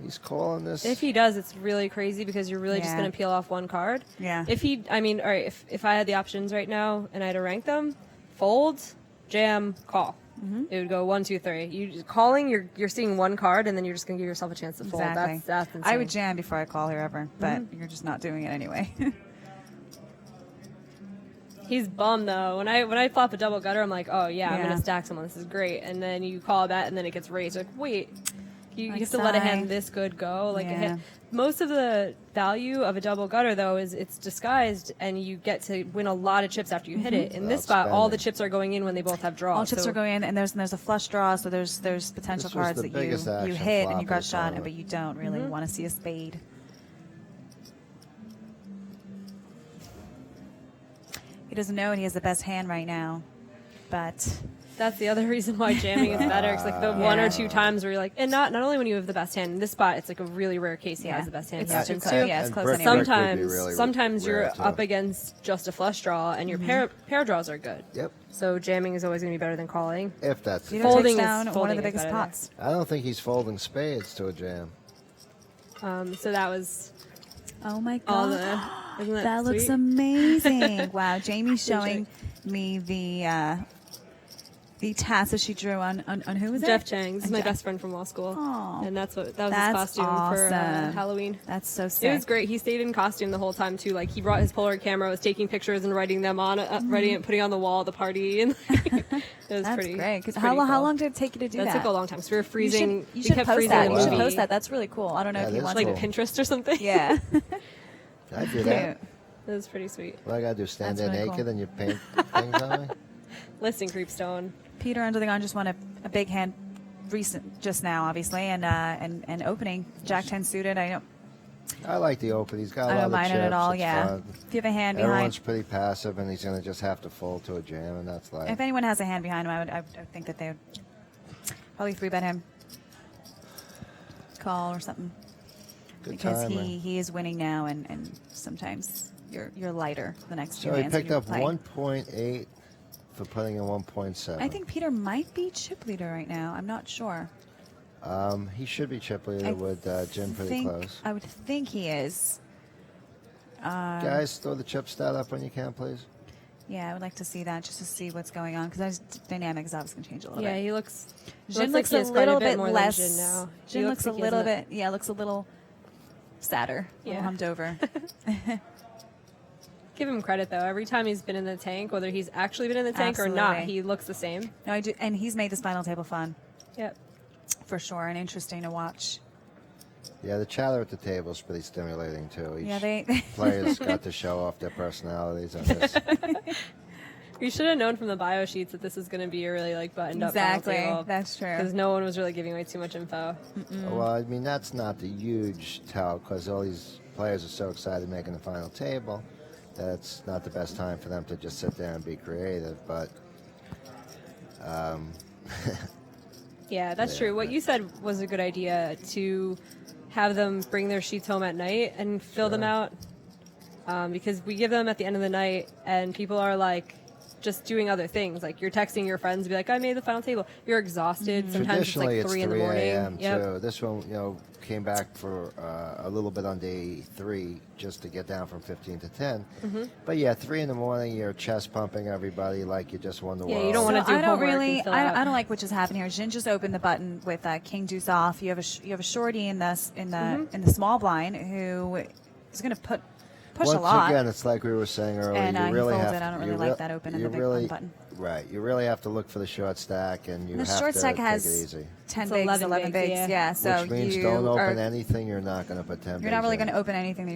He's calling this. If he does, it's really crazy because you're really just Yeah. going to peel off one card. Yeah. All right, if I had the options right now and I had to rank them, fold, jam, call. Mm-hmm. It would go 1, 2, 3. You calling, you're seeing one card, and then you're just going to give yourself a chance to fold. Exactly. That's insane. I would jam before I call whoever, but you're just not doing it anyway. He's bummed though. When I flop a double gutter, I'm like, oh yeah, I'm Yeah. gonna stack someone. This is great. And then you call a bet, and then it gets raised. Like, wait, you Like, have to let a hand sigh. this good go. Like a Yeah. hit. Most of the value of a double gutter though is it's disguised, and you get to win a lot of chips after you hit it. In this spot, all the Outspending. chips are going in when they both have draws. All chips so are going in, and there's a flush draw, so there's potential This was cards the that biggest you action hit flop and you got of the shot, tournament. but you don't really want to see a spade. He doesn't know, and he has the best hand right now, but That's the other reason why jamming is better. It's like the one or two times where you're like, and not only when you have the best hand. In this spot, it's like a really rare case he Yeah. has the best hand. It's He happens too to. close. Yeah, it's And close brick anyway. would be Sometimes, really sometimes rare, you're too. up against just a flush draw, and your pair draws are good. Yep. So jamming is always going to be better than calling. If that's the Peter case. Folding takes is- down one folding of the is biggest better there. pots. I don't think he's folding spades to a jam. So that was Oh my all god, the. Isn't that, that looks sweet? amazing! Wow, Jamie's showing me the task that she drew on who was Jeff it? Chang. This is my best friend from law school, Aw. and that was his That's costume for awesome. Halloween. That's so sick. It was great. He stayed in costume the whole time too. Like he brought his Polaroid camera, was taking pictures and writing them on, writing it, putting it on the wall at the party, and it was That's pretty. great. Because it's how pretty cool. long did it take you to do That that? took a long time. So we were freezing. You we should kept post freezing that. the You should movie. post that. That's really cool. I don't know That if you is want Like cool. Pinterest or something. Yeah. I do that. It was pretty sweet. What I gotta do? Stand That's there really naked cool. and you paint things on me? Listing creepstone. Peter under the gun just won a big hand just now, obviously, and opening Jack 10 suited. I like the open. He's got a I lot don't of mind chips. it at all. It's Yeah. fun. If you have a hand Everyone's behind, pretty passive, and he's gonna just have to fold to a jam, and that's like. if anyone has a hand behind him, I would think that they would probably 3-bet him, call or something, Good because timer. he is winning now, and sometimes you're lighter the next few So he hands. when picked you're up playing. 1.8 for putting in 1.7. I think Peter might be chip leader right now. I'm not sure. He should be chip leader I with Jim pretty think- close. I would think he is. Guys, throw the chip stat up when you can, please. Yeah, I would like to see that just to see what's going on because dynamic is obviously going to change a little Yeah, bit. he looks. Jin looks looks like he a has quite little bit bit more than less. Jin now. He Jin looks a like he little has bit. Yeah, looks a little sadder. A little Yeah. humped over. Give him credit though. Every time he's been in the tank, whether he's actually been in the tank or not, Absolutely. he looks the same. No, I do, and he's made this final table fun Yep. for sure and interesting to watch. Yeah, the chatter at the table is pretty stimulating too. Each Yeah, they. players got to show off their personalities on this. You should have known from the bio sheets that this is going to be a really like buttoned Exactly. up That's true. because no one was really giving away too much info. Well, I mean, that's not the huge tell because all these players are so excited making the final table that it's not the best time for them to just sit there and be creative. But Yeah, that's Yeah, true. What you said was a good idea to have them bring their sheets home at night and fill them Sure. out because we give them at the end of the night and people are like, just doing other things. Like you're texting your friends, be like, I made the final table. You're exhausted. Sometimes it's Traditionally, like 3 in the morning. a.m. Yep. too. This one, came back for a little bit on day 3 just to get down from 15 to 10. But yeah, 3 in the morning, you're chest pumping everybody like you just won the world. you don't wanna do I don't homework and really. fill out. I don't like what just happened here. Jin just opened the button with King Deuce off. You have a shorty in the small blind who is going to push Once a lot. again, it's like we were saying earlier. And you he really folds have it. I don't really you like re- that open and you the big really, button. Right. You really have to look for the short stack, and you And the have short to stack take has it easy. 10 It's bigs, 11 11 bigs, bigs. yeah. So Which means you don't are, open anything you're not going to put 10 bigs You're not really in. going to open anything that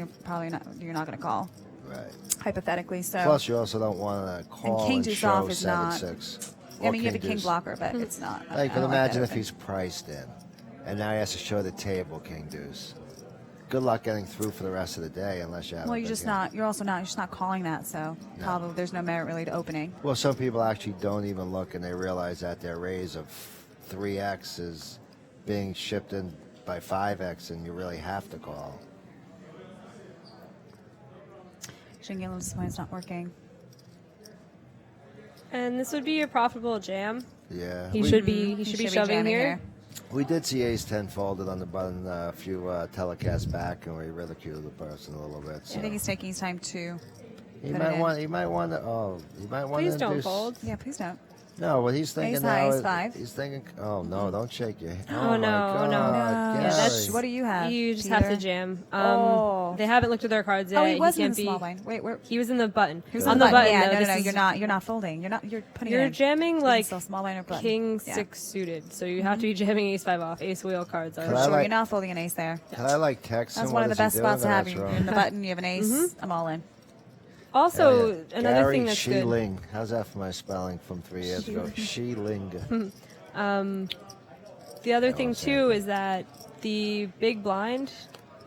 you're not going to call, Right. hypothetically. So Plus, you also don't want to call King and Deuce show off is 7, not- 6. I or mean, you have a king deuce. blocker, but it's not. Now, you I can don't like imagine that if open. he's priced in, and now he has to show the table King Deuce. Good luck getting through for the rest of the day, unless you have. Well, a you're big just hand. not. You're also not. You're just not calling that. So probably there's no merit really to opening. Well, some people actually don't even look, and they realize that their raise of 3x is being shipped in by 5x, and you really have to call. Shingalim's point's not working. And this would be a profitable jam. Yeah. He we, should be shoving jamming here. we did see ace 10 folded on the button a few telecasts back, and we ridiculed the person a little bit. So. I think he's taking his time to. He put it might in. want. He might want to. Oh, he might want Please to. don't fold. Yeah, please don't. No, what he's thinking Ace now high, ace is 5. he's thinking. Oh no! Don't shake your hand. Oh, my no, God, no. Gary. Yeah, that's- What do you have? You just have to Peter? jam. Oh. They haven't looked at their cards yet. Oh, he was in can't the be. small blind. Wait, where? He was in the button. He was on in the button. Yeah, though, no, this no, is- you're not. You're not folding. You're not. You're putting. it You're in. jamming You like can still small blind or button. king Yeah. 6 suited, so you have to be jamming ace 5 off. Ace wheel cards are. Can I Sure, like- you're not folding an ace there. Can I like text him? That's one of What the is he best spots to doing? have. That's You're wrong. in the button. You have an ace. I'm all in. Also, Yeah. another Gary thing that's good. Sheeling. How's that for my spelling from 3 years ago? Sheeling. The other thing too is that the big blind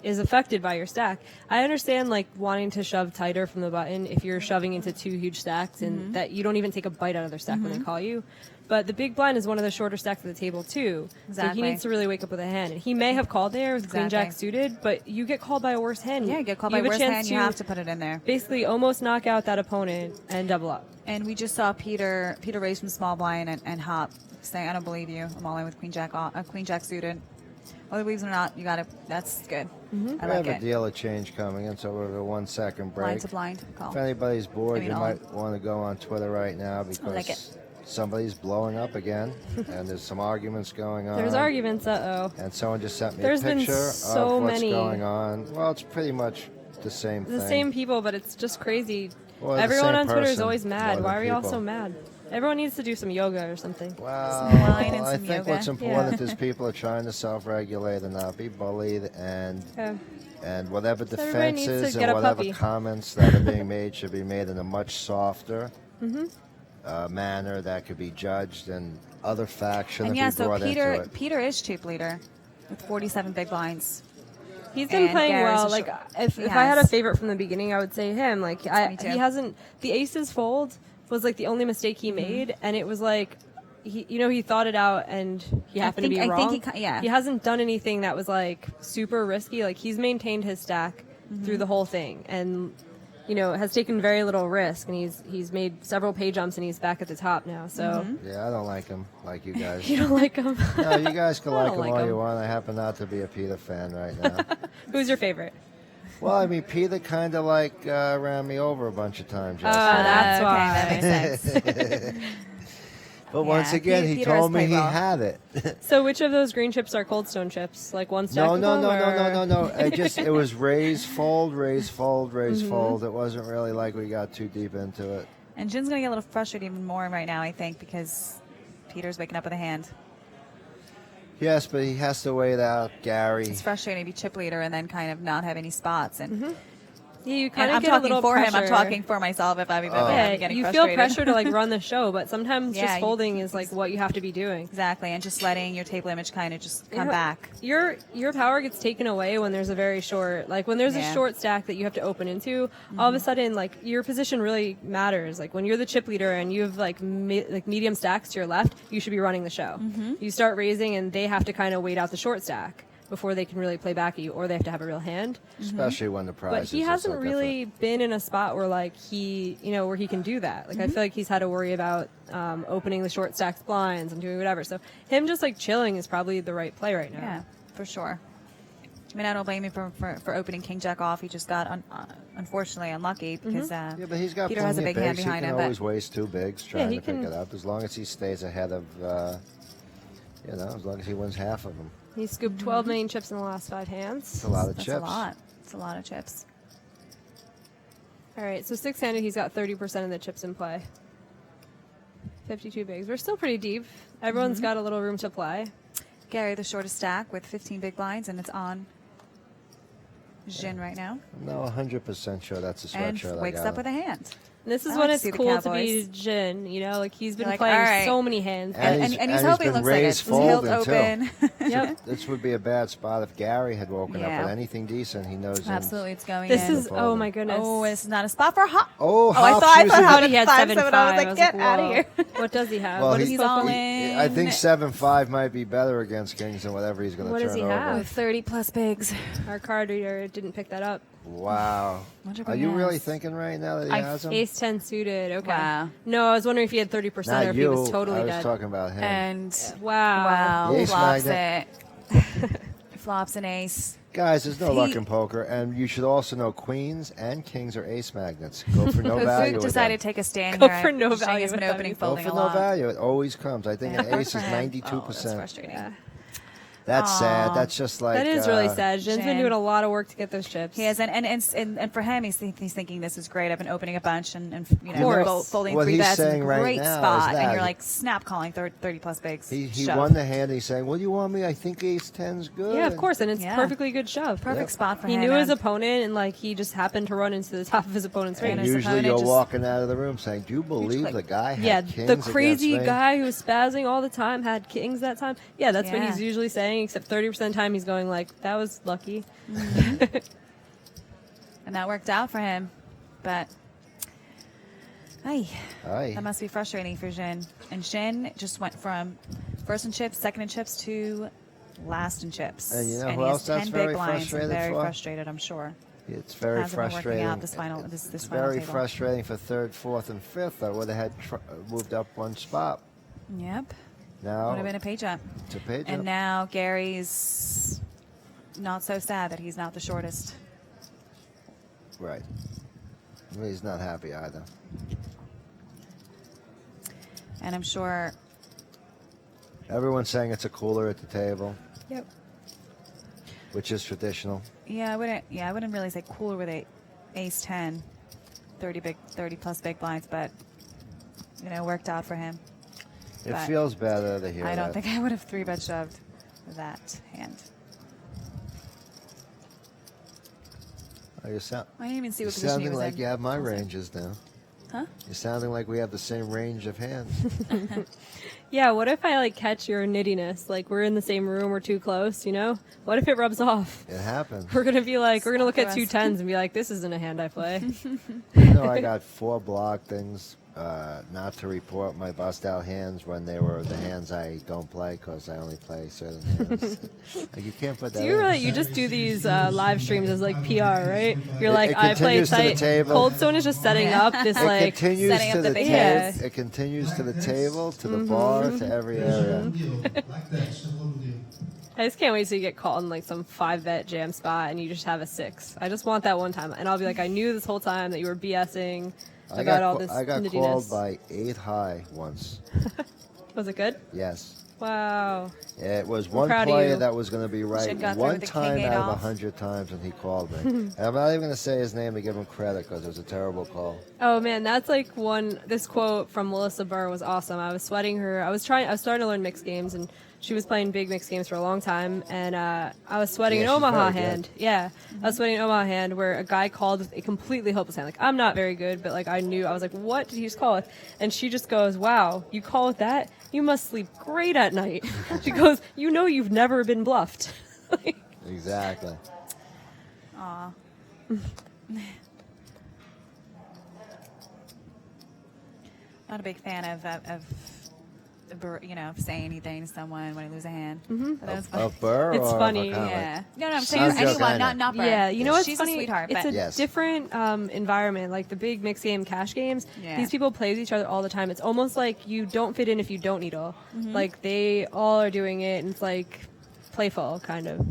is affected by your stack. I understand like wanting to shove tighter from the button if you're shoving into 2 huge stacks and that you don't even take a bite out of their stack when they call you. But the big blind is one of the shorter stacks of the table too. So Exactly. he needs to really wake up with a hand. And he may have called there with queen jack Exactly. suited, but you get called by a worse hand. Yeah, you get called You by have a worse chance hand. You have to put it in there. basically almost knock out that opponent and double up. And we just saw Peter raise from small blind and hop, saying, "I don't believe you. I'm all in with queen jack suited." Whether he believes it or not, you got it. That's good. I We like have a it. dealer change coming in, so we have a 1 second break. Blind to blind call. If anybody's bored, I mean, you all- might want to go on Twitter right now because like it. somebody's blowing up again, and there's some arguments going on. There's arguments, And someone just sent me There's a been picture so of what's many. going on. Well, it's pretty much the same thing. the same people, but it's just crazy. Well, the Everyone same on Twitter is person, always mad. more Why than are we all people. so mad? Everyone needs to do some yoga or something. Well, Some wine and I some think yoga. what's important Yeah. is people are trying to self-regulate and not be bullied, and Okay. and whatever So everybody needs to defenses get and a whatever puppy. comments that are being made should be made in a much softer Mm-hmm. manner that could be judged, and other facts shouldn't And yeah, be so brought into Peter it. Peter is chip leader with 47 big blinds. He's been And playing Gary's well. a Like short- if he I had a has. favorite from the beginning, I would say him. Like Me too. he hasn't. The aces fold was like the only mistake Mm-hmm. he made, and it was like. He thought it out and he happened to be I wrong. think yeah. He hasn't done anything that was like super risky. Like he's maintained his stack Mm-hmm. through the whole thing, and has taken very little risk. And he's made several pay jumps, and he's back at the top now. So Mm-hmm. Yeah, I don't like him like you guys. you don't like him. No, you guys can I like don't him like all him. you want. I happen not to be a Peter fan right now. Who's your favorite? Well, I mean, Peter kind of like ran me over a bunch of times. Oh, yesterday. that's okay, why. that makes sense. But once Yeah, again, he Peter has told me played he well. had it. So which of those green chips are Cold Stone chips? Like one stack? No, of no, them, no, or- no, no, no, no. It was raise, fold, raise, fold, raise, Mm-hmm. fold. It wasn't really like we got too deep into it. And Jin's gonna get a little frustrated even more right now, I think, because Peter's waking up with a hand. Yes, but he has to wait out Gary. It's frustrating to be chip leader and then kind of not have any spots. And, Yeah, you and kind of I'm get a talking little for pressure. him. I'm talking for myself if I'm even Yeah, getting you frustrated. feel pressure to like run the show, but sometimes Yeah, just you- folding is like what you have to be doing. Exactly, and just letting your table image kind of just come Yeah. back. Your power gets taken away when there's a very short, like when there's Yeah. a short stack that you have to open into. All of a sudden, like your position really matters. Like when you're the chip leader and you have like medium stacks to your left, you should be running the show. You start raising, and they have to kind of wait out the short stack. before they can really play back at you, or they have to have a real hand. Especially when the But prizes he are hasn't so really been in a spot where like where he can do that. Like I feel like he's had to worry about opening the short stacked blinds and doing whatever. So him just like chilling is probably the right play right now. Yeah, for sure. I mean, I don't blame him for opening King Jack off. He just got unfortunately unlucky because Yeah, but he's got Peter plenty has a of big hand bigs. behind he him. can always But waste 2 bigs trying he to pick can- it up, as long as he stays ahead of, as long as he wins half of them. He scooped 12 million chips in the last 5 hands. It's a lot of that's chips. a lot. It's a lot of chips. All right, so 6-handed, he's got 30% of the chips in play. 52 bigs. We're still pretty deep. Everyone's got a little room to play. Gary, the shortest stack with 15 big blinds, and it's on Jin right now. I'm not 100% sure that's a And sweatshirt. wakes up with a hand. And this is I when like to it's see the cool to be Cowboys. Jin, like he's been You're like, playing all right. so many hands. And And, he's- and he's and he's hoping it been looks like raised it's held folding, too. open. Yep. This would be a bad spot if Gary had woken up Yeah. with anything decent. He knows. him. Absolutely, it's going This in. is, oh my goodness. Oh, it's not a spot for hop. Oh, I Hops thought using- how he had 7-5. I was like, get out of whoa. here. What does he have? Well, What is he's he all supposed- in. I think 7-5 might be better against kings than whatever he's going What to does turn he over. have? With 30 plus bigs. Our card reader didn't pick that up. Wow. Wonder if Are he you really has. thinking right now that he has him? Ace 10 suited. Okay. Wow. No, I was wondering if he had 30% or Not if you. he was totally I was dead. talking about him. And Wow. wow, Ace flops magnet. it. Flops an ace. Guys, there's no luck He- in poker, and you should also know queens and kings are ace magnets. Go for no Who value. with decided them. to take a stand Go here? for no Shane value has been with opening, them. Go folding for a no lot. value. It always comes. I think Yeah, an ace for is him. 92%. Oh, that's frustrating. Yeah. That's sad. That's just like That is really sad. Jin's been Jin. doing a lot of work to get those chips. He has, and for him, he's thinking this is great. I've been opening a bunch and course. folding What 3 he's bets. It's a saying right great now is spot, that and you're like snap calling 30 plus bigs. He Shove. won the hand. And he's saying, "Well, you want me? I think ace 10's good." Yeah, of course, and it's Yeah. perfectly good shove. Perfect spot for He him. knew his and- opponent, and like he just happened to run into the top of his opponent's And And range. his usually opponent you're just- walking out of the room saying, "Do you believe click. the guy had Yeah, kings the against crazy me?" guy who was spazzing all the time had kings that time. Yeah, that's what Yeah. he's usually saying. Except 30% of the time he's going like, "That was lucky." And that worked out for him. But Aye. that must be frustrating for Jin. And Jin just went from first in chips, second in chips to last in chips. And you know who he else has 10 that's big very blinds and frustrated very for? frustrated, I'm sure. It's very Hasn't been working frustrating. out this final- this It's final very table. frustrating for third, fourth, and fifth. I would have had moved up one spot. Yep. Now Would have been a page up. it's a page And up. now Gary's not so sad that he's not the shortest. Right. Well, he's not happy either. And I'm sure Everyone's saying it's a cooler at the table, Yep. which is traditional. I wouldn't really say cooler with a ace 10, 30 plus big blinds, but worked out for him. It But feels better to hear I don't that. think I would have 3-bet shoved that hand. Oh, you sound, I didn't even see you're what position he sounding was like in. you have my What was it? ranges now. Huh? You're sounding like we have the same range of hands. Yeah, what if I like catch your nittiness? Like we're in the same room, we're too close, What if it rubs off? It happens. We're gonna be like, we're gonna look at Stop two us. tens and be like, this isn't a hand I play. I got 4 block things not to report my bust out hands when they were the hands I don't play because I only play certain hands. Like, you can't put that in. You just do these live streams as like PR, right? You're It- like, it I play continues to the tight. table. Cold Stone is just setting up this It like. continues setting to up the the big table. hands. It continues to the table, to the bar, to every area. I just can't wait till you get caught in like some 5-bet jam spot and you just have a 6. I just want that one time, and I'll be like, I knew this whole time that you were BSing about all this I got nittiness. called by 8 high once. Was it good? Yes. Wow. It was one proud of player you. that was going to be right Should've got through one with the time king eight out of off. 100 times, and he called me. And I'm not even going to say his name to give him credit because it was a terrible call. Oh man, that's like this quote from Melissa Burr was awesome. I was sweating her. I was starting to learn mixed games, and she was playing big mixed games for a long time, and I was sweating Yeah, an she's Omaha very good. hand. Yeah, I was sweating an Omaha hand where a guy called with a completely hopeless hand. Like, I'm not very good, but like I was like, what did he just call with? And she just goes, wow, you call with that? You must sleep great at night. She goes, you've never been bluffed. Exactly. Aw. Not a big fan of say anything to someone when they lose a hand. But that was A funny. burr It's or a funny. comment? Yeah. No, I'm She's saying joking, I anyone, know. not Bert. Yeah, you know what's She's funny? a sweetheart. It's But a different environment. Like the big mixed game cash games, Yeah. these people play with each other all the time. It's almost like you don't fit in if you don't needle. Like they all are doing it, and it's like playful, kind of.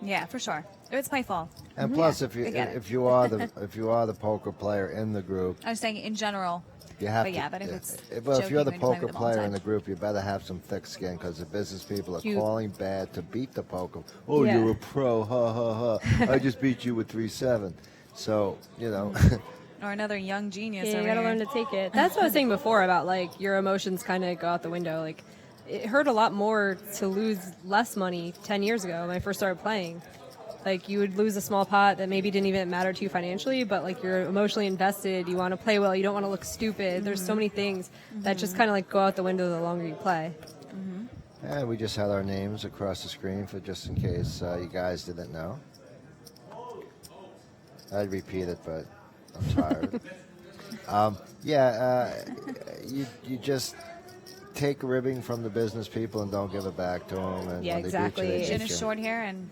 yeah, for sure. It's playful. And plus, Yeah, I get it. if you are the poker player in the group, I was saying in general. you have But to. yeah, but if it's well, if you're the joking when you play poker with them all the player in time. the group, you better have some thick skin because the business people are You- calling bad to beat the poker. Oh, Yeah. you're a pro, ha ha ha! I just beat you with 3-7. So Or another young genius. Yeah, you over gotta here. learn to take it. That's what I was saying before about like your emotions kind of go out the window. Like it hurt a lot more to lose less money 10 years ago when I first started playing. Like you would lose a small pot that maybe didn't even matter to you financially, but like you're emotionally invested. You want to play well. You don't want to look stupid. There's so many things that just kind of like go out the window the longer you play. And we just had our names across the screen for just in case you guys didn't know. I'd repeat it, but I'm tired. You just take ribbing from the business people and don't give it back to them. And Yeah, when they beat exactly. you, they Chin beat is you. short here and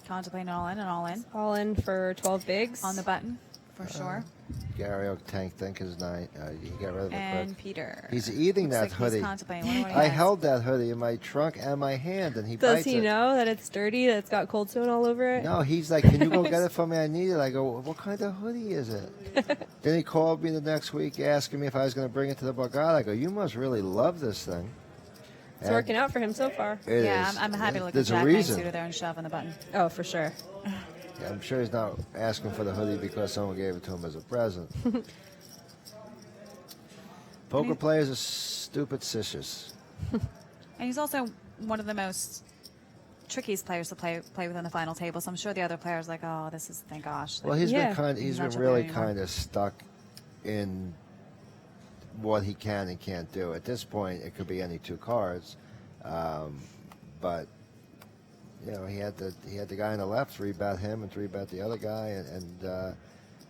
contemplating all in and all in All in for 12 bigs. on the button for sure. Gary O'Tank think his night. You got rid of it And quick. Peter. He's eating Looks that like hoodie. He's contemplating. Wonder what he I has. held that hoodie in my trunk and my hand, and he Does bites he it. know that it's dirty, that it's got cold stone all over it? No, he's like, can you go get it for me? I need it. I go, what kind of hoodie is it? Then he called me the next week asking me if I was going to bring it to the Borgata. I go, you must really love this thing. It's And working out for him so far. it Yeah, is. I'm happy to look at There's a Jack reason. Suitor there and shoving the button. Oh, for sure. Yeah, I'm sure he's not asking for the hoodie because someone gave it to him as a present. Poker players are stupid sishes. And he's also one of the most trickiest players to play with on the final table. So I'm sure the other players like, oh, this is thank gosh. Well, he's Yeah. been He's not been your really player anymore. kind of stuck in what he can and can't do. At this point, it could be any two cards, but he had the guy on the left 3-bet him and 3-bet the other guy,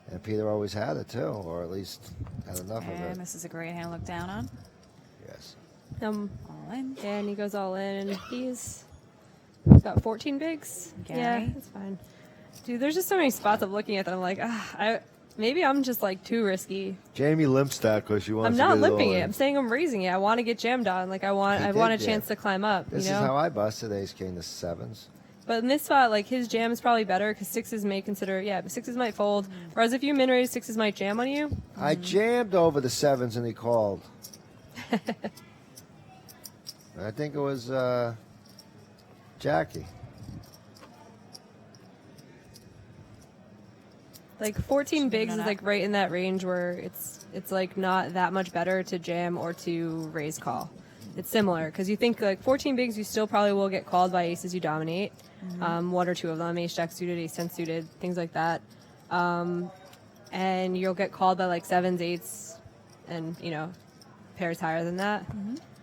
and Peter always had it too, or at least had enough of And it. this is a great hand to look down on. Yes. All in. Yeah, and he goes all in, and he's got 14 bigs. Gary? Yeah, it's fine. Dude, there's just so many spots I'm looking at that I'm like, maybe I'm just like too risky. Jamie limps that because she wants I'm to not get it all limping in. it. I'm saying I'm raising it. I want to get jammed on. Like I want He a did, chance yeah. to climb up. This you know. is how I busted ace king to sevens. But in this spot, like his jam is probably better because sixes may consider, but sixes might fold. Whereas if you min raise, sixes might jam on you. I jammed over the sevens and he called. I think it was Jackie. Like 14 bigs know is that. like right in that range where it's like not that much better to jam or to raise call. It's similar because you think like 14 bigs, you still probably will get called by aces you dominate, one or two of them, ace jack suited, ace 10 suited, things like that, and you'll get called by like sevens, eights, and pairs higher than that.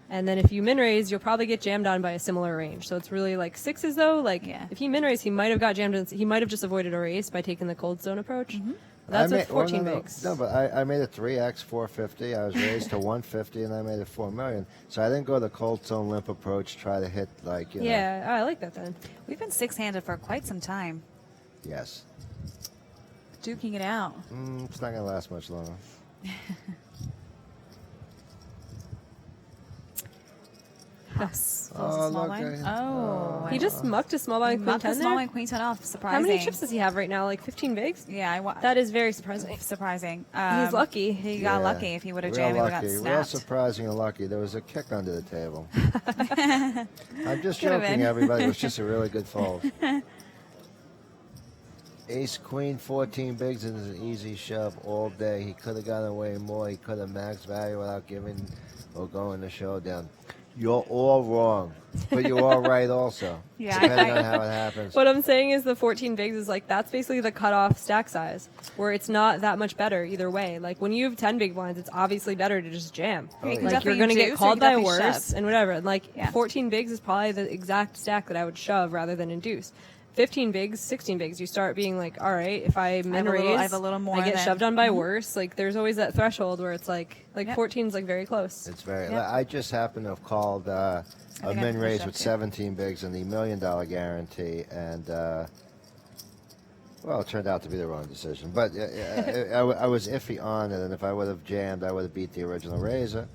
And then if you min raise, you'll probably get jammed on by a similar range. So it's really like sixes though. Like if he min raised, he might have got jammed. He might have just avoided a raise by taking the cold stone approach. That's with 14 bigs. No, but I made it 3x 450. I was raised to 150, and I made it 4 million. So I didn't go the cold stone limp approach. Try to hit like Yeah, I like that then. We've been six-handed for quite some time, Yes. duking it out. It's not gonna last much longer. House. Oh, Small look, blind. I- Oh, He just mucked a small blind queen Mucked the 10 small there. blind queen 10 off. How Surprising. many chips does he have right now? Like 15 bigs? Yeah, That is very surprising. surprising. He's lucky. He got Yeah. lucky. If he would have Real jammed, he would have lucky. got Real snapped. surprising and lucky. There was a kick under the table. I'm just Could've joking, been. everybody. It was just a really good fold. Ace queen 14 bigs and is an easy shove all day. He could have gotten away more. He could have maxed value without giving or going to showdown. You're all wrong, but you're all right also. Yeah, depending I- on how it happens. What I'm saying is the 14 bigs is like that's basically the cutoff stack size where it's not that much better either way. Like when you have 10 big blinds, it's obviously better to just jam. Yeah, you can Like you're definitely going to get induce or called you by can definitely worse shove. and whatever. And like Yeah. 14 bigs is probably the exact stack that I would shove rather than induce. 15 bigs, 16 bigs, you start being like, all right, if I min raise, I have a little more I get than- shoved on by worse. Like, there's always that threshold where it's like Yep. 14 is like very close. It's very. Yep. I just happen to have called a think I min raise pushed with up, too. 17 bigs and the $1 million guarantee, and well, it turned out to be the wrong decision. But I was iffy on it, and if I would have jammed, I would have beat the original raiser.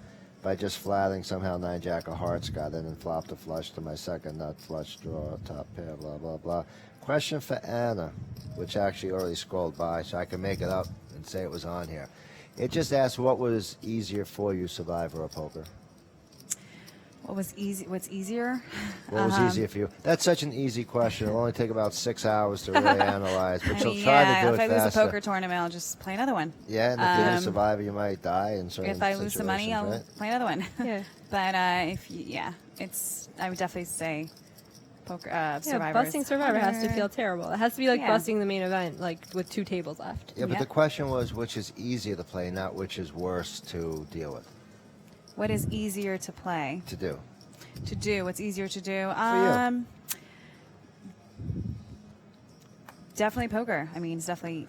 By just flatting, somehow 9-jack of hearts got in and flopped a flush to my second nut flush draw, top pair, blah, blah, blah. Question for Anna, which actually already scrolled by, so I can make it up and say it was on here. It just asked, what was easier for you, Survivor or poker? What's easier? What was easier for you? That's such an easy question. It'll only take about 6 hours to really analyze, but I she'll mean, try yeah, to do if it I lose a faster. poker tournament, I'll just play another one. Yeah, and if you're a Survivor, you might die in certain If I lose some money, I'll situations, play another one. Yeah. But I would definitely say poker. Survivor. Yeah, busting is Survivor has to harder. feel terrible. It has to be like Yeah. busting the main event, like with 2 tables left. Yeah, but Yeah. the question was which is easier to play, not which is worse to deal with, What is easier to play? to do. To do? What's easier to do? you. Definitely poker. I mean, it's definitely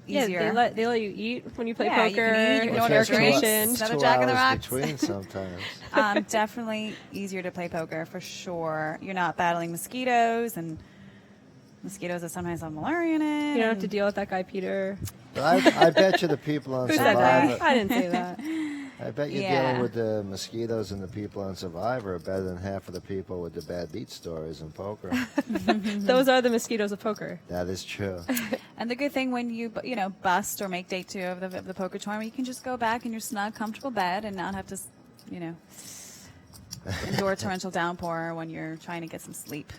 Yeah, easier. they let you eat when you play Yeah, you poker. can eat, you can it's order air drinks. conditioned. Another 2 Jack of the hours Rocks. between sometimes. Definitely easier to play poker for sure. You're not battling mosquitoes, and mosquitoes that sometimes have malaria in it. You don't have and- to deal with that guy Peter. But I bet you the people on Who said that? Survivor. I didn't say that. I bet you're Yeah. dealing with the mosquitoes and the people on Survivor are better than half of the people with the bad beat stories in poker. Those are the mosquitoes of poker. That is true. And the good thing when you bust or make day 2 of the poker tournament, you can just go back in your snug, comfortable bed and not have to, endure a torrential downpour when you're trying to get some sleep.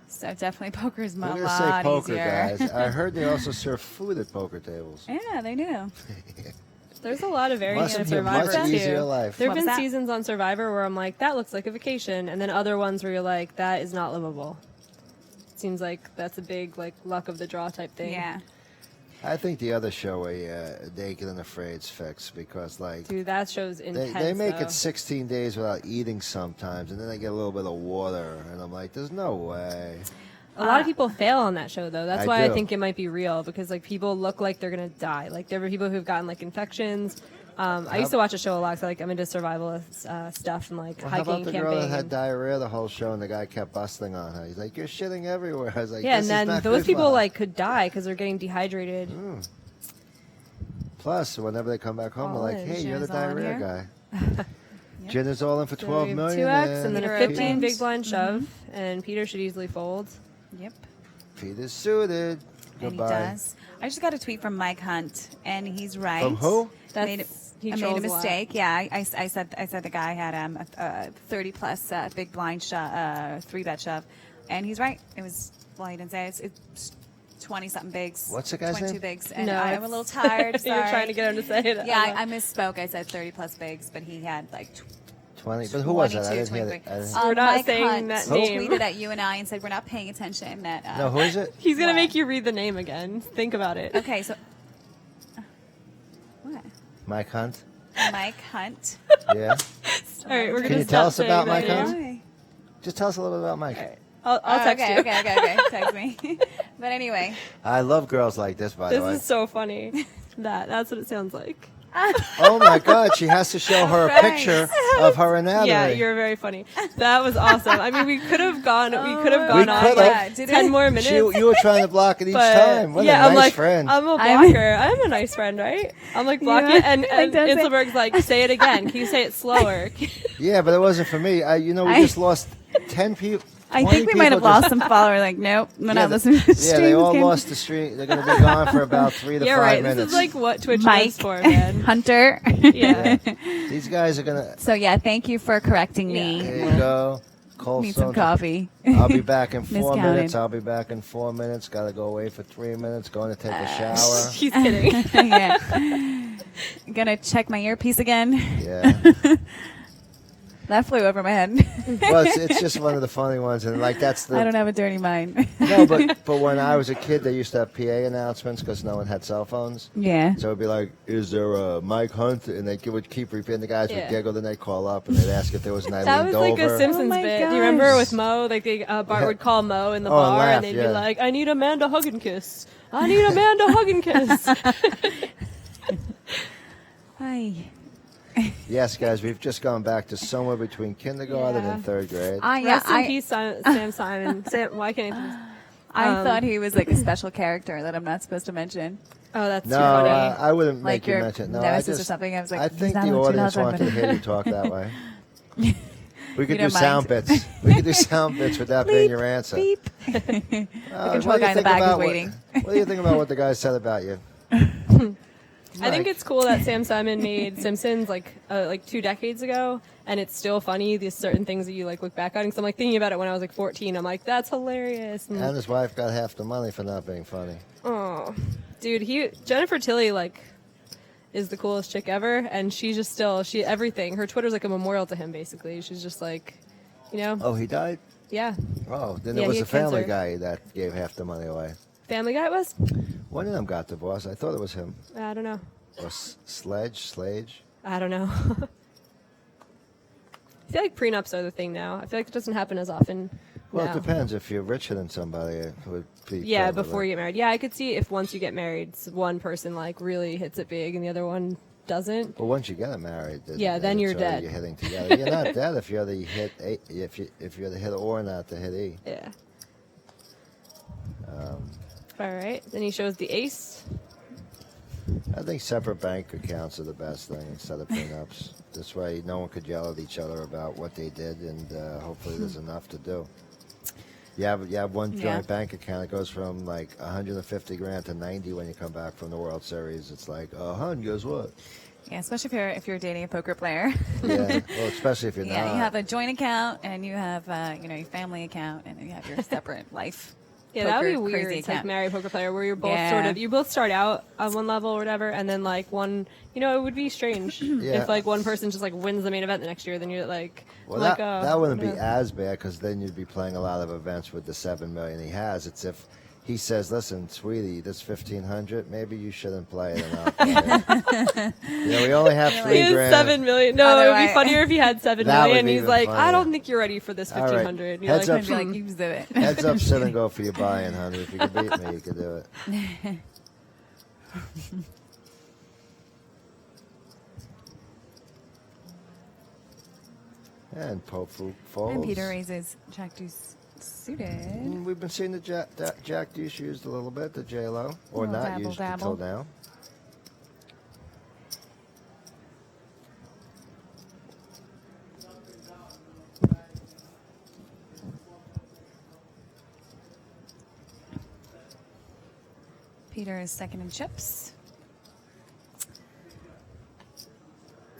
So definitely poker is a We're lot gonna say poker, easier. guys. I heard they also serve food at poker tables. Yeah, they do. There's a lot of variants Must on be a much Survivor easier too. life. There What have was been that? seasons on Survivor where I'm like, that looks like a vacation, and then other ones where you're like, that is not livable. Seems like that's a big like luck of the draw type thing. Yeah. I think the other show where Naked and Afraid's fixed because like Dude, that show's intense. they make though. it 16 days without eating sometimes, and then they get a little bit of water, and I'm like, there's no way. A lot of people fail on that show though. That's I why I do. think it might be real because like people look like they're gonna die. Like there were people who've gotten like infections. I used to watch a show a lot, so like I'm into survivalist stuff and like Well, how hiking, about the camping. girl that had and- diarrhea the whole show, and the guy kept busting on her? He's like, "You're shitting everywhere." I was like, yeah, this and is then not those good people for her. like could die because they're getting dehydrated. Plus, whenever they come back home, they're All like, in. "Hey, you're the Gin's all in diarrhea here. guy." Jen is all in for So 12 we have million. 2x and then Peter a 15 opened. big blind shove, and Peter should easily fold. Yep. Peter's suited. And he Goodbye. does. I just got a tweet from Mike Hunt, and he's right. From who? That's I made a mistake. Yeah, I said the guy had a 30 plus big blind shove, 3-bet shove, and he's right. It was he didn't say it's 20 something bigs. What's the guy's 22 name? bigs, and No, I'm a it's- little tired. Sorry. You're trying to get him to say it. Yeah, I misspoke. I said 30 plus bigs, but he had like 20. But who was that? I 22, didn't hear 23. that. I didn't- We're not Mike saying Hunt that name. tweeted at you and I and said we're not paying attention. That No, who is it? He's gonna What? make you read the name again. Think about it. Okay, so what? Mike Hunt. Mike Hunt. Yeah. All right, we're Can gonna you stop tell us saying about that Mike name. Hunt? Why? Just tell us a little bit about Mike. All right. I'll text okay, you. okay. Text me. But anyway, I love girls like this, by the This way. is so funny. That's what it sounds like. Oh my God, she has to show her a Thanks. picture of her anatomy. Yeah, you're very funny. That was awesome. I mean, we could have gone. We could have We gone on could've. like Did 10 it? more minutes. You were trying to block it each but time. What yeah, a I'm nice like, friend. I'm a I'm- blocker. I'm a nice friend, right? I'm like block Yeah, it, and like, does it? Inselberg's like, say it again. Can you say it slower? Yeah, but it wasn't for me. We just lost 10 people. I think we might have lost some followers. Like, nope, we're not listening to the Yeah, they stream all again. lost the stream. They're going to be gone for about 3 to yeah, 5 right. minutes. This is like what Twitch Mike is for, man. Hunter. Yeah. These guys are going to. So yeah, thank you for correcting me. There you go. Cold Need some Stone. coffee. I'll be back in 4 Miscounted. minutes. I'll be back in 4 minutes. Got to go away for 3 minutes. Going to take a shower. He's kidding. Yeah. Gonna check my earpiece again. Yeah. That flew over my head. Well, it's just one of the funny ones, and like that's the. I don't have a dirty mind. No, but when I was a kid, they used to have PA announcements because no one had cell phones. Yeah. So it'd be like, "Is there a Mike Hunt?" And they would keep repeating. The guys would Yeah. giggle, then they'd call up and they'd ask if there was an Eileen That was like Dover. a Simpsons Oh my bit. Do you remember gosh. with Mo? Like Bart would call Mo in the Oh, and bar, laugh, and they'd yeah. be like, "I need Amanda hug and kiss. I need Amanda hug and kiss." Hi. Yes, guys, we've just gone back to somewhere between kindergarten Yeah. and third grade. Rest in peace, Sam Simon. Why can't I? I thought he was like a special character that I'm not supposed to mention. Oh, that's No, too funny. I wouldn't Like make you your mention. No, nemesis I just, or something. I was like, I he's think not the allowed to audience know wanted to that. hear you talk that way. We could You do don't sound mind. bits. We could do sound bits with that being your answer. Beep. What control do you guy in the think back is about waiting. What do you think about what the guy said about you? I think it's cool that Sam Simon made Simpsons like 2 decades ago, and it's still funny. These certain things that you like look back on. Because I'm like thinking about it when I was like 14. I'm like, that's hilarious. And his wife got half the money for not being funny. Oh, dude, Jennifer Tilly like is the coolest chick ever, and she's just still everything. Her Twitter's like a memorial to him, basically. She's just like, you know, Oh, he died? yeah. Oh, then Yeah, it was he the had Family cancer. Guy that gave half the money away. Family Guy it was? One of them got divorced. I thought it was him. I don't know. Or Slage? I don't know. I feel like prenups are the thing now. I feel like it doesn't happen as often. Well, now. it depends. If you're richer than somebody, it would be. Yeah, probably- before you get married. Yeah, I could see if once you get married, one person like really hits it big and the other one doesn't. Well, once you get married, Yeah, then it's you're already dead. You're hitting together. You're not dead if you're the hit. If you're the hit or not the hit E. Yeah. All right. Then he shows the ace. I think separate bank accounts are the best thing instead of prenups. This way, no one could yell at each other about what they did, and hopefully, there's enough to do. You have one Yeah. joint bank account. It goes from like 150 grand to 90 when you come back from the World Series. It's like, hun, guess what? Yeah, especially if you're dating a poker player. Yeah, well, especially if you're Yeah, not. you have a joint account and you have your family account and you have your separate life. Yeah, that would be poker weird. crazy It's like account. married poker player where you're both Yeah. you both start out on one level or whatever, and then like one, it would be strange Yeah. if like one person just like wins the main event the next year, then you're like, Well, like that wouldn't be yeah. as bad because then you'd be playing a lot of events with the $7 million he has. It's if he says, "Listen, sweetie, this 1,500, maybe you shouldn't play it." And I'll play it. We only have He $3 has grand. $7 million. No, it would be Otherwise- funnier if he had $7 That would million. be He's even like, I funnier. don't think you're ready for this All right. 1,500. And you're Heads like, up. I'd be like, you do it. Heads up, sit and go for your buy-in, honey. If you can beat me, you can do it. And Pofu folds. And Peter raises Jack Deuce suited. We've been seeing the Jack Deuce used a little bit, the J-Lo, or Little not dabble, used dabble. until now. Peter is second in chips.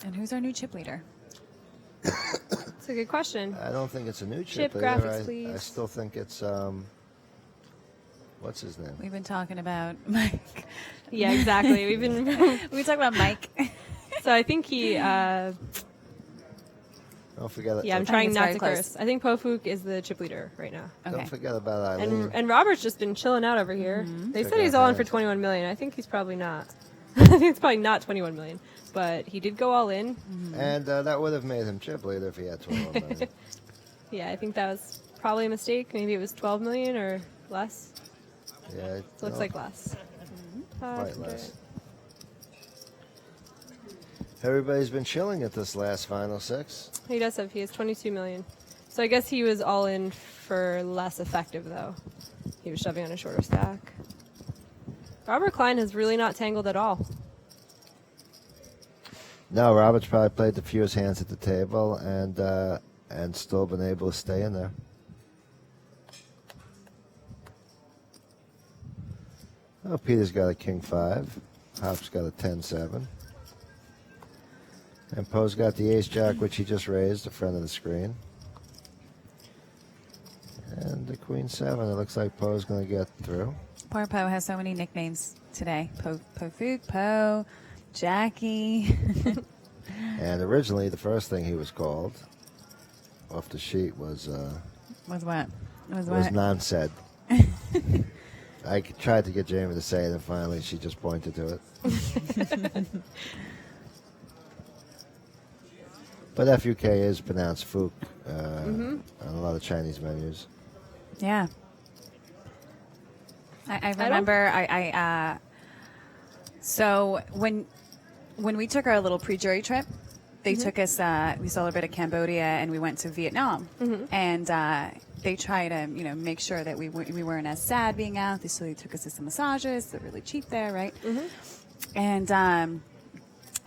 And who's our new chip leader? It's a good question. I don't think it's a new Chip chip leader. graphics, I please. still think it's what's his name? We've been talking about Mike. Yeah, exactly. We've been. We talked about Mike. So I think he. Don't forget it. Yeah, I'm think trying it's not very to close. curse. I think Pofuk is the chip leader right now. Okay. Don't forget about Eileen. And Robert's just been chilling out over here. They Check said he's out all in that. for 21 million. I think he's probably not. I think it's probably not 21 million, but he did go all in. And that would have made him chip leader if he had 12 million. Yeah, I think that was probably a mistake. Maybe it was 12 million or less. Yeah, it Looks like less. quite less. Everybody's been chilling at this last final six. He does have. He has 22 million. So I guess he was all in for less effective though. He was shoving on a shorter stack. Robert Klein has really not tangled at all. No, Robert's probably played the fewest hands at the table and still been able to stay in there. Oh, Peter's got a king 5. Hop's got a 10-7. And Poe's got the ace jack, which he just raised, the front of the screen. And the queen 7. It looks like Poe's going to get through. Poor Poe has so many nicknames today. Pofuk, Poe, Jackie. And originally, the first thing he was called off the sheet was Was what? Was was what? non-said. I tried to get Jamie to say it, and finally she just pointed to it. But FUK is pronounced Fook on a lot of Chinese menus. Yeah. I remember so when we took our little pre-jury trip, they took us, we saw a bit of Cambodia and we went to Vietnam. And they try to, make sure that we weren't as sad being out. So they took us to some massages. They're really cheap there, right? And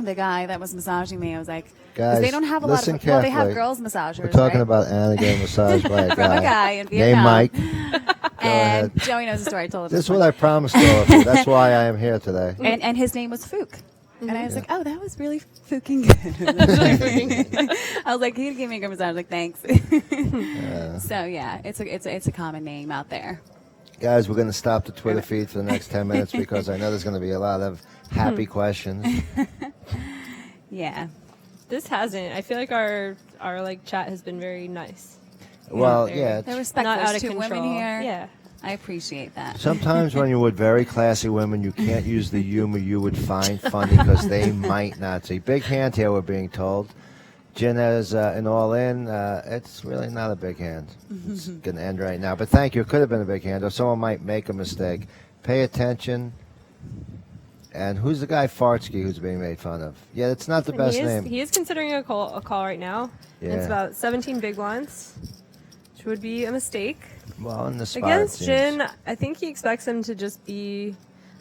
the guy that was massaging me, I was like, Guys, they don't have a lot listen of, well, they have carefully. girls massagers, We're talking right? about Anna getting massaged by a From a guy in named Vietnam. Mike. And ahead. Joey knows the story. I told him This is what I promised all of you. That's why I am here today. and his name was Fook. And I was like, oh, that was really fucking good. I was like, he gave me a good massage. I was like, thanks. So yeah, it's a common name out there. Guys, we're going to stop the Twitter feed for the next 10 minutes because I know there's going to be a lot of happy questions. Yeah. This hasn't. I feel like our like chat has been very nice. Well, Very- yeah. They're respectful. Not out There's of two control. women here. Yeah. I appreciate that. Sometimes when you're with very classy women, you can't use the humor you would find funny because they might not see. Big hand here, we're being told. Jen has an all-in. It's really not a big hand. It's going to end right now. But thank you. It could have been a big hand, or someone might make a mistake. Pay attention. And who's the guy, Fartsky, who's being made fun of? Yeah, it's not the best name. He is considering a call right now. And it's Yeah. about 17 big blinds, which would be a mistake. Well, in the spot, Against it seems. Jin, I think he expects him to just be.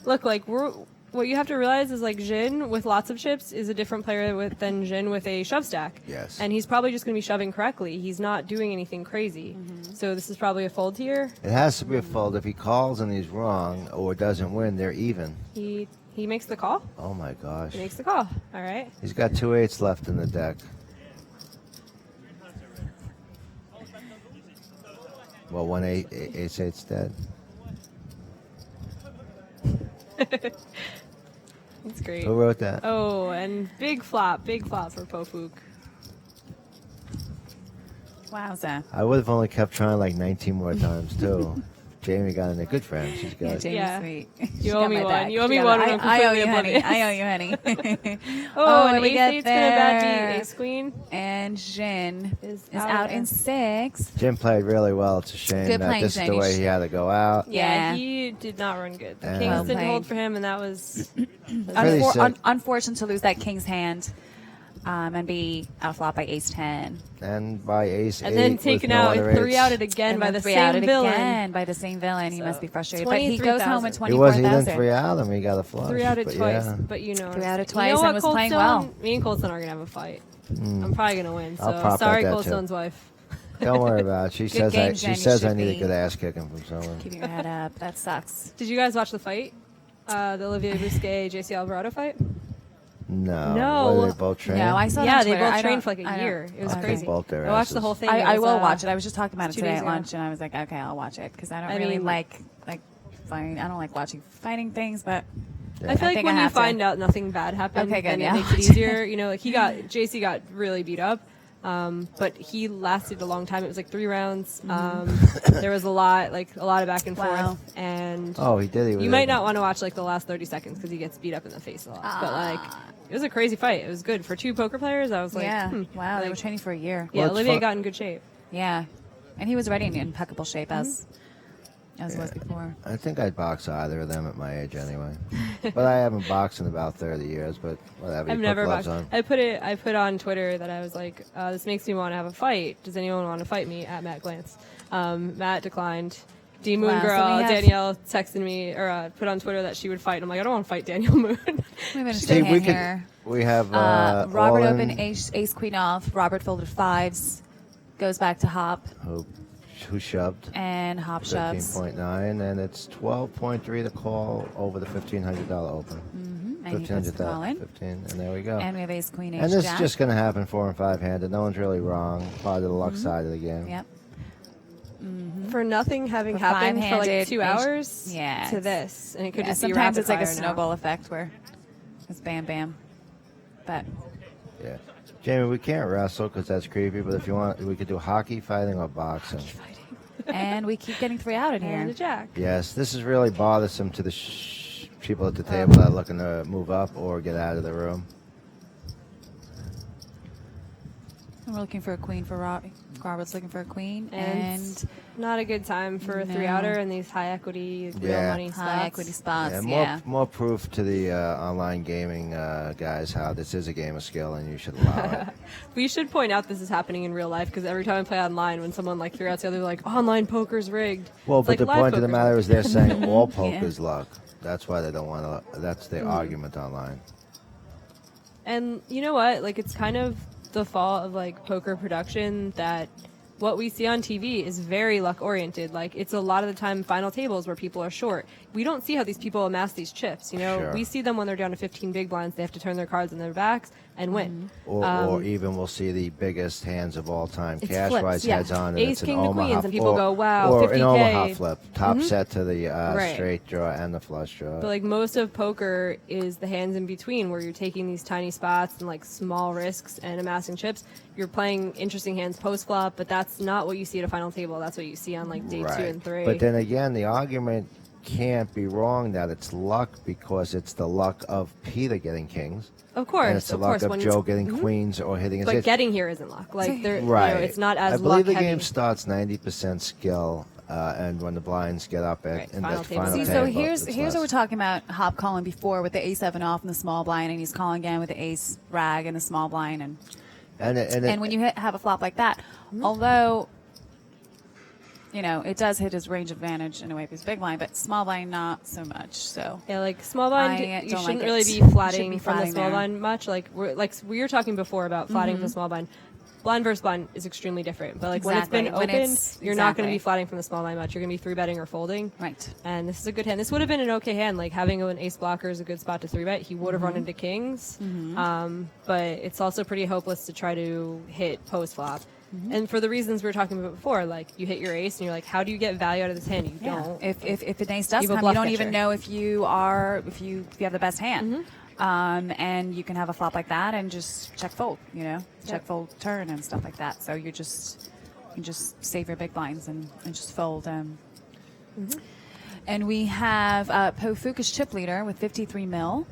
Look, like what you have to realize is like Jin with lots of chips is a different player than Jin with a shove stack. Yes. And he's probably just going to be shoving correctly. He's not doing anything crazy. So this is probably a fold here. It has to be a fold. If he calls and he's wrong or doesn't win, they're even. He makes the call. Oh, my gosh. He makes the call. All right. He's got 2 8s left in the deck. Well, 1 8, 8's dead. That's great. Who wrote that? Oh, and big flop for Pofuk. Wowza. I would have only kept trying like 19 more times, too. Jamie got in a good friend. She's Yeah, got Jamie's Yeah. sweet. You She owe got me my one. back. You owe She me got one, my- and I'm I owe completely you, honey. oblivious. I owe you, honey. Oh, and what do we ace got eight's gonna bad there? beat ace queen. And Jin Is is out out there. in 6. Jim played really well. It's a shame Good that playing, this is the Jamie. way he had to go out. Yeah. He did not run good. The Well kings didn't played. hold for him, and that was. Pretty sick. Unfortunate to lose that king's hand and be outflop by ace 10. And by ace And 8 then with taken no out other and 3 eights. outed again And by then the 3 same outed villain. again by the same villain. He So, must be frustrated. But he 23,000. goes home with He didn't 24,000. 3 out him. He got a flush. 3 outed but twice, yeah. but you know. 3 outed you twice know and what, was Cold playing Stone? well. Me and Cold Stone are gonna have a fight. I'm probably gonna win. I'll So prop sorry, bet that Cold too. Stone's wife. Don't worry about it. She Good says game, she Jen. You says I should need a be. good ass kicking from someone. Keeping your head up. That sucks. Did you guys watch the fight? The Olivier Bousquet, JC Alvarado fight? No. No. What, are they both trained? No, I saw it Yeah, on they Twitter. both I trained don't- for like a I don't- year. It was I don't crazy. both their I watched the asses. whole thing. I It was, will watch it. I was just talking about it 2 today days at ago. lunch, and I was like, okay, I'll watch it because I don't I really mean- like fighting. I don't like watching fighting things, but I feel like think when I you have to. find out nothing bad happened, Okay, good, then yeah. it makes it easier. You know, like JC got really beat up, but he lasted a long time. It was like 3 rounds. There was a lot of back and Wow. forth, and Oh, he did. He was you might able- not want to watch like the last 30 seconds because he gets beat up in the face a lot. But like, it was a crazy fight. It was good for 2 poker players. I was like, yeah, wow, they like, were training for a year. yeah, Well, it's Olivier fun- got in good shape. Yeah, and he was already in impeccable shape as was Yeah. before. I think I'd box either of them at my age anyway. But I haven't boxed in about 30 years, but whatever. I've you never put gloves boxed. on. I put on Twitter that I was like, this makes me want to have a fight. Does anyone want to fight me? At Matt Glantz. Matt declined. D Moon Wow, so Girl, we have- Danielle texted me or put on Twitter that she would fight. I'm like, I don't want to fight Danielle Moon. We have a See, hand here. we have Robert all opened in, ace queen off. Robert folded 5s, goes back to hop, who shoved and hop shoves. 13.9, and it's 12.3 to call over the $1,500 open. And he puts the call in. 15, and there we go. And we have ace queen, ace And this jack. is just going to happen 4 and 5 handed. No one's really wrong. Part of the luck side of the game. Yep. For nothing having For happened for like five-handed 2 hours yeah, to it's- this. And it could Yeah, just be sometimes rapid it's like a fire now. snowball effect where it's bam, bam. But Yeah. Jamie, we can't wrestle because that's creepy, but if you want, we could do hockey, fighting, or boxing. And we keep getting 3 out in And a here. jack. Yes, this is really bothersome to the people at the table that are looking to move up or get out of the room. And we're looking for a queen for Robert's looking for a queen. And not a good time for a No. 3-outer in these high equity, real Yeah. money spots. high equity spots. Yeah, more proof to the online gaming guys how this is a game of skill and you should allow it. We should point out this is happening in real life because every time I play online, when someone like 3 outs the other, they're like, online poker's rigged. Well, It's but like the live point of the poker's matter rigged. is they're saying all poker's luck. That's why they don't want to. That's the argument online. And you know what? Like, it's kind of the fault of like poker production that what we see on TV is very luck oriented. Like, it's a lot of the time final tables where people are short. We don't see how these people amass these chips. You know, Sure. we see them when they're down to 15 big blinds. They have to turn their cards on their backs and win. Or even we'll see the biggest hands of all time, It's cash flips, wise yeah. heads on, and Ace, it's an king to Omaha queens, and people or, go, wow, or 50K. an Omaha flip, top set to the Right. straight draw and the flush draw. But like most of poker is the hands in between where you're taking these tiny spots and like small risks and amassing chips. You're playing interesting hands post flop, but that's not what you see at a final table. That's what you see on like day 2 and 3. But then again, the argument can't be wrong that it's luck because it's the luck of Peter getting kings. of course, And it's the of luck course, of when Joe it's- getting queens or hitting his But ace. getting here isn't luck. Like there, Right. you know, it's not as I believe the luck heavy. game starts 90% skill, and when the blinds get up at Right, in final the table. final See, table, so here's it's what we're less. talking about. Hop calling before with the A7 off in the small blind, and he's calling again with the ace rag in the small blind, and when you have a flop like that, although you know it does hit his range advantage in a way because big blind, but small blind not so much. So Yeah, like small blind, I you don't shouldn't like really it. be You should flatting be from the flatting small there. blind much. Like we were talking before about flatting Mm-hmm. from the small blind. Blind versus blind is extremely different. But like when it's Exactly. been When opened, it's- you're not going to exactly. be flatting from the small blind much. You're going to be 3-betting or folding. right. And this is a good hand. This would have been an okay hand. Like having an ace blocker is a good spot to 3-bet. He would have Mm-hmm. run into kings. But it's also pretty hopeless to try to hit post flop. Mm-hmm. And for the reasons we were talking about before, like you hit your ace and you're like, how do you get value out of this hand? You Yeah. don't. If an ace does You have a come, you bluff don't catcher. even know if you have the best hand. And you can have a flop like that and just check fold, check fold turn and stuff like that. So you just save your big blinds and just fold. And we have Po Fuku's chip leader with 53 mil.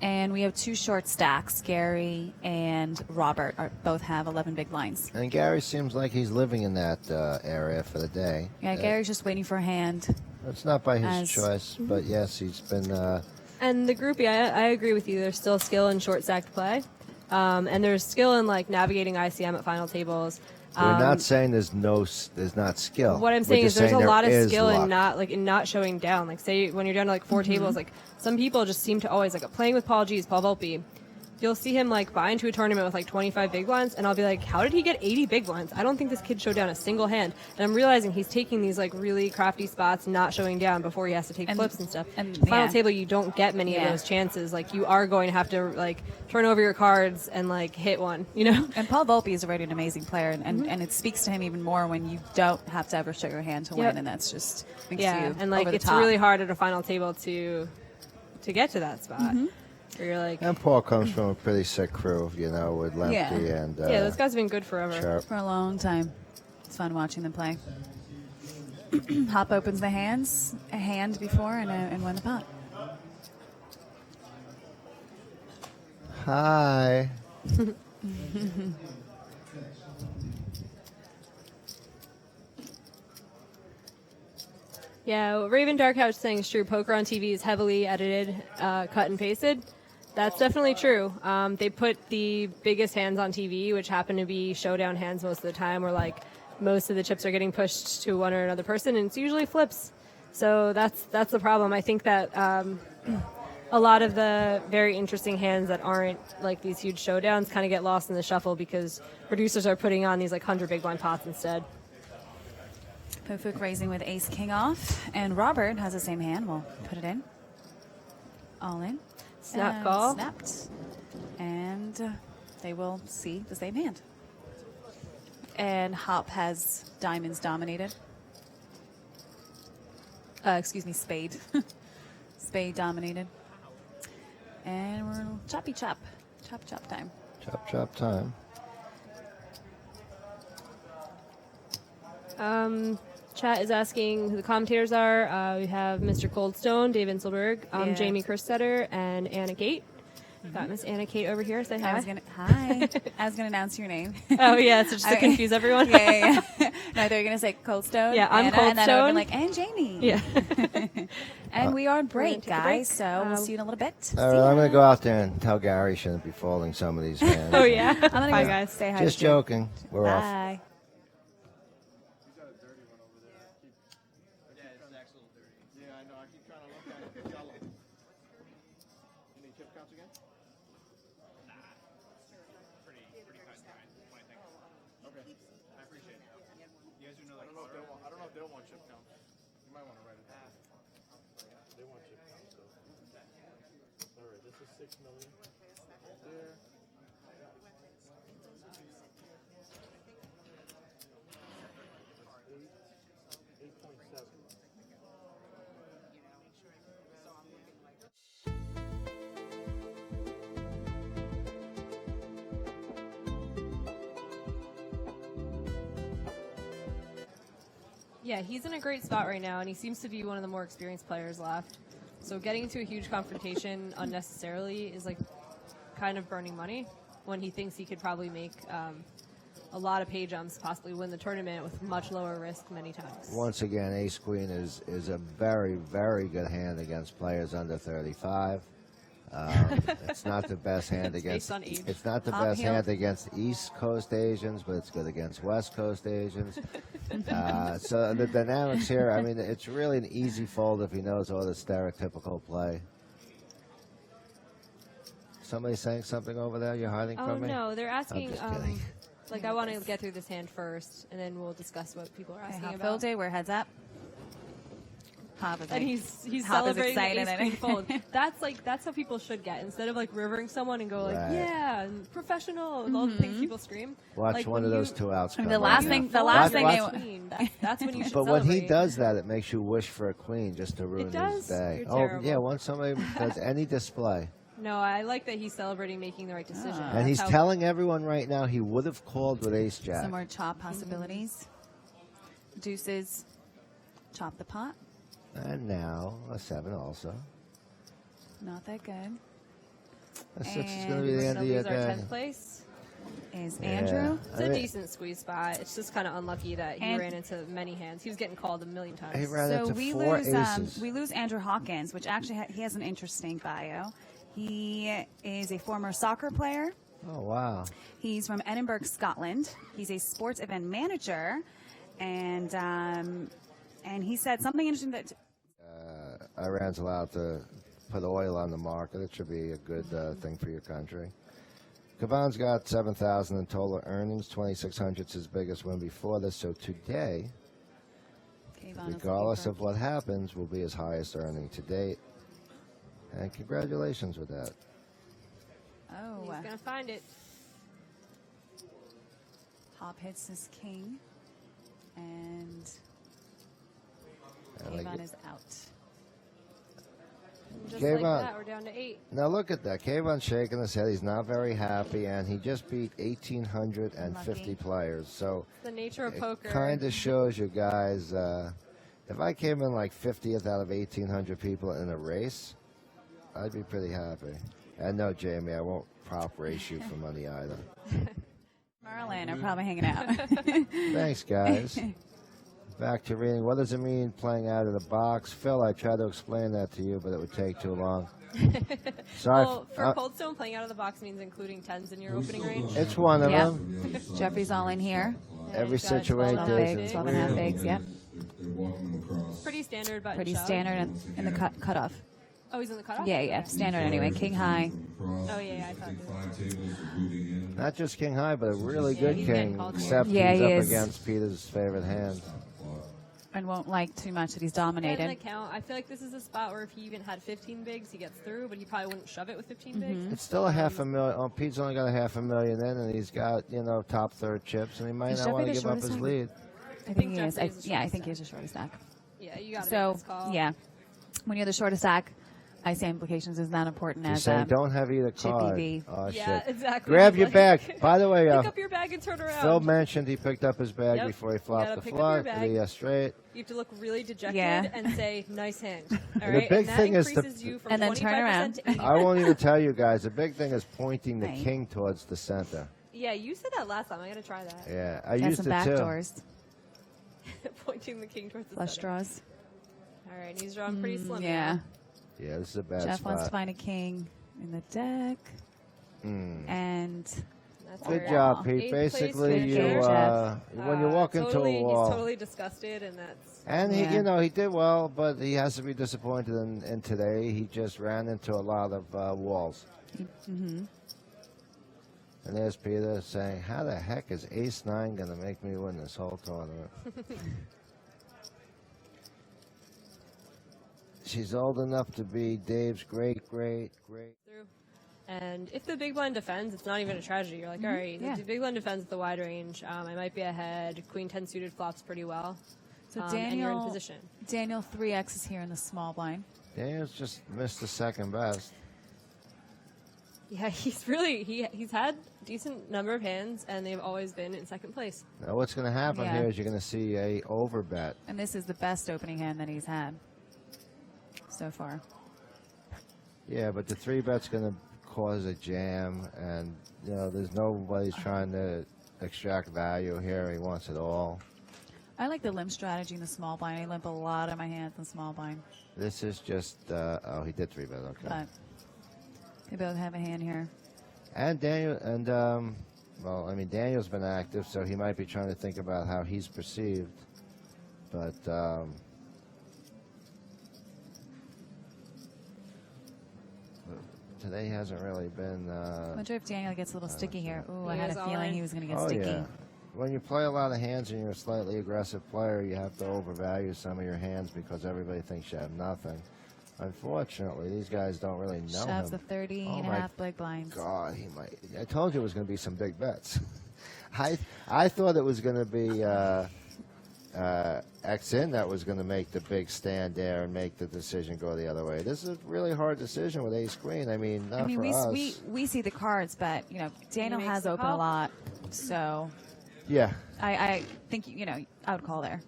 And we have 2 short stacks. Gary and Robert both have 11 big blinds. And Gary seems like he's living in that area for the day. Yeah, Gary's just waiting for a hand. It's not by his As- choice, but yes, he's been. And the groupie, I agree with you. There's still skill in short stacked play, and there's skill in like navigating ICM at final tables. We're not saying there's not skill. What I'm We're saying is just there's a saying lot of there is skill luck. in not showing down. Like say when you're down to like 4 tables, like some people just seem to always like playing with Paul Volpe. You'll see him like buy into a tournament with like 25 big blinds, and I'll be like, how did he get 80 big blinds? I don't think this kid showed down a single hand. And I'm realizing he's taking these like really crafty spots, not showing down before he has to take And- flips and stuff. and, Final yeah. table, you don't get many of Yeah. those chances. Like you are going to have to like turn over your cards and like hit one, you know? And Paul Volpe is already an amazing player, and it speaks to him even more when you don't have to ever show your hand to Yep. win, and that's just makes Yeah, you and like over the it's top. really hard at a final table to get to that spot. Mm-hmm. Where you're like, And Paul comes from a pretty sick crew, with Lemke Yeah. and. yeah, those guys have been good forever. Sharp. for a long time. It's fun watching them play. Hop opens the a hand before, and win the pot. Hi. Yeah, what Raven Darkhouse is saying is true. Poker on TV is heavily edited, cut and pasted. That's definitely true. They put the biggest hands on TV, which happen to be showdown hands most of the time, where like most of the chips are getting pushed to one or another person, and it's usually flips. So that's the problem. I think that a lot of the very interesting hands that aren't like these huge showdowns kind of get lost in the shuffle because producers are putting on these like 100 big blind pots instead. Pofuk raising with ace king off, and Robert has the same hand. We'll put it in. All in. Snap And call. Snapped. And they will see the same hand. And Hop has diamonds dominated. Excuse me, spade. Spade dominated. And we're choppy chop. Chop chop time. Chop time. Chat is asking who the commentators are. We have Mr. Coldstone, Dave Inselberg, Yeah. Jamie Kerstetter, and Anna Kate. Got Miss Anna Kate over here. Say hi. Hi. I was gonna announce your name. Oh yeah, so just to confuse everyone. Yeah. No, they're gonna say Coldstone. Yeah, I'm Anna, and then I would Coldstone. be like, and Jamie. Yeah. And we are on We're gonna break, take a break. guys. So we'll see you in a little bit. All right, I'm going to go out there and tell Gary he shouldn't be folding some of these hands. Oh yeah. I'm gonna Bye go guys. say hi. Just to Jim. joking. We're off. Bye. He's got a dirty one over there. Yeah, it's actually dirty. Yeah, I know. I keep trying to look at it. It's yellow. You need chip counts again? Pretty cut and dry. What I think. Okay. I appreciate it. You guys do know I like don't know if they'll want chip counts. You might want to write it down. They want chip counts, so. All right, this is 6 million. Right there. 8.7. Yeah, he's in a great spot right now, and he seems to be one of the more experienced players left. So getting into a huge confrontation unnecessarily is like kind of burning money when he thinks he could probably make a lot of pay jumps, possibly win the tournament with much lower risk many times. Once again, Ace Queen is a very, very good hand against players under 35. It's not the best hand It's against. based on age. It's not the Top best heel. hand against East Coast Asians, but it's good against West Coast Asians. So the dynamics here. I mean, it's really an easy fold if he knows all the stereotypical play. Somebody saying something over there? You're hiding Oh from me? no, they're asking. just kidding. Like I want to get through this hand first, and then we'll discuss what people are Okay, asking Hop about. Fill Day, we're heads up. Hop is And like, he's Hop is celebrating the excited ace and- queen fold. That's how people should get instead of like rivering someone and go like Right. yeah and professional and all the things people scream. Watch like, one when of those you- two outs. come The right last now. thing- the fold last your thing ace they- queen, that's when you should But when he celebrate. does that, it makes you wish for a queen just to ruin his does. day. You're Oh, terrible. yeah, once somebody does any display. No, I like that he's celebrating making the right decision. Ah. And That's he's how- telling everyone right now he would have called with ace jack. some more chop possibilities. Deuces, chop the pot. And now a 7 also. Not that good. A 6 is And going to be We're the end gonna of your lose our day. 10th place. Is Yeah. Andrew. It's I a mean, decent squeeze spot. It's just kind of unlucky that he And- ran into many hands. He was getting called a million times. He ran So into we 4 lose aces. we lose Andrew Hawkins, which actually he has an interesting bio. He is a former soccer player. Oh, wow. He's from Edinburgh, Scotland. He's a sports event manager, and he said something interesting that Iran's allowed to put oil on the market. It should be a good thing for your country. Kavan's got 7,000 in total earnings. 2,600 is his biggest win before this. So today, Kayvon is regardless looking of what happens, will be his highest earning to date. And congratulations with that. for- Oh, He's gonna find it. Hop hits his king, and And Kayvon is out. Just Gave like up. that, we're down to 8. Now look at that. Kayvon's shaking his head. He's not very happy, and he just beat 1,850 Unlucky. players. So The nature of it poker. kind of shows you guys. If I came in like 50th out of 1,800 people in a race, I'd be pretty happy. And no, Jamie, I won't prop race you for money either. Merlin are probably hanging out. Thanks, guys. Back to reading. What does it mean playing out of the box? Phil, I tried to explain that to you, but it would take too long. Sorry. Well, for Coldstone, playing out of the box means including 10s in your opening range. It's one of Yeah. them. Jeffrey's all in here. Every He's got 12 situation and a half Big, is 12 and a half bigs, yep. They're walking them across. Pretty standard button Pretty shove. standard in the cutoff. Oh, he's in the cutoff? Yeah, standard anyway. King high. Oh, yeah, I thought Take that. 5 tables of booting in. Not just king high, but a really Yeah, good he's getting king, called here. except Yeah, he's he up is. against Peter's favorite hand. And won't like too much that he's That dominated. doesn't count. I feel like this is a spot where if he even had 15 bigs, he gets through, but he probably wouldn't shove it with 15 bigs. It's still a $500,000. Oh, Pete's only got a $500,000 in, and he's got, top third chips, and he might Is not Jeffrey want to the give up shortest his one? lead. I think he is. Jeffrey is the Yeah, I shortest think stack. he's the shortest stack. Yeah, you got to So, make this call. yeah. When you're the shortest stack, IC implications is not important She's as saying don't have either card. GPV. Oh, Yeah, shit. exactly. Grab your Like, bag. By the way, pick up your bag and turn around. Phil mentioned he picked up his bag Yep. before he You flopped gotta the pick up your flush. bag. Straight. You have to look really dejected Yeah. and say, nice hand. All And right? the big and that thing is increases you from And then turn 25% around. to 80%. I won't even tell you guys. The big thing is pointing the Right. king towards the center. Yeah, you said that last time. I got to try that. Yeah, I Got used some it back too. doors, Pointing the king towards the flush center. draws. All right, he's drawn pretty slim. Yeah. Yeah, this is a bad Jeff spot. wants to find a king in the deck. And That's Good where- job, Pete. Eighth place Basically, finisher. you Jeff. when you walk into totally, a wall, He's totally disgusted, and that's... and he, Yeah. he did well, but he has to be disappointed in today. He just ran into a lot of walls. mm-hmm. And there's Peter saying, "How the heck is Ace 9 going to make me win this whole tournament?" She's old enough to be Dave's great. through. And if the big blind defends, it's not even a tragedy. You're like, all right, Yeah. if the big blind defends at the wide range, I might be ahead. Queen 10 suited flops pretty well. So and you're in Daniel, position. Daniel 3X is here in the small blind. Daniel's just missed the second best. Yeah, he's had a decent number of hands, and they've always been in second place. Now what's going to happen Yeah. here is you're going to see a overbet. And this is the best opening hand that he's had so far. Yeah, but the 3-bet's going to cause a jam, and there's nobody's trying to extract value here. He wants it all. I like the limp strategy in the small blind. I limp a lot of my hands in the small blind. This is just he did 3-bet, okay. But they both have a hand here. And Daniel, Daniel's been active, so he might be trying to think about how he's perceived. But today hasn't really been. I wonder if Daniel gets a little sticky here. Ooh, I He had is a all feeling in. he was going to get Oh sticky. yeah. When you play a lot of hands and you're a slightly aggressive player, you have to overvalue some of your hands because everybody thinks you have nothing. Unfortunately, these guys don't really know Shoves him. the 30 Oh and a my half big blinds. God, he might. I told you it was going to be some big bets. I thought it was going to be X in that was going to make the big stand there and make the decision go the other way. This is a really hard decision with ace queen. I mean, not for us. we see the cards, but Daniel makes has the opened a call. lot, so Yeah, I think I would call there.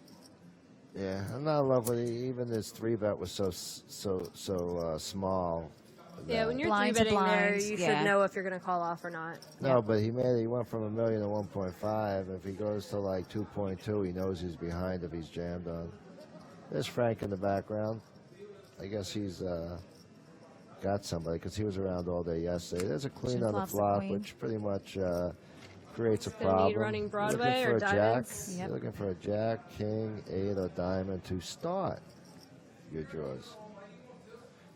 yeah. I'm not in love with it. Even this 3-bet was so small. Yeah, that- when you're Blind to 3-betting there, blind, you yeah. should know if you're going to call off or not. No, but he went from $1 million to 1.5. If he goes to like 2.2, he knows he's behind if he's jammed on. There's Frank in the background. I guess he's got somebody because he was around all day yesterday. There's a queen Should on the flops the flop, queen. which pretty much creates a Gonna need problem. running Broadway Looking for or a jack. diamonds? Yep. You're looking for a jack, king, 8, or diamond to start your draws.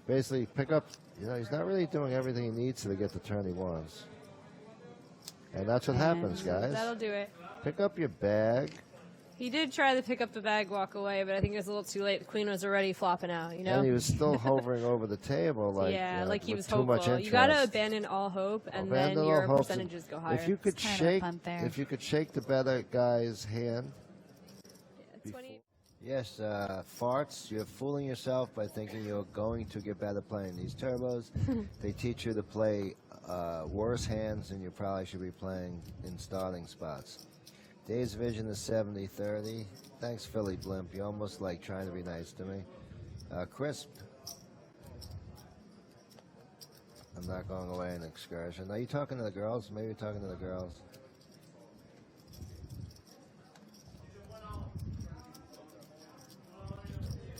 Basically, pick up. He's not really doing everything he needs to get the turn he wants. And that's what happens, guys. That'll do it. Pick up your bag. He did try to pick up the bag, walk away, but I think it was a little too late. The queen was already flopping out, And he was still hovering over the table like, like he with was too much hopeful. interest. You got to abandon all hope, and then Abandon all your hopes. percentages go higher. If you could It's kind of shake, punt there. if you could shake the better guy's hand. Yeah, 20 Yes, farts. You're fooling yourself by thinking you're going to get better playing these turbos. They teach you to play worse hands than you probably should be playing in starting spots. Dave's vision is 70-30. Thanks, Philly Blimp. You're almost like trying to be nice to me. Crisp. I'm not going away on an excursion. Are you talking to the girls? Maybe you're talking to the girls.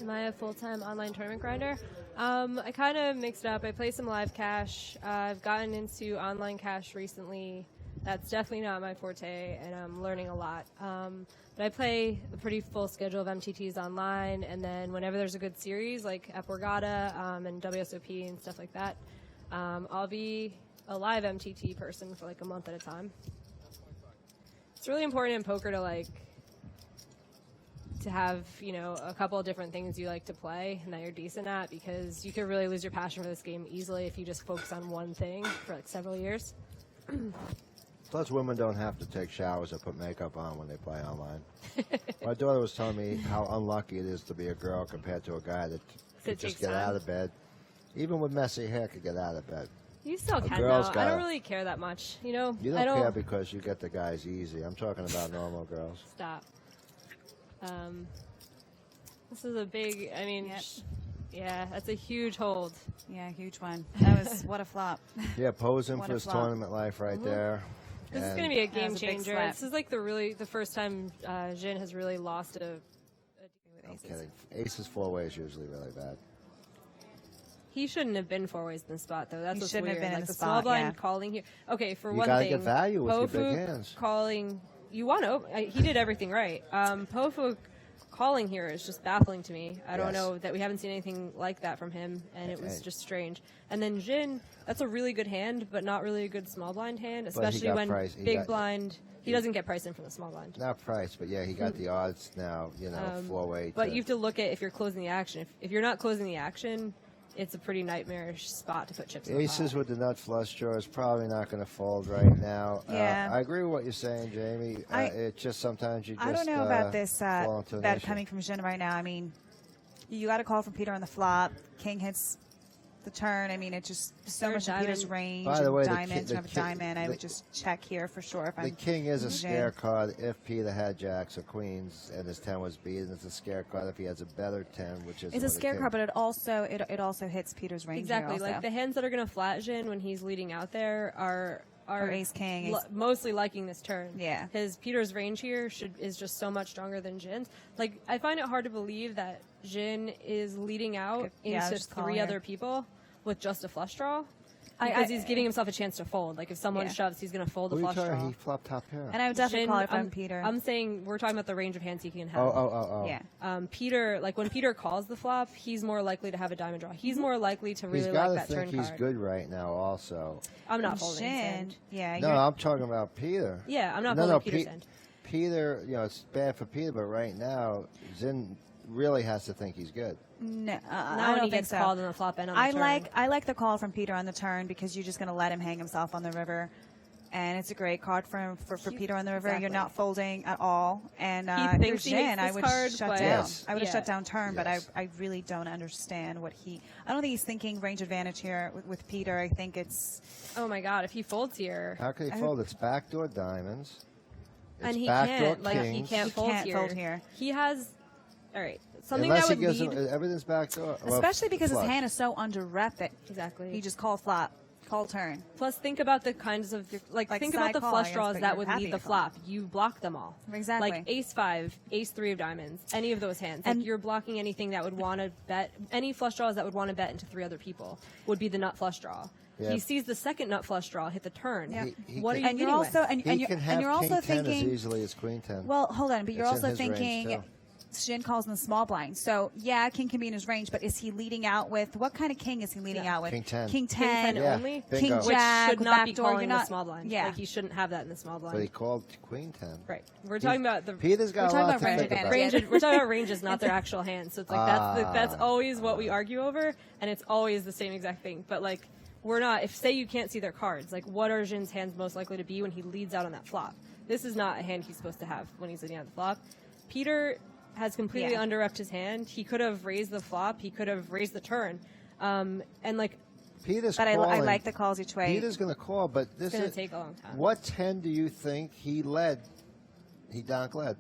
Am I a full-time online tournament grinder? I kind of mixed it up. I play some live cash. I've gotten into online cash recently. That's definitely not my forte, and I'm learning a lot. But I play a pretty full schedule of MTTs online, and then whenever there's a good series, like at Borgata and WSOP and stuff like that, I'll be a live MTT person for like a month at a time. It's really important in poker to have, a couple of different things you like to play and that you're decent at, because you could really lose your passion for this game easily if you just focus on one thing for like several years. Plus, women don't have to take showers or put makeup on when they play online. My daughter was telling me how unlucky it is to be a girl compared to a guy that could just takes get time. out of bed. Even with messy hair, could get out of bed. You still can, girl's though. I gotta- don't really care that much. You know, You I don't care because you get the guys easy. I'm talking about normal girls. Stop. This is a big, I mean, Yep. yeah, that's a huge hold. Yeah, huge one. That was what a flop. Yeah, posing What for a his flop. tournament life right there. This is And going to be a That game was a big changer. slap. This is like the first time Jin has really lost a. I'm kidding. Aces four-way is usually really bad. He shouldn't have been four ways in the spot though. That's He what's shouldn't have weird. been in Like the small spot, blind yeah. calling here. Okay, for You one gotta thing, get value with your big Pofu hands. calling. You want to? He did everything right. Pofu calling here is just baffling to me. I don't Yes. know that we haven't seen anything like that from him, and it was And- just strange. And then Jin, that's a really good hand, but not really a good small blind hand, especially got when price. He big got- blind. He doesn't get priced in from the small blind. Not price, but yeah, he got the odds now, four-way. But you have to look at if you're closing the action. If you're not closing the action, it's a pretty nightmarish spot to put chips in the Aces pot. with the nut flush draw is probably not going to fold right now. Yeah. I agree with what you're saying, Jamie. It's just sometimes you just I don't know about this fall into an bet issue. coming from Jin right now. I mean, you got a call from Peter on the flop. King hits the turn. I mean, it's just so Third much in Peter's diamond. range. By the way, the diamond, ki- the have a ki- diamond. I the- would just check here for sure. If The I'm king is a Jin. scare card if Peter had jacks or queens and his 10 was beaten. It's a scare card if he has a better 10, which is It's a scare card, but it also hits Peter's range. Exactly. Here Like also. the hands that are going to flat Jin when he's leading out there are Or ace king, ace- mostly liking this turn. Yeah. His Peter's range here is just so much stronger than Jin's. Like I find it hard to believe that Jin is leading out Yeah, I was into just calling three her. other people with just a flush draw. I- Because he's giving himself a chance to fold. Like if someone Yeah. shoves, he's going to fold Who a are you flush talking? draw. He flopped top pair. And I would definitely Jin, call it from I'm- Peter. I'm saying we're talking about the range of hands he can have. Oh. Yeah. Peter, like when Peter calls the flop, he's more likely to have a diamond draw. He's more likely to He's really got like to that turn think he's card. good right now also. I'm not folding his Jin, hand. yeah. No, you're- I'm talking about Peter. Yeah, I'm not No, folding no, Peter's Pe- hand. Peter, it's bad for Peter, but right now, Zin really has to think he's good. No, Not I when don't he think gets so. called on the flop and on the I turn. like the call from Peter on the turn because you're just going to let him hang himself on the river, and it's a great card for Peter on the river. Exactly. You're not folding at all, and He if you're thinks he hates Jin, I this would card, shut but- down. Yes. I would have Yeah. shut down turn, Yes. but I really don't understand what he. I don't think he's thinking range advantage here with Peter. I think it's Oh my god, if he folds here How can he fold? It's backdoor diamonds. and It's he backdoor can't, like he kings. can't, He fold, can't here. fold here. He has, all right, something Unless that he would gives lead. him, everything's backdoor. Well, especially because his flush. hand is so under rep that Exactly. he just called flop, call turn. Plus, think about the kinds of Like think side about the call, I flush guess, draws but that you're would happy lead the to call. flop. You block them all. Exactly. Like ace five, ace three of diamonds, any of those hands. And- like you're blocking anything that would want to bet. Any flush draws that would want to bet into three other people would be the nut flush draw. Yeah. He sees the second nut flush draw hit the turn. Yeah. He What are can- you And you're getting also with? and, He and you're, can have and you're also king 10 as thinking. easily as queen 10. Well, hold on, but you're It's in also his range, thinking too. Jin calls in the small blind. So, yeah, king can be in his range, but is he leading out with what kind of king is he leading Yeah. out with? King 10. King King 10 10. Yeah, only, bingo. King Which which Jack, should not be backdoor, calling you're the not- small blind. Yeah. Like he shouldn't have that in the small blind. But he called queen 10. Right. We're talking about the Peter's got We're a talking lot about to range think about. advantage. range. We're talking about ranges, not their actual hands. So it's like that's always what we argue over, and it's always the same exact thing. But like we're not. If say you can't see their cards, like what are Jin's hands most likely to be when he leads out on that flop? This is not a hand he's supposed to have when he's leading out the flop. Peter has completely Yeah. under-repped his hand. He could have raised the flop. He could have raised the turn, and like Peter's But I calling. like the calls each way. Peter's going to call, but this it's going is to take a long time. what 10 do you think he led? He donk led.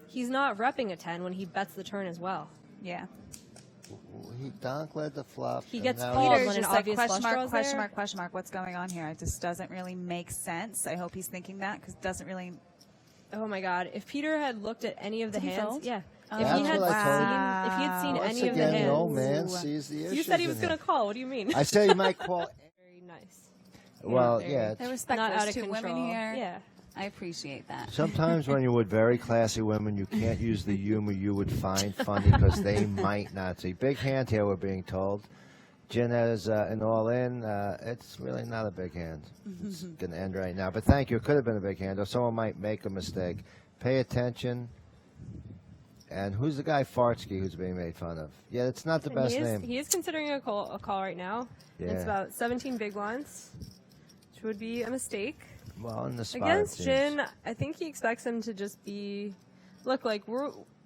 He's not repping a 10 when he bets the turn as well. Yeah. He donk led the flop. He and gets now called he's- Peter's when an just like obvious question flush mark, draw's question there. mark, question mark. What's going on here? It just doesn't really make sense. I hope he's thinking that because it doesn't really. Oh my God! If Peter had looked at any of the Did he hands, fold? yeah. Oh. If That's he had what I told seen, you. if he had seen Once any of the again, hands, the old man sees the issues. you said he was in going it. to call. What do you mean? I said he might call. Very nice. Well, very- yeah. I respect Not those out of two control. women here. Yeah. I appreciate that. Sometimes when you're with very classy women, you can't use the humor you would find funny because they might not see. Big hand here, we're being told. Jin has an all-in. It's really not a big hand. It's going to end right now. But thank you. It could have been a big hand, or someone might make a mistake. Pay attention. And who's the guy, Fartsky, who's being made fun of? Yeah, it's not the best he is, name. He is considering a call right now. Yeah. It's about 17 big blinds, which would be a mistake. Well, in the spot, Against it seems. Jin, I think he expects him to just be, look, like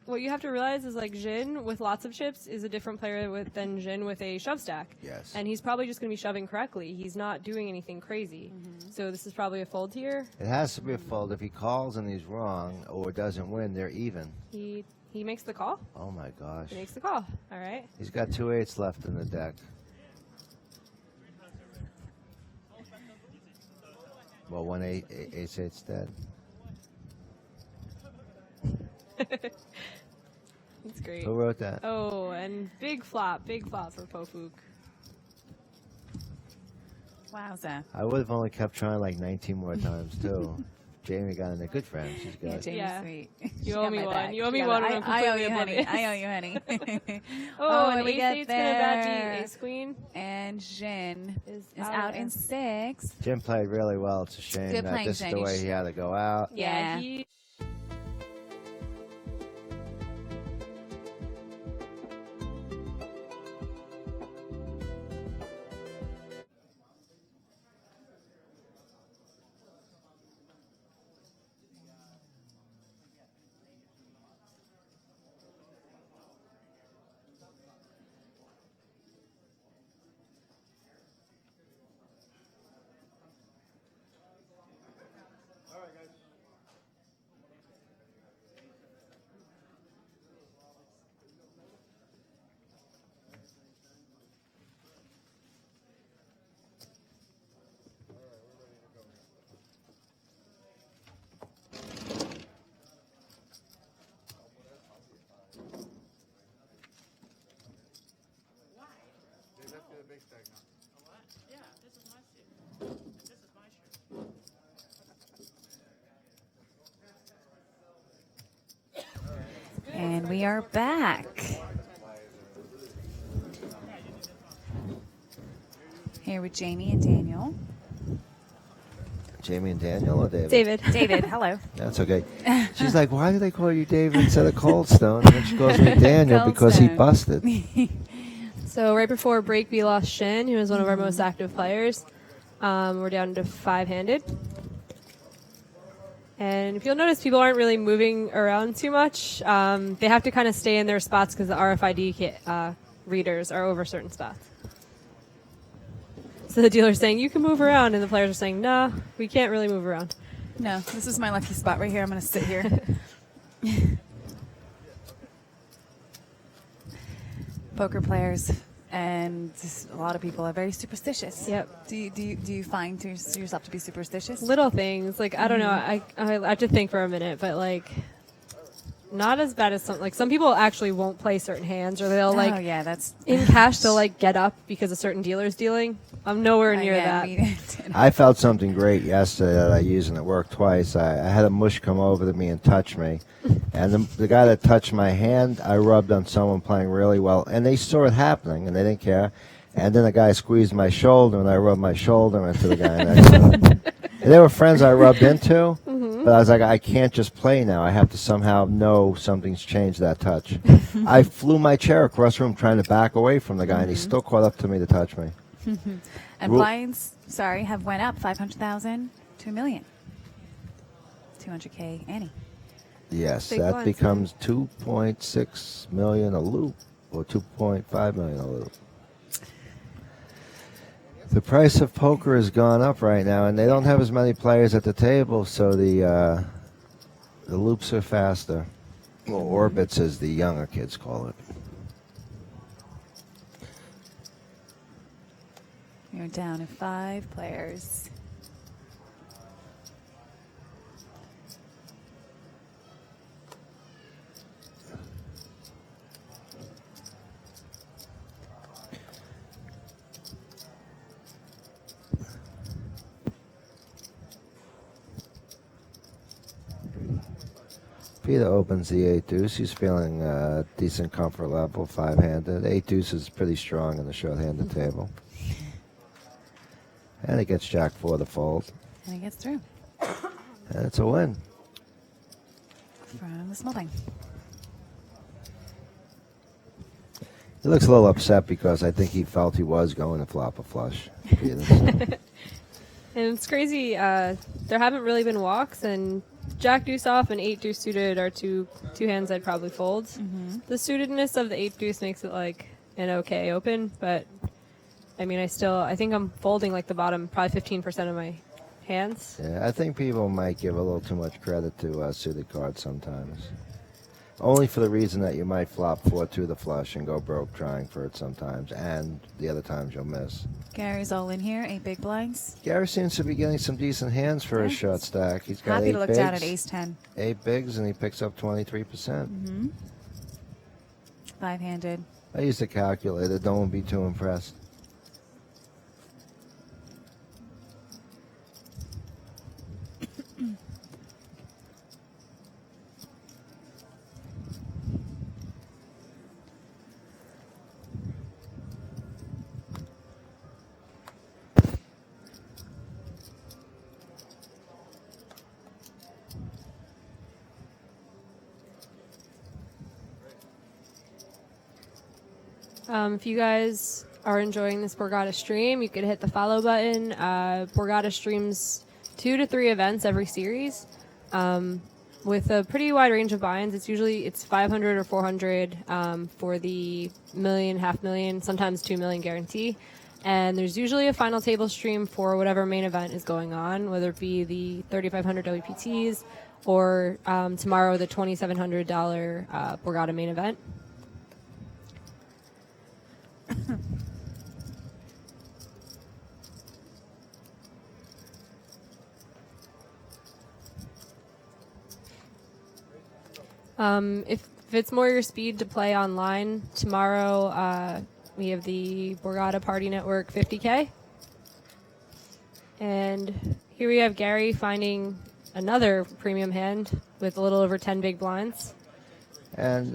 what you have to realize is like Jin with lots of chips is a different player than Jin with a shove stack. Yes. And he's probably just going to be shoving correctly. He's not doing anything crazy. So this is probably a fold here. It has to be a fold. If he calls and he's wrong or doesn't win, they're even. He makes the call. Oh my gosh. He makes the call. All right. He's got 2 8s left in the deck. Well, 1 8 ace 8's dead. That's great. Who wrote that? Oh, and big flop for Pofuk. Wowza. I would have only kept trying like 19 more times too. Jamie got in there. Good friend. She's Yeah, good. Jamie's Yeah. sweet. You She owe got me my one. back. You owe She me got one. it. I'm I owe completely you, honey. oblivious. I owe you, honey. Oh, and and we ace get eight's gonna bad there. G, ace queen And Jin is is out in 6. Jim played really well. It's a shame Good that playing, this is the Jamie. way he had to go out. Yeah. He And we are back. Here with Jamie and Daniel. Jamie and Daniel or David? David. David, hello. That's okay. She's like, why do they call you David instead of Coldstone? And then she calls me Daniel because he Coldstone. busted. So right before break, we lost Shin, who was one of our most active players. We're down to 5-handed. And if you'll notice, people aren't really moving around too much. They have to kind of stay in their spots because the RFID readers are over certain spots. So the dealer's saying, you can move around, and the players are saying, no, we can't really move around. No, this is my lucky spot right here. I'm going to sit here. Poker players and a lot of people are very superstitious. Yep. Do you find yourself to be superstitious? Little things. Like, I don't know. I have to think for a minute, but, like, not as bad as some people actually won't play certain hands, or they'll, like, oh yeah, that's in cash, they'll, like, get up because a certain dealer's dealing. I'm nowhere near yeah, that. me- I felt something great yesterday that I used and it worked twice. I had a mush come over to me and touch me. And the guy that touched my hand, I rubbed on someone playing really well. And they saw it happening and they didn't care. And then the guy squeezed my shoulder and I rubbed my shoulder into the guy next to him. And they were friends I rubbed into. But I was like, I can't just play now. I have to somehow know something's changed that touch. I flew my chair across the room trying to back away from the guy and he still caught up to me to touch me. And blinds, have went up 500,000 to $1 million. 200K Annie. Yes, Big that blinds, becomes 2.6 million a loop, or 2.5 million a loop. The price of poker has gone up right now, and they don't have as many players at the table, so the loops are faster. Well, orbits, as the younger kids call it. You're down to 5 players. Peter opens the 8-deuce. He's feeling decent comfort level, 5-handed. 8-deuce is pretty strong in the short-handed table. And he gets Jack 4 to fold. And he gets through And it's a win. from the small thing. He looks a little upset because I think he felt he was going to flop a flush. And it's crazy. There haven't really been walks, and Jack deuce off and 8 deuce suited are two hands I'd probably fold. The suitedness of the 8 deuce makes it like an okay open, but I mean, I think I'm folding like the bottom, probably 15% of my hands. Yeah, I think people might give a little too much credit to suited cards sometimes. Only for the reason that you might flop 4-2 the flush and go broke trying for it sometimes, and the other times you'll miss. Gary's all in here, 8 big blinds. Gary seems to be getting some decent hands for his short stack. He's got Happy 8 to look bigs, down at ace 10. 8 bigs, and he picks up 23%. 5-handed. I used a calculator. Don't be too impressed. If you guys are enjoying this Borgata stream, you could hit the follow button. Borgata streams 2 to 3 events every series with a pretty wide range of buy-ins. It's 500 or 400 for the million, $500,000, sometimes 2 million guarantee. And there's usually a final table stream for whatever main event is going on, whether it be the 3,500 WPTs or tomorrow the $2,700 Borgata main event. If it's more your speed to play online, tomorrow we have the Borgata Party Network 50K. And here we have Gary finding another premium hand with a little over 10 big blinds. And,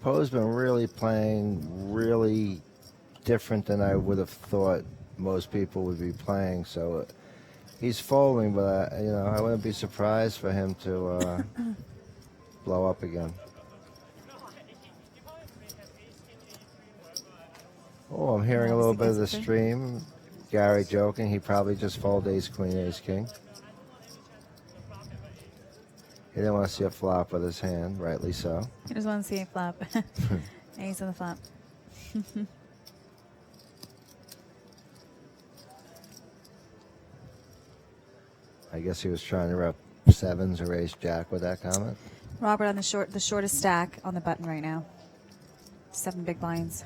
Poe's been really playing really different than I would have thought most people would be playing. So he's folding, but I wouldn't be surprised for him to blow up again. Oh, I'm hearing a little bit of the stream. Gary joking. He probably just folded ace queen, ace king. He didn't want to see a flop with his hand, rightly so. He just want to see a flop. Ace on the flop. I guess he was trying to rep sevens or ace jack with that comment. Robert on the shortest stack on the button right now. 7 big blinds.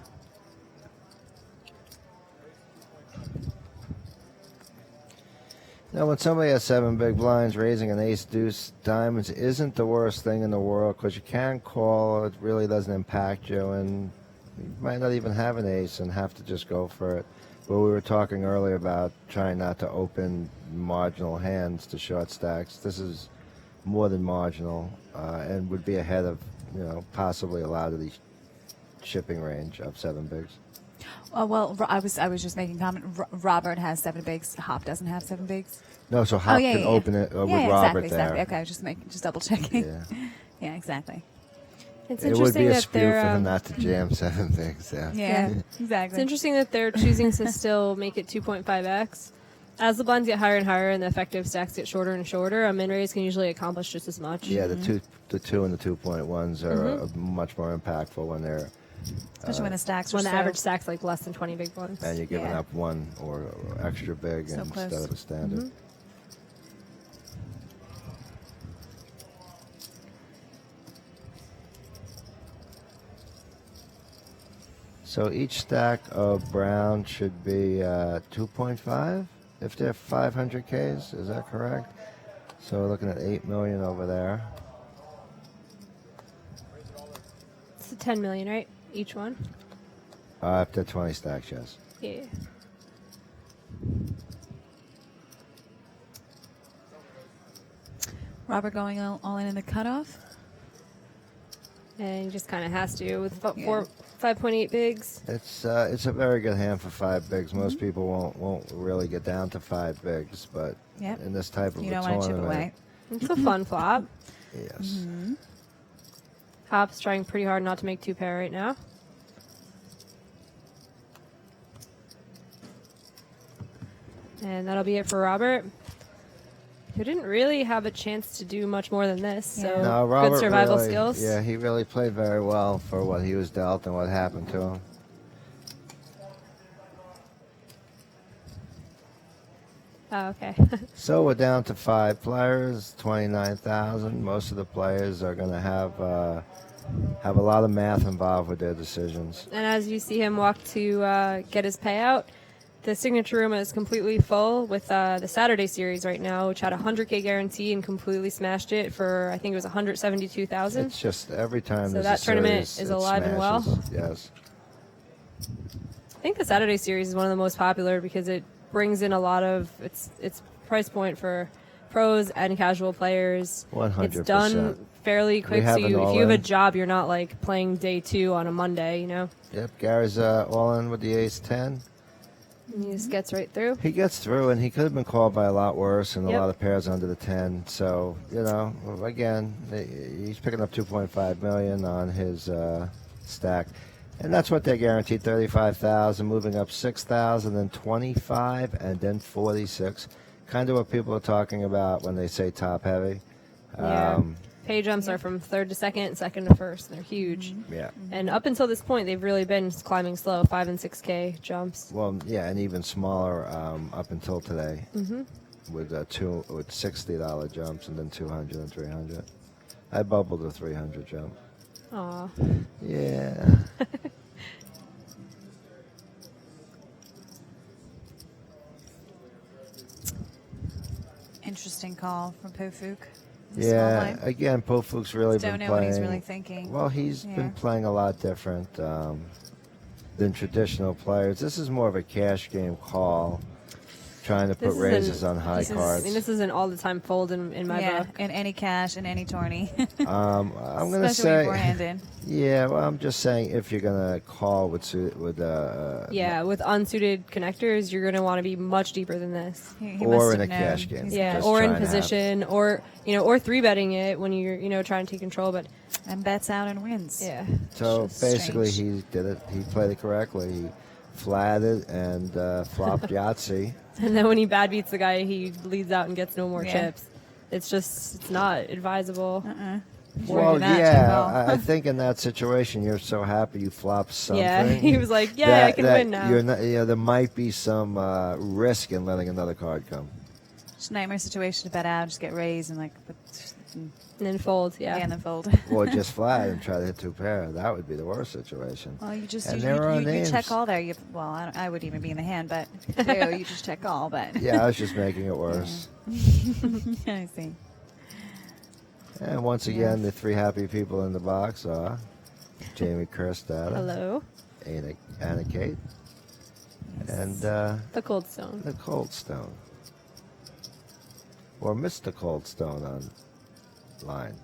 Now, when somebody has 7 big blinds, raising an ace deuce diamonds isn't the worst thing in the world because you can call. It really doesn't impact you, and you might not even have an ace and have to just go for it. But we were talking earlier about trying not to open marginal hands to short stacks. This is more than marginal and would be ahead of, possibly a lot of the shipping range of 7 bigs. Well, I was just making a comment. Robert has 7 bigs. Hop doesn't have 7 bigs. No, so Hop can open it with Robert there. Exactly. Okay, just double checking. Yeah. Yeah, exactly. It's It would be interesting a that spew they're for him not to jam 7 bigs. Yeah. Yeah, It's exactly. interesting that they're choosing to still make it 2.5x. As the blinds get higher and higher and the effective stacks get shorter and shorter, a min raise can usually accomplish just as much. Yeah, the two and the 2.1s are much more impactful when they're Especially when the stacks When are the average stack's like less than 20 big blinds. and you're giving Yeah. up one or extra big So instead close. of a standard. So each stack of brown should be 2.5 if they're 500Ks. Is that correct? So we're looking at 8 million over there. It's 10 million, right? Each one? Up to 20 stacks, yes. Yeah. Robert going all in the cutoff. And he just kind of has to with Yeah. 5.8 bigs. It's a very good hand for 5 bigs. Most people won't really get down to 5 bigs, but Yep. in this type of You a don't want to chip tournament, away. It's a fun flop. yes. Hop's trying pretty hard not to make 2 pair right now. And that'll be it for Robert. who didn't really have a chance to do much more than this. So No, Robert good survival really, skills. Yeah, he really played very well for what he was dealt and what happened to him. Oh, okay. So we're down to 5 players, 29,000. Most of the players are going to have a lot of math involved with their decisions. And as you see him walk to get his payout, the signature room is completely full with the Saturday series right now, which had a 100K guarantee and completely smashed it for, I think it was 172,000. It's just every time So there's that a tournament series, is it alive and well. smashes. Yes. I think the Saturday series is one of the most popular because it brings in a lot of it's price point for pros and casual players. 100%. It's done fairly quick, so have an if you have all-in. a job, you're not like playing day 2 on a Monday, you know. Yep, Gary's all in with the ace-10. And he just gets right through. He gets through, and he could have been called by a lot worse and Yep. a lot of pairs under the 10. So, you know, again, he's picking up $2.5 million on his stack. And that's what they guaranteed, 35,000, moving up 6,000, then 25, and then 46. Kind of what people are talking about when they say top heavy. Yeah. Pay jumps are from 3rd to 2nd, 2nd to 1st. They're huge. Yeah. And up until this point, they've really been climbing slow, 5 and 6K jumps. Well, yeah, and even smaller up until today with $60 jumps and then 200 and 300. I bubbled a 300 jump. Aw. Yeah. Interesting call from Pofuk. Yeah, again, Pofuk's really Don't been know what playing. he's really thinking. Well, he's been playing a lot different than traditional players. This is more of a cash game call, trying to put raises on high cards. This is an all-the-time fold in my book. in any cash, in any tourney. I'm going to Especially say, four-handed. yeah. Well, I'm just saying if you're going to call with Yeah, with unsuited connectors, you're going to want to be much deeper than this. He or must in a have known. cash game. Yeah, Just or in trying to have- position, or or 3-betting it when you're trying to take control. But And bets out and wins. yeah, So It's just basically, strange. he did it. He played it correctly. He flatted and flopped Yahtzee. and then when he bad beats the guy, he leads out and gets no more Yeah. chips. It's not advisable. Well, that, yeah, Jamal. I think in that situation, you're so happy you flopped something. Yeah, he was like, yeah, I can that win now. You're not, there might be some risk in letting another card come. Just a nightmare situation to bet out, just get raised and And then fold, yeah. and then fold. Or just flat and try to hit 2 pair. That would be the worst situation. Well, you just And you, there are you names. check all there. I would even be in the hand, but you just check all. But Yeah, I was just making it worse. I see. And once again, the 3 happy people in the box are Jamie Kerstad, Hello, Anna Kate, and the Cold Stone. the Cold Stone. Or Mr. Cold Stone on line.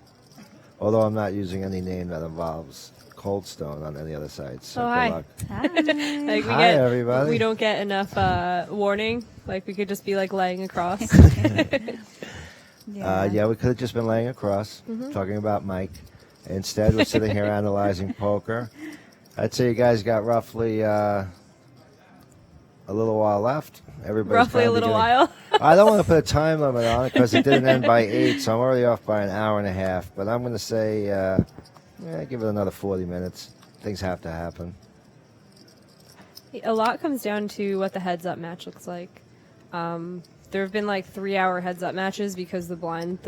Although I'm not using any name that involves Cold Stone on any other sites. So Oh, good hi. luck. Like Hi, everybody. We don't get enough warning. Like we could just be like laying across. Yeah, we could have just been laying across, talking about Mike. Instead, we're sitting here analyzing poker. I'd say you guys got roughly a little while left. Everybody's Roughly a probably little getting- while. I don't want to put a time limit on it because it didn't end by 8, so I'm already off by an hour and a half. But I'm going to say, give it another 40 minutes. Things have to happen. A lot comes down to what the heads-up match looks like. There have been like 3-hour heads-up matches because the button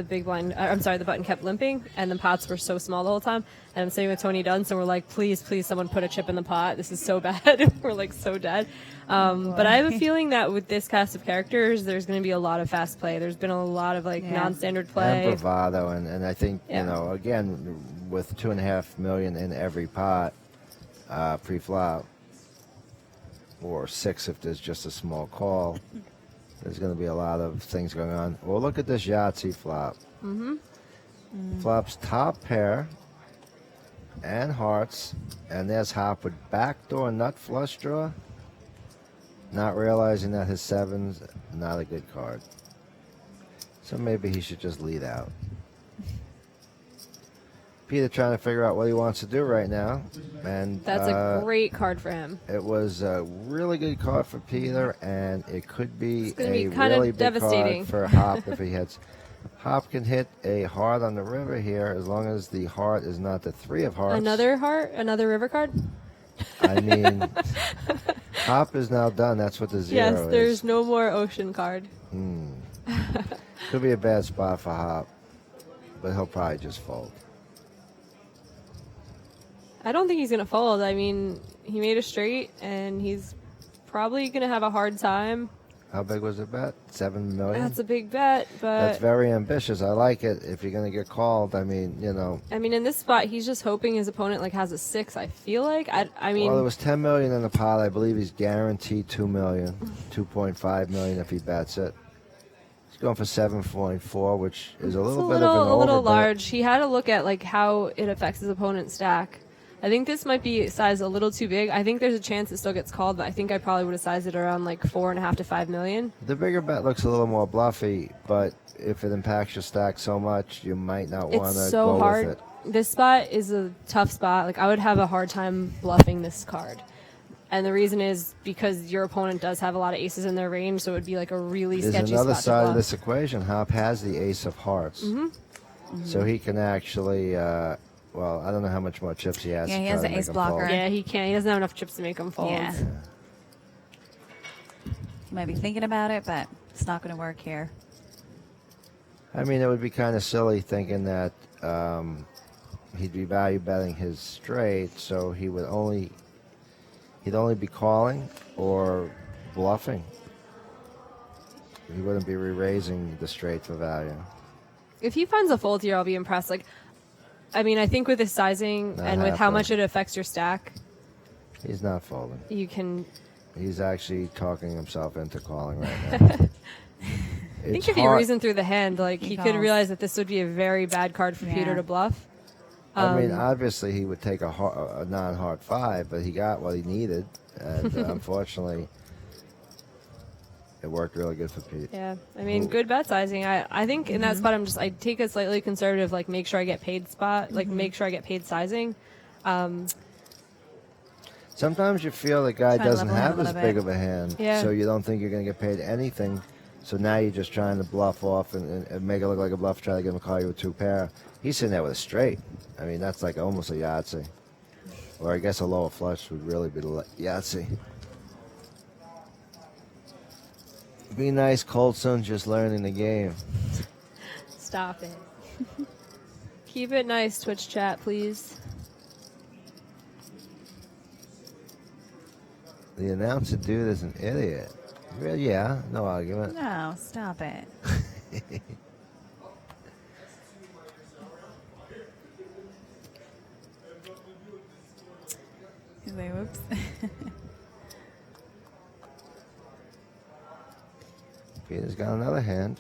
kept limping, and the pots were so small the whole time. And I'm sitting with Tony Dunn, so we're like, please, someone put a chip in the pot. This is so bad. We're like so dead. But I have a feeling that with this cast of characters, there's going to be a lot of fast play. There's been a lot of like non-standard play. And bravado, and I think, Yeah. again, with $2.5 million in every pot pre-flop, or 6 if there's just a small call, there's going to be a lot of things going on. Well, look at this Yahtzee flop. Flops top pair and hearts, and there's Hop with backdoor nut flush draw, not realizing that his 7's not a good card. So maybe he should just lead out. Peter trying to figure out what he wants to do right now. And That's a great card for him. it was a really good card for Peter, and it could be It's gonna a be kinda really big devastating. card for Hop if he hits. Hop can hit a heart on the river here as long as the heart is not the 3 of hearts. Another heart? Another river card? I mean, Hop is now done. That's what the 0 Yes, is. there's no more ocean card. Could be a bad spot for Hop, but he'll probably just fold. I don't think he's going to fold. I mean, he made a straight, and he's probably going to have a hard time. How big was the bet? 7 million? That's a big bet, That's but very ambitious. I like it. If you're going to get called, I mean, I mean, in this spot, he's just hoping his opponent like has a 6. I feel like I mean, well, there was 10 million in the pot. I believe he's guaranteed 2 million, 2.5 million if he bets it. He's going for 7.4, which is a it's little bit of an a little overbet. large. He had to look at like how it affects his opponent's stack. I think this might be sized a little too big. I think there's a chance it still gets called, but I think I probably would have sized it around like 4.5 to 5 million. The bigger bet looks a little more bluffy, but if it impacts your stack so much, you might not want It's to so go hard. with it. This spot is a tough spot. Like I would have a hard time bluffing this card. And the reason is because your opponent does have a lot of aces in their range, so it would be like a really There's sketchy another spot side to of bluff. this equation. Hop has the ace of hearts. So he can actually, well, I don't know how much more chips he has. Yeah, to he try has to the make ace him blocker. fold. Yeah, he can't. He doesn't have enough chips to make him fold. Yeah. He might be thinking about it, but it's not going to work here. I mean, it would be kind of silly thinking that he'd be value betting his straight, so he'd only be calling or bluffing. He wouldn't be re-raising the straight for value. If he finds a fold here, I'll be impressed. Like, I mean, I think with his sizing Not and with how happening. much it affects your stack, He's not folding. you can. He's actually talking himself into calling right now. I think if he reasoned through the hand, like he could calls. realize that this would be a very bad card for Peter Yeah. to bluff. I mean, obviously he would take a non-hard 5, but he got what he needed, and unfortunately, it worked really good for Pete. Yeah, I mean, good bet sizing. I think in that spot, I take a slightly conservative, like make sure I get paid spot, like make sure I get paid sizing. Sometimes you feel the guy Trying to doesn't level him have a as little big bit. of a hand, Yeah. so you don't think you're going to get paid anything. So now you're just trying to bluff off and make it look like a bluff, try to get him to call you with 2 pair. He's sitting there with a straight. I mean, that's like almost a Yahtzee. Or I guess a lower flush would really be the Yahtzee. Be nice, Colson, just learning the game. Stop it. Keep it nice, Twitch chat, please. The announcer dude is an idiot. Well, yeah, no argument. No, stop it. He's like, whoops. Peter's got another hand.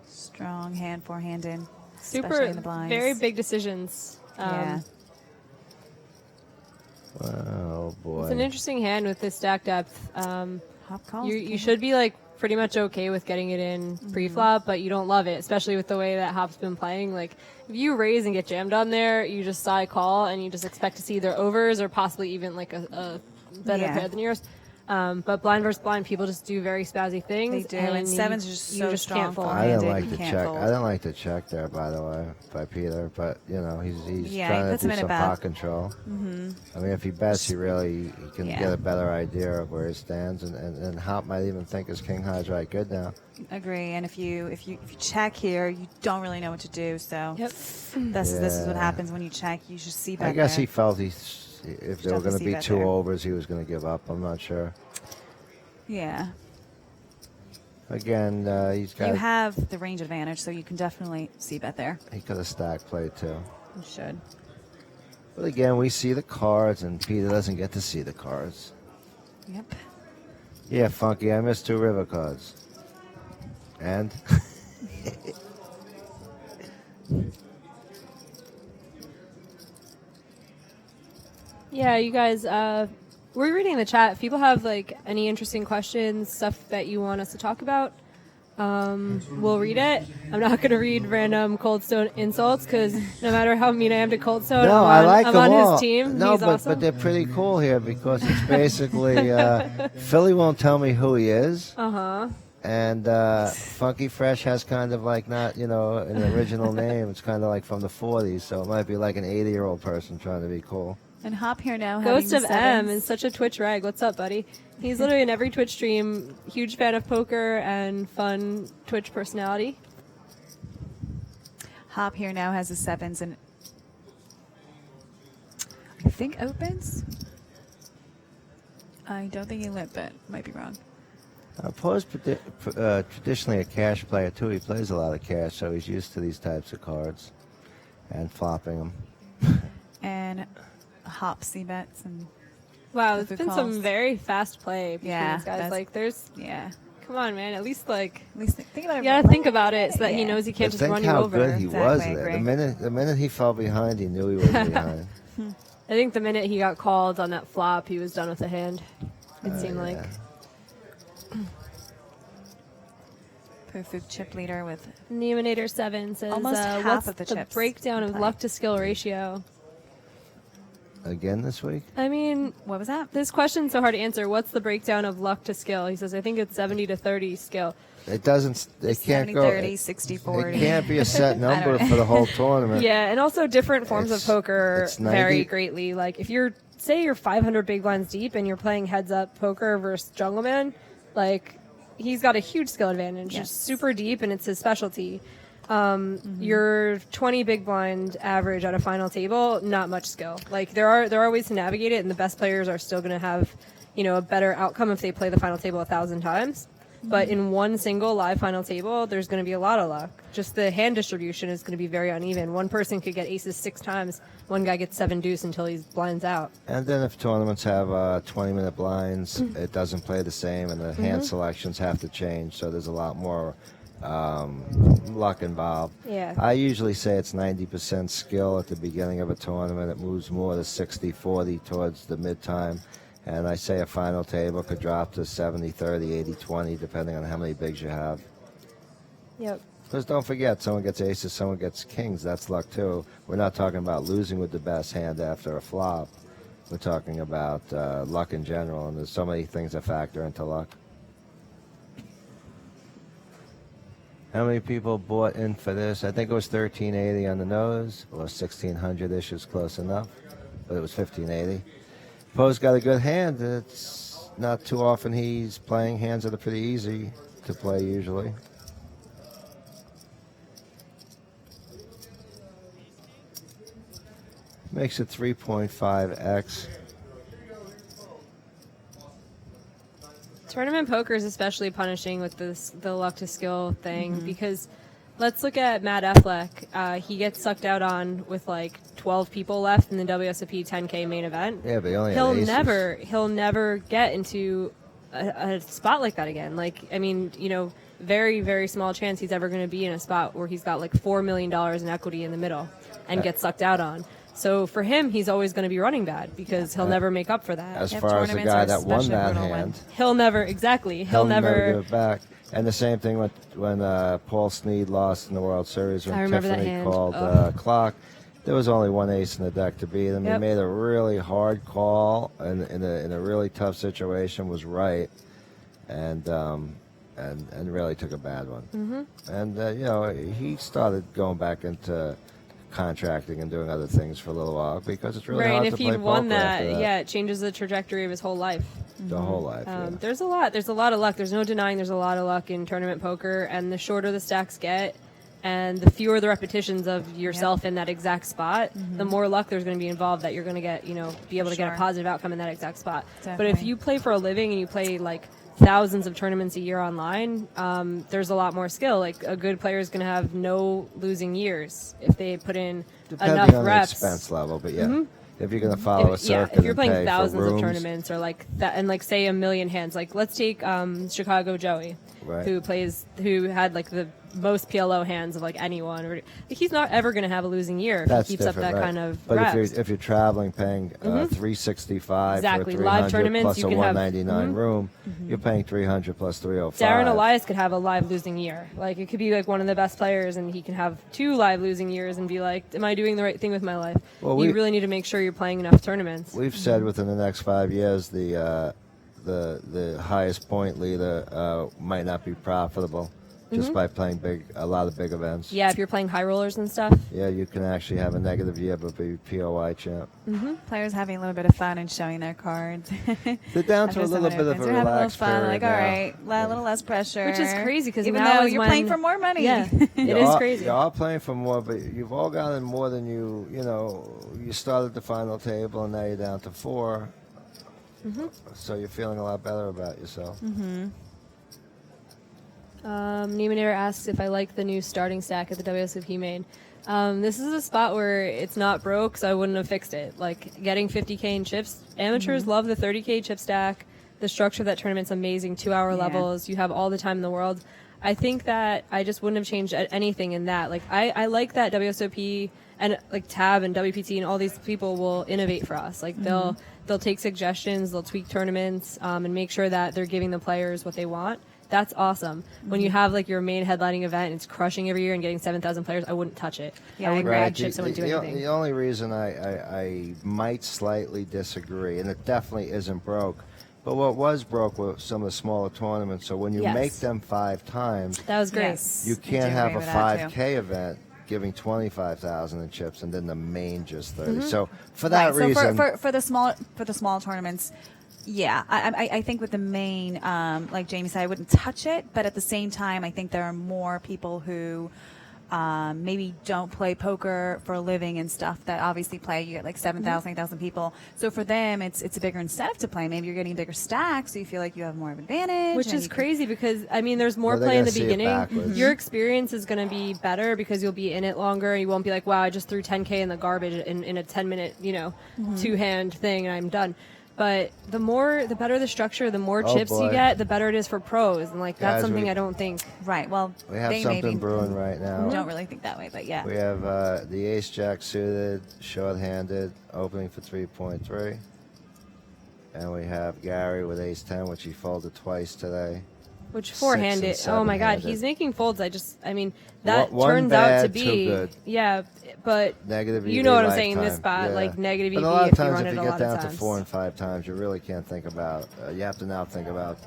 Strong hand, four-handed. Super, especially in the blinds. very big decisions. Yeah. Oh boy. It's an interesting hand with this stack depth. Hop calls. You should be like pretty much okay with getting it in pre-flop, but you don't love it, especially with the way that Hop's been playing. Like if you raise and get jammed on there, you just side call and you just expect to see either overs or possibly even like a better Yeah. pair than yours. But blind versus blind, people just do very spazzy things. They do, and sevens are just you so just strong can't fold. for I didn't handed, like you the can't check. fold. I didn't like the check there, by the way, by Peter. But you know, he's Yeah, he trying puts to him do in a some bad- pot control. I mean, if he bets, he can Yeah. get a better idea of where he stands, and Hop might even think his king high's right good now. Agree, and if you check here, you don't really know what to do. So Yep. this is what Yeah. happens when you check. You just see bet I guess there. he felt if there were Definitely going to see be that 2 there. overs, he was going to give up. I'm not sure. Yeah, Again, he's got you have the range advantage, so you can definitely see bet there. he could have stack played too. You should. But again, we see the cards, and Peter doesn't get to see the cards. Yep. Yeah, Funky, I missed 2 river cards. And Yeah, you guys, We're reading the chat. If people have like any interesting questions, stuff that you want us to talk about, we'll read it. I'm not going to read random Cold Stone insults because no matter how mean I am to Cold Stone, No, I like I'm them on all. his team. No, He's but awesome. they're pretty cool here because it's basically Philly won't tell me who he is. And Funky Fresh has kind of like not, an original name. It's kind of like from the 40s, so it might be like an 80-year-old person trying to be cool. And Hop here now. Ghost having of the M sevens. is such a Twitch rag. What's up, buddy? He's literally in every Twitch stream. Huge fan of poker and fun Twitch personality. Hop here now has the sevens and I think opens. I don't think he lit, but might be wrong. Poe's traditionally a cash player, too. He plays a lot of cash, so he's used to these types of cards and flopping them. And Hop C bets and Wow, Good there's been calls. some very fast play between Yeah, these guys. that's- Like, there's, yeah. come on, man. At least, like, At least think about it. you gotta think about it so that he Yeah. knows he can't But just think run you how over. good he Exactly, was I there. agree. The minute he fell behind, he knew he was behind. I think the minute he got called on that flop, he was done with the hand. It seemed like. Yeah. Perfect chip leader with Neominator 7 says, Almost half what's of the the chips breakdown in of play. luck to skill ratio? Again this week? I mean, what was that? this question's so hard to answer. What's the breakdown of luck to skill? He says, I think it's 70 to 30 skill. It doesn't. It can't 70, go. 30, 60, 40. It can't be a set number know. for the whole tournament. Yeah, and also different forms of It's- poker it's vary 90 greatly. Like, if you're, say you're 500 big blinds deep and you're playing heads-up poker versus Jungleman, like, he's got a huge skill advantage. Yes. It's super deep, and it's his specialty. Your 20 big blind average at a final table, not much skill. Like, there are ways to navigate it, and the best players are still going to have, a better outcome if they play the final table 1,000 times. But in one single live final table, there's going to be a lot of luck. Just the hand distribution is going to be very uneven. One person could get aces 6 times. One guy gets 7 deuce until he's blinds out. And then if tournaments have 20-minute blinds, it doesn't play the same, and the hand selections have to change. So there's a lot more luck involved. Yeah. I usually say it's 90% skill at the beginning of a tournament. It moves more to 60-40 towards the mid-time. And I say a final table could drop to 70-30, 80-20, depending on how many bigs you have. Yep. Because don't forget, someone gets aces, someone gets kings. That's luck, too. We're not talking about losing with the best hand after a flop. We're talking about luck in general, and there's so many things that factor into luck. How many people bought in for this? I think it was 1380 on the nose, or 1600-ish is close enough, but it was 1580. Poe's got a good hand. It's not too often he's playing hands that are pretty easy to play usually. Makes it 3.5x. Tournament poker is especially punishing with the luck to skill thing because let's look at Matt Affleck. He gets sucked out on with like 12 people left in the WSOP 10K main event. Yeah, but he only had aces. He'll never get into a spot like that again. Like, I mean, very, very small chance he's ever going to be in a spot where he's got like $4 million in equity in the middle and get sucked out on. So for him, he's always going to be running bad because he'll never make up for that. As Yeah, far as the tournaments guy are that won especially that brutal when- hand, He'll never he'll never give it back. And the same thing when Paul Snead lost in the World Series when I remember that Tiffany hand. called Ugh. clock. There was only one ace in the deck to beat him. Yep. He made a really hard call and in a really tough situation, was right, and really took a bad one. And he started going back into contracting and doing other things for a little while because it's really Right, hard and if to play he'd won poker after that, that. yeah, it changes the trajectory of his whole life. The whole life. Yeah. There's a lot of luck. There's no denying there's a lot of luck in tournament poker, and the shorter the stacks get, and the fewer the repetitions of yourself in that exact spot, the more luck there's going to be involved that you're going to get, be able to get a Sure. positive outcome in that exact spot. But if Definitely. you play for a living and you play like thousands of tournaments a year online, there's a lot more skill. Like a good player is going to have no losing years if they put in Depending enough on reps. the expense level, but yeah. If you're going to follow a circuit if you're and playing pay thousands for of rooms, tournaments or like that, and like say 1 million hands, like let's take Chicago Joey. Right. who had like the most PLO hands of like anyone. Or he's not ever going to have a losing year if That's he keeps up different, that right. kind of But reps. if you're traveling, paying 365 Exactly. for a Live 300 tournaments, plus you a can have- 199 room, you're paying 300 plus 305. Darren Elias could have a live losing year. Like it could be like one of the best players, and he can have 2 live losing years and be like, "Am I doing the right thing with my life?" Well, you we- really need to make sure you're playing enough tournaments. We've said within the next 5 years the highest point leader might not be profitable just by playing a lot of big events. Yeah, if you're playing high rollers and stuff. Yeah, you can actually have a negative year but be POI champ. Players having a little bit of fun and showing their cards. They're down to a After little someone bit of opens. a They're having a little relaxed fun, period like, all now. right, a little less pressure. Which is crazy because even now though is you're when, playing for more money. Yeah, it is crazy. You're all playing for more, but you've all gotten more than you started the final table and now you're down to 4. So you're feeling a lot better about yourself. Niemann asks if I like the new starting stack at the WSOP made. This is a spot where it's not broke, so I wouldn't have fixed it. Like getting 50K in chips, amateurs love the 30K chip stack. The structure of that tournament's amazing. 2-hour levels. You have all the time in the world. I think that I just wouldn't have changed anything in that. Like I like that WSOP and like Tab and WPT and all these people will innovate for us. Like they'll take suggestions, they'll tweak tournaments, and make sure that they're giving the players what they want. That's awesome. When you have like your main headlining event and it's crushing every year and getting 7,000 players, I wouldn't touch it. Yeah, I I wouldn't agree. grab chips. I wouldn't do anything. The only reason I might slightly disagree, and it definitely isn't broke, but what was broke were some of the smaller tournaments. So when you Yes. make them 5 times, That was great. Yes, you I do can't have agree a with that, too. 5K event giving 25,000 in chips and then the main just 30. So for that Right, reason, so for the small tournaments, yeah, I think with the main, like Jamie said, I wouldn't touch it, but at the same time, I think there are more people who maybe don't play poker for a living and stuff that obviously play. You get like 7,000, 8,000 people. So for them, it's a bigger incentive to play. Maybe you're getting bigger stacks, so you feel like you have more of an advantage. Which and is you can- crazy because, I mean, there's more Well, they're play in the gonna see it beginning. backwards. Your experience is going to be better because you'll be in it longer. You won't be like, wow, I just threw 10K in the garbage in a 10-minute, 2-hand thing and I'm done. But the better the structure, the more Oh, chips you boy. get, the better it is for pros. And like that's Guys, something we- I don't think. Right. Well, we have they something maybe brewing right now. don't really think that way, but yeah. We have the ace jack suited, short-handed, opening for 3.3. And we have Gary with ace 10, which he folded twice today. Which 6 four-handed? and Oh my God, 7-handed. he's making folds. That One turns bad, out to two be good. Yeah, but Negative EV you know what I'm saying in this lifetime. spot, Yeah. like negative But EV a lot of if you times, run if it you a get lot down of to times. 4 and 5 times, you really can't think about. You have to now think about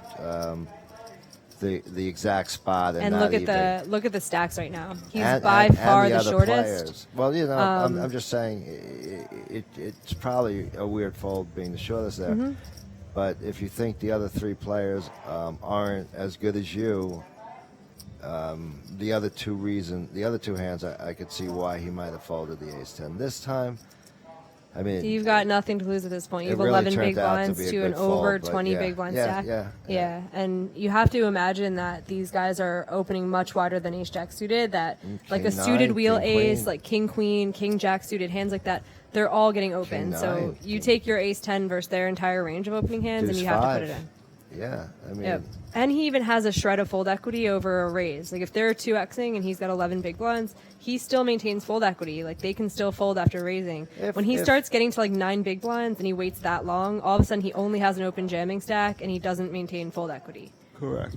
the exact spot and not look at even. look at the stacks right now. He's and, by and far the the other shortest. Players. Well, I'm just saying it's probably a weird fold being the shortest there. Mm-hmm. But if you think the other 3 players aren't as good as you, the other two hands, I could see why he might have folded the ace 10 this time. I mean, You've got nothing to lose at this point. You it have really 11 turned big out to blinds be a to an good fold, over but 20 yeah, big blind yeah, stack. yeah. And you have to imagine that these guys are opening much wider than ace jack suited. That like a King suited nine, wheel king ace, queen. like king queen, king jack suited hands like that. They're all getting open. King So nine, you king- take your ace 10 versus their entire range of opening hands, and deuce you have to 5. put it in. Yeah, I mean, Yep. And he even has a shred of fold equity over a raise. Like if they're 2xing and he's got 11 big blinds, he still maintains fold equity. Like they can still fold after raising. When he starts getting to like 9 big blinds and he waits that long, all of a sudden he only has an open jamming stack and he doesn't maintain fold equity. correct.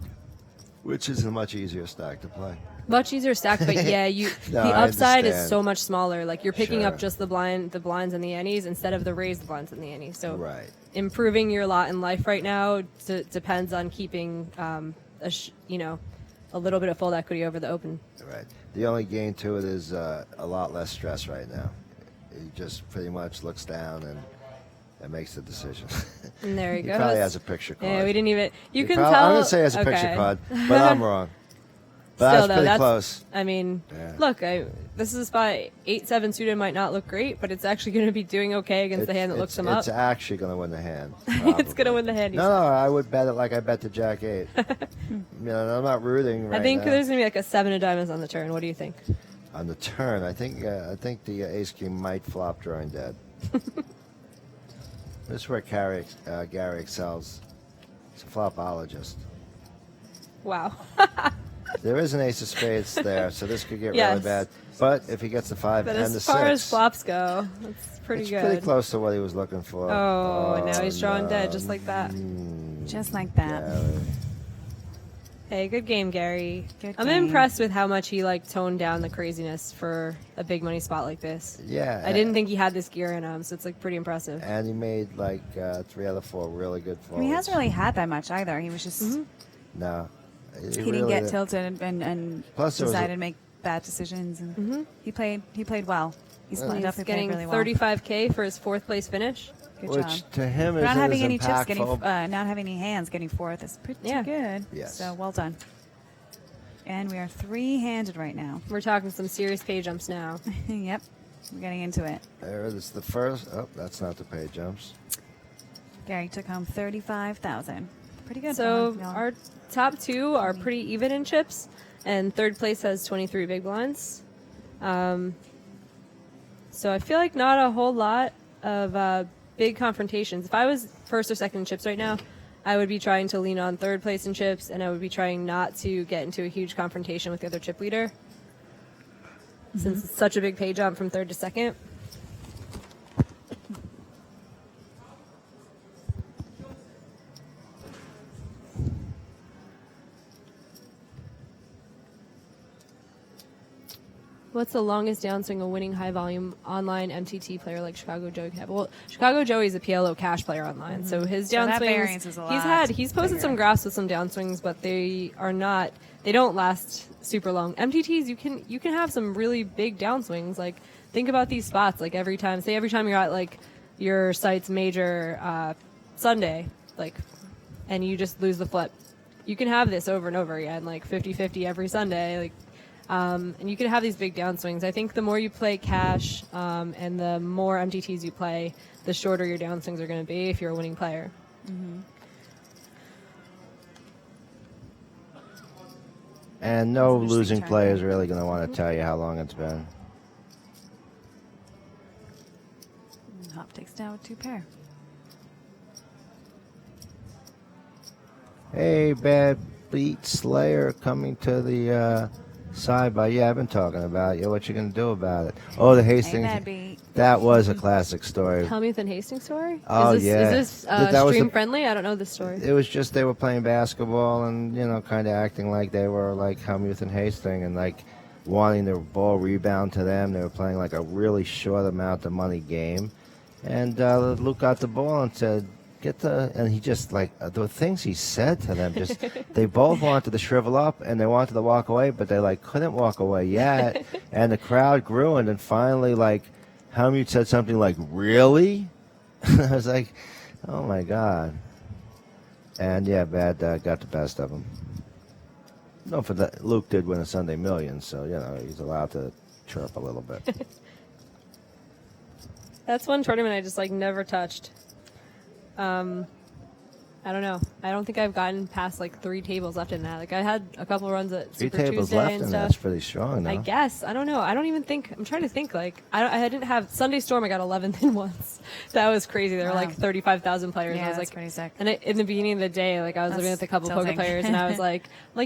Which is a much easier stack to play. Much easier stack, but yeah, No, the I upside is understand. so much smaller. Like you're picking up Sure. just the blinds and the antes instead of the raised blinds and the antes. So Right. improving your lot in life right now depends on keeping a little bit of fold equity over the open. Right. The only gain to it is a lot less stress right now. He just pretty much looks down and makes the decision. And there he He goes. probably has a picture card. Yeah, we didn't even. You He can probably- tell. I'm going to say he has a picture okay. card, but I'm wrong. But Still, that's though, pretty close. I mean, Yeah. look, this is a spot. 8-7 suited might not look great, but it's actually going to be doing okay against the hand that looks them up. It's actually going to win the hand. It's going to probably. win the hand. No, I would bet it like I bet the Jack 8. I'm not rooting right I think now. there's going to be like a 7 of diamonds on the turn. What do you think? On the turn, I think the ace king might flop drawing dead. This is where Gary excels. He's a flopologist. Wow. There is an ace of spades there, so this could get really Yes. bad. But if he gets the 5 But and as the far 6, as flops go, that's pretty it's good. pretty close to what he was looking for. Oh, now he's drawing dead just like that. Just like that. Gary. Hey, good game, Gary. Good I'm game. impressed with how much he toned down the craziness for a big money spot like this. Yeah. I didn't think he had this gear in him, so it's pretty impressive. And he made 3 out of 4 really good I folds. mean, he hasn't really had that much either. He was just No. he didn't get tilted and Plus there was decided a- to make bad decisions. And he played well. He's He's definitely getting played really well. $35K for his 4th place finish. Good Which job. to him For is not having as any chips, getting impactful. not having any hands, getting 4th is pretty Yeah. good. Yes. So well done. And we are 3-handed right now. We're talking some serious pay jumps now. Yep, we're getting into it. There it is, the first. Oh, that's not the pay jumps. Gary took home 35,000. Pretty good. So for him. our top 2 are pretty even in chips, and 3rd place has 23 big blinds. So I feel like not a whole lot of big confrontations. If I was 1st or 2nd in chips right now, I would be trying to lean on 3rd place in chips, and I would be trying not to get into a huge confrontation with the other chip leader, since it's such a big pay jump from 3rd to 2nd. What's the longest downswing a winning high volume online MTT player like Chicago Joey could have? Well, Chicago Joey's a PLO cash player online, so his So that downswings variance is a lot he's posted bigger. some graphs with some downswings, but they don't last super long. MTTs you can have some really big downswings. Like think about these spots. Like every time you're at your site's major Sunday, and you just lose the flip. You can have this over and over again, 50-50 every Sunday, and you can have these big downswings. I think the more you play cash and the more MTTs you play, the shorter your downswings are going to be if you're a winning player. And no That's an losing interesting player turn. is really going to want to tell you how long it's been. Hop takes down with 2 pair. Hey, Bad Beat Slayer coming to the side by. Yeah, I've been talking about you. What you going to do about it? Oh, the Hastings. Bad Beat. That was a classic story. Helmuth and Hastings story? Oh, is this, yeah. Is this That was stream the- friendly? I don't know this story. It was just they were playing basketball and, kind of acting like they were like Helmuth and Hastings and wanting the ball rebound to them. They were playing a really short amount of money game. And Luke got the ball and said, and he just the things he said to them, just they both wanted to shrivel up and they wanted to walk away, but they couldn't walk away yet. And the crowd grew, and then finally Helmut said something like, "Really?" I was like, "Oh my God!" And yeah, Bad got the best of him. No, for that, Luke did win a Sunday Million, so he's allowed to chirp a little bit. That's one tournament I just never touched. I don't know. I don't think I've gotten past 3 tables left in that. I had a couple runs at 3 Super tables Tuesday left, and and stuff. that's pretty strong, though. I guess. I don't know. I don't even think. I'm trying to think. I didn't have Sunday Storm. I got 11th in once. That was crazy. There were Wow. 35,000 players. Yeah, I was that's pretty sick. And in the beginning of the day, I was That's looking at the couple poker tilting. players, and I was like,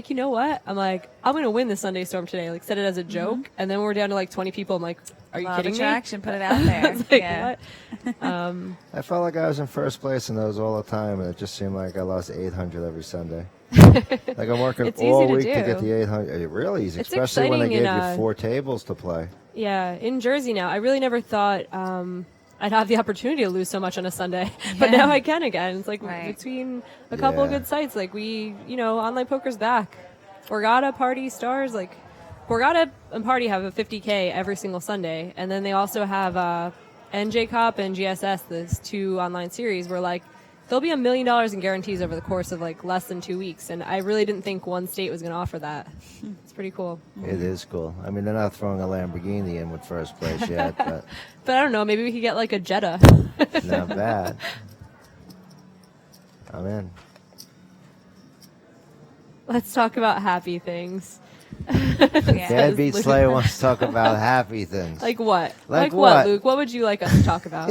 you know what? I'm going to win the Sunday Storm today. Set it as a joke, and then we're down to 20 people. I'm like, are you Love kidding attraction, me? put it out there. I was Yeah. what? I felt like I was in first place in those all the time, and it just seemed like I lost 800 every Sunday. I'm working It's all easy to week to do. get the 800. It really is, It's especially when they exciting gave in, you 4 tables to play. Yeah, in Jersey now. I really never thought I'd have the opportunity to lose so much on a Sunday, but Yeah. now I can again. It's Right. between a couple of Yeah. good sites, online poker's back. Borgata, Party, Stars, Borgata and Party have a 50K every single Sunday, and then they also have NJ Cop and GSS, these 2 online series, where there'll be $1 million in guarantees over the course of less than 2 weeks, and I really didn't think one state was going to offer that. It's pretty cool. It is cool. I mean, they're not throwing a Lamborghini in with first place yet, but But I don't know, maybe we could get a Jetta. not bad. I'm in. Let's talk about happy things. Yeah. Bad Beat Slayer wants to talk about happy things. Like what? Like what, what? Luke? What would you like us to talk about?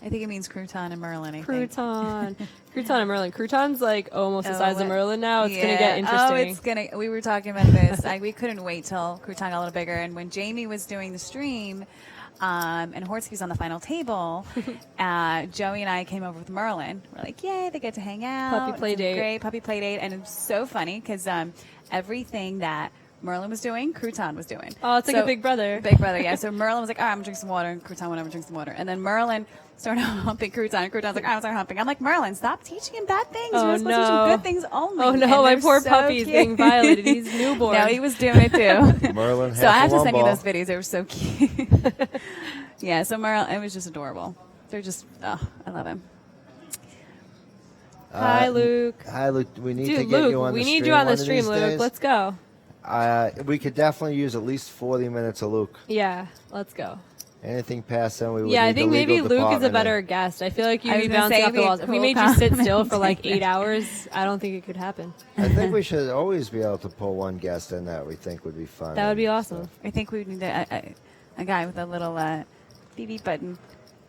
I think it means crouton and Merlin. I think. Crouton. Crouton and Merlin. Crouton's like almost the size of what- Merlin now. It's going to Yeah. get interesting. Oh, it's gonna. We were talking about this. We couldn't wait till crouton got a little bigger. And when Jamie was doing the stream, and Hortsky was on the final table, Joey and I came over with Merlin. We're like, yay, they get to hang out. Puppy play It's date. Great puppy play date. And it's so funny because everything that Merlin was doing, Crouton was doing. Oh, it's like a big brother. Big brother, yeah. So Merlin was like, all right, I'm going to drink some water. And Crouton went over and drank some water. And then Merlin started humping Crouton. And Crouton's like, all right, I'm starting humping. I'm like, Merlin, stop teaching him bad things. Oh, You're supposed to teach no. him good things only. Oh, And no, my they're poor so puppy's cute. being violated. He's newborn. No, he was doing it too. Merlin, So I have half to one send you ball. those videos. They were so cute. Yeah, so Merlin, it was just adorable. They're just, oh, I love him. Hi, Luke. Hi, Luke. We need to Dude, get Luke, you on we the need stream you on one the of stream, these Luke. days. Let's go. We could definitely use at least 40 minutes of Luke. Yeah, let's go. Anything past then, we would Yeah, I need think the legal maybe Luke is a department better in. guest. I feel like you'd I was be gonna bouncing say, off the it'd be a walls. If we cool made you sit compliment. still for like 8 hours, I don't think it could happen. I think we should always be able to pull one guest in that we think would be fun. That would be and awesome. stuff. I think we need a guy with a little beep beep button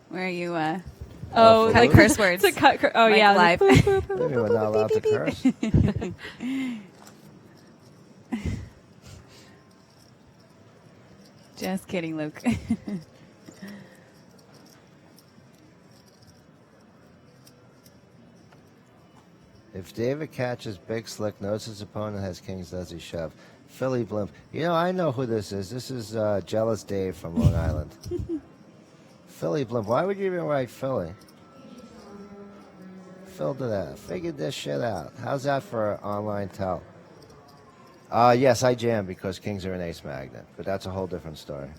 where you Oh, for cut Luke? curse words. To cut, oh Like yeah, live. boop, boop, boop, Maybe boop, we're not boop, allowed to beep, beep, curse. Just kidding, Luke. If David catches Big Slick, knows his opponent has kings, does he shove? Philly Blimp. You know, I know who this is. This is Jealous Dave from Long Island. Philly Blimp. Why would you even write Philly? Phil did that. Figured this shit out. How's that for an online tell? Yes, I jam because kings are an ace magnet, but that's a whole different story.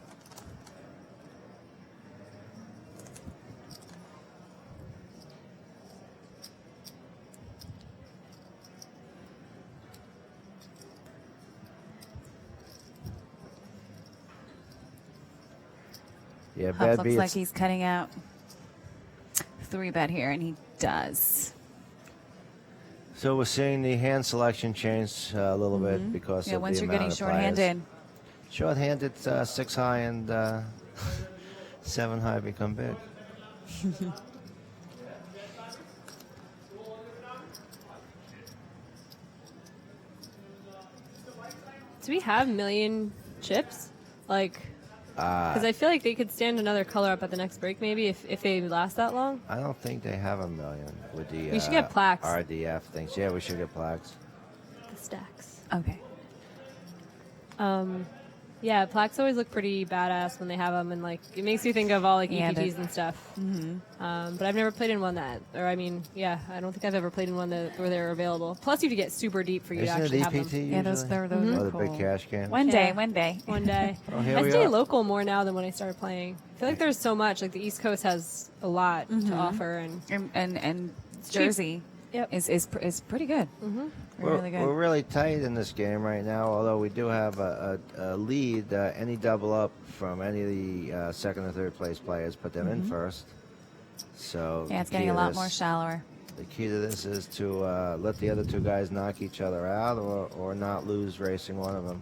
Yeah, Huff bad looks beats. like he's cutting out 3-bet here, and he does. So we're seeing the hand selection change a little bit because Yeah, of once the you're amount getting of players. shorthanded. Short-handed, 6 high and 7 high become big. Do we have million chips? Like, because I feel like they could stand another color up at the next break, maybe if they last that long. I don't think they have a million with the We should get plaques. RDF things. Yeah, we should get plaques. The stacks. Okay. Yeah, plaques always look pretty badass when they have them, and like it makes you think of all like Yeah, EPTs and stuff. But I've never played in one that, or I mean, yeah, I don't think I've ever played in one that where they're available. Plus, you have to get super deep for you Isn't to it actually have EPT them. usually? Yeah, those Oh, are the cool. big cash can. One day, Yeah. one day. One day. Oh, here I we stay are. local more now than when I started playing. I feel like there's so much. Like the East Coast has a lot to offer, and And cheap. Jersey Yep. is pretty good. We're Really good. we're really tight in this game right now, although we do have a lead. Any double up from any of the second or third place players put them in first. So Yeah, it's the key getting a to lot this- more shallower. The key to this is to let the other two guys knock each other out or not lose racing one of them.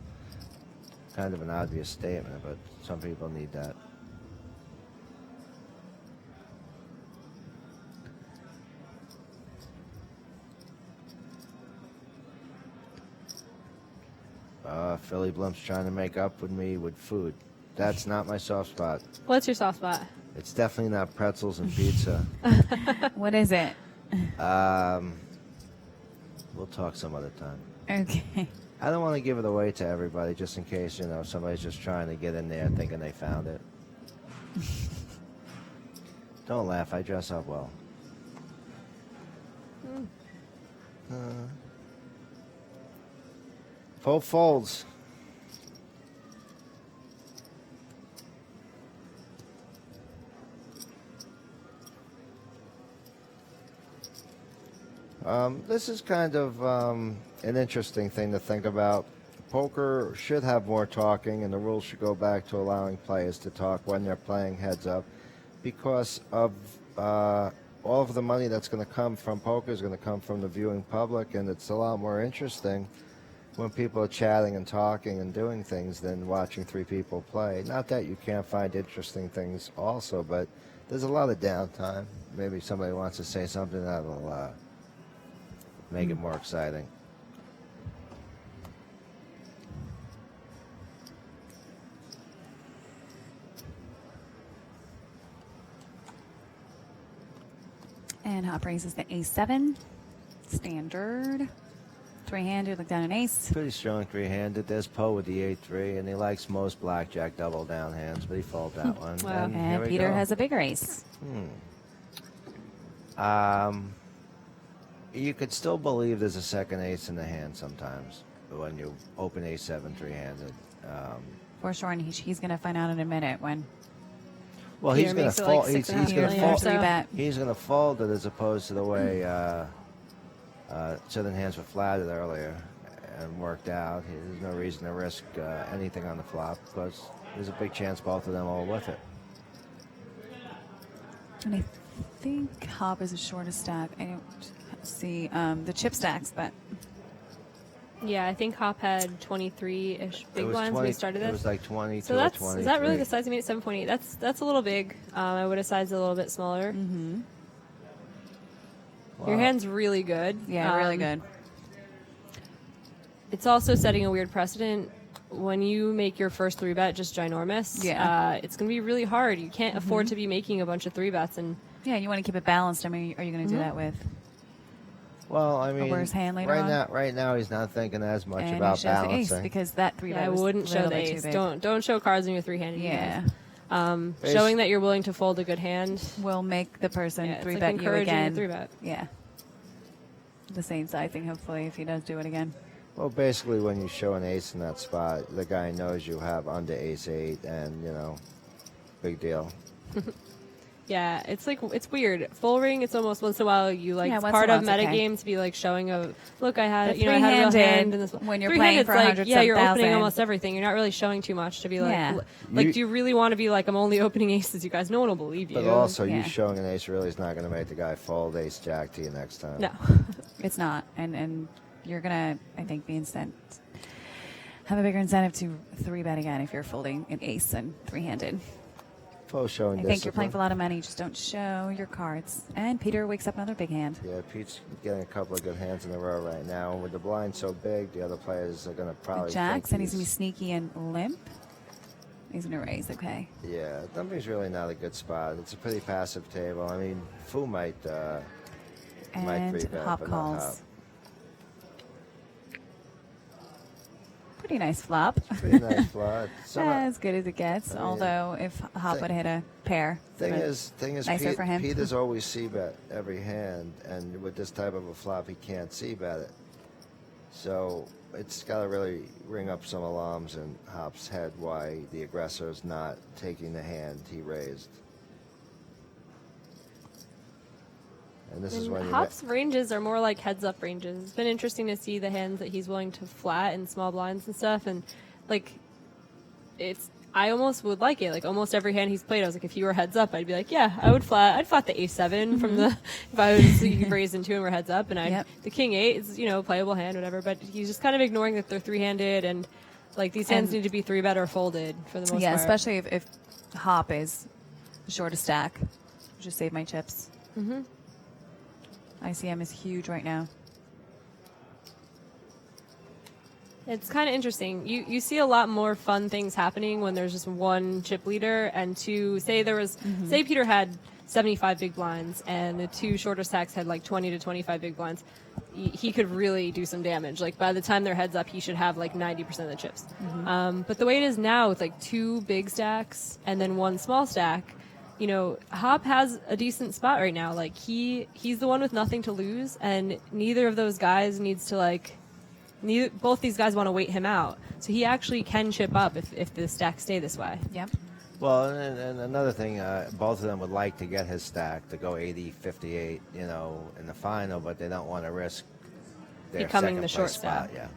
Kind of an obvious statement, but some people need that. Philly Blump's trying to make up with me with food. That's not my soft spot. what's your soft spot? It's definitely not pretzels and pizza. What is it? We'll talk some other time. Okay. I don't want to give it away to everybody just in case, you know, somebody's just trying to get in there thinking they found it. Don't laugh. I dress up well. Pope folds. This is kind of an interesting thing to think about. Poker should have more talking, and the rules should go back to allowing players to talk when they're playing heads up, because of all of the money that's going to come from poker is going to come from the viewing public, and it's a lot more interesting when people are chatting and talking and doing things than watching three people play. Not that you can't find interesting things also, but there's a lot of downtime. Maybe somebody wants to say something that'll make it more exciting. And Hop raises the A7. Standard. Three-handed, look down an ace. Pretty strong three-handed. There's Poe with the 8-3, and he likes most blackjack double down hands, but he folded that one. Wow. And here And we Peter go. has a bigger ace. You could still believe there's a second ace in the hand sometimes when you open A7 three-handed. For sure, and he's going to find out in a minute when Well, Peter he's going makes to it like fold. $6.5 He's going to million or fold. so. three bet. He's going to fold it as opposed to the way Southern hands were flatted earlier and worked out. There's no reason to risk anything on the flop because there's a big chance both of them will with it. And I think Hop is the shortest stack. I don't see the chip stacks, but Yeah, I think Hop had 23-ish It big was blinds when we started It this. was like 22 So or that's 23. is that really the size he made at 7.8? That's a little big. I would have sized it a little bit smaller. Mm-hmm. Your Wow. hand's really good. yeah, really good. It's also setting a weird precedent. When you make your first three bet just ginormous, Yeah. it's going to be really hard. You can't afford to be making a bunch of three bets. And Yeah, you want to keep it balanced. I mean, are you going to do that with? Well, I mean, worse hand later right on? right now he's not thinking as much And about he shows the ace balancing. because that three yeah, bet I was wouldn't a show little the bit too ace. big. Don't show cards when you're three-handed. you Yeah, guys. Basi- Showing that you're willing to fold a good hand. will make the person Yeah, it's three like bet you encouraging a again. three bet. Yeah, the same sizing. Hopefully, if he does do it again. Well, basically, when you show an ace in that spot, the guy knows you have under ace-8, and big deal. Yeah, it's weird. Full ring, it's almost once in a while you like Yeah, it's once part in a of while it's okay. metagame to be like showing a look. I had The I had a real three-handed, hand in this. when you're Three-handed, playing for it's like 100 yeah, you're opening thousand. almost everything. You're not really showing too much to be like Yeah. You- do you really want to be like I'm only opening aces? You guys, no one will believe you. But also, Yeah. you showing an ace really is not going to make the guy fold ace-jack to you next time. no. It's not, and you're gonna, I think, have a bigger incentive to three bet again if you're folding an ace and three-handed. Post showing I discipline. think you're playing for a lot of money. Just don't show your cards. And Peter wakes up another big hand. Yeah, Pete's getting a couple of good hands in a row right now. With the blind so big, the other players are going to probably The jacks, think and he's gonna be sneaky and limp. He's gonna raise. Okay. Yeah, dumping's really not a good spot. It's a pretty passive table. I mean, Fu might And three bet, Hop but not calls. Hop. Pretty nice flop. Pretty nice flop. As good as it gets. I mean, Although if Hop thing- would hit a pair, Thing but is, nicer for him. Peter's always c-bet every hand, and with this type of a flop, he can't c-bet it. So it's got to really ring up some alarms in Hop's head why the aggressor's not taking the hand he raised. And this is when you Hop's ranges are more like heads-up ranges. It's been interesting to see the hands that he's willing to flat in small blinds and stuff, and like I almost would like it. Like almost every hand he's played, I was like, if you were heads up, I'd be like, yeah, I'd flat the A7 from the if I was raised into and we're heads up, and Yep. the King 8 is playable hand, whatever. But he's just kind of ignoring that they're three-handed and like these hands And- need to be three bet or folded for the most yeah, part. especially if Hop is the shortest stack. Just save my chips. Mhm. ICM is huge right now. It's kind of interesting. You see a lot more fun things happening when there's just one chip leader and two. Say say Peter had 75 big blinds and the two shorter stacks had like 20 to 25 big blinds. He could really do some damage. Like by the time they're heads up, he should have like 90% of the chips. But the way it is now with like two big stacks and then one small stack, Hop has a decent spot right now. Like he's the one with nothing to lose, and neither of those guys needs to both these guys want to wait him out. So he actually can chip up if the stacks stay this way. Yep. Well, and another thing, both of them would like to get his stack to go 80-58, in the final, but they don't want to risk their Becoming second the short place spot. stack. Yeah.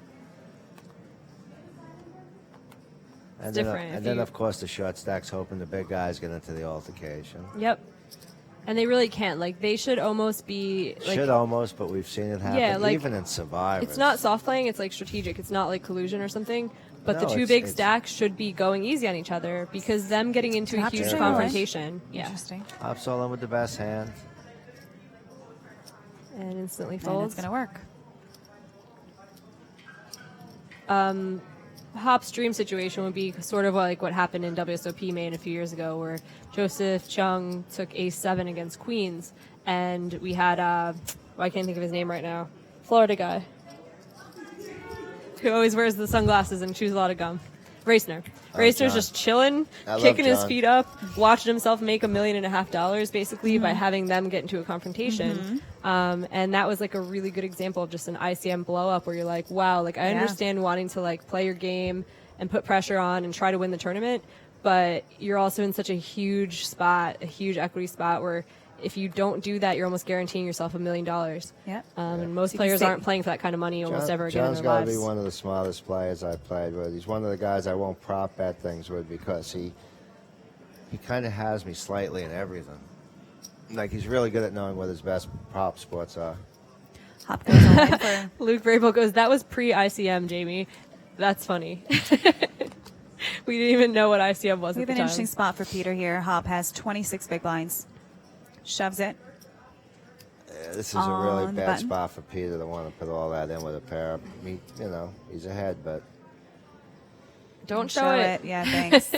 It's then, different. And If then, you- of course, the short stack's hoping the big guys get into the altercation. Yep. And they really can't. Like, they should almost be like, Should almost, but we've seen it happen Yeah, like, even in Survivor. it's not soft playing, it's like strategic. It's not like collusion or something. But the No, two it's- big it's- stacks should be going easy on each other because them getting into a Perhaps huge so. confrontation. Yeah. Interesting. Hop's all in with the best hand. And instantly And folds. it's going to work. Hop's dream situation would be sort of like what happened in WSOP Maine a few years ago, where Joseph Chung took Ace-7 against Queens, and we had I can't think of his name right now, Florida guy, who always wears the sunglasses and chews a lot of gum. Racner. Racner's John. just chilling, I love kicking his John. feet up, watching himself make $1.5 million basically by having them get into a confrontation. And that was like a really good example of just an ICM blow up where you're like, wow, like I Yeah. understand wanting to like play your game and put pressure on and try to win the tournament, but you're also in such a huge spot, a huge equity spot where if you don't do that, you're almost guaranteeing yourself $1 million. Yep. And most So you can players save- aren't playing for that kind of money almost ever again John's in their got to lives. be one of the smartest players I've played with. He's one of the guys I won't prop bet things with because he kind of has me slightly in everything. Like, he's really good at knowing what his best prop spots are. Hop goes all in for Luke Vrabel goes, that was pre-ICM, Jamie. That's funny. We didn't even know what ICM was We at have the an time. interesting spot for Peter here. Hop has 26 big blinds. Shoves it. Yeah, this is a On really the bad button. spot for Peter to want to put all that in with a pair. He's ahead, but Don't show it. Yeah, thanks.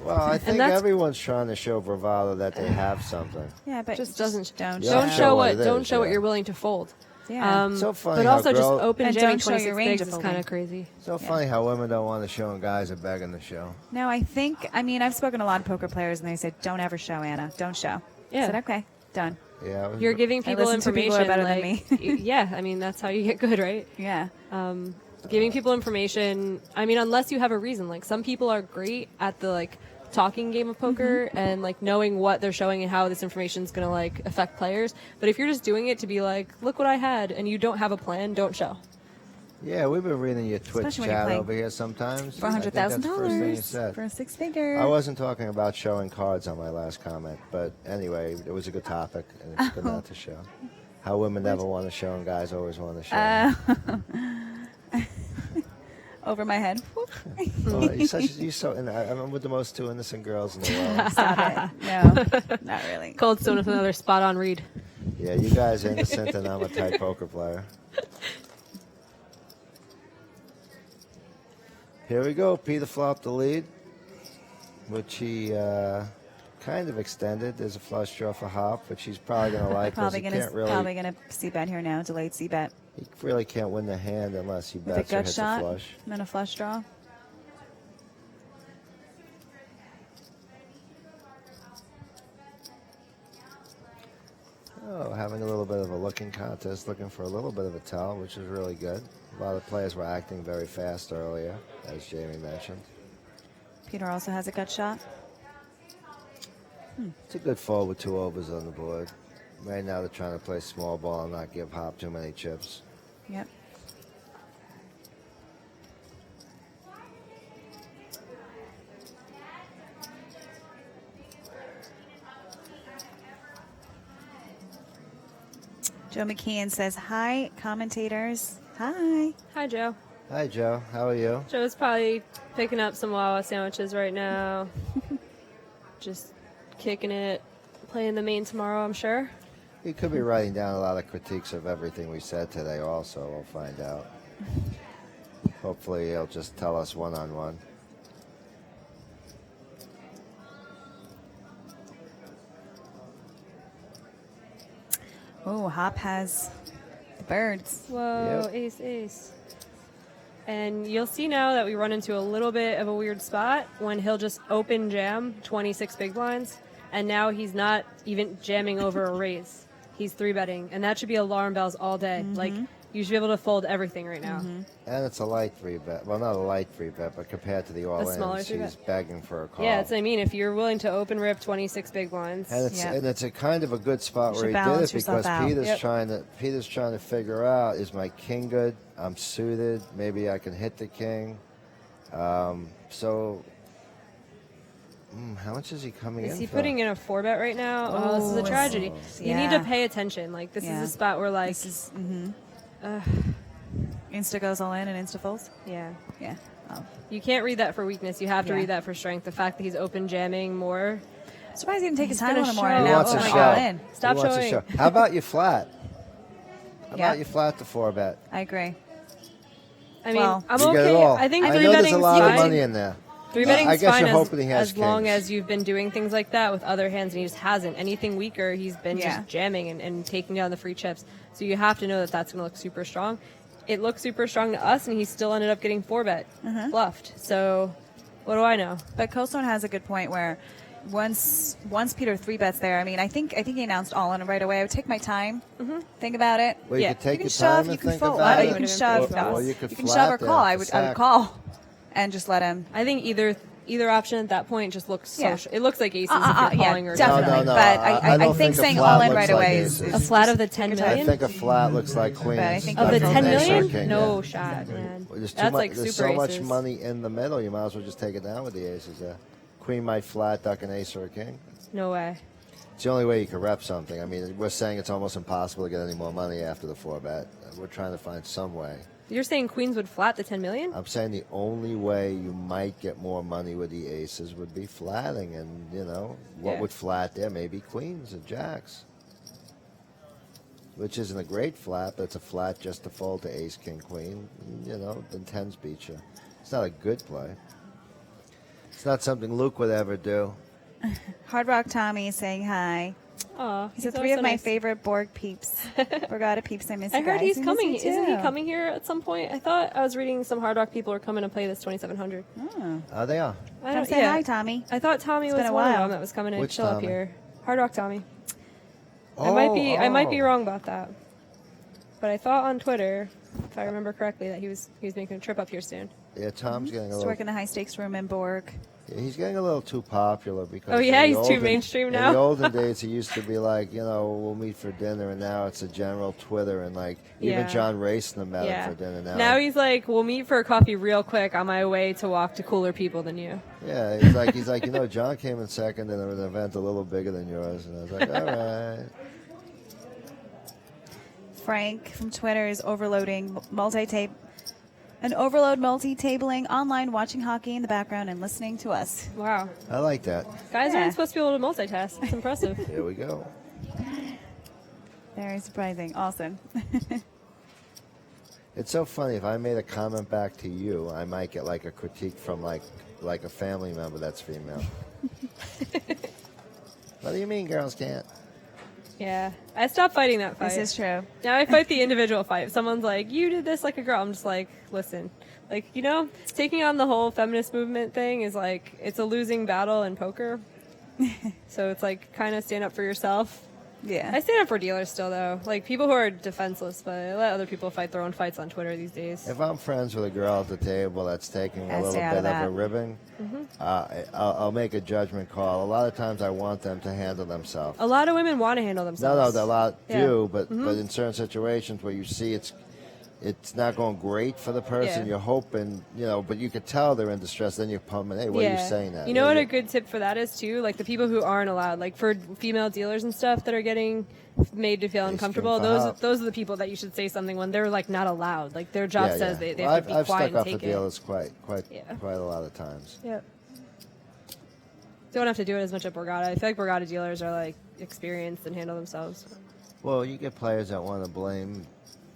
well, I think that's- everyone's trying to show bravado that they have something. Yeah, but Just doesn't. don't Yeah. Don't show. show what what. it Don't is, show what yeah. you're willing to fold. Yeah. So funny But how also just girl- open And jamming don't show 26 your range bigs of is folding. kind of crazy. So funny how women don't want to show and guys are begging to show. No, I've spoken to a lot of poker players and they said, don't ever show, Anna. Don't show. I Yeah. said, okay, done. Yeah, You're giving I people listen to people information. who are better than like, yeah, I mean that's how you get good, right? Yeah. Giving people information. I mean, unless you have a reason. Like some people are great at the like talking game of poker and like knowing what they're showing and how this information is going to like affect players. But if you're just doing it to be like, look what I had, and you don't have a plan, don't show. Yeah, we've been reading your Twitch Especially when you're chat playing over here sometimes. I think that's the first thing you $400,000 said. for a six figure. I wasn't talking about showing cards on my last comment, but anyway, it was a good topic, and it's good not to show. How women never want to show and guys always want to show. Over my head. Whoop. Well, I'm with the most two innocent girls in the world. Stop it. No, not really. Cold Stone with another spot on read. Yeah, you guys are innocent, and I'm a tight poker player. Here we go. Peter flopped the lead, which he kind of extended. There's a flush draw for Hop, which he's probably going to like because he can't really. Probably gonna c-bet here now. Delayed c-bet. He really can't win the hand unless he With a bets or gut hits shot a flush. and then a flush draw. Oh, having a little bit of a looking contest, looking for a little bit of a tell, which is really good. A lot of players were acting very fast earlier, as Jamie mentioned. Peter also has a gut shot. It's a good fold with 2 overs on the board. Right now they're trying to play small ball and not give Hop too many chips. Yep. Joe McKeon says, hi, commentators. Hi. Hi, Joe. Hi, Joe. How are you? Joe's probably picking up some Wawa sandwiches right now. Just kicking it, playing the main tomorrow, I'm sure. He could be writing down a lot of critiques of everything we said today also. We'll find out. Hopefully he'll just tell us one-on-one. Oh, Hop has the birds. Whoa, Yep. ace, ace. And you'll see now that we run into a little bit of a weird spot when he'll just open jam 26 big blinds, and now he's not even jamming over a raise. He's 3-betting, and that should be alarm bells all day. Like, you should be able to fold everything right now. And it's a light 3-bet. Well, not a light 3-bet, but compared to the smaller all-ins, 3-bet. he's begging for a call. Yeah, that's what I mean. If you're willing to open rip 26 big blinds, And it's a kind of a good spot You where should he did balance it yourself because out. Peter's Yep. trying to figure out, is my king good? I'm suited. Maybe I can hit the king. So How much is he coming in Is he for? putting in a 4-bet right now? Oh, this is a Oh, tragedy. You need yeah. to pay attention. Like, this Yeah. is a spot where, like, This is Insta goes all in and Insta folds. yeah. Yeah. Oh. You can't read that for weakness. You have to Yeah. read that for strength. The fact that he's open jamming more. Surprised he didn't take his time gonna on it more. show. And He now wants it's a going show. all in. Stop He wants a showing. show. How about you flat? How Yeah. about you flat the 4-bet? I agree. I mean, Well, I'm You get it okay. all. I think I three know there's betting a is lot of fine. money in there. Three betting I is guess fine you're hoping he has as long kings. as you've been doing things like that with other hands, and he just hasn't. Anything weaker, he's been Yeah. just jamming and taking down the free chips. So you have to know that that's going to look super strong. It looked super strong to us, and he still ended up getting 4-bet bluffed. So what do I know? But Coldstone has a good point where once Peter 3-bets there, I mean, I think he announced all in right away. I would take my time, think about it. Well, you Yeah. could take You can your shove, time you and can think fold, about it. you can shove, Or you could you can flat shove or there call. for I would sack. call and just let him. I think either option at that point just looks Yeah. it looks like aces if you're calling or definitely. something. No, But I I don't think think a saying flat all in looks right like away aces. is A flat of the 10 Take your I million? think a flat looks like queens. But I think Of the That's 10 an ace or million? king, No yeah. shot, man. There's too That's much, like there's super so much aces. money in the middle. You might as well just take it down with the aces there. Queen might flat, duck an ace or a king. No way. It's the only way you can rep something. I mean, we're saying it's almost impossible to get any more money after the 4-bet. We're trying to find some way. You're saying queens would flat the 10 million? I'm saying the only way you might get more money with the aces would be flatting, and what Yeah. would flat there? Maybe queens or jacks, which isn't a great flat, but it's a flat just to fold to ace, king, queen. Then tens beat you. It's not a good play. It's not something Luke would ever do. Hard Rock Tommy is saying hi. Aw, He said always 3 of so my nice. favorite Borg peeps. Borgata peeps, I miss you I heard guys. he's I miss coming. you Isn't he too. coming here at some point? I thought I was reading some Hard Rock people are coming to play this 2700. They are. I Come don't say yeah. hi, Tommy. I thought Tommy It's was been a one of while. them that was coming to Which chill up Tommy? here. Hard Rock Tommy. I might be wrong about that. But I thought on Twitter, if I remember correctly, that he was making a trip up here soon. Yeah, Tom's getting a Just little. work in the high stakes room in Borg. Yeah, he's getting a little too popular because. Oh, yeah, in the he's too olden- mainstream In now. the olden days, he used to be like, we'll meet for dinner, and now it's a general Twitter, and like even Yeah. John racing met Yeah. him for dinner now. Now he's like, we'll meet for a coffee real quick on my way to walk to cooler people than you. Yeah, he's like, John came in second in an event a little bigger than yours, and I was like, all right. Frank from Twitter is overloading multi-tape. An overload multi-tabling online, watching hockey in the background and listening to us. Wow. I like that. Guys Yeah. aren't supposed to be able to multitask. It's impressive. Here we go. Very surprising. Awesome. It's so funny. If I made a comment back to you, I might get like a critique from like a family member that's female. What do you mean girls can't? Yeah. I stopped fighting that fight. This is true. Now I fight the individual fight. If someone's like, you did this like a girl, I'm just like, listen. Like, taking on the whole feminist movement thing is like, it's a losing battle in poker. So it's like, kind of stand up for yourself. Yeah. I stand up for dealers still, though. Like, people who are defenseless, but I let other people fight their own fights on Twitter these days. If I'm friends with a girl at the table that's taking a Gotta little stay out bit of of that. a ribbing, I'll make a judgment call. A lot of times I want them to handle themselves. A lot of women want to handle No, themselves. a lot Yeah. do, but in certain situations where you see it's not going great for the person, Yeah. you're hoping, but you could tell they're in distress. Then you're pumping, hey, what are you saying that? You know what a good tip for that is, too? Like, the people who aren't allowed, like, for female dealers and stuff that are getting made to feel uncomfortable, scream for help. those are the people that you should say something when they're, like, not allowed. Like, their job says they Well, have to be I've quiet stuck and up for take it. dealers quite Yeah. a lot of times. Yep. Don't have to do it as much at Borgata. I feel like Borgata dealers are, like, experienced and handle themselves. Well, you get players that want to blame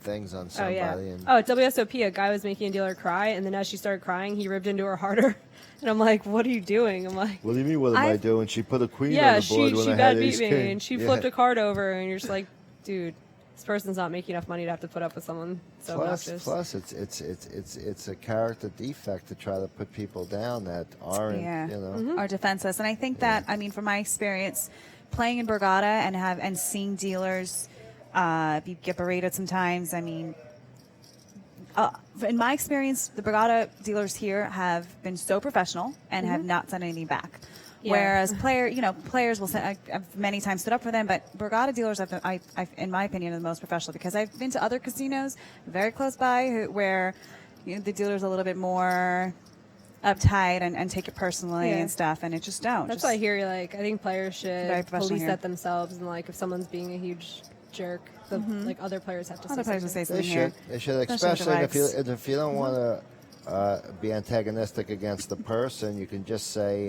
things on somebody. And Oh, at WSOP, a guy was making a dealer cry, and then as she started crying, he ripped into her harder. And I'm like, what are you doing? I'm like, what do you mean, what am I doing? She put a queen yeah, on the board when she I bad had beat ace me, king. and she Yeah. flipped a card over, and you're just like, dude, this person's not making enough money to have to put up with someone so obnoxious. Plus, it's a character defect to try to put people down that aren't, are defenseless. And I think that, I mean, from my experience playing in Borgata and seeing dealers get berated sometimes, I mean, in my experience, the Borgata dealers here have been so professional and have not sent anything back. Yeah. Whereas players will send. I've many times stood up for them, but Borgata dealers, in my opinion, are the most professional because I've been to other casinos very close by where the dealer's a little bit more uptight and take it personally Yeah. and stuff, and it just don't. That's just, why I hear like I think players Very should professional police here. that themselves, and like if someone's being a huge jerk, the like other players have to Other say players will something. say They something here. should. They should, Especially especially with the if you don't want to be antagonistic against the person. You can just say,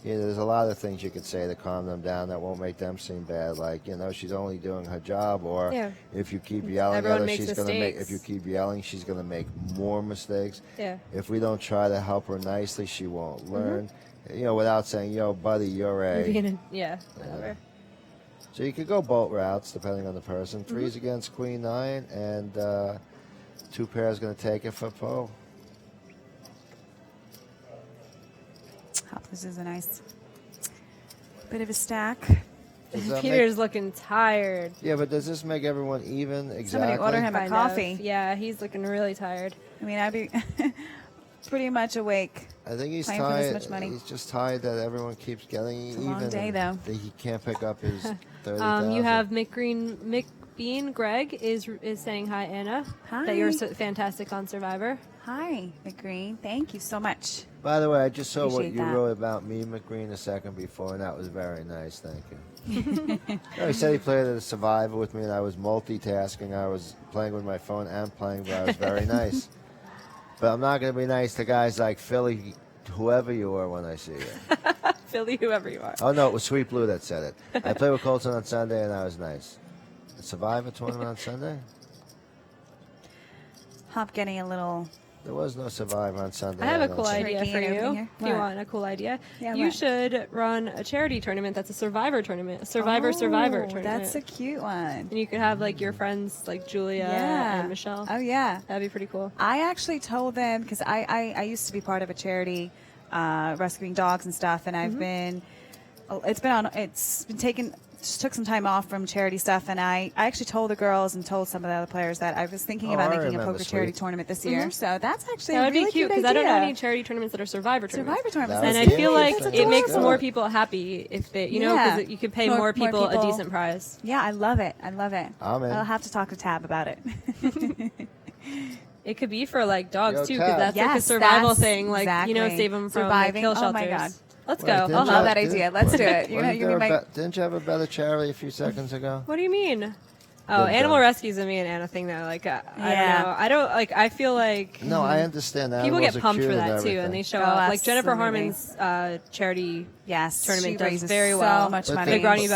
there's a lot of things you could say to calm them down that won't make them seem bad. Like, she's only doing her job, or Yeah. if you keep yelling Everyone at her, makes she's gonna make. mistakes. If you keep yelling, she's gonna make more mistakes. Yeah. If we don't try to help her nicely, she won't learn. Without saying, "Yo, buddy, you're a." Whatever. So you could go both routes depending on the person. Three's against Queen 9, and 2 pairs going to take it for Poe. This is a nice bit of a stack. Does that Peter's looking tired. yeah, but does this make everyone even? Exactly. Somebody order him a Kind coffee. of. Yeah, he's looking really tired. I mean, I'd be pretty much awake. I think he's playing for this tired. much money. He's just tired that everyone keeps getting It's a even. long day, and though. that he can't pick up his 30,000. You have Mick Bean. Greg is saying hi, Anna. Hi. That you're so fantastic on Survivor. Hi, McGreen. Thank you so much. By the way, I just saw what Appreciate you that. wrote about me, McGreen, a second before, and that was very nice. Thank you. He said he played at a Survivor with me, and I was multitasking. I was playing with my phone and playing, but I was very nice. But I'm not going to be nice to guys like Philly, whoever you are, when I see you. Philly, whoever you are. Oh, no, it was Sweet Blue that said it. I played with Colton on Sunday, and I was nice. A Survivor tournament on Sunday? Hop getting a little. There was no Survivor on Sunday. I have a don't cool think. idea Tricky for and you. everything If here. you What? want a cool idea, Yeah, you what? should run a charity tournament that's a Survivor tournament, a Survivor tournament. That's a cute one. And you could have like your friends like Julia Yeah. and Michelle. Oh, yeah. That'd be pretty cool. I actually told them, because I used to be part of a charity rescuing dogs and stuff, and I've been, it's been taken, just took some time off from charity stuff, and I actually told the girls and told some of the other players that I was thinking Oh, about I making a remember, poker charity sweet. tournament this year. So that's actually That a would really be cute because because I don't know any charity tournaments that are Survivor tournaments. Survivor tournaments. That And was I feel cute. like That's it makes adorable. more people happy if they, Yeah. because you could pay More more people a people. decent prize. Yeah, I love it. I love it. I'm in. I'll have to talk to Tab about it. It could be for like dogs Yo, too, because Tab. that's like a Yes, survival that's thing. Like exactly. save them from like, Surviving. kill Oh, shelters. my God. Let's Wait, go. didn't I'll you- help. that idea. Let's do it. You're Wasn't gonna there make. didn't you have a better charity a few seconds ago? What do you mean? Oh, Good animal job. rescues and me and Anna thing though. Like I Yeah. don't know. I don't like. I feel like No, I understand that. people Animals get are pumped cute for and that too, everything. and they show Oh, up. Like Jennifer absolutely. Harmon's charity Yes, tournament she does raises very so well. much But money. Big Ronnie,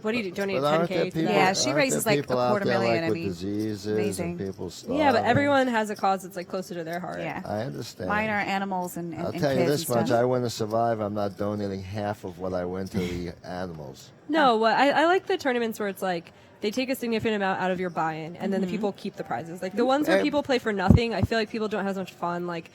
what do you do? Donate But aren't there 10K to people, that. Yeah, she aren't raises there like people a out quarter there, million, like, I with mean, diseases amazing. and people Yeah, but starving? everyone has a cause that's like closer to their heart. Yeah. I understand. Mine are animals and I'll and tell you kids this and much: stuff. I win to survive. I'm not donating half of what I win to the animals. No, what I like the tournaments where it's like they take a significant amount out of your buy-in, and then the people keep the prizes. Like the ones where Eh, people play for nothing, I feel like people don't have as much fun. Like,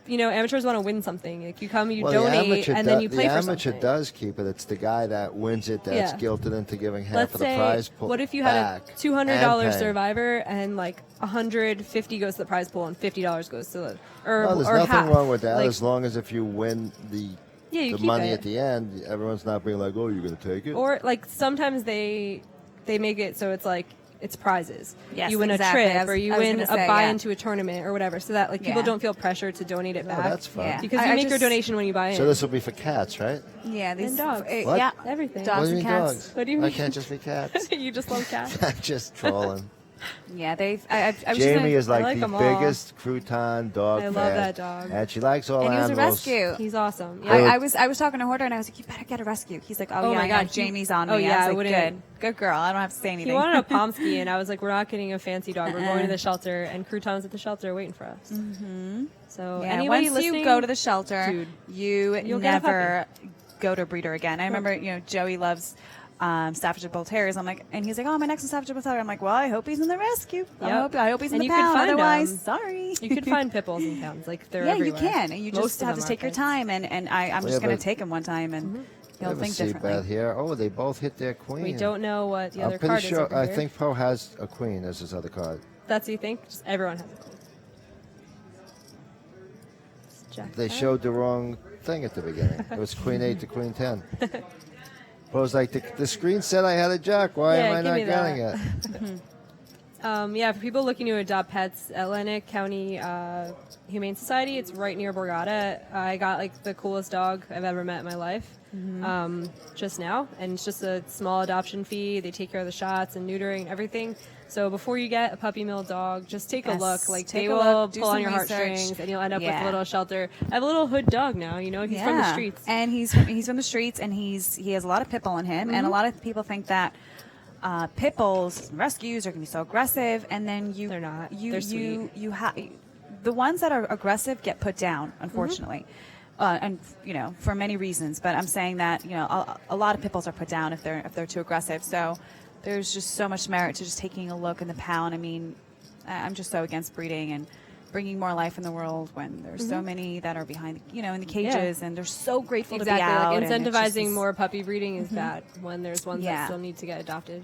amateurs want to win something. Like you come, you Well, donate, and then you play the for amateur something. does keep it. It's the guy that wins it that's Yeah. guilted into giving half Let's of the say, prize pool. what if you had a back $200 and paying? Survivor and like $150 goes to the prize pool and $50 goes to the Well, there's or nothing half. wrong with that Like, as long as if you win the you keep money it. at the end, everyone's not being like, "Oh, you're going to take it." Or like sometimes they make it so it's like it's prizes. Yes, you win exactly. a I trip was- or you I was win gonna a say, buy-in yeah. to a tournament or whatever, so that like people Yeah. don't feel pressure to donate it No, back. that's fine. Yeah. Because I- you I make your just- donation when you buy in. So this will be for cats, right? Yeah, these And dogs. What? Yeah, Everything. Dogs What do you and mean cats. dogs? What do you I mean? can't just be cats. You just love cats. I'm just trolling. Yeah, they've. I was just Jamie gonna, is like, I like the them all. biggest crouton dog I love fan, that dog. and she likes all and he was a animals. rescue. He's awesome. Yeah. I was talking to Horder and I was like, you better get a rescue. He's like, oh, Oh yeah, my I God, know. he- Jamie's on me. oh, yeah, I I was like, wouldn't- good girl. I don't have to say anything. He wanted a Pomsky, and I was like, we're not getting a fancy dog. We're going to the shelter, and Crouton's at the shelter waiting for us. Mm-hmm. So Yeah, anybody once listening, you go to the shelter, dude, you you'll get a never go to a breeder again. I remember, Joey loves Staffordshire Bull Terriers. I'm like, and he's like, oh, my next is Staffordshire Bull Terrier. I'm like, well, I hope he's in the rescue. Yep. I hope he's in And the you could pound. find Otherwise, 'em. sorry. you could find pit bulls in towns. Like they're Yeah, everywhere. you can. And you Most just of have to them take are your pits. time. And I'm Yeah, just going but- to take him one time and We he'll have a think seat differently. bet here. Oh, they both hit their queen. We don't know what the I'm other pretty card sure. is. Over I here. think Pro has a queen as his other card. That's what you think. Just everyone has a queen. It's Jack They five. showed the wrong thing at the beginning. It was Queen 8 to Queen 10. But I was like, the screen said I had a jack. Why Yeah, am I give not me that. getting it? Yeah, for people looking to adopt pets, Atlantic County Humane Society, it's right near Borgata. I got like the coolest dog I've ever met in my life just now, and it's just a small adoption fee. They take care of the shots and neutering and everything. So before you get a puppy mill dog, just take a look. Like take they a will look, do pull on some your research. heartstrings, and you'll end up with Yeah. a little shelter. I have a little hood dog now. You know, he's from the streets. And he's from the streets, and he has a lot of pit bull in him, and a lot of people think that pit bulls rescues are going to be so aggressive, and then They're not. You They're sweet. you have the ones that are aggressive get put down, unfortunately. And for many reasons, but I'm saying that a lot of pit bulls are put down if they're too aggressive. So there's just so much merit to just taking a look in the pound. I mean, I'm just so against breeding and bringing more life in the world when there's so many that are behind, in the cages, and they're so grateful to be Exactly. out. Like and it's just incentivizing this- more puppy breeding is bad when there's ones Yeah. that still need to get adopted.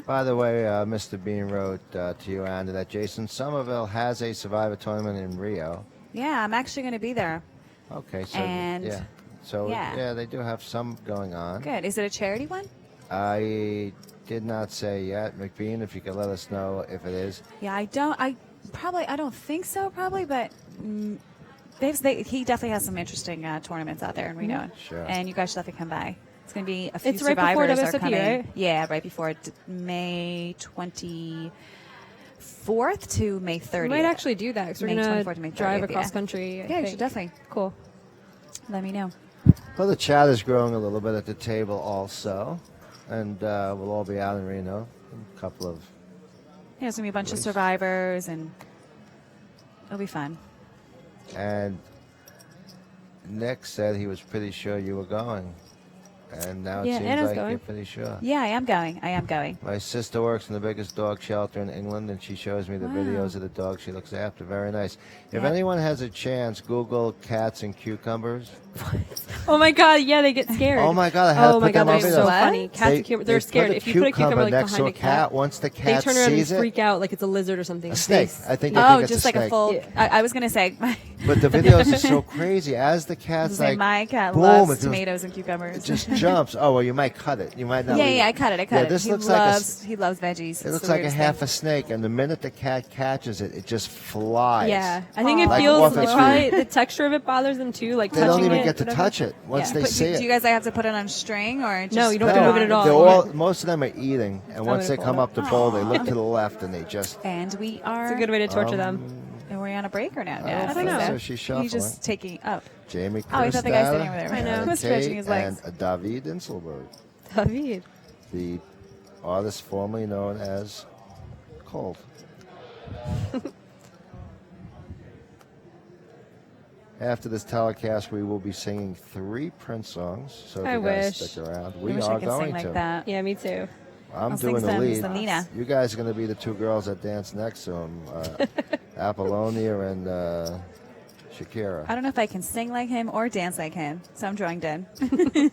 By the way, Mr. Bean wrote to you, Anna, that Jason Somerville has a Survivor tournament in Rio. Yeah, I'm actually going to be there. Okay, so And- yeah, so yeah. they do have some going on. Good. Is it a charity one? I did not say yet, McBean. If you could let us know if it is. Yeah, I don't think so, probably, but he definitely has some interesting tournaments out there in Reno. Sure. And you guys should definitely come by. It's going to be a few It's right before survivors are WSOP, coming. right? Yeah, right before May 24th to May 30th. We might actually do that because we're May going 24th to May to drive 30th, across yeah. country. I Yeah, you think. should definitely. Cool. Let me know. Well, the chat is growing a little bit at the table also, and we'll all be out in Reno. A couple of Yeah, there's going to be a bunch of Nice. survivors, and it'll be fun. And Nick said he was pretty sure you were going, and now it Yeah, seems Anna's like going. you're pretty sure. Yeah, I am going. My sister works in the biggest dog shelter in England, and she shows me the videos of the dogs she looks after. Very nice. If Yeah. anyone has a chance, Google cats and cucumbers. Oh my god, yeah, they get scared. Oh my God, I had to Oh my put god, them on they're video. so funny. Cats and cucumbers, they're scared. Put a If you put a cucumber like next behind to a cat, once the they cat turn around and sees it, freak out like it's a lizard or something. a snake. I think they Oh, think it's just a like snake. a full. Yeah. I was going to say. But the videos are so crazy. As the cat's like, my cat boom, it loves goes- tomatoes and cucumbers. it just jumps. Oh well, you might cut it. You might not. Yeah, leave I cut it. I cut Yeah, it. this he looks like a loves, he loves veggies. It looks like a half a snake, and the minute the cat catches it, it just flies. Yeah, I think it Like feels. off It a probably tree. the texture of it bothers them too. Like They touching don't even it, get to whatever. touch it once Yeah. they But see do it. you guys have to put it on a string or just No, you don't put have to it move it on? at all. They're Yeah. all, most of them are eating, and once they gonna come pull up the bowl, they look to the left, and they just. And we are. It's a good way to torture them. Are we on a break or no? I don't think so. so. She's shuffling. He's just taking. Oh, Jamie Oh, I thought the guy Kristad, sitting over there. I know. and Was stretching Kate his legs. and David Inselberg, David. the artist formerly known as Cold. After this telecast, we will be singing 3 Prince songs. So if I you guys wish. stick around, I we wish are I could going sing like to. that. Yeah, me too. I'm I'll sing doing the some lead. Selena. You guys are going to be the 2 girls that dance next to him, Apollonia and Shakira. I don't know if I can sing like him or dance like him, so I'm drawing dead.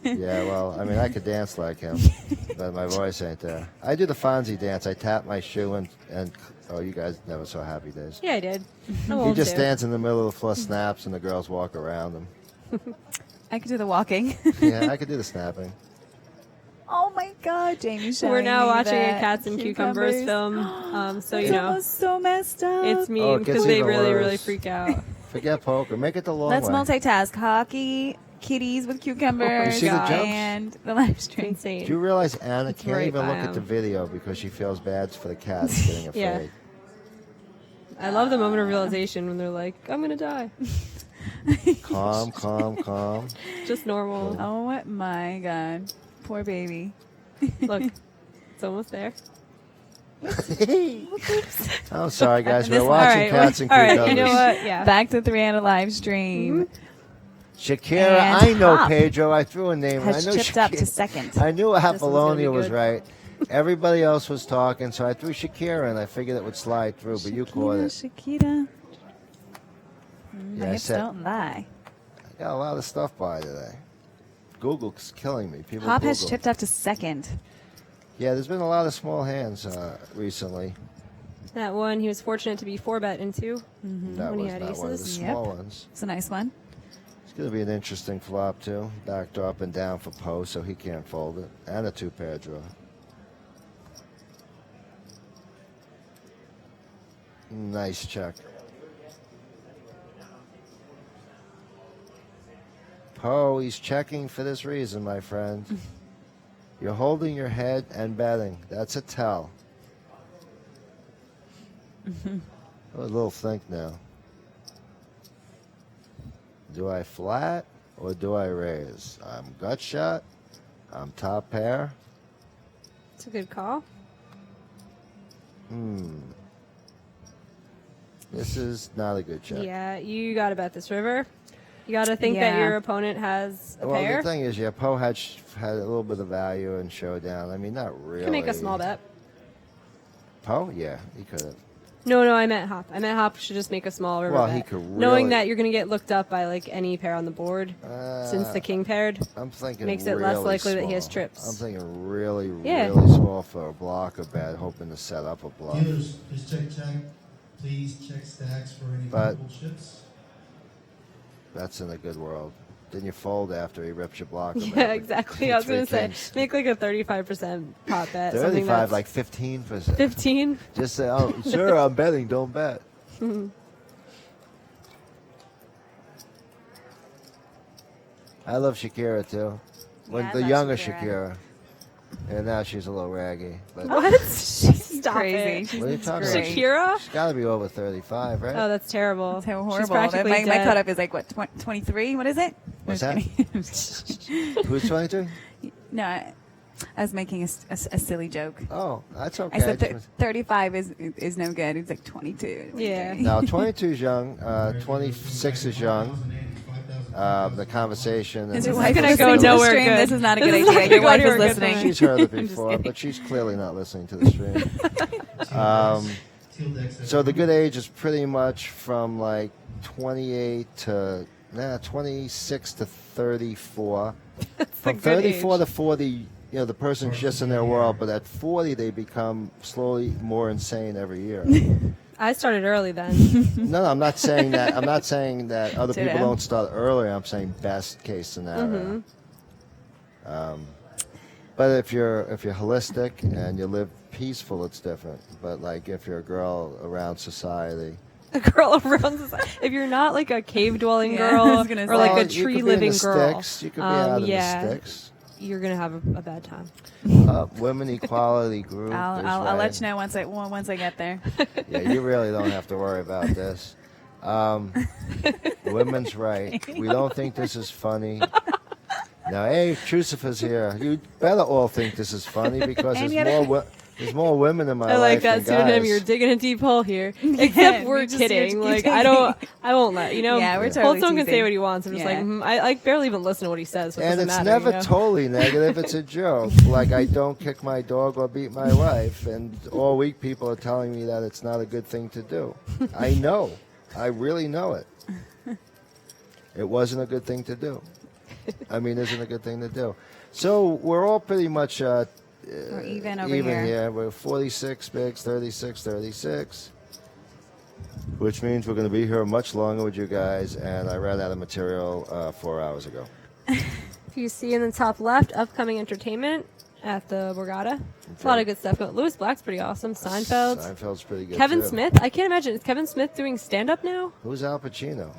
Yeah, well, I mean, I could dance like him, but my voice ain't there. I do the Fonzie dance. I tap my shoe and oh, you guys never saw Happy Days. Yeah, I did. I'm He old just too. stands in the middle of the floor, snaps, and the girls walk around him. I could do the walking. Yeah, I could do the snapping. Oh my God, Jamie! We're now watching a that Cats and Cucumbers film, so you It's know almost so messed up. it's me Oh, it because gets they even really, really worse. freak out. Forget poker. Make it the long Let's way. multitask: hockey, kitties with cucumbers, You see the jumps? and the live stream. Insane. Do you realize Anna can't right even by look at the him. video because she feels bad for the cats getting afraid? Yeah. I love the moment of realization when they're like, "I'm gonna die." Calm, calm, calm. Just normal. Oh my God, poor baby. Look, it's almost there. I'm sorry, guys. This- We're watching all right, Cats and all right. Cucumbers. You know what? Yeah. Back to 3 on a live stream. Shakira, And I know Pop Pedro. I threw a name. Has I know chipped up Shakira. to second. I knew gonna be Apollonia was good. right. Everybody else was talking, so I threw Shakira, and I figured it would slide through, but you caught it. Shakira. Yeah, My I hips said- don't lie. I got a lot of stuff by today. Google's killing me. People Pop Google. has chipped up to second. Yeah, there's been a lot of small hands recently. That one, he was fortunate to be 4-bet into. That When he was had not one of the aces. small ones. It's a nice one. It's going to be an interesting flop, too. Backed up and down for post, so he can't fold it. And a 2-pair draw. Nice check. Poe, he's checking for this reason, my friend. You're holding your head and betting. That's a tell. A little think now. Do I flat or do I raise? I'm gut shot. I'm top pair. It's a good call. This is not a good check. Yeah, you got to bet this river. You got to think that Yeah. your opponent has a Well, pair. the thing is, yeah, Poe had a little bit of value in showdown. I mean, not really. You can make a small bet. Poe? Yeah, he could have. No, I meant Hop. I meant Hop should just make a small river Well, bet. he could Knowing really- that you're going to get looked up by like any pair on the board, since the king paired. I'm thinking Makes it really less likely that he has small. trips. I'm thinking really, Yeah. really small for a blocker bet, hoping to set up a bluff. Dealers, just check. Please check stacks for any But- possible chips. That's in a good world. Then you fold after he rips your blocker. Yeah, exactly. I was going to say, Kings. make like a 35% pot bet. Something 35, that's like 15%. 15. Just say, oh, sir, I'm betting, don't bet. I love Shakira, too. When Yeah, I the love younger Shakira. Shakira. And now she's a little raggy. But What? Stop Crazy. it. what are you talking great. about? Shakira? She's got to be over 35, right? Oh, that's terrible. That's how She's horrible. practically My dead. cutoff is like, what, 23? What is it? What's I'm that? just kidding. Who's 22? No, I was making a silly joke. Oh, that's okay. I said 35 is no good. It's like 22. Yeah. Now, 22 is young. 26 is young. The conversation. Is and your It's wife gonna listening go to the nowhere stream? good. This is not a good This is idea. not Your gonna wife go is anywhere good. listening. She's heard it I'm just before, kidding. but she's clearly not listening to the stream. So the good age is pretty much from like 28 to 26 to 34. From good 34 age. to 40, you know, the person's just in their world, but at 40 they become slowly more insane every year. I started early then. No, I'm not saying that. I'm not saying that other people Ditto. don't start earlier. I'm saying best case scenario. But if you're holistic and you live peaceful, it's different. But like if you're a girl around society, A girl around society. If you're not like a cave dwelling Yeah, I girl was gonna or say. like well, a you tree could be in living the girl, sticks. You could be out in yeah, the sticks. you're gonna have a bad time. Women equality group. I'll let you know once I get there. Yeah, you really don't have to worry about this. Women's right. We don't think this is funny. Now, hey, Trucifer's here. You better all think this is funny because And there's more women in my I like life that than pseudonym. guys. You're digging a deep hole here. Except we're you're just kidding. Like kidding. I won't let you know. Yeah, we're Holt totally Stone can say teasing. what he wants. I'm just Yeah. like I barely even listen to what he says. So it And doesn't it's matter, never you know? totally negative. It's a joke. Like I don't kick my dog or beat my wife, and all week people are telling me that it's not a good thing to do. I know. I really know it. It wasn't a good thing to do. I mean, isn't a good thing to do. So we're all pretty much We're even over here. We're 46 bigs, 36, which means we're going to be here much longer with you guys. And I ran out of material 4 hours ago. If you see in the top left, upcoming entertainment at the Borgata. It's a lot of good stuff going. Lewis Black's pretty awesome. Seinfeld. Seinfeld's pretty good. Kevin too. Smith. I can't imagine. Is Kevin Smith doing stand up now? Who's Al Pacino?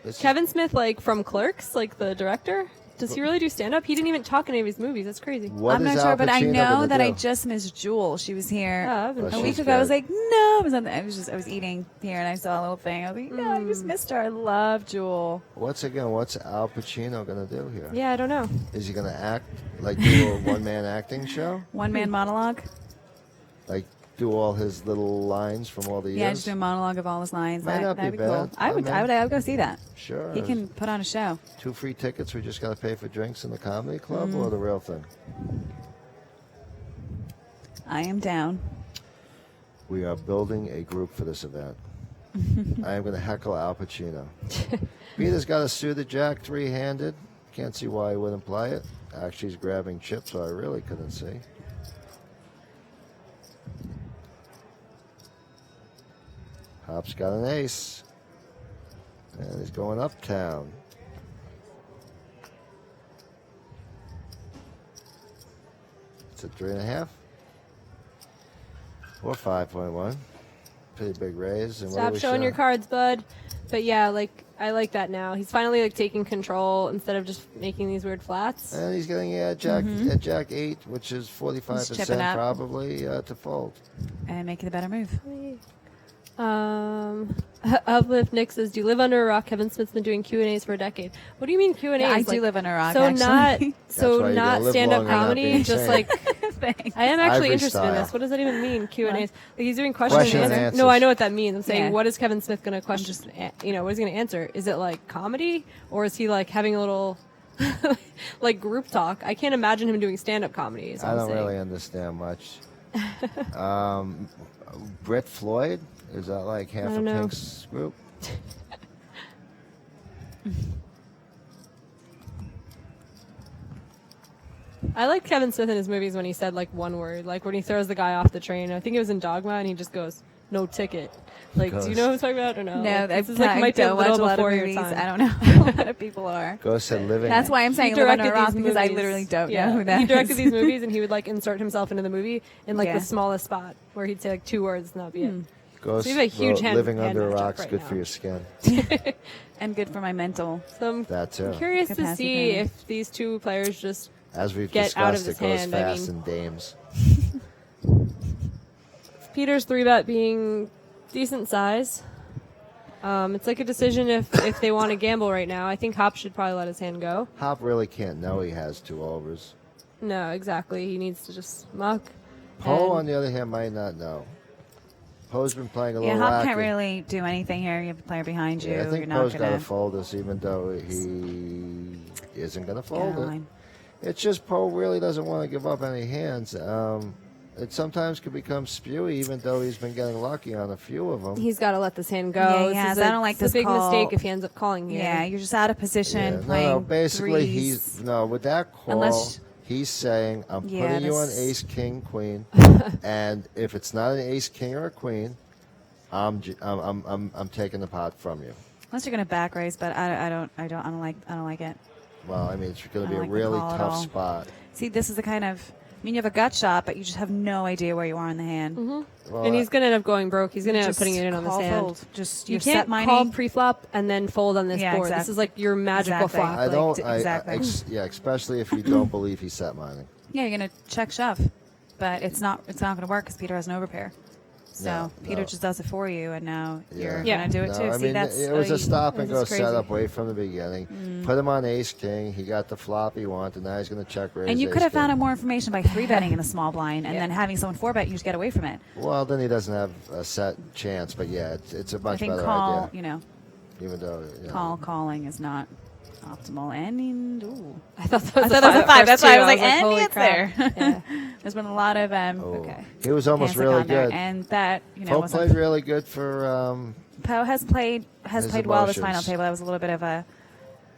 This is- Kevin Smith, like from Clerks, like the director. Does he really do stand up? He didn't even talk in any of his movies. That's crazy. what I'm is not Al sure, but I Pacino know gonna that I do? just missed Jewel. She was here Oh, I've been Oh, a she's week ago. I was good. like, no, I was eating here and I saw a little thing. I was like, no, I just missed her. I love Jewel. What's Al Pacino going to do here? Yeah, I don't know. Is he going to act, like do a one-man acting show? One man monologue. Like do all his little lines from all the years? Yeah, just do a monologue of all his lines. Might not That'd be be cool. bad. I would go see that. Sure. He can put on a show. 2 free tickets. We just got to pay for drinks in the comedy club or the real thing? I am down. We are building a group for this event. I am going to heckle Al Pacino. Peter's got a suited jack 3-handed. Can't see why he wouldn't play it. Actually, he's grabbing chips, so I really couldn't see. Hop's got an ace. And he's going uptown. It's a 3.5. Or 5.1. Pretty big raise. And what do Stop we showing show? your cards, bud. But yeah, like I like that now. He's finally like taking control instead of just making these weird flats. And he's getting Jack 8, which is He's chipping 45% up. probably to fold. And making the better move. Uplift Nick says, "Do you live under a rock? Kevin Smith's been doing Q&As for a decade. What do you mean Q&As? Yeah, I like, do live under a rock, So actually. not That's why you not gotta live stand-up long and not comedy. be Just insane. like Thanks. I am actually Ivory interested in style. this. What does that even mean? Q&As. Like he's doing Question question and and answer. answers. No, I know what that means. I'm saying, Yeah. what is Kevin Smith going to question? What is he going to answer? Is it like comedy, or is he like having a little like group talk? I can't imagine him doing stand-up comedy. Is what I I'm don't saying. really understand much. Brett Floyd? Is that like half I of don't know. Pink's group? I like Kevin Smith in his movies when he said like one word, like when he throws the guy off the train. I think it was in Dogma, and he just goes, "No ticket." Like, do you know what I'm talking about or no? No, Like, this this is like I might be a don't watch little a lot of before your movies. time. I don't know who a lot of people are. Ghost said living. That's why I'm saying He live under a directed rock these because I movies. literally don't Yeah. know who that He directed is. these movies, and he would like insert himself into the movie in like Yeah. the smallest spot where he'd say like 2 words and that'd be it. Ghost, So you have a huge hand- living hand under a matchup rock's right good now. for your skin. And good for my mental. So I'm That too. curious to Capacity see training. if these two players just As we've get out of discussed, his it goes hand. I fast mean, in dames. Peter's 3-bet being decent size. It's like a decision if they want to gamble right now. I think Hop should probably let his hand go. Hop really can't know he has 2 overs. No, exactly. He needs to just muck. Poe, and- on the other hand, might not know. Poe's been playing a Yeah, little Hop wacky. can't really do anything here. You have a player behind you. Yeah, I You're think not Poe's got gonna to fold this, even though he isn't going to get fold out of it. line. It's just Poe really doesn't want to give up any hands. It sometimes can become spewy, even though he's been getting lucky on a few of them. He's got to let this hand go. Yeah, This yes, is I don't like it's a this big call. mistake if he ends up calling here. Yeah, you're just out of position playing No, basically threes. with that call, Unless- he's saying, I'm Yeah, putting you on this- ace, king, queen, and if it's not an ace, king, or a queen, I'm taking the pot from you. Unless you're gonna back raise, but I don't like it. Well, I mean, it's going to be I a don't like the really call at tough all. spot. See, this is the kind of. I mean, you have a gut shot, but you just have no idea where you are in the hand. Well, And he's going to end up going broke. He's going to end up Just putting it in on this call hand. fold. Just You you're can't set mining. call pre-flop and then fold on this Yeah, board. This exactly. is like your magical Exactly. flop. I don't. exactly. Especially if you don't believe he's set mining. Yeah, you're gonna check shove, but it's not gonna work because Peter has an overpair. So No, Peter no. just does it for you, and now you're Yeah. gonna do it No, too. I See, mean, that's it was a stop and this go is crazy. setup way from the beginning. Put him on ace king. He got the flop he wanted. Now he's going to check raise. And you ace could have king. found out more information by 3-betting in the small blind, and then having someone 4-bet, you just get away from it. Well, then he doesn't have a set chance. But yeah, it's a I much think better call, idea. Even though calling is not optimal. And ooh. I thought that was I thought that was a 5. That's first why I two. was like, and holy it's crap. there. There's been a lot of Okay. he was almost hands that really gone there, good. and that Poe wasn't. played really good for. Poe has played his well this emotions. final table. That was a little bit of a.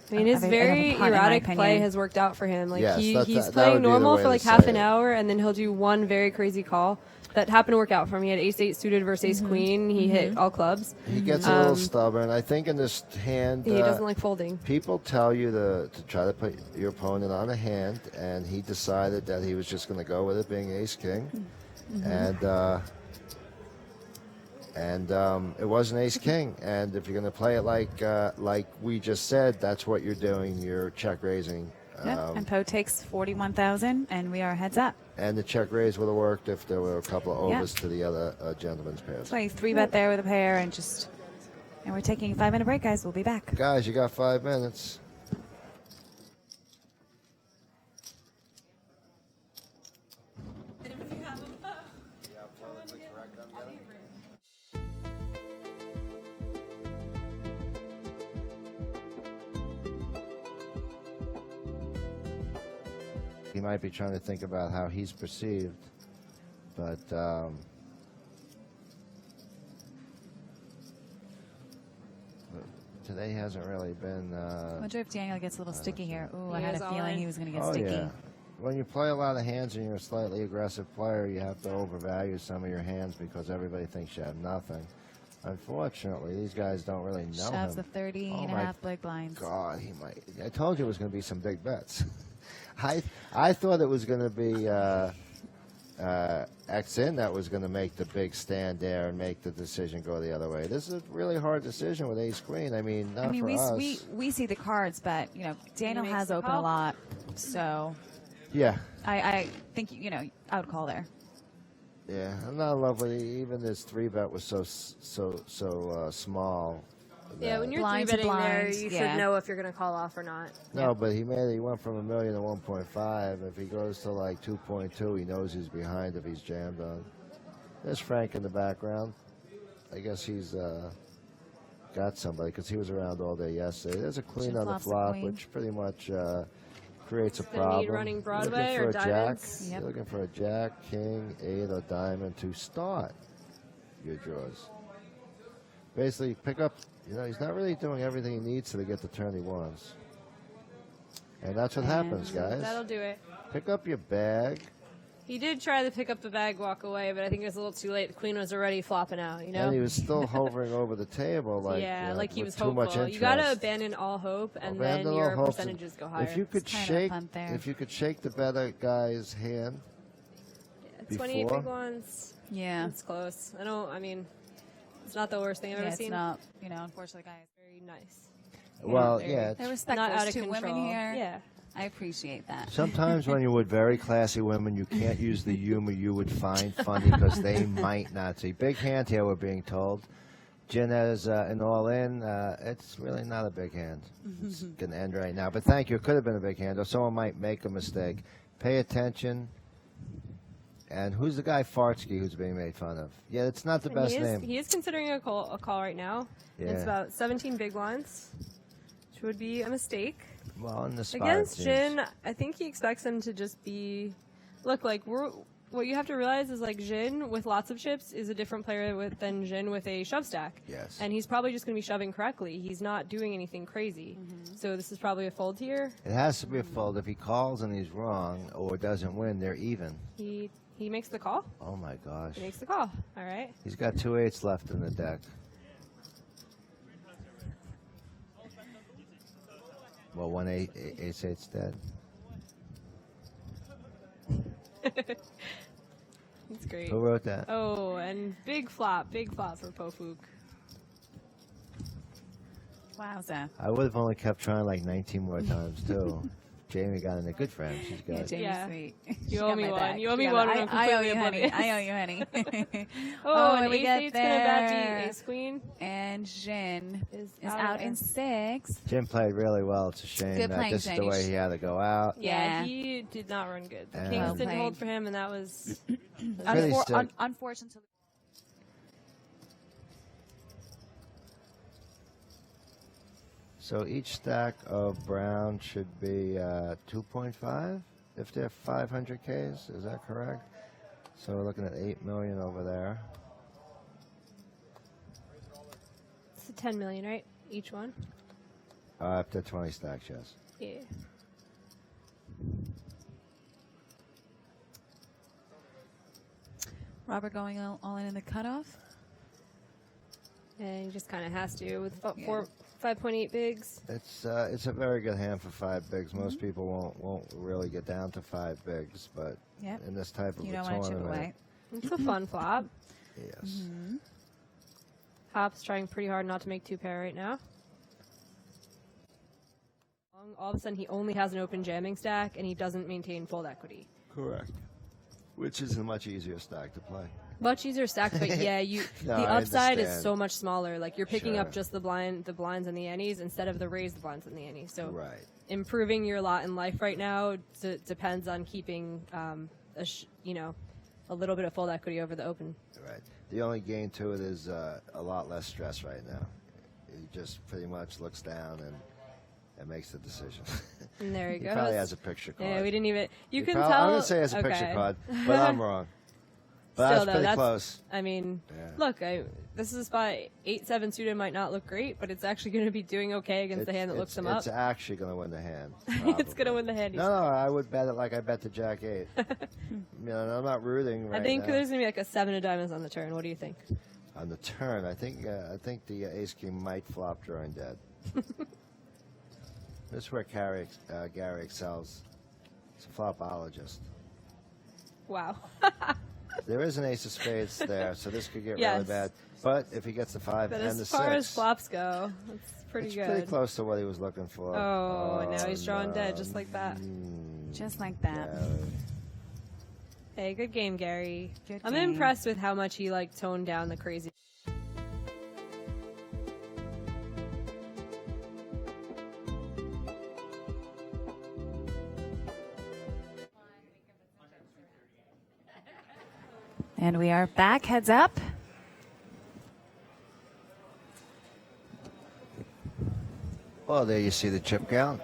I mean, his I have a very punt, in my erratic play opinion. has worked out for him. Like Yes, he's that would playing be the normal way for to like half say an it. hour, and then he'll do one very crazy call that happened to work out for him. He had ace 8 suited versus ace queen. He hit all clubs. He gets a little stubborn. I think in this hand, He doesn't like folding. people tell you to try to put your opponent on a hand, and he decided that he was just going to go with it being ace king, and it was an ace king. And if you're going to play it like we just said, that's what you're doing. You're check raising. Yeah, and Poe takes 41,000, and we are heads up. And the check raise would have worked if there were a couple of Yeah. overs to the other gentleman's pairs. That's why you 3-bet there with a pair, and we're taking a 5-minute break, guys. We'll be back. Guys, you got 5 minutes. He might be trying to think about how he's perceived, but today hasn't really been. I wonder if Daniel gets a little sticky here. Ooh, I He had is a all feeling in. he was going to get Oh sticky. yeah. When you play a lot of hands and you're a slightly aggressive player, you have to overvalue some of your hands because everybody thinks you have nothing. Unfortunately, these guys don't really know Shoves him. the 30 Oh and a my half big blinds. God, he might. I told you it was going to be some big bets. I thought it was going to be X in that was going to make the big stand there and make the decision go the other way. This is a really hard decision with ace queen. I mean, not for us. we see the cards, but Daniel makes has the open a call. lot, so Yeah. I think I would call there. Yeah, I'm not in love with it. Even this 3-bet was so small. Yeah, that- when you're Blind to 3-betting there, blind, you yeah. should know if you're going to call off or not. No, but he went from $1 million to 1.5. If he goes to like 2.2, he knows he's behind if he's jammed on. There's Frank in the background. I guess he's got somebody because he was around all day yesterday. There's a queen Should on the flops the flop, queen. which pretty much creates a Gonna need problem. running Broadway Looking for or a jack. diamonds? Yep. You're looking for a jack, king, 8, or diamond to start your draws. Basically, pick up. He's not really doing everything he needs to get the turn he wants. And that's what happens, guys. That'll do it. Pick up your bag. He did try to pick up the bag, walk away, but I think it was a little too late. The queen was already flopping out, And he was still hovering over the table like, like he with was too hopeful. much interest. You got to abandon all hope, and then Abandon all your hopes. percentages go higher. If you could It's kind of shake, punt there. if you could shake the better guy's hand, 28 before. big ones. Yeah. It's close. I mean, it's not the worst thing I've Yeah, ever it's seen. not. Unfortunately, guys. Very nice. well, very- yeah. They're respectful. Not out There's of 2 control. women here. Yeah. I appreciate that. Sometimes when you're with very classy women, you can't use the humor you would find funny because they might not see. Big hand here, we're being told. Jen has an all-in. It's really not a big hand. It's going to end right now. But thank you. It could have been a big hand, or someone might make a mistake. Pay attention. And who's the guy Fartsky who's being made fun of? Yeah, it's not the And best he is, name. He is considering a call right now. Yeah. It's about 17 big blinds, which would be a mistake. Well, on the spot. Against it Jin, I think he expects him to just be. Look, what you have to realize is Jin with lots of chips is a different player than Jin with a shove stack. Yes. And he's probably just going to be shoving correctly. He's not doing anything crazy. So this is probably a fold here. It has to be a fold. If he calls and he's wrong or doesn't win, they're even. He makes the call. Oh, my gosh. He makes the call. All right. He's got 2 8s left in the deck. Well, 1 8, ace 8's dead. That's great. Who wrote that? Oh, and big flop for Pofuk. Wowza. I would have only kept trying like 19 more times, too. Jamie got in a good friend. She's Yeah, got Jamie's Yeah. sweet. You She owe got me my one. back. You owe She me got one my- when I'm I owe completely you, honey. oblivious. I owe you, honey. Oh, and and we ace get eight's gonna bad there. beat ace queen. And Jin Is is out out there. in 6. Jim played really well. It's a shame Good that playing, this is the Jamie. way he had to go out. Yeah, Yeah. he did not run good. The Yeah. kings Well didn't played. hold for him, and that was. Pretty sick. Unfortunately. So each stack of brown should be 2.5 if they're 500Ks. Is that correct? So we're looking at 8 million over there. It's 10 million, right? Each one. Up to 20 stacks, yes. Yeah. Robert going all in the cutoff. And he just kind of has to with Yeah. 5.8 bigs. It's a very good hand for 5 bigs. Most people won't really get down to 5 bigs, but Yep. in this type of You a don't want to chip tournament, away. It's a fun flop. yes. Hop's trying pretty hard not to make 2-pair right now. All of a sudden, he only has an open jamming stack, and he doesn't maintain fold equity. Correct. Which is a much easier stack to play. Much easier stack, but yeah, No, the I upside is understand. so much smaller. Like you're picking up Sure. just the blinds and the antes instead of the raised blinds and the antes. So Right. improving your lot in life right now depends on keeping a little bit of fold equity over the open. Right. The only gain to it is a lot less stress right now. He just pretty much looks down and makes the decision. And there he He goes. probably has a picture card. Yeah, we didn't even. You He can prob- tell. I'm going to say he has a picture okay. card, but I'm wrong. But Still, that's pretty close. I mean, Yeah. look, this is a spot 8-7 suited might not look great, but it's actually going to be doing okay against the hand that looks them up. It's actually going to win the hand. It's going to win the hand. No, I would bet it like I bet the Jack 8. I'm not rooting right I think now. there's going to be like a 7 of diamonds on the turn. What do you think? On the turn, I think the ace king might flop drawing dead. This is where Gary excels. He's a flopologist. Wow. There is an ace of spades there, so this could get really Yes. bad. But if he gets the 5 But and as the far 6, as flops go, that's pretty it's good. pretty close to what he was looking for. Oh, and now he's drawing dead just like that. Just like that. Hey, good game, Gary. Good I'm game. impressed with how much he like toned down the crazy. And we are back. Heads up. Well, there you see the chip count.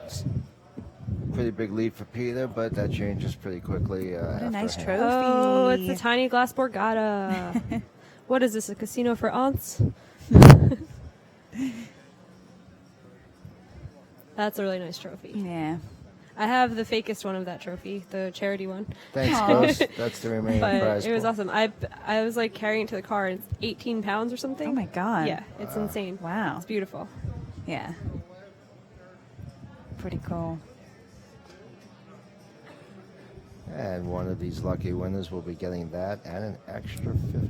Pretty big lead for Peter, but that changes pretty quickly. What a after nice hand. trophy. Oh, it's a tiny glass Borgata. What is this? A casino for aunts? That's a really nice trophy. Yeah. I have the fakest one of that trophy, the charity one. Thanks, Ghost. That's the remaining But prize. it was pool. awesome. I was like carrying it to the car, and it's 18 pounds or something. Oh my God. Yeah, it's insane. Wow. It's beautiful. Yeah. Pretty cool. And one of these lucky winners will be getting that and an extra 50.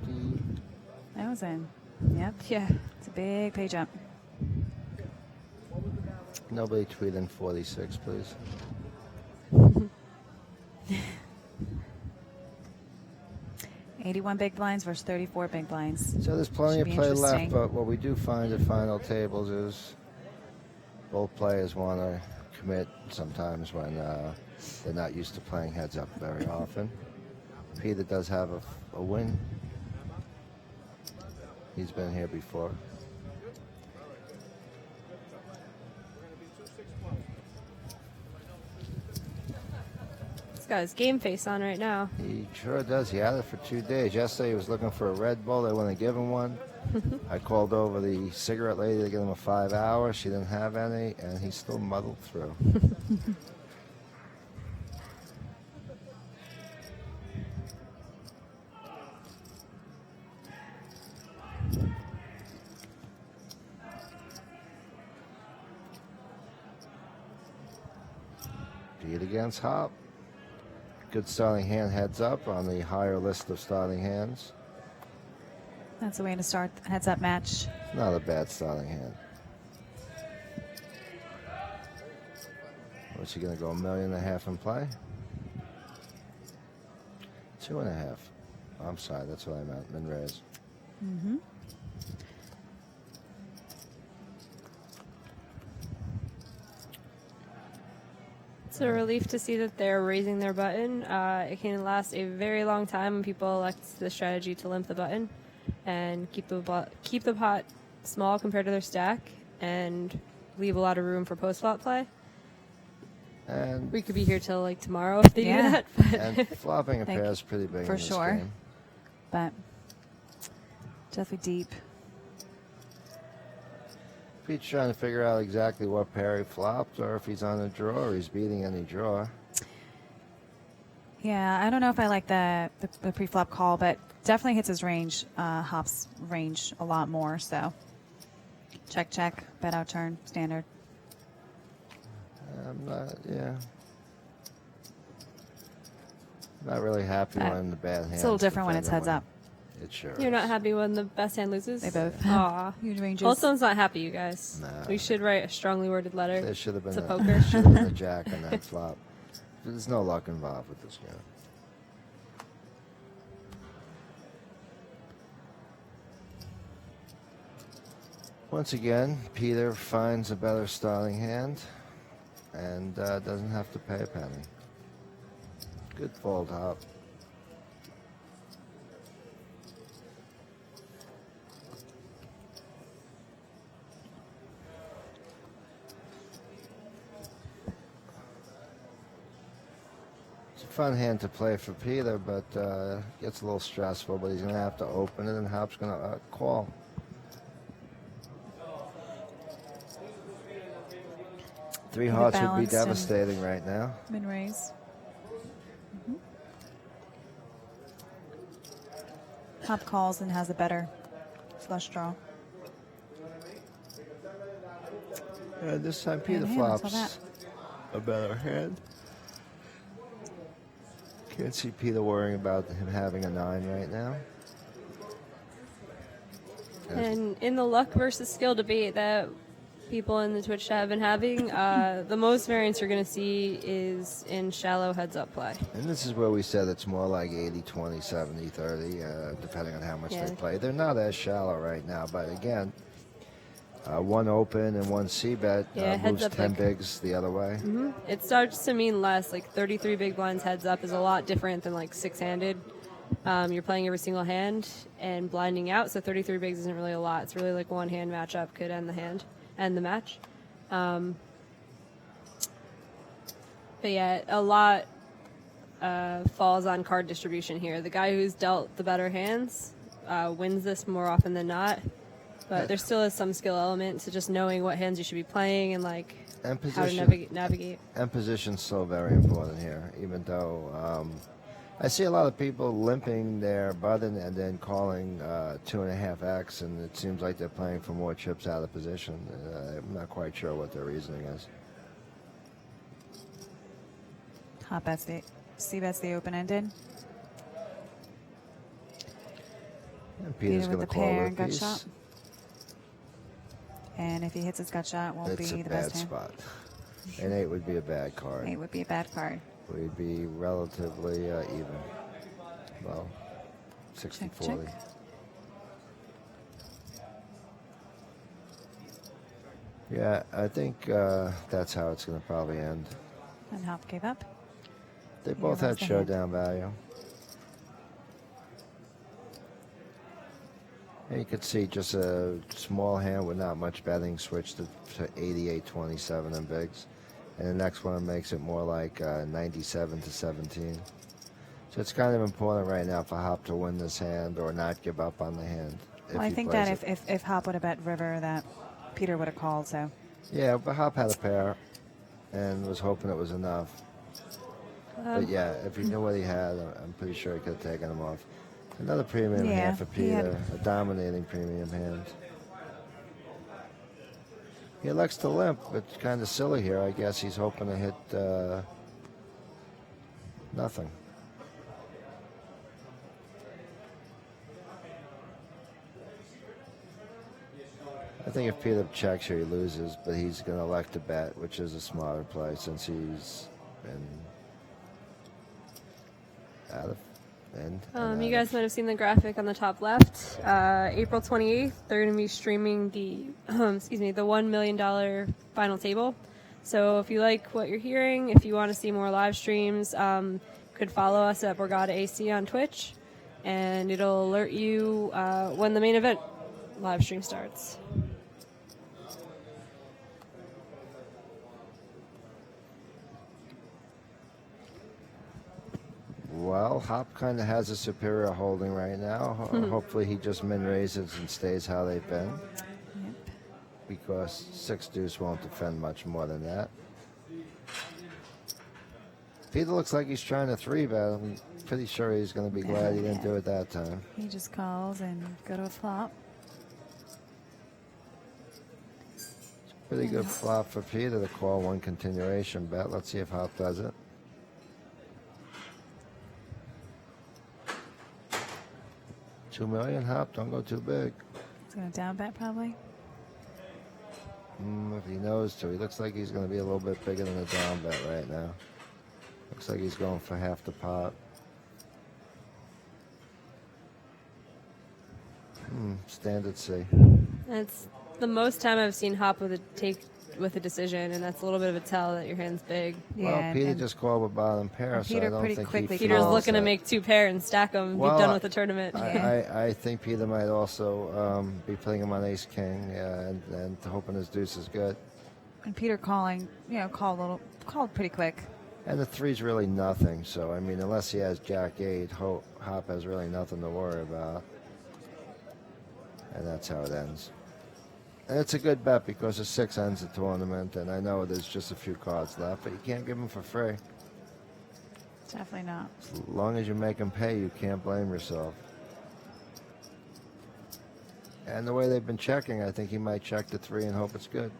That was in. Yep. Yeah. It's a big pay jump. Nobody tweet in 46, please. 81 big blinds versus 34 big blinds. So there's plenty Should of be play interesting. left, but what we do find at final tables is both players want to commit sometimes when they're not used to playing heads up very often. Peter does have a win. He's been here before. This guy's game face on right now. He sure does. He had it for 2 days. Yesterday he was looking for a Red Bull. They wouldn't give him one. I called over the cigarette lady to get him a 5 hour. She didn't have any, and he still muddled through. Beat against Hop. Good starting hand, heads up on the higher list of starting hands. That's a way to start the heads up match. Not a bad starting hand. What's he going to go, $1.5 million in play? 2.5. I'm sorry, that's what I meant. Min raise. Mm-hmm. It's a relief to see that they're raising their button. It can last a very long time when people elect the strategy to limp the button and keep the pot small compared to their stack and leave a lot of room for post flop play. And We could be here till like tomorrow if they Yeah. do that. But and flopping a Thank pair you. is pretty big For in this sure. game. But definitely deep. Pete's trying to figure out exactly what pair he flopped, or if he's on a draw, or he's beating any draw. Yeah, I don't know if I like the pre-flop call, but definitely hits his range, Hop's range a lot more. So check, check, bet out turn, standard. I'm not, yeah. Not really happy But when the bad hand. It's a little different when it's heads up. It sure you're is. not happy when the best hand loses? They both Aw. have huge ranges. Holstone's not happy, you guys. Nah. We should write a strongly worded letter. There should have been It's a a poker. should have been a jack on that flop. There's no luck involved with this game. Once again, Peter finds a better starting hand and doesn't have to pay a penny. Good fold, Hop. It's a fun hand to play for Peter, but gets a little stressful. But he's going to have to open it, and Hop's going to call. Three Get it hearts would be balanced and- devastating right now. Min raise. Hop calls and has a better flush draw. This time Peter hand, I'll tell flops a better hand. Can't see Peter worrying about him having a 9 right now. And in the luck versus skill debate that people in the Twitch chat have been having, the most variance you're going to see is in shallow heads-up play. And this is where we said it's more like 80-20, 70-30, depending on how much they play. They're not as shallow right now, but again, one open and one c-bet moves 10 bigs the other way. It starts to mean less. Like 33 big blinds heads up is a lot different than like 6-handed. You're playing every single hand and blinding out, so 33 bigs isn't really a lot. It's really like one hand matchup could end the match. But yeah, a lot falls on card distribution here. The guy who's dealt the better hands wins this more often than not. But there still is some skill element to just knowing what hands you should be playing and like how to navigate. And position's still very important here, even though I see a lot of people limping their button and then calling 2.5x, and it seems like they're playing for more chips out of position. I'm not quite sure what their reasoning is. Hot bets C-bets the open-ended. And Peter's going to call pair it and gut shot. And if he hits his gut shot, won't be the best hand. It's a bad spot. An 8 would be a bad card. 8 would be a bad card. We'd be relatively even. Well, 60-40. Check. Yeah, I think that's how it's going to probably end. And Hop gave up. They both had showdown value. And you could see just a small hand with not much betting switched to 88-27 in bigs. And the next one makes it more like 97-17. So it's kind of important right now for Hop to win this hand or not give up on the hand. Well, I think that if Hop would have bet river, that Peter would have called. So. Yeah, but Hop had a pair and was hoping it was enough. But yeah, if he knew what he had, I'm pretty sure he could have taken him off. Another premium hand for Peter, a dominating premium hand. He elects to limp, but it's kind of silly here. I guess he's hoping to hit nothing. I think if Peter checks here, he loses, but he's going to elect to bet, which is a smarter play since he's been out of end. You guys might have seen the graphic on the top left. April 28th, they're going to be streaming the the $1 million final table. So if you like what you're hearing, if you want to see more live streams, could follow us at Borgata AC on Twitch, and it'll alert you when the main event live stream starts. Well, Hop kind of has a superior holding right now. Hopefully he just min raises and stays how they've been. Yep. Because 6 deuce won't defend much more than that. Peter looks like he's trying to 3-bet. I'm pretty sure he's going to be glad he didn't do it that time. He just calls and go to a flop. Pretty good flop for Peter to call one continuation bet. Let's see if Hop does it. $2 million, Hop. Don't go too big. He's going to down bet probably. If he knows to. He looks like he's going to be a little bit bigger than a down bet right now. Looks like he's going for half the pot. Standard C. It's the most time I've seen Hop with a decision, and that's a little bit of a tell that your hand's big. Yeah, well, Peter just called with bottom pair, so I don't think Peter's looking to make 2 pair and stack them. Well, be done with the tournament. I think Peter might also be putting him on ace king and hoping his deuce is good. And Peter called pretty quick. And the 3's really nothing. So I mean, unless he has Jack 8, Hop has really nothing to worry about. And that's how it ends. And it's a good bet because the 6 ends the tournament, and I know there's just a few cards left, but you can't give them for free. Definitely not. As long as you make them pay, you can't blame yourself. And the way they've been checking, I think he might check the 3 and hope it's good.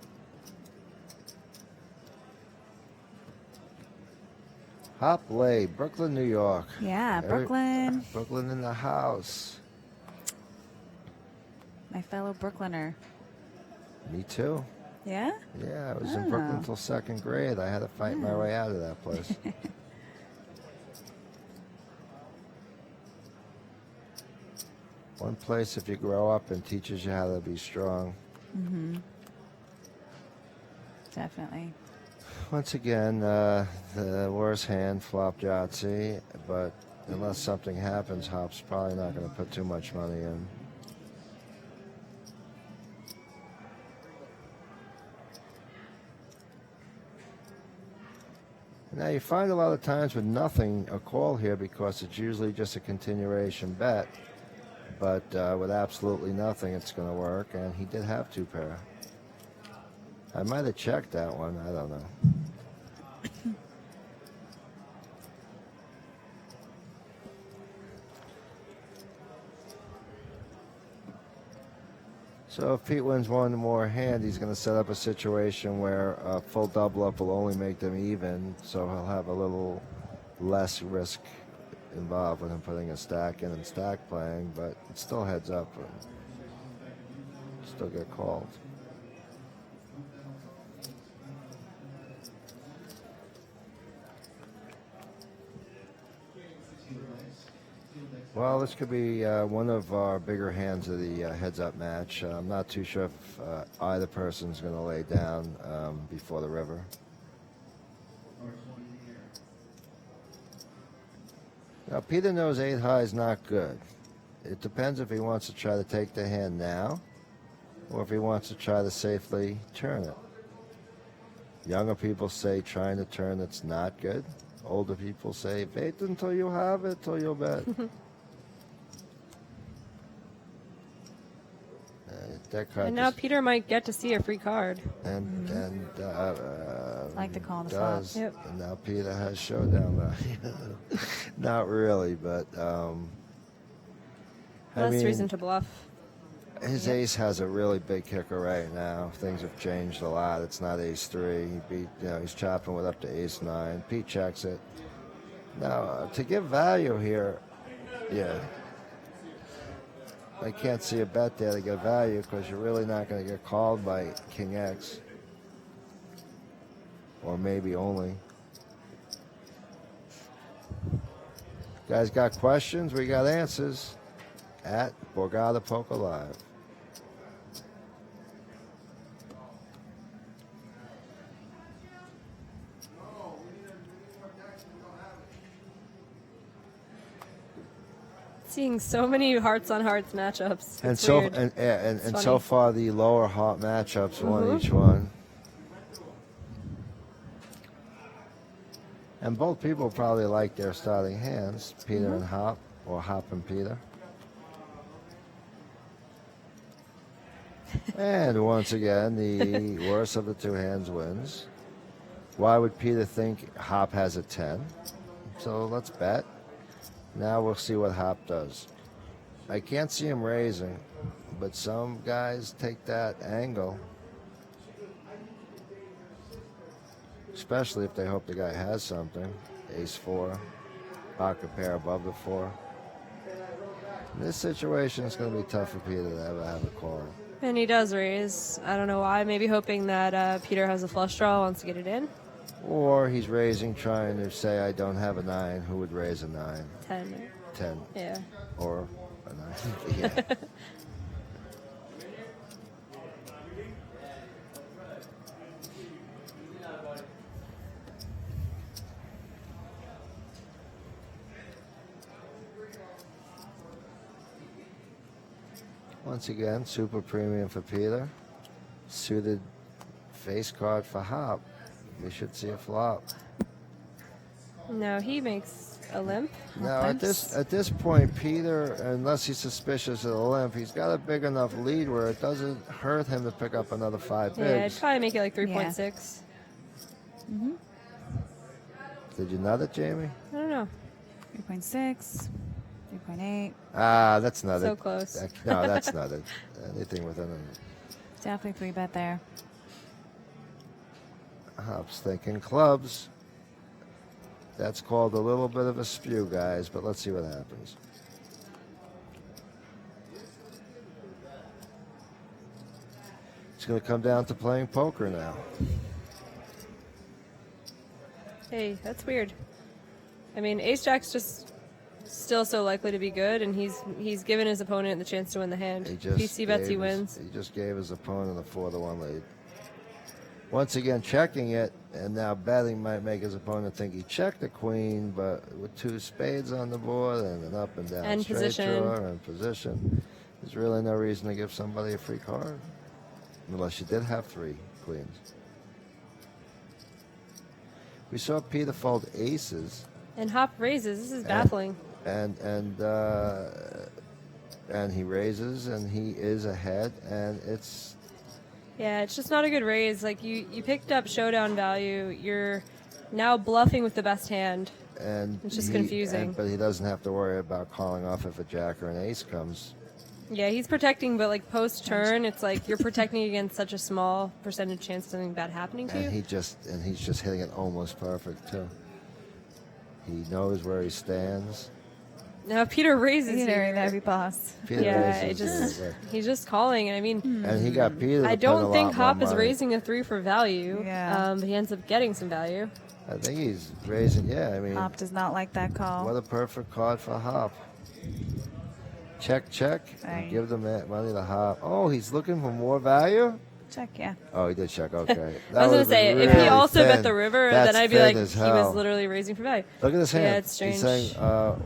Hop Lay, Brooklyn, New York. Yeah, Brooklyn. Brooklyn in the house. My fellow Brooklyner. Me too. Yeah? Yeah, I was in Brooklyn until second grade. I had to fight my way out of that place. One place, if you grow up, and teaches you how to be strong. Mm-hmm. Definitely. Once again, the worst hand, flop Yahtzee, but unless something happens, Hop's probably not going to put too much money in. Now you find a lot of times with nothing a call here because it's usually just a continuation bet, but with absolutely nothing it's going to work, and he did have 2 pair. I might have checked that one, I don't know. So if Pete wins one more hand, he's going to set up a situation where a full double up will only make them even, so he'll have a little less risk involved with him putting a stack in and stack playing, but it still heads up and still get called. Well, this could be one of our bigger hands of the heads-up match. I'm not too sure if either person's going to lay down before the river. Now, Peter knows 8 high is not good. It depends if he wants to try to take the hand now or if he wants to try to safely turn it. Younger people say trying to turn it's not good. Older people say wait until you have it till you'll bet. And now Peter might get to see a free card. And Like the call on the does. flop. Yep. And now Peter has showdown value. Not really, but Less reason to bluff. his ace has a really big kicker right now. Things have changed a lot. It's not ace 3. He beat, he's chopping with up to ace 9. Pete checks it. Now to give value here, yeah. I can't see a bet there to get value because you're really not going to get called by King X. Or maybe only. Guys got questions? We got answers at Borgata Poker Live. Seeing so many hearts on hearts matchups. And It's so weird. and so funny. far the lower heart matchups won each one. And both people probably like their starting hands, Peter and Hop, or Hop and Peter. And once again, the worst of the 2 hands wins. Why would Peter think Hop has a 10? So let's bet. Now we'll see what Hop does. I can't see him raising, but some guys take that angle. Especially if they hope the guy has something. Ace 4, pocket pair above the 4. In this situation, it's going to be tough for Peter to ever have a call. And he does raise. I don't know why. Maybe hoping that Peter has a flush draw, wants to get it in. Or he's raising, trying to say, I don't have a 9. Who would raise a 9? 10. 10. Yeah. Or a 9. Yeah. Once again, super premium for Peter. Suited face card for Hop. We should see a flop. No, he makes a limp. Now at this point, Peter, unless he's suspicious of the limp, he's got a big enough lead where it doesn't hurt him to pick up another 5 bigs. Yeah, I'd probably make it like 3.6. Mm-hmm. Did you nut it, Jamie? I don't know. 3.6, 3.8. Ah, that's not So it. close. No, that's not it. Anything within a... Definitely 3-bet there. Hop's thinking clubs. That's called a little bit of a spew, guys, but let's see what happens. It's going to come down to playing poker now. Hey, that's weird. I mean, Ace Jack's just still so likely to be good, and he's given his opponent the chance to win the hand. If he c-bets, he wins. He just gave his opponent a 4-1 lead. Once again, checking it, and now betting might make his opponent think he checked the queen, but with 2 spades on the board and an up and down And straight position. draw and position, there's really no reason to give somebody a free card, unless you did have 3 queens. We saw Peter fold aces. And Hop raises. This is baffling. And he raises, and he is ahead, and it's... Yeah, it's just not a good raise. Like, you picked up showdown value. You're now bluffing with the best hand. And it's just confusing. But he doesn't have to worry about calling off if a jack or an ace comes. Yeah, he's protecting, but like post turn, it's like you're protecting against such a small percentage chance of something bad happening to you. And he's just hitting it almost perfect too. He knows where he stands. Now Peter raises Peter, here. every boss. Peter Yeah, raises, he's just calling, and I mean, and he got Peter. I to put a don't think lot more Hop is money. raising a 3 for value. Yeah. But he ends up getting some value. I think he's raising. Yeah, I mean, Hop does not like that call. what a perfect card for Hop. Check, check. And Right. give the money to Hop. Oh, he's looking for more value. Check, yeah. Oh, he did check. Okay. I was That gonna was say, if really he also thin. bet the river, That's then I'd be thin like, as he hell. was literally raising for value. Look at his hand. Yeah, it's strange. He's saying, how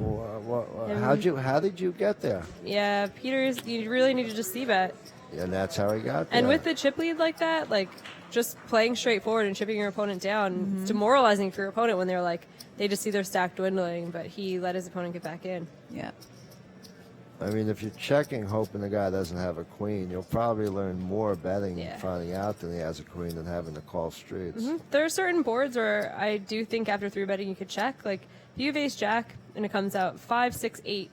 did you get there? Yeah, you really need to just c-bet. And that's how he got there. And with the chip lead like that, like just playing straightforward and chipping your opponent down, it's demoralizing for your opponent when they're like, they just see their stack dwindling, but he let his opponent get back in. Yeah. I mean, if you're checking, hoping the guy doesn't have a queen, you'll probably learn more betting Yeah. finding out than he has a queen than having to call streets. There are certain boards where I do think after 3-betting you could check. Like, if you have ace jack and it comes out 5, 6, 8,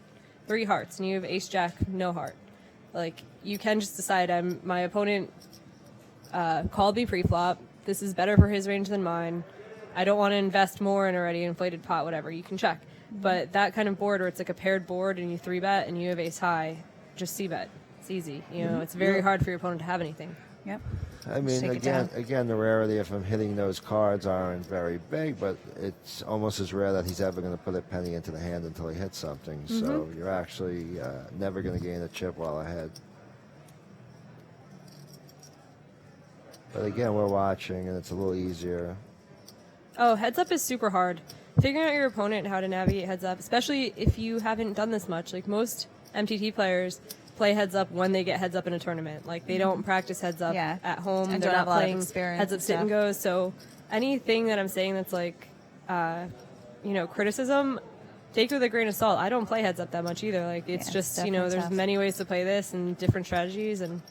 3 hearts, and you have ace jack, no heart. Like, you can just decide, my opponent called me pre-flop. This is better for his range than mine. I don't want to invest more in already inflated pot, whatever. You can check. But that kind of board where it's like a paired board and you 3-bet and you have ace high, just c-bet. It's easy. You know, it's very hard for your opponent to have anything. Yep. I mean, Shake it down. again, the rarity of him hitting those cards aren't very big, but it's almost as rare that he's ever going to put a penny into the hand until he hits something. So you're actually never going to gain a chip while ahead. But again, we're watching, and it's a little easier. Oh, heads up is super hard. Figuring out your opponent and how to navigate heads up, especially if you haven't done this much. Like most MTT players play heads up when they get heads up in a tournament. Like they don't practice heds up Yeah. at home. And They're don't have not a lot of playing experience heads up and sit and stuff. goes. So anything that I'm saying that's like, criticism, take it with a grain of salt. I don't play heads up that much either. Like it's Yeah, just, it's there's definitely tough. many ways to play this and different strategies. And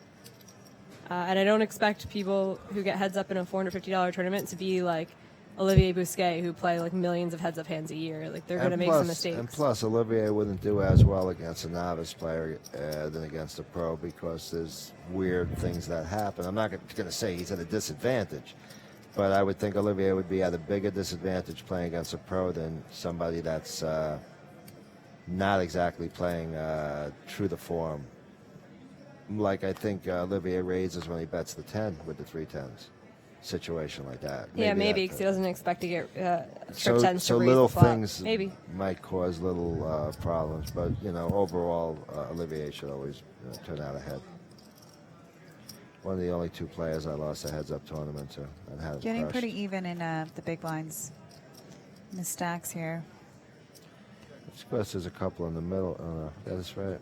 I don't expect people who get heads up in a $450 tournament to be like Olivier Bousquet, who play like millions of heads up hands a year. Like they're going to make some mistakes. And plus, Olivier wouldn't do as well against a novice player than against a pro because there's weird things that happen. I'm not going to say he's at a disadvantage, but I would think Olivier would be at a bigger disadvantage playing against a pro than somebody that's not exactly playing true to form. Like I think Olivier raises when he bets the 10 with the 3-10s. Situation like that. Yeah, maybe that- because he doesn't expect to get So, trip tens so to raise little the flop. things Maybe. might cause little problems, but overall, Olivier should always turn out ahead. One of the only 2 players I lost a heads-up tournament to and had Getting crushed. pretty even in the big blinds. In the stacks here. Of course, there's a couple in the middle. Oh, no, that is right.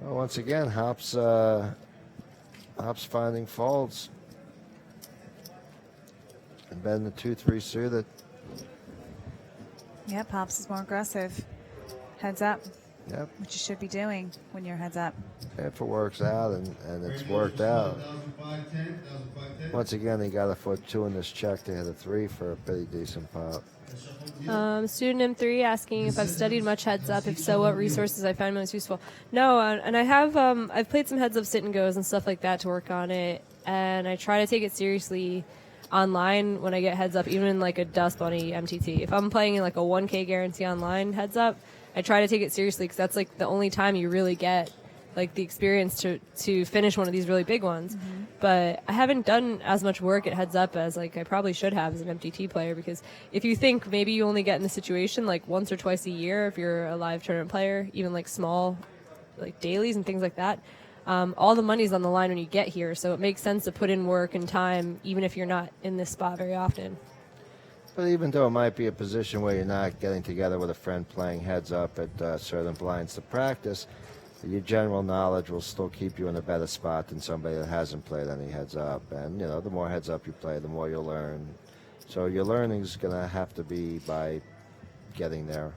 Well, once again, Hop's finding folds. And betting the 2-3 suited. Yeah, Pops is more aggressive. Heads up, Yep. which you should be doing when you're heads up. If it works out, and it's worked out. 1,510, 1,510. Once again, he got a foot 2 in this check to hit a 3 for a pretty decent pop. Student M3 asking if I've studied much heads up. If so, what resources I find most useful. No, and I have I've played some heads up sit and goes and stuff like that to work on it. and I try to take it seriously online when I get heads up, even in like a Dust Bunny MTT. If I'm playing in like a 1K guarantee online heads up, I try to take it seriously because that's like the only time you really get like the experience to finish one of these really big ones. But I haven't done as much work at heads up as like I probably should have as an MTT player, because if you think maybe you only get in the situation like once or twice a year if you're a live tournament player, even like small like dailies and things like that, all the money's on the line when you get here, so it makes sense to put in work and time even if you're not in this spot very often. But even though it might be a position where you're not getting together with a friend playing heads up at certain blinds to practice, your general knowledge will still keep you in a better spot than somebody that hasn't played any heads up. And, you know, the more heads up you play, the more you'll learn. So your learning is going to have to be by getting there.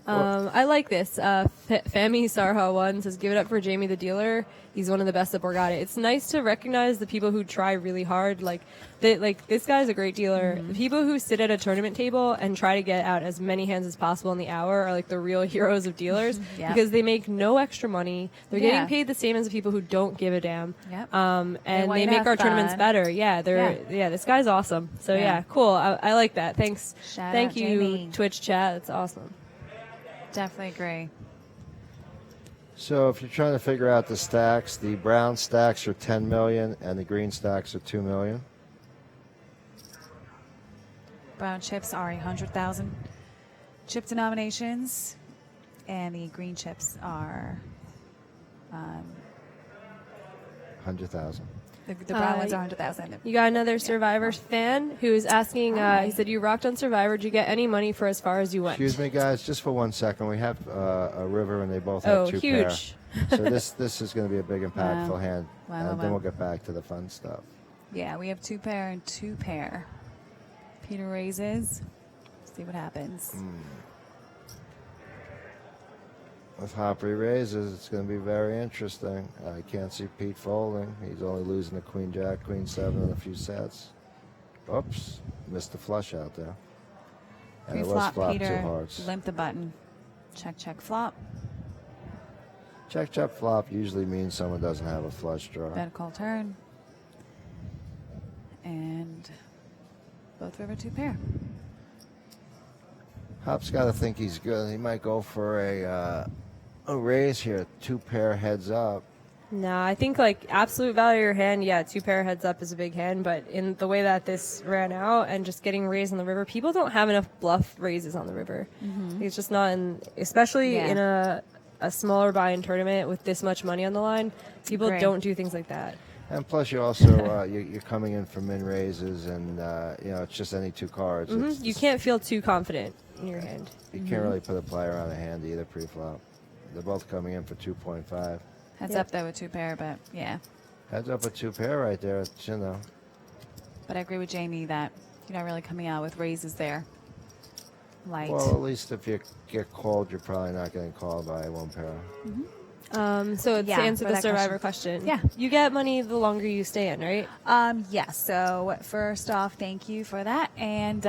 I like this. Femi Sarha one says, "Give it up for Jamie the dealer. He's one of the best at Borgata." It's nice to recognize the people who try really hard. Like this guy's a great dealer. The people who sit at a tournament table and try to get out as many hands as possible in the hour are like the real heroes of dealers Yep. because they make no extra money. They're Yeah. getting paid the same as the people who don't give a damn. Yep. And want they you to make have our tournaments fun. better. Yeah, this guy's awesome. So Yeah. yeah, cool. I like that. Thanks. Shout Thank out, you, Jamie. Twitch chat. That's awesome. Definitely agree. So if you're trying to figure out the stacks, the brown stacks are 10 million and the green stacks are 2 million. Brown chips are 100,000 chip denominations, and the green chips are 100,000. the brown ones are 100,000. You got another Survivor fan who's asking, he said, "You rocked on Survivor. Did you get any money for as far as you went?" Excuse me, guys, just for 1 second. We have a river and they both have Oh, 2 huge. pair. So this is going to be a big impactful Wow. hand. Wow, And wow, then wow. we'll get back to the fun stuff. Yeah, we have 2 pair and 2 pair. Peter raises. See what happens. If Hopper raises, it's going to be very interesting. I can't see Pete folding. He's only losing the Queen Jack, Queen 7 in a few sets. Oops, missed the flush out there. And it was Pre-flop, flop 2 Peter hearts. limp the button. Check, check, flop. Check, check, flop usually means someone doesn't have a flush draw. Bet call turn. And both river 2 pair. Hop's got to think he's good. He might go for a raise here. 2 pair heads up. No, I think like absolute value of your hand, yeah, 2 pair heads up is a big hand, but in the way that this ran out and just getting raised on the river, people don't have enough bluff raises on the river. It's just not especially Yeah. in a smaller buy-in tournament with this much money on the line, people Agree. don't do things like that. And plus, you also you're coming in for min raises, and it's just any 2 cards. It's- You can't feel too confident in your hand. You can't really put a player on a hand either pre-flop. They're both coming in for 2.5. Heads Yep. up though with 2 pair, but yeah. Heads up a 2 pair right there. It's, But I agree with Jamie that you're not really coming out with raises there. Light. well, at least if you get called, you're probably not getting called by 1 pair. So Yeah, to answer for the that Survivor question, Yeah. you get money the longer you stay in, right? Yes. So first off, thank you for that. And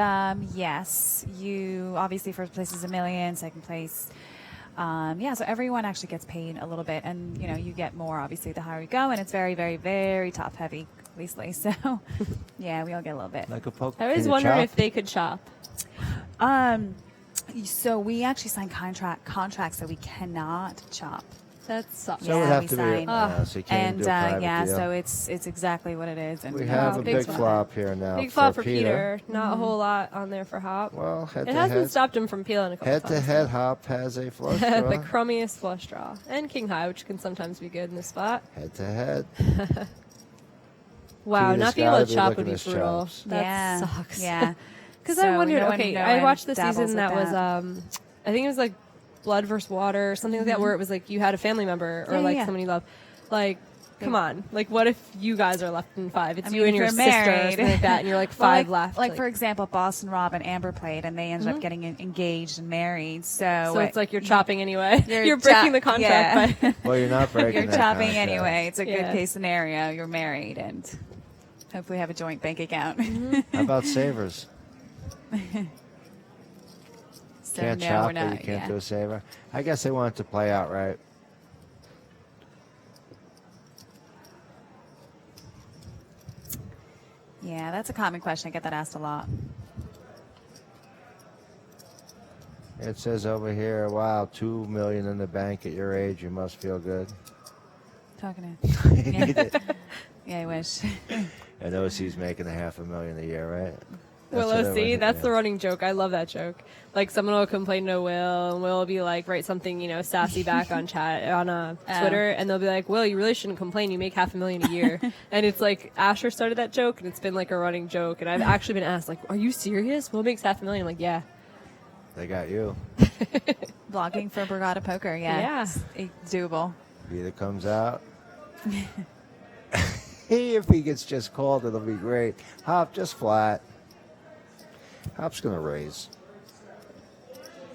yes, you obviously first place is $1 million, second place. So everyone actually gets paid a little bit, and you get more obviously the higher you go, and it's very, very, very top heavy, obviously. So yeah, we all get a little bit. Like a poke. I always wondered if they could chop. So we actually sign contracts that we cannot chop. That sucks. So it would Yeah, have we to sign. be so you can't And do a private yeah, deal. so it's exactly what it is. And We have Oh, a big big flop. flop here now. Big flop for Peter. Peter. Not a whole lot on there for Hop. Well, head It to hasn't head. stopped him from peeling a couple Head to times. head, Hop has a flush The draw. crummiest flush draw. And King High, which can sometimes be good in this spot. Head to head. Wow, Peter's not being able gotta to be chop looking would be at his brutal. chops. That yeah, sucks. Yeah. Because So I wondered, no one- okay, no I one watched the dabbles season with that was, that. I think it was like Blood versus Water or something like that, where it was like you had a family member or Yeah, like yeah. somebody you love. Like, come on. Like, what if you guys are left in 5? It's I you mean, and if your you're sister or married. something like that, and you're like Well, 5 left. Like for example, Boston Rob and Amber played, and they ended up getting engaged and married. so it's like you're chopping anyway. You're chop- breaking the contract yeah. by Well, you're not breaking you're that chopping contract. anyway. It's a Yeah. good case scenario. You're married and hopefully have a joint bank account. How about savers? So Can't no, chop, we're but you not. can't Yeah. do a saver. I guess they want it to play out right. Yeah, that's a common question. I get that asked a lot. It says over here, wow, $2 million in the bank at your age. You must feel good. Talking to yeah. Yeah, I wish. And OC's making $500,000 a year, right? Will what OC, everyone- that's yeah. the running joke. I love that joke. Like someone will complain to Will, and Will will be like, write something, sassy back on chat on Twitter, and they'll be like, Will, you really shouldn't complain. You make $500,000 a year. And it's like Asher started that joke, and it's been like a running joke. And I've actually been asked, like, are you serious? Will makes $500,000. I'm like, yeah. They got you. Blogging for Borgata Poker, yeah. It's doable. He either comes out. If he gets just called, it'll be great. Hop, just flat. Hop's going to raise.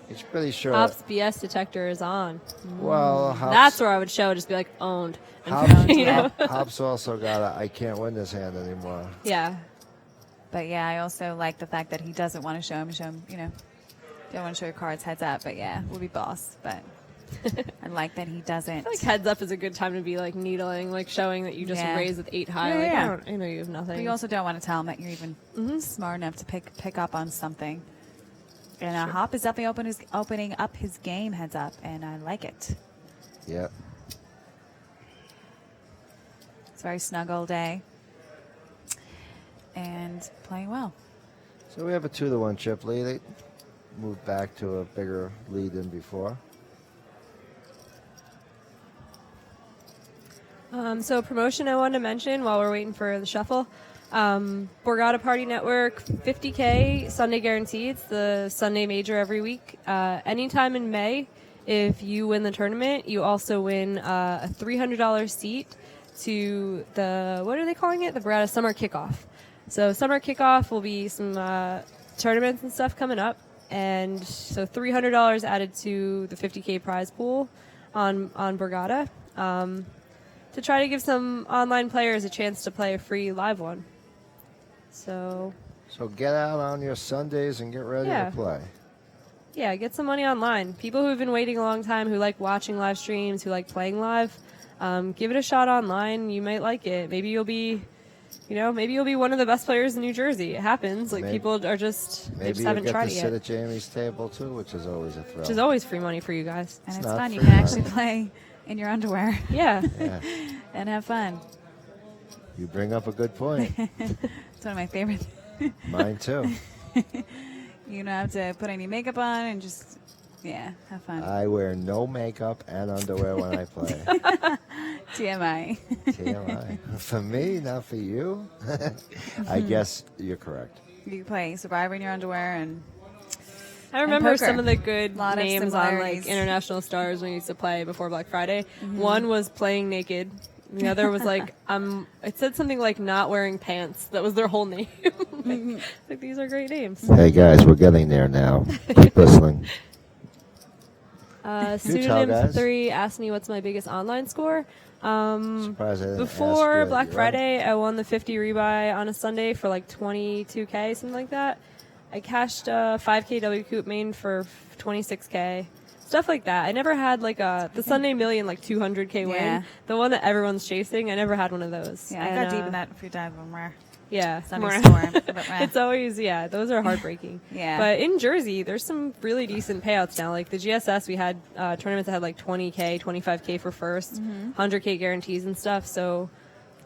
He's pretty sure. Hop's BS detector is on. Well, Hop's, That's where I would show, just be like, owned. And Hop's also got a, I can't win this hand anymore. Yeah. But yeah, I also like the fact that he doesn't want to show him, don't want to show your cards heads up, but yeah, we'll be boss. But I like that he doesn't. I feel like heads up is a good time to be like needling, like showing that you just raised with 8 high. Yeah, I know you have nothing. But you also don't want to tell him that you're even smart enough to pick up on something. And Hop is definitely opening up his game heads up, and I like it. Yep. It's a very snug all day. And playing well. So we have a 2-1 chip lead. They moved back to a bigger lead than before. So a promotion I wanted to mention while we're waiting for the shuffle. Borgata Party Network, 50K Sunday guaranteed. It's the Sunday major every week. Anytime in May, if you win the tournament, you also win a $300 seat to the, what are they calling it? The Borgata Summer Kickoff. So Summer Kickoff will be some tournaments and stuff coming up. And so $300 added to the 50K prize pool on Borgata. To try to give some online players a chance to play a free live one. So get out on your Sundays and get ready to play. Yeah, get some money online. People who have been waiting a long time, who like watching live streams, who like playing live, give it a shot online. You might like it. Maybe you'll be, maybe you'll be one of the best players in New Jersey. It happens. Like people are just, they just haven't tried it yet. Maybe you'll get to sit at Jamie's table too, which is always a thrill. Which is always free money for you guys. And it's fun. You can actually play in your underwear. Yeah. And have fun. You bring up a good point. It's one of my favorites. Mine too. You don't have to put any makeup on and just, have fun. I wear no makeup and underwear when I play. TMI. TMI. For me, not for you. I guess you're correct. You play Survivor in your underwear and I remember poker. some of the good Lot of names on similarities. like international stars when we used to play before Black Friday. One was playing naked. The other was like it said something like not wearing pants. That was their whole name. like these are great names. Hey guys, we're getting there now. Keep listening. Pseudonym guys. 3 asked me what's my biggest online score. Surprised I didn't Before ask you. Black You're Friday, I won the 50 rebuy on a Sunday for like 22K, something like that. I cashed a 5K W Coop main for 26K. Stuff like that. I never had like the Sunday Million like 200K win. Yeah. The one that everyone's chasing. I never had one of those. Yeah, I got deep in that a few times when we're Yeah. Sunday storm. It's always, those are heartbreaking. Yeah. But in Jersey, there's some really decent payouts now. Like the GSS, we had tournaments that had like 20K, 25K for first, 100K guarantees and stuff. So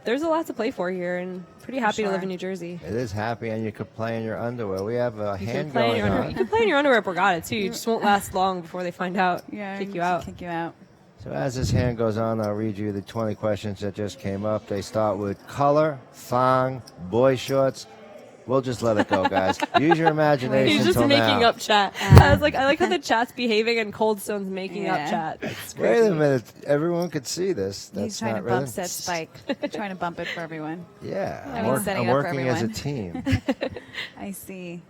there's a lot to play for here, and pretty happy to live in New Jersey. It is happy, and you could play in your underwear. We have a hand Play in going your underwear. on. You can play in your underwear at Borgata, too. You just won't last long before they find out. Yeah, Kick you out. Kick you out. So as this hand goes on, I'll read you the 20 questions that just came up. They start with color, thong, boy shorts. We'll just let it go, guys. Use your imagination. He's just till making now. up chat. I like how the chat's behaving and Cold Stone's making up chat. That's Wait crazy. a minute. Everyone could see this. That's He's trying not to bump really... set spike. trying to bump it for everyone. Yeah, I mean, setting I'm it up for working as a everyone. team. I see.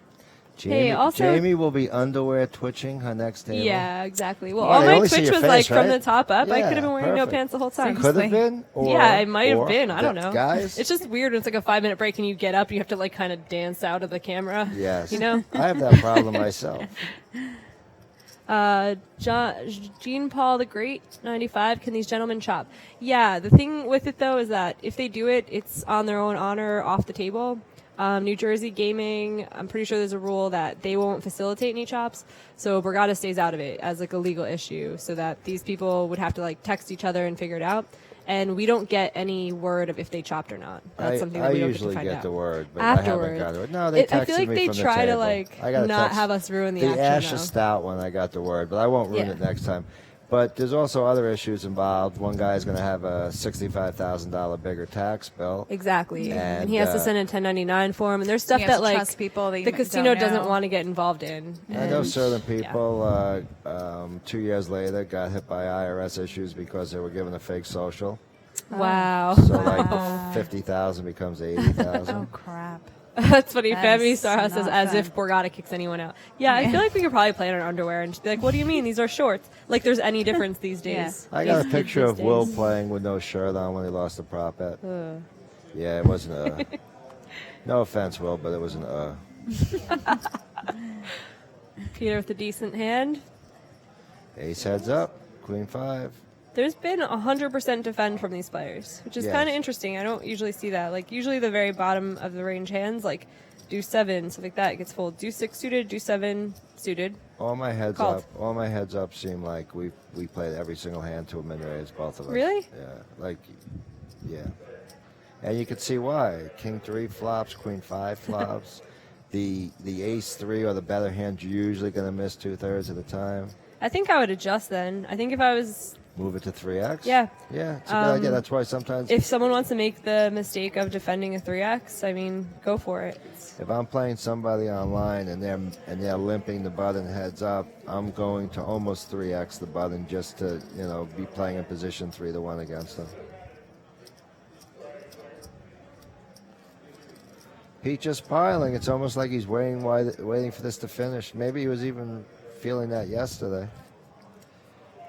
Jamie, also- Jamie will be underwear twitching her next table. Yeah, exactly. Well, Well, all they my only see Twitch your was face, like from right? the top up. I Yeah, could have been wearing no perfect. pants the whole time. Could have been. Or, yeah, it might have or- been. I don't know. Guys, It's just weird when it's like a 5-minute break and you get up and you have to like kind of dance out of the camera. yes. You know? I have that problem myself. Jean Paul the Great, 95. Can these gentlemen chop? Yeah, the thing with it though is that if they do it, it's on their own honor off the table. New Jersey Gaming, I'm pretty sure there's a rule that they won't facilitate any chops, so Borgata stays out of it as like a legal issue, so that these people would have to like text each other and figure it out. And we don't get any word of if they chopped or not. That's something that we don't usually get to find get out. the word, but Afterward. I haven't got the word. No, they texted I feel like me they from the try to table. like I got a not text. have us ruin the The action. Asha though. Stout one, I got the word, but I won't ruin Yeah. it next time. But there's also other issues involved. One guy's going to have a $65,000 bigger tax bill. Exactly, And, and he has to send a 1099 form, and there's stuff You have that to like trust people that you the don't casino doesn't know. want to get involved in. I know And- certain yeah. people, 2 years later, got hit by IRS issues because they were given a fake social. Wow, So like the 50,000 becomes 80,000. Oh crap. that's funny. That Family is Star House says not as fun. if Borgata kicks anyone out. Yeah, I Yeah. feel like we could probably play in our underwear and just be like, "What do you mean? These are shorts." Like, there's any difference these days. I got a These picture kids of these Will days. playing with no shirt on when he lost the prop bet. Ugh. Yeah, it wasn't a. No offense, Will, but it was an. Peter with a decent hand. Ace heads up, Queen 5. There's been 100% defend from these players, which is Yes. kind of interesting. I don't usually see that. Like, usually the very bottom of the range hands, like deuce 7, stuff like that, gets fold. Deuce 6 suited, deuce 7 suited. All my heads Called. up. All my heads up seem like we played every single hand to a min raise, both of us. Really? Yeah, yeah. And you can see why. King 3 flops, Queen 5 flops. the Ace 3 or the better hand's usually going to miss 2/3 of the time. I think I would adjust then. I think if I was, Move it to 3x. Yeah. Yeah, it's a good idea. That's why sometimes if someone wants to make the mistake of defending a 3x, I mean, go for it. if I'm playing somebody online and they're limping the button heads up, I'm going to almost 3x the button just to be playing in position 3-1 against them. Pete just piling. It's almost like he's waiting for this to finish. Maybe he was even feeling that yesterday.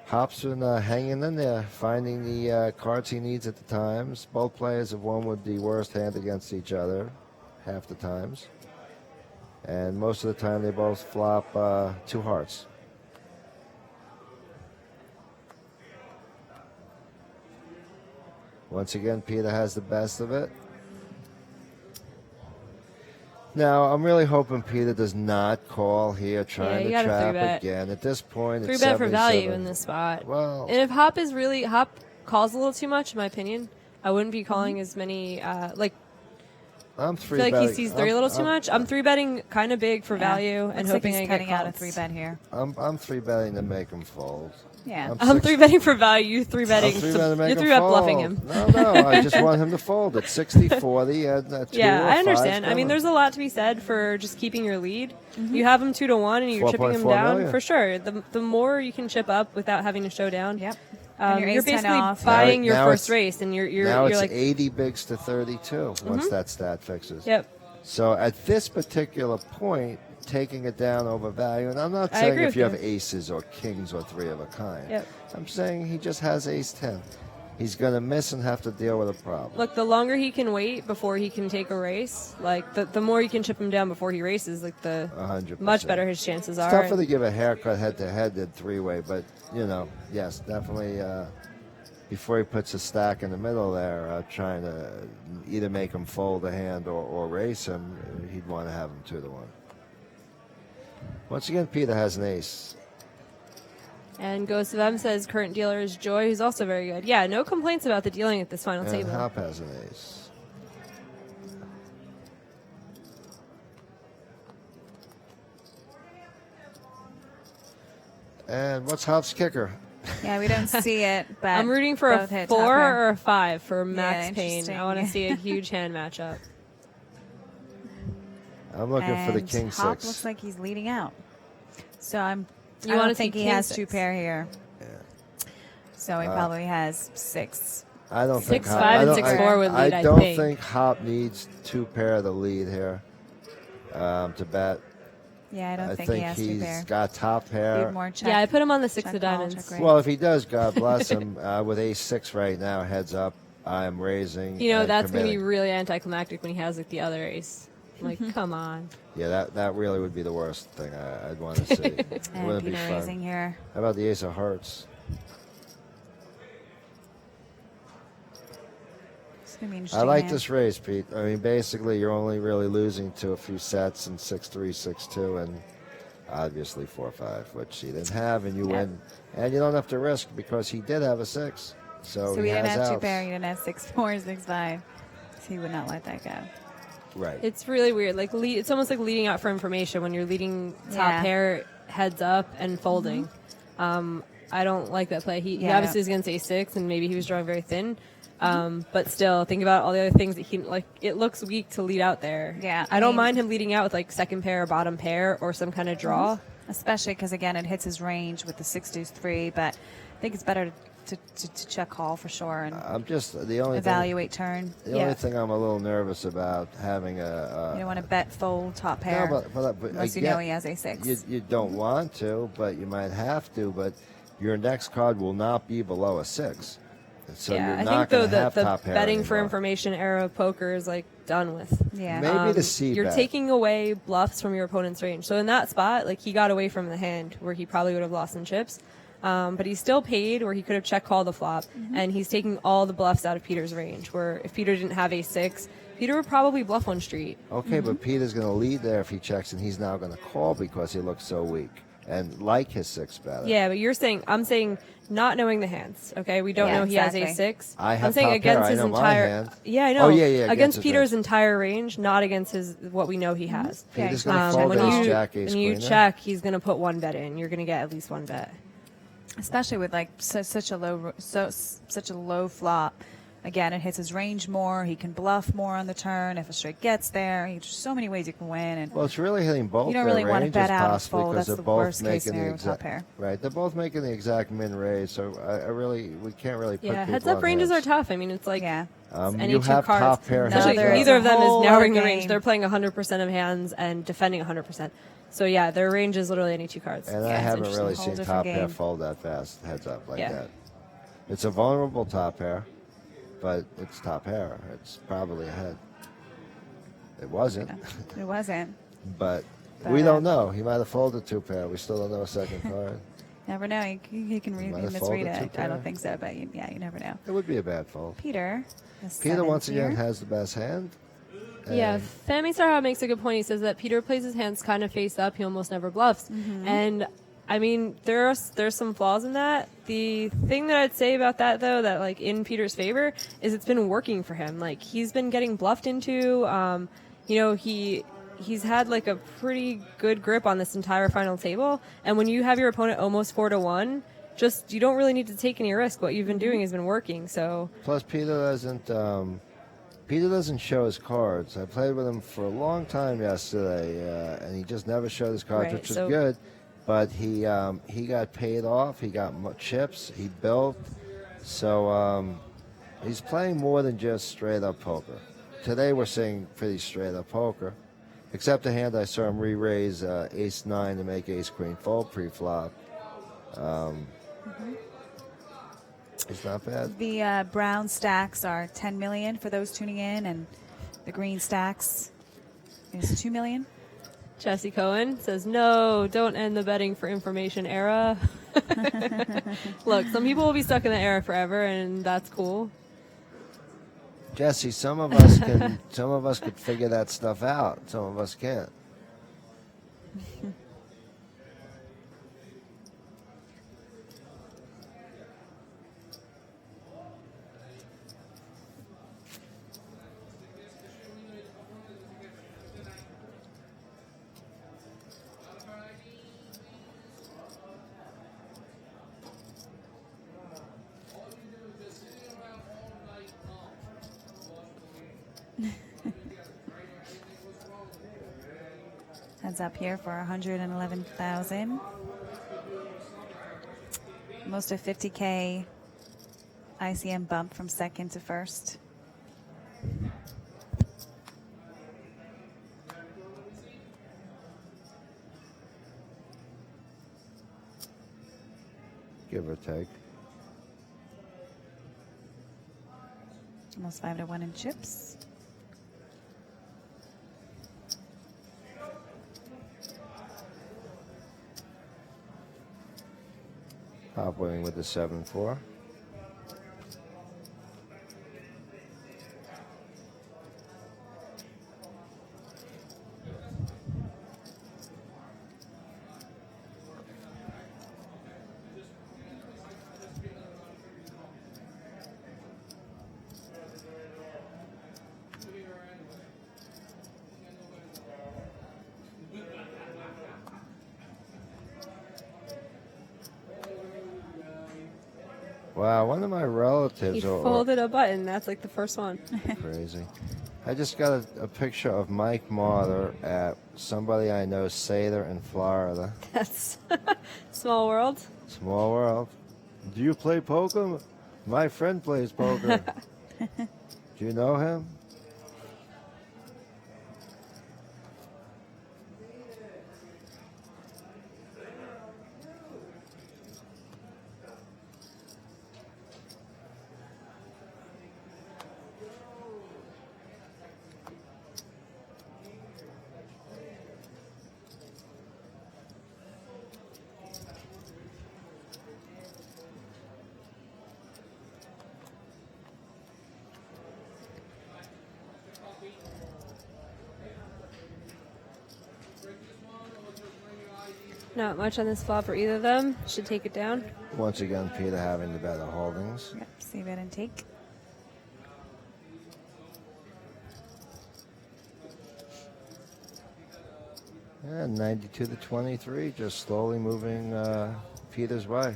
Hop's been hanging in there, finding the cards he needs at the times. Both players have won with the worst hand against each other, half the times. And most of the time they both flop 2 hearts. Once again, Peter has the best of it. Now, I'm really hoping Peter does not call here trying you to gotta trap 3-bet. again. At this point, Three it's bet for value 77. in this spot. Well, And if Hop calls a little too much, in my opinion, I wouldn't be calling as many, like, I'm I 3 feel like he betting. sees 3 a little too much. I'm 3-betting kind of big for Yeah. value and Looks hoping like I he's get cutting out a calls. 3-bet here. I'm 3-betting to make him fold. Yeah. I'm six- 3-betting for value. You 3-betting. I'm 3-betting to make You're him 3-bet fold. bluffing him. No, I just want him to fold at 60-40 and 2 Yeah, or I 5 understand. I mean, coming. there's a lot to be said for just keeping your lead. You have him 2-1, and you're chipping him 4.4 down million. for sure. The more you can chip up without having to show down, Yep. And your you're ace 10 basically off. buying your Now first it's- race, and you're now it's like, 80 bigs to 32 once that stat fixes. yep. So at this particular point, taking it down over value, and I'm not I saying agree if with you you. have aces or kings or 3 of a kind. Yep. I'm saying he just has ace 10. He's going to miss and have to deal with a problem. Look, the longer he can wait before he can take a race, like the more you can chip him down before he races, like the 100%. much better his chances It's are. tougher to give a haircut head-to-head than 3-way, but, yes, definitely before he puts a stack in the middle there, trying to either make him fold a hand or race him, he'd want to have him 2-1. Once again, Peter has an ace. And Ghost of M says current dealer is Joy, who's also very good. Yeah, no complaints about the dealing at this final And table. Hop has an ace. And what's Hop's kicker? Yeah, we don't see it, but I'm rooting for a both hit 4 top pair. or a 5 for Max Payne. interesting. I want to see a huge hand matchup. I'm looking for the And king Hop 6. looks like he's leading out. So I wanna don't see think he king has 6. 2 pair here. Yeah. So he probably has 6. I don't think 6-5 Hop, I and don't- 6-4 would lead, I I don't think. think Hop needs 2 pair to lead here to bet. Yeah, I don't I think he think has 2 he's pair. got top pair. Need more check. Yeah, I put him on the 6 check of call, diamonds. check raise. Well, if he does, God bless him. With ace 6 right now, heads up, I'm raising. You know, and that's going to be committing. really anticlimactic when he has like the other ace. I'm like, come on. Yeah, that really would be the worst thing I'd want to see. It And wouldn't be Peter fun. raising here. How about the ace of hearts? gonna be I interesting like hand. this race, Pete. I mean, basically, you're only really losing to a few sets in 6-3, 6-2, and obviously 4-5, which he didn't have, and you Yeah. win. And you don't have to risk because he did have a 6. So So he he didn't has have two outs. pair. He didn't have 6-4, 6-5. So he would not let that go. Right. It's really weird. Like it's almost like leading out for information when you're leading top Yeah. pair heads up and folding. I don't like that play. He Yeah, obviously is against a6, and maybe he was drawing very thin. But still, think about all the other things that he like. It looks weak to lead out there. Yeah, I I don't mean- mind him leading out with like second pair or bottom pair or some kind of draw. Especially because, again, it hits his range with the 6-2-3. But I think it's better to check call for sure and I'm just the only evaluate turn. thing. The only thing I'm a little nervous about having You don't want to bet fold top no, pair but unless you again, know he has a6. You don't want to, but you might have to. But your next card will not be below a 6. So yeah, you're I not think though going to that have the top pair betting for anymore. information era of poker is like done with. Yeah. Maybe the C You're bet. taking away bluffs from your opponent's range. So in that spot, like he got away from the hand where he probably would have lost some chips. But he's still paid where he could have check called the flop, and he's taking all the bluffs out of Peter's range. Where if Peter didn't have a6, Peter would probably bluff one street. Okay, but Peter's going to lead there if he checks, and he's now going to call because he looks so weak and like his 6 better. Yeah, but I'm saying not knowing the hands. Okay, we don't Yeah, know he has exactly. a6. I have I'm saying top pair. against I his know my entire. hand. Yeah, I know. Oh, yeah, against Against his Peter's range. entire range, not against his what we know he has. Peter's going to fold when ace you jack, ace when you queen there. check, he's going to put one bet in. You're going to get at least one bet. Especially with like such a low flop. Again, it hits his range more. He can bluff more on the turn. If a straight gets there, there's so many ways you can win. And Well, it's really hitting both you don't their really want to ranges bet out and possibly fold. because That's they're the both worst case making the scenario with top exact pair. right. They're both making the exact min raise, so we can't really put Yeah, people heads up on ranges heads. are tough. I mean, it's like Yeah. any you two have cards. top pair heads Especially Another- up. neither of them is whole narrowing the other range. game. They're playing 100% of hands and defending 100%. So yeah, their range is literally any two cards. And I Yeah, it's haven't interesting. really Whole seen different top pair game. fold that fast, heads up like Yeah. that. It's a vulnerable top pair, but it's top pair. It's probably a head. It wasn't, It wasn't. but But, we don't know. He might have folded 2 pair. We still don't know a second card. Never know. You can Might have misread folded it. two I pair. don't think so, but you never know. It would be a bad fold. Peter. the Peter, seventh once again, here. has the best hand. Yeah, And Fami Sarha makes a good point. He says that Peter plays his hands kind of face up. He almost never bluffs. And I mean, there's some flaws in that. The thing that I'd say about that, though, that like in Peter's favor, is it's been working for him. Like he's been getting bluffed into. He's had like a pretty good grip on this entire final table. And when you have your opponent almost 4-1, just you don't really need to take any risk. What you've been doing has been working. So plus, Peter doesn't show his cards. I played with him for a long time yesterday, and he just never showed his cards, Right, which was so- good. But he got paid off. He got chips. He built. So he's playing more than just straight up poker. Today we're seeing pretty straight up poker, except the hand I saw him re-raise ace 9 to make ace queen fold pre-flop. It's not bad. The brown stacks are 10 million for those tuning in, and the green stacks is 2 million. Jesse Cohen says, no, don't end the betting for information era. Look, some people will be stuck in the era forever, and that's cool. Jesse, some of us could figure that stuff out. Some of us can't. Heads up here for 111,000. Most of 50K ICM bump from second to first. Give or take. Almost 5-1 in chips. Top winning with the 7-4. Wow, one of my relatives. He folded a button. That's like the first one. Crazy. I just got a picture of Mike Marler at somebody I know, Sather in Florida. That's small world. Small world. Do you play poker? My friend plays poker. Do you know him? Not much on this flop for either of them. Should take it down. Once again, Peter having the better holdings. Yep, save it and take. And 92 to 23, just slowly moving Peter's way.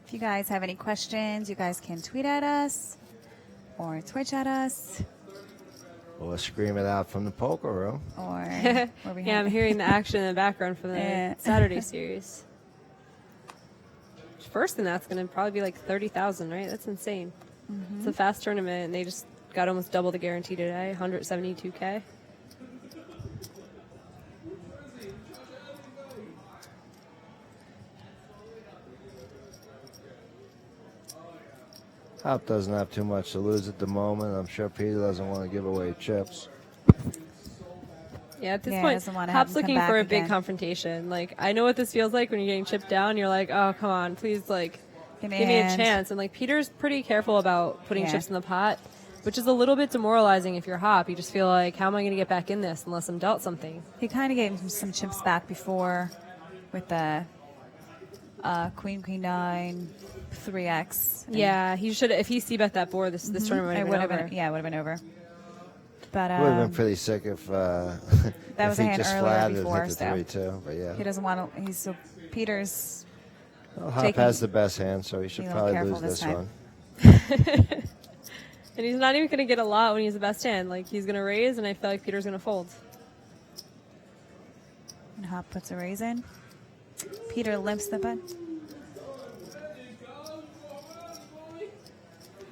If you guys have any questions, you guys can tweet at us or Twitch at us Or scream it out from the poker room. or where we Yeah, I'm hearing the action in the background from the Yeah. Saturday series. First in that's going to probably be like 30,000, right? That's insane. It's a fast tournament, and they just got almost double the guarantee today, 172K. Hop doesn't have too much to lose at the moment. I'm sure Peter doesn't want to give away chips. Yeah, at this Yeah, point, doesn't wanna have Hop's him come looking for back a big again. confrontation. Like, I know what this feels like when you're getting chipped down. You're like, oh, come on, please, like, Give give me a me a hand. chance. And, like, Peter's pretty careful about putting Yeah. chips in the pot, which is a little bit demoralizing if you're Hop. You just feel like, how am I going to get back in this unless I'm dealt something? He kind of gave him some chips back before with the Queen 9 3x. And Yeah, he should. If he c-bet that board, this tournament it would have been over. Yeah, it would have been over. But Would have been pretty sick if that if was a he hand just earlier flatted before, hit the so 3-2. But yeah, he doesn't want to. He's so Peter's. well, Hop taking- has the best hand, so he should being a little probably careful lose this this time. one. And he's not even going to get a lot when he's the best hand. Like, he's going to raise, and I feel like Peter's going to fold. And Hop puts a raise in. Peter limps the button.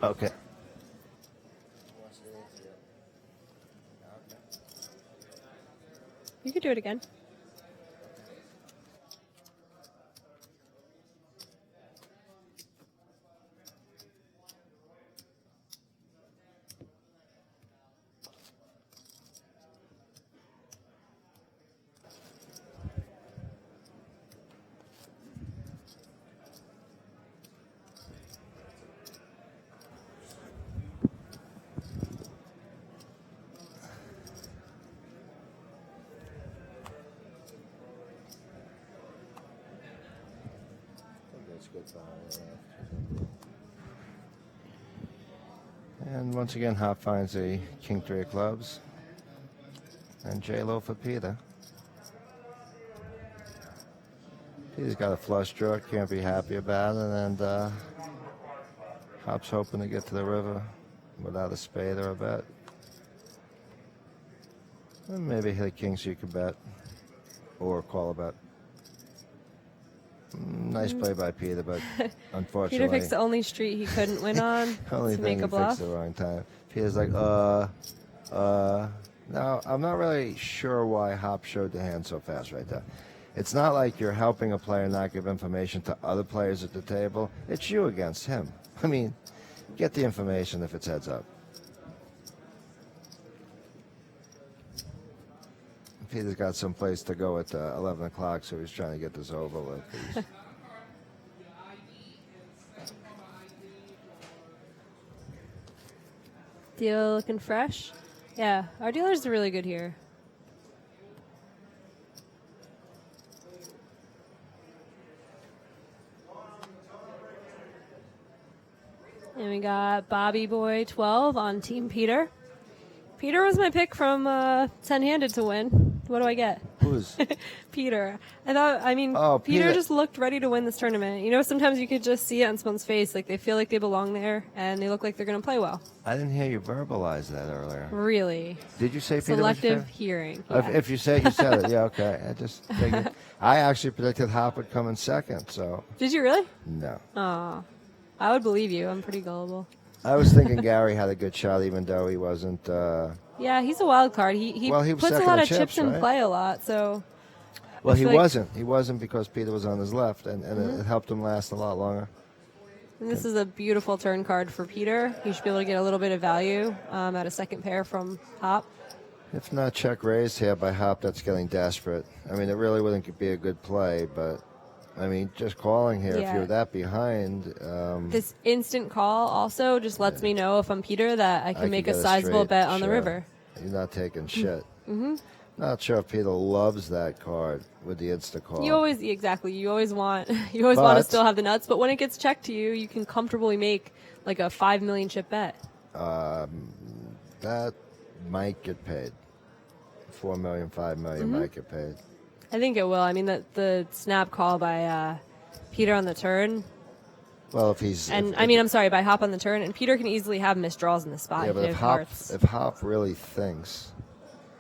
Okay. You could do it again. And once again, Hop finds a King 3 of clubs. And J-Lo for Peter. Peter's got a flush draw, can't be happy about it. And Hop's hoping to get to the river without a spade or a bet. And maybe hit a king so you can bet. Or call a bet. Nice play by Peter, but unfortunately... Peter picks the only street he couldn't win on Only to thing make a he fixed bluff. the wrong time. Peter's like, Now, I'm not really sure why Hop showed the hand so fast right there. It's not like you're helping a player not give information to other players at the table. It's you against him. I mean, get the information if it's heads up. Peter's got some place to go at 11 o'clock, so he's trying to get this over with. Deal looking fresh. Yeah, our dealers are really good here. And we got Bobby Boy 12 on Team Peter. Peter was my pick from 10-handed to win. What do I get? Who's? Peter. Oh, Peter Peter. just looked ready to win this tournament. You know, sometimes you could just see it on someone's face. Like, they feel like they belong there, and they look like they're going to play well. I didn't hear you verbalize that earlier. Really. Did you say Peter was your Selective favorite? hearing. If you said it, you said it. Yeah, okay. I just figured. I actually predicted Hop would come in second, so Did you really? no. Aw. I would believe you. I'm pretty gullible. I was thinking Gary had a good shot, even though he wasn't. Yeah, he's a wild card. He Well, he was puts a second lot in of chips, chips in right? play a lot, so... Well, I he feel like- wasn't. He wasn't because Peter was on his left, and it helped him last a lot longer. And this is a beautiful turn card for Peter. He should be able to get a little bit of value at a second pair from Hop. If not check raised here by Hop, that's getting desperate. I mean, it really wouldn't be a good play, but I mean, just calling here, if Yeah. you're that behind, This instant call also just lets me know if I'm Peter that I can make a get sizable straight bet on the shot. river. You're not taking shit. Mm-hmm. Not sure if Peter loves that card with the insta call. You always want to But- still have the nuts, but when it gets checked to you, you can comfortably make like a 5 million chip bet. That might get paid. 4 million, 5 million Mm-hmm. might get paid. I think it will. I mean, the snap call by Peter on the turn, Well, if he's and if, I'm sorry, by Hop on the turn, and Peter can easily have missed draws in the spot. yeah, but if if he has Hop hearts. really thinks,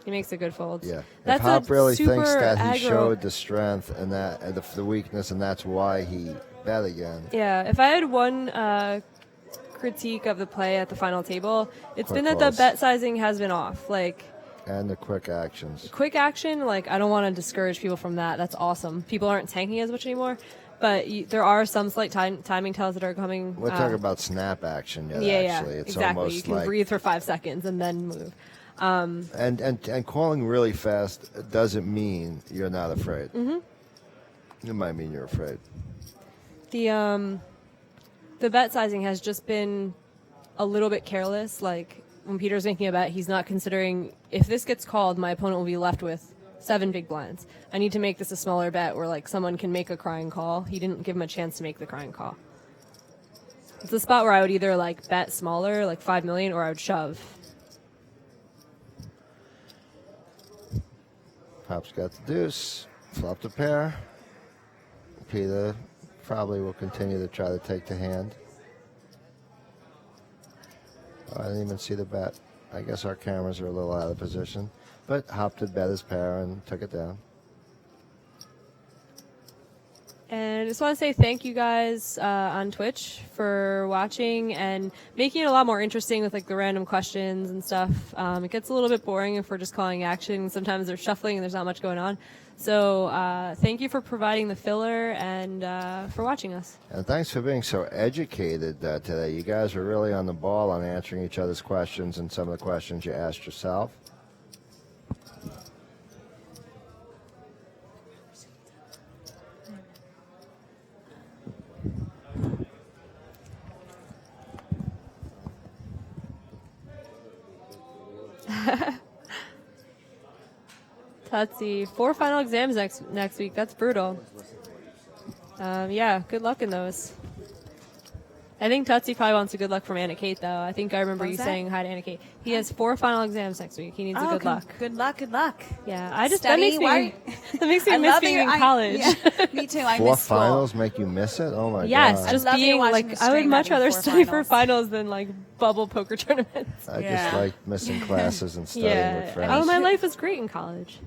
He makes a good fold. yeah, That's if Hop a really super thinks that he aggro- showed the strength and that and the weakness, and that's why he bet again. Yeah, if I had one critique of the play at the final table, it's Quick been that calls. the bet sizing has been off. Like, And the quick actions. quick action, like, I don't want to discourage people from that. That's awesome. People aren't tanking as much anymore. But there are some slight timing tells that are coming. We're talking about snap action yet, Yeah, actually. yeah, It's exactly. almost You can like breathe for 5 seconds and then move. and calling really fast doesn't mean you're not afraid. Mm-hmm. It might mean you're afraid. The bet sizing has just been a little bit careless. Like, when Peter's making a bet, he's not considering, if this gets called, my opponent will be left with 7 big blinds. I need to make this a smaller bet where, like, someone can make a crying call. He didn't give him a chance to make the crying call. It's a spot where I would either, like, bet smaller, like 5 million, or I would shove. Hop's got the deuce, flopped a pair. Peter probably will continue to try to take the hand. Oh, I didn't even see the bet. I guess our cameras are a little out of position. But Hop did bet his pair and took it down. And I just want to say thank you guys on Twitch for watching and making it a lot more interesting with, like, the random questions and stuff. It gets a little bit boring if we're just calling action. Sometimes there's shuffling and there's not much going on. So thank you for providing the filler and for watching us. And thanks for being so educated today. You guys were really on the ball on answering each other's questions and some of the questions you asked yourself. Tutsi, 4 final exams next week. That's brutal. Yeah, good luck in those. I think Tutsi probably wants a good luck from Anna Kate, though. I think I remember What you was that? saying hi to Anna Kate. He has 4 final exams next week. He needs a good luck. Good luck. Good luck. Yeah, I just Study, that makes me I miss love being that in you're- college. yeah, me too. I 4 miss school. finals make you miss it? Oh my Yes, god. just love you being watching like, the I would stream much having rather 4 study for finals. finals than like bubble poker tournaments. I just Yeah. like missing classes and studying with Yeah. friends. Oh, my life was great in college.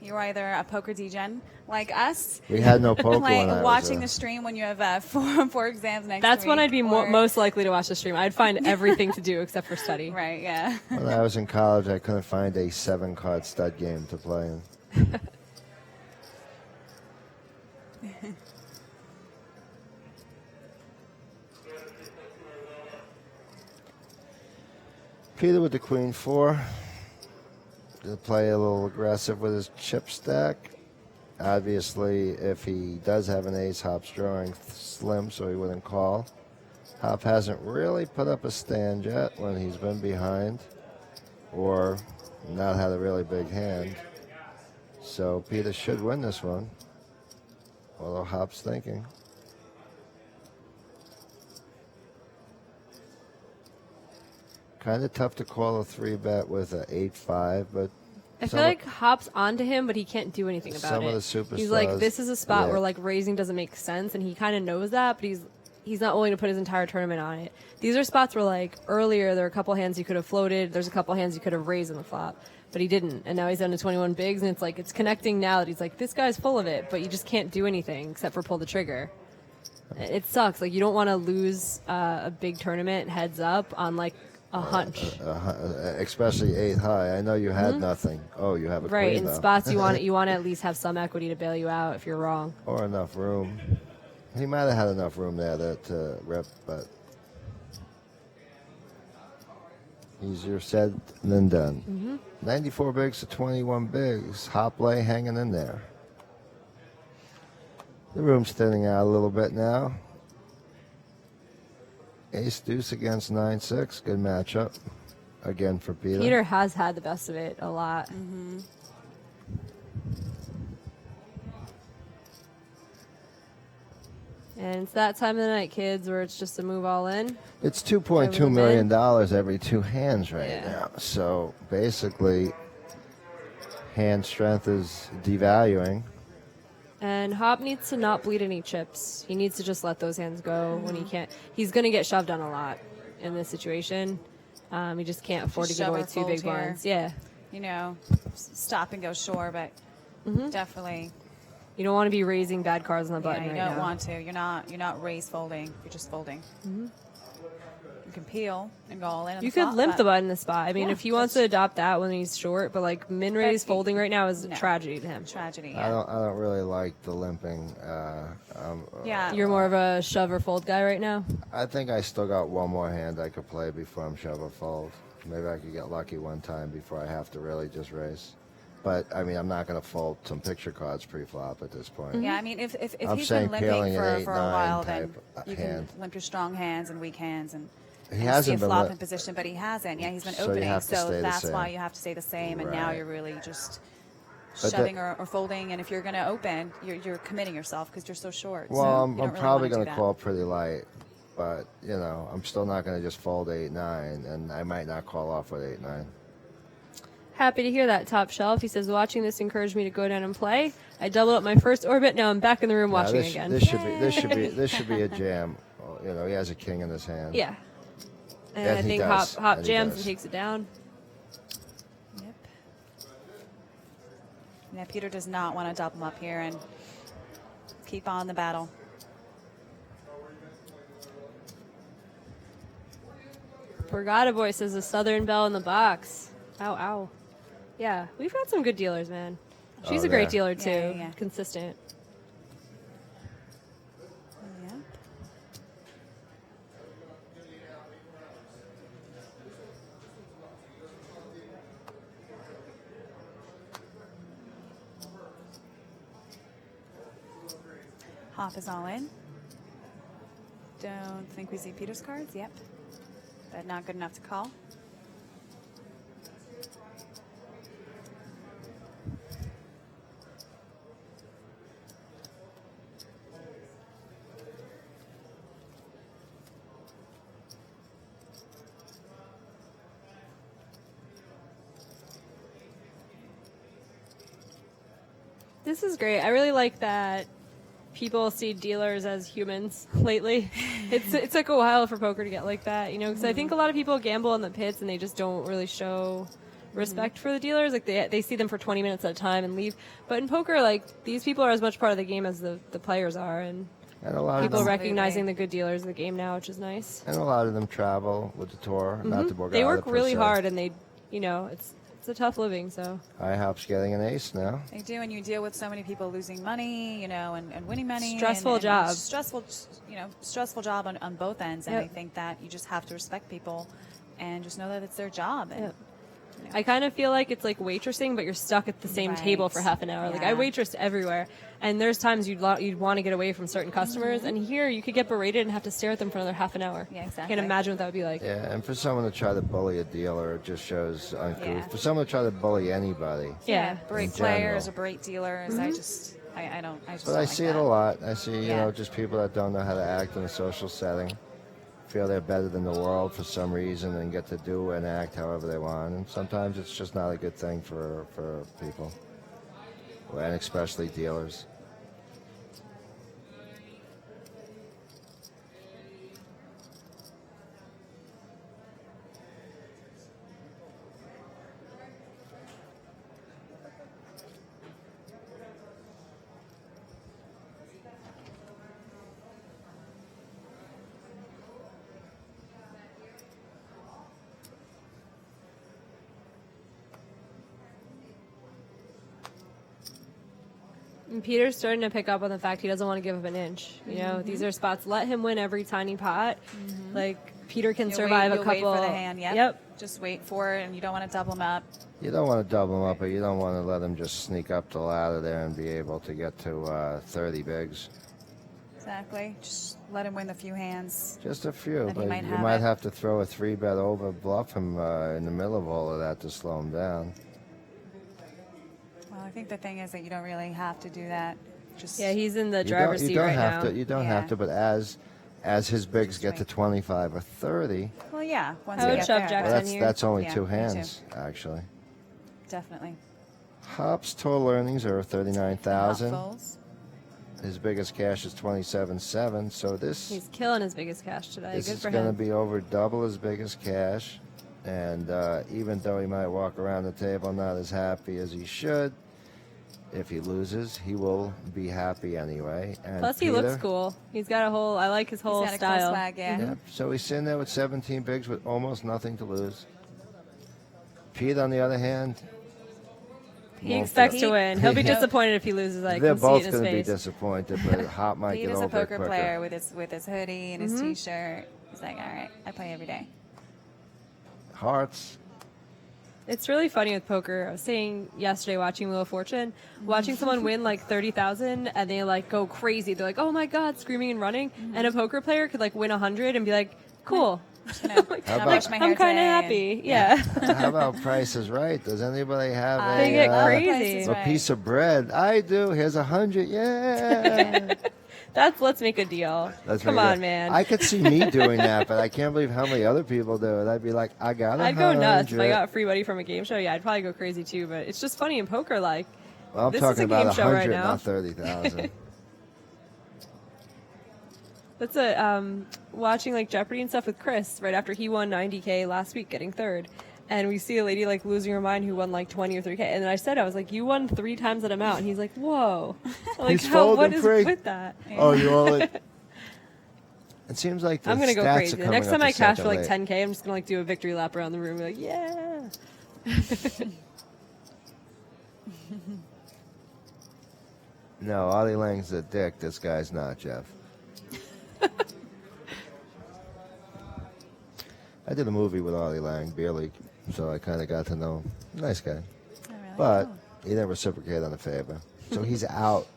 You were either a poker degen like us, We had no poker like when I watching the was stream when you have four exams next That's week. when I'd be or- most likely to watch the stream. I'd find everything to do except for study. Right, yeah. when I was in college, I couldn't find a 7-card stud game to play in. Peter with the queen 4. To play a little aggressive with his chip stack. Obviously, if he does have an ace, Hop's drawing slim, so he wouldn't call. Hop hasn't really put up a stand yet when he's been behind or not had a really big hand. So Peter should win this one, although Hop's thinking. Kind of tough to call a 3-bet with a 8-5, but I feel like Hop's onto him, but he can't do anything about some it. of the superstars. He's like, this is a spot yeah. where like raising doesn't make sense, and he kind of knows that, but he's not willing to put his entire tournament on it. These are spots where like earlier there are a couple hands you could have floated, there's a couple hands you could have raised in the flop, but he didn't, and now he's down to 21 bigs, and it's like it's connecting now that he's like, this guy's full of it, but you just can't do anything except for pull the trigger. It sucks. Like you don't want to lose a big tournament heads up on like a hunch. Especially 8 high. I know you had nothing. Oh, you have a Right, queen, in though. spots you want to at least have some equity to bail you out if you're wrong. Or enough room. He might have had enough room there to rip, but easier said than done. 94 bigs to 21 bigs. Hoplay hanging in there. The room's thinning out a little bit now. Ace deuce against 9-6. Good matchup. Again for Peter. Peter has had the best of it a lot. And it's that time of the night, kids, where it's just a move all in. It's $2.2 million every 2 hands right now. So basically, hand strength is devaluing. And Hop needs to not bleed any chips. He needs to just let those hands go when he can't. He's going to get shoved on a lot in this situation. He just can't afford to give away 2 big blinds. Yeah. You know, stop and go sure, but definitely. You don't want to be raising bad cards on the button Yeah, you right don't now. want to. You're not raise folding. You're just folding. You can peel and go all in. On You the could flop, limp but- the button in the spot. I mean, Yeah, if he wants to adopt that when he's short, but like min raise That's- folding right now is a no. tragedy to him. Tragedy. I Yeah. don't really like the limping. Yeah. You're more of a shove or fold guy right now. I think I still got one more hand I could play before I'm shove or fold. Maybe I could get lucky one time before I have to really just raise. But I mean, I'm not going to fold some picture cards pre-flop at this point. Yeah, I mean, if I'm he's saying been limping peeling an for a 8-9 while, then type you hand. can limp your strong hands and weak hands and He and see a hasn't been flop limp. in position, but he hasn't. Yeah, he's been So you opening, have to stay so the that's same. why you have to stay the same. And now Right. you're really just But shoving or folding. And if you're going to open, you're committing yourself because you're so short. Well, so I'm you don't really probably wanna going do to that. call pretty light, but you know, I'm still not going to just fold 8-9, and I might not call off with 8-9. Happy to hear that, Top Shelf. He says, watching this encouraged me to go down and play. I doubled up my first orbit. Now I'm back in the room watching this, again. This should be a jam. You know, he has a king in his hand. Yeah. And And I he think does. Hop And he jams does. and takes it down. Yep. Yeah, Peter does not want to double him up here and keep on the battle. Borgata Boy says a Southern Belle in the box. Ow, ow. Yeah, we've got some good dealers, man. She's Oh, a great yeah. dealer, too. Yeah. Consistent. Yep. Hop is all in. Don't think we see Peter's cards. Yep. But not good enough to call. This is great. I really like that people see dealers as humans lately. It took a while for poker to get like that, you know, because I think a lot of people gamble in the pits and they just don't really show respect for the dealers. Like they see them for 20 minutes at a time and leave. But in poker, like these people are as much part of the game as the players are, and And a lot people of them, recognizing the good dealers in the game now, which is nice. and a lot of them travel with the tour. Not the Borgata. They work per really se. hard, and they, you know, it's a tough living. So IHOP's getting an ace now. They do, and you deal with so many people losing money, you know, and winning money. Stressful and job. Stressful job on both ends. And Yep. I think that you just have to respect people and just know that it's their job. And, Yep. I kind of feel like it's like waitressing, but you're stuck at the same Right. table for half an hour. Like I Yeah. waitressed everywhere, and there's times you'd want to get away from certain customers, and here you could get berated and have to stare at them for another half an hour. Yeah, exactly. Can't imagine what that would be like. Yeah, and for someone to try to bully a dealer, it just shows uncouth. Yeah. For someone to try to bully anybody. Yeah. Great In players general. or great dealers. I just But don't I like see that. it a lot. I see, you Yeah. know, just people that don't know how to act in a social setting. feel they're better than the world for some reason and get to do and act however they want. And sometimes it's just not a good thing for people, and especially dealers. And Peter's starting to pick up on the fact he doesn't want to give up an inch. You know, these are spots. Let him win every tiny pot. Like Peter can survive a couple. Wait for the hand. Yep. Just wait for it, and you don't want to double him up. You don't want to double them up, but you don't want to let them just sneak up the ladder there and be able to get to 30 bigs. Exactly. Just let him win the few hands. Just a few, And he but might you have might it. have to throw a 3-bet over, bluff him in the middle of all of that to slow him down. Well, I think the thing is that you don't really have to do that. Just Yeah, he's in the driver's seat right now. You don't have to, but as his bigs get to 25 or 30, Well, yeah. Once I we would get shove there, Jack but- 10 here. that's only Yeah, 2 me too. hands, actually. Definitely. Hop's total earnings are 39,000. Hopfuls. His biggest cash is 27.7. So this He's killing his biggest cash today. this Good is for going to him. be over double his biggest cash. And even though he might walk around the table not as happy as he should, if he loses, he will be happy anyway. And Plus, he looks cool. He's got a whole. I like his whole He's got a cool style. swag, yeah. Yep. So he's sitting there with 17 bigs with almost nothing to lose. Pete, on the other hand, He won't expects feel- to win. He'll be disappointed if he loses. I They're can see both it in his going to be face. disappointed, but Hop might Pete get is a over it poker quicker. player with his hoodie and his T-shirt. He's like, all right, I play every day. Hearts. It's really funny with poker. I was saying yesterday, watching Wheel of Fortune, watching someone win like 30,000 and they like go crazy. They're like, "Oh my god!" screaming and running. And a poker player could like win 100 and be like, "Cool." You know, How I'll brush my hair I'm kind of today happy. Yeah. How about Price is Right? Does anybody have They get crazy. Price is a Right. piece of bread? I do. Here's 100. Yeah. Let's make a deal. That's Come very on, good. man. I could see me doing that, but I can't believe how many other people do it. I'd be like, I got 100. I'd go nuts if I got free money from a game show. Yeah, I'd probably go crazy too. But it's just funny in poker. Like, Well, I'm this talking is a about game show 100, right now. not 30,000. That's watching like Jeopardy and stuff with Chris right after he won 90K last week, getting third. And we see a lady like losing her mind who won like 20 or 30K. And then I was like, you won 3 times that amount. And he's like, whoa. Like, He's what folding is free. with that? Oh, you only. It seems like the I'm going to go stats crazy. are The coming next up time a I cash second for like late. 10K, I'm just going to like do a victory lap around the room and be like, yeah. No, Artie Lang's a dick. This guy's not, Jeff. I did a movie with Artie Lang, Beer League, so I kind of got to know him. Nice guy. Oh, really? But he didn't reciprocate on the favor. So he's out.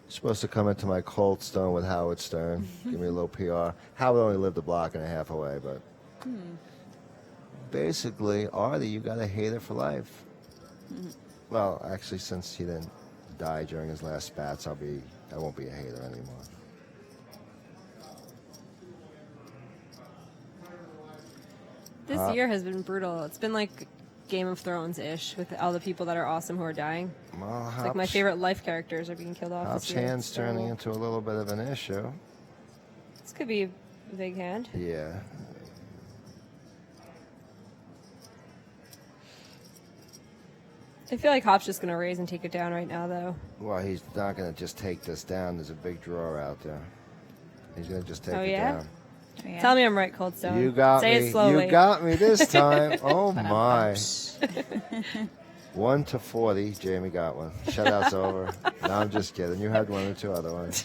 Supposed to come into my Cold Stone with Howard Stern. Give me a little PR. Howard only lived a block and a half away, but basically, Artie, you got a hater for life. Well, actually, since he didn't die during his last spats, I won't be a hater anymore. This year has been brutal. It's been like Game of Thrones-ish with all the people that are awesome who are dying. Well, It's like my favorite life characters are being killed off Hop's this year. hand's It's turning terrible. into a little bit of an issue. This could be a big hand. Yeah. I feel like Hop's just going to raise and take it down right now, though. Well, he's not going to just take this down. There's a big drawer out there. He's going to just take Oh, it yeah? down. Yeah. Tell me I'm right, Cold Stone. You got Say me. it slowly. You got me this time. Oh, my. 1 to 40. Jamie got one. Shutout's over. No, I'm just kidding. You had 1 or 2 other ones.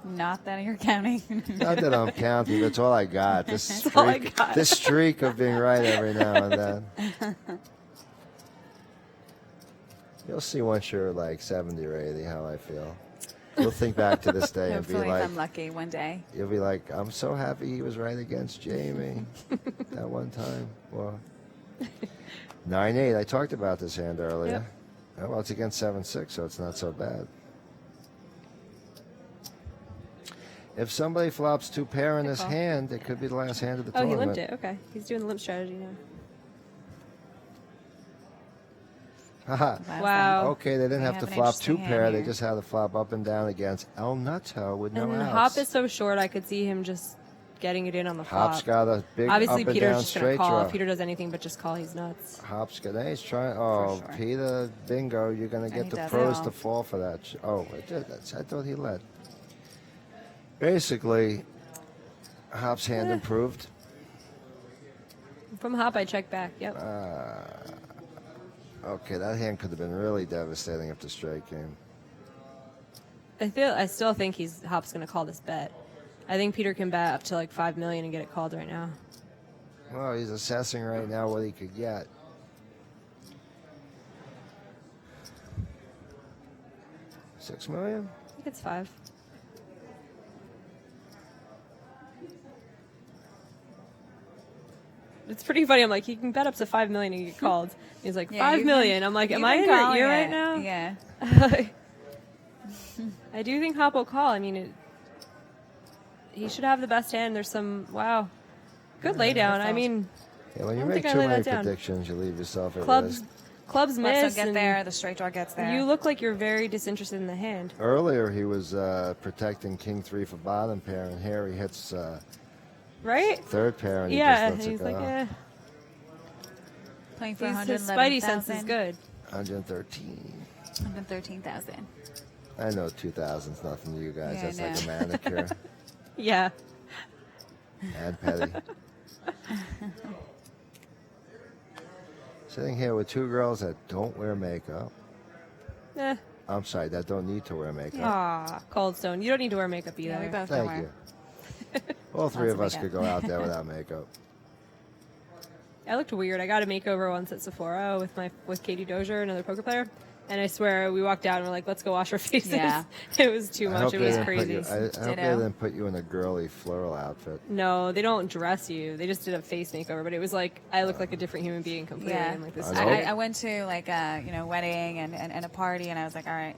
Not that you're counting. Not that I'm counting. That's all I got. This all I streak, got. this streak of being right every now and then. You'll see once you're like 70 or 80 how I feel. You'll think back to this day and be Hopefully, if like, I'm lucky one day. you'll be like, I'm so happy he was right against Jamie that one time. Well, 9-8. I talked about this hand earlier. Oh, well, it's against 7-6, so it's not so bad. If somebody flops 2 pair in Good his call. hand, it could be the last hand of the Oh, he tournament. limped it. Okay. He's doing the limp strategy now. Haha. Wow. Okay, they didn't They have to have an flop 2 interesting pair. hand They here. just had to flop up and down against El Nutto with no And outs. Hop is so short, I could see him just getting it in on the flop. Hop's got a big Obviously, up and Peter's down just going straight to call. draw. If Peter does anything but just call, he's nuts. Hop's got. He's trying. Oh, sure. Peter, bingo! You're going to And get he the does pros call. to fall for that. Oh, it did. I thought he led. Basically, Hop's hand improved. From Hop, I check back. Yep. Okay, that hand could have been really devastating if the straight came. I still think Hop's going to call this bet. I think Peter can bet up to like 5 million and get it called right now. Well, he's assessing right now what he could get. $6 million? I think it's 5. It's pretty funny. I'm like, he can bet up to 5 million and get called. He's like, Yeah, 5 you've million. been- I'm like, am you've I been in your calling ear it. right now? Yeah. I do think Hop will call. I mean, he should have the best hand. There's some, wow. Good lay down. I mean, Yeah, when I you don't make think I too lay many that down. predictions, you leave yourself at clubs risk. clubs Let's miss. get and there. The straight draw gets there. You look like you're very disinterested in the hand. Earlier, he was protecting King 3 for bottom pair, and here he hits Right? third pair, and he Yeah, just lets he's it like, go. eh. Playing for His spidey sense is 111,000. good. 113. 113,000. I know 2,000's nothing to you guys. Yeah, That's I like a know. manicure Yeah. and petty. Sitting here with 2 girls that don't wear makeup. Eh. I'm sorry, that don't need to wear makeup. Aw, Cold Stone. You don't need to wear makeup either. Yeah, we both Thank don't you. wear. All 3 Lots of of us makeup. could go out there without makeup. I looked weird. I got a makeover once at Sephora with Katie Dozier, another poker player. And I swear, we walked out and we're like, let's go wash our faces. Yeah. It was too I much. hope It they was didn't put crazy. you- I hope they Ditto. didn't put you in a girly floral outfit. No, they don't dress you. They just did a face makeover, but it was like I looked like a different human being completely. Yeah. And like this I is know. great. I went to like a wedding and a party, and I was like, all right,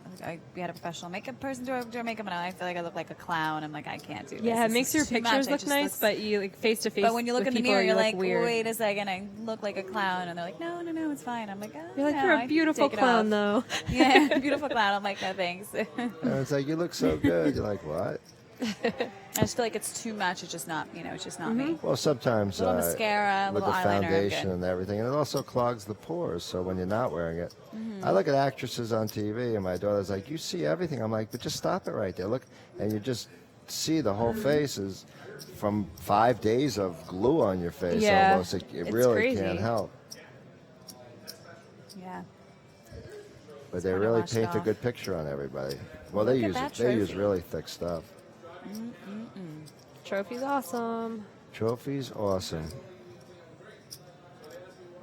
we had a professional makeup person do our makeup, and I feel like I look like a clown. I'm like, I can't do this. Yeah, it This makes is your too pictures much. I look just nice, but you like face to face. But when you look with in the people, mirror, you you're look like, weird. wait a second, I look like a clown, and they're like, no, it's fine. I'm like, oh, You're like, no, you're I a beautiful take it clown, off. though. Yeah, beautiful clown. I'm like, no, thanks. And it's like, you look so good. You're like, what? I just feel like it's too much. It's just not, it's just not me. Well, sometimes Little mascara, with little the eyeliner, I'm foundation good. and everything, and it also clogs the pores. So when you're not wearing it, Mm-hmm. I look at actresses on TV, and my daughter's like, "You see everything." I'm like, "But just stop it right there. Look," and you just see the whole face is from 5 days of glue on your face. Yeah, Almost, it it's really crazy. can't help. Yeah. But they kinda really washed paint a off. good picture on everybody. Well, Look they at use that they use trophy. really thick stuff. Trophy's awesome. Trophies, awesome.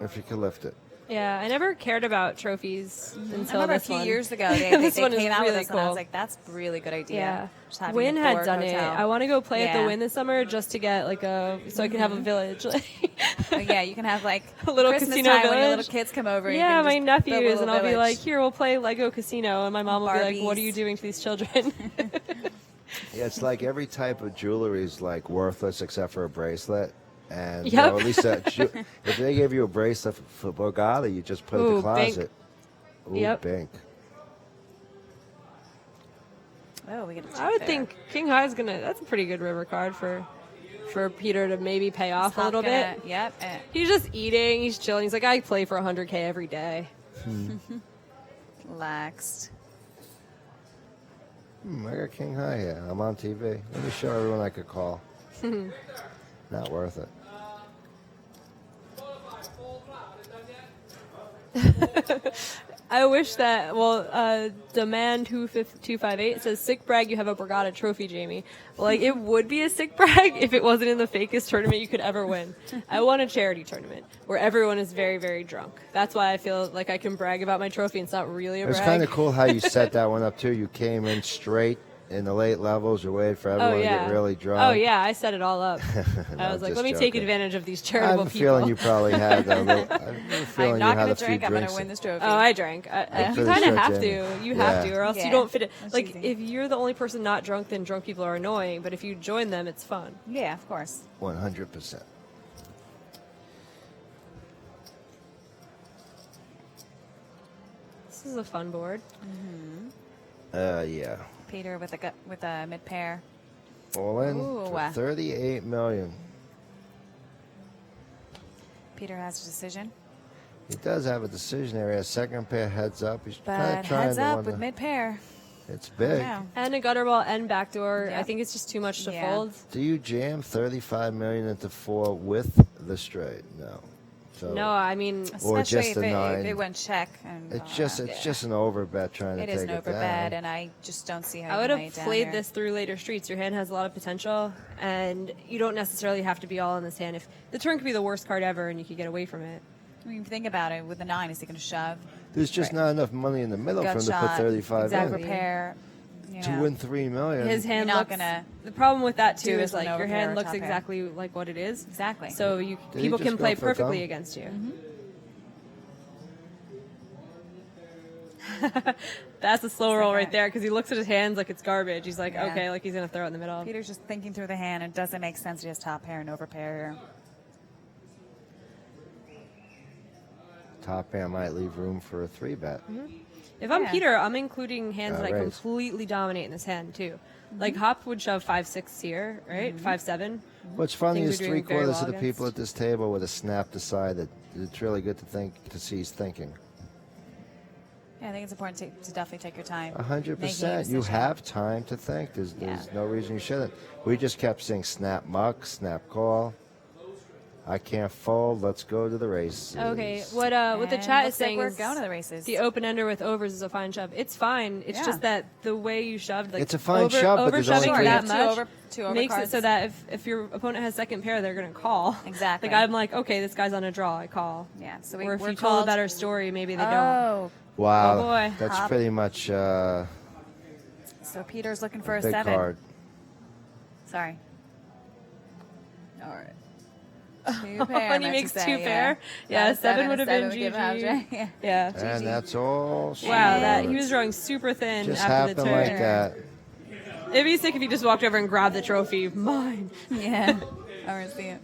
If you can lift it. Yeah, I never cared about trophies I until remember a this few one. years ago they This one is came out with really this, and I was cool. like, that's a really good idea. Yeah. Just having Wynn the had Borg done it. Hotel. I want to go play at the Yeah. Wynn this summer just to get like so I can have a village. But yeah, you can have like A little Christmas casino time when your village. little kids come over. and Yeah, you my can just build a nephews, little and I'll be village. like, here, we'll play Lego Casino, and my mom will be like, what are Barbies. you doing to these children? Yeah, it's like every type of jewelry is like worthless except for a bracelet. And Yep. at least if they gave you a bracelet for Borgata, you just put it in Ooh, the closet. Ooh, Yep. Bink. Oh, we get a check I would there. think King High's that's a pretty good river card for Peter to maybe pay off a He's little not bit. gonna- Yep. He's just eating, he's chilling. He's like, I play for 100K every day. Relaxed. I got King High here. I'm on TV. Let me show everyone I could call. Not worth it. I wish that, Demand 258 says, sick brag, you have a Borgata trophy, Jamie. Like, it would be a sick brag if it wasn't in the fakest tournament you could ever win. I won a charity tournament where everyone is very, very drunk. That's why I feel like I can brag about my trophy and it's not really a It was brag. kind of cool how you set that one up, too. You came in straight in the late levels, you're waiting for everyone to get really drunk. Oh yeah, I set it all up. No, I was I'm like, just let me take joking. advantage of these I charitable have a people. feeling you probably had a little. I have a feeling I'm not you had going a to few drink. I'm going drinks. to win this trophy. Oh, I drank. You pretty kind sure of have Jamie- to. You have Yeah. to, or else Yeah. you don't fit it. That's Like, easy. if you're the only person not drunk, then drunk people are annoying. But if you join them, it's fun. Yeah, of course. 100%. This is a fun board. Yeah. Peter with a mid pair. All in Ooh. for 38 million. Peter has a decision, He does have a decision area. Second pair heads up. He's kind but of trying heads to up win with the- mid pair. It's big. Wow. And a gutter ball and backdoor. I Yep. think it's just too much to Yeah. fold. Do you jam 35 million into 4 with the straight? No. So No, I mean, Or Especially just if a it, nine. if it went check. And, it's just an overbet trying to It take is it an overbet, down. and I just don't see how I would you lay have it down played here. this through later streets. Your hand has a lot of potential, and you don't necessarily have to be all in this hand. If the turn could be the worst card ever, and you could get away from it. I mean, think about it. With the 9, is he going to shove? There's just not enough money in the middle Gut for him to put shot, 35 exactly. in. Repair. You To know. win 3 million. His hand You're not looks. gonna The problem with that do too this is like with an your overpair hand or looks top pair. exactly like what it is. Exactly. So Did he people just can go play for a perfectly thumb? against you. That's a slow roll right there because he looks at his hands like it's garbage. He's like, Yeah. okay, like he's gonna throw it in the middle. Peter's just thinking through the hand. It doesn't make sense. He has top pair and overpair here. Top pair might leave room for a 3-bet. If I'm Yeah. Peter, I'm including hands that I raise. completely dominate in this hand too. Like Hop would shove 5-6 here, right? 5-7. What's funny Things is are doing very 3/4 well of the against. people at this table would have snapped aside. It's really good to see he's thinking. Yeah, I think it's important to definitely take your time. 100%. You have time to think. There's no reason you shouldn't. We just kept saying snap muck, snap call. I can't fold. Let's go to the race. Okay, what the chat is looks like saying we're is going to the races. the open ender with overs is a fine shove. It's fine. It's Yeah. just that the way you shoved, like It's a fine shove, but there's only shoving three- that Two much over makes it cards. so that if your opponent has second pair, they're gonna call. Exactly. Like I'm like, okay, this guy's on a draw, I call. Yeah, so Or if we're you told a called- better story, maybe they don't. Oh, Wow. Oh, boy. That's Hop. pretty much so Peter's looking for a big 7. card. Sorry. All right. Two When pair. he I meant makes to say, two pair, yeah, yeah, 7 would have been would give out, GG. right? Yeah. Yeah. And that's all. she Wow, that wrote. he was drawing super thin Just after the happened turn. like that. It'd be sick if he just walked over and grabbed the trophy. Mine. Yeah. Or see it.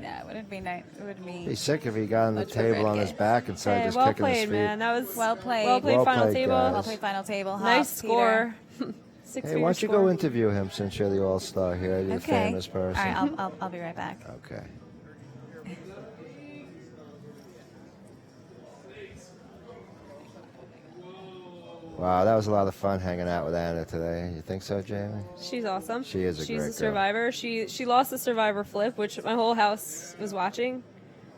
Yeah, it wouldn't be nice. It would be Be sick if he got on the Much table preferred on his game. back and started Hey, just well kicking his played, feet. man. That was well played. Well played, Well final played, table. guys. Well played final table. Nice Hop, score. Hey, Six-figure why don't you score. go interview him since you're the all-star here? You're Peter. the Okay. famous person. All right, I'll be right back. Okay. Wow, that was a lot of fun hanging out with Anna today. You think so, Jamie? She's awesome. She is a She's great a girl. survivor. She lost the survivor flip, which my whole house was watching.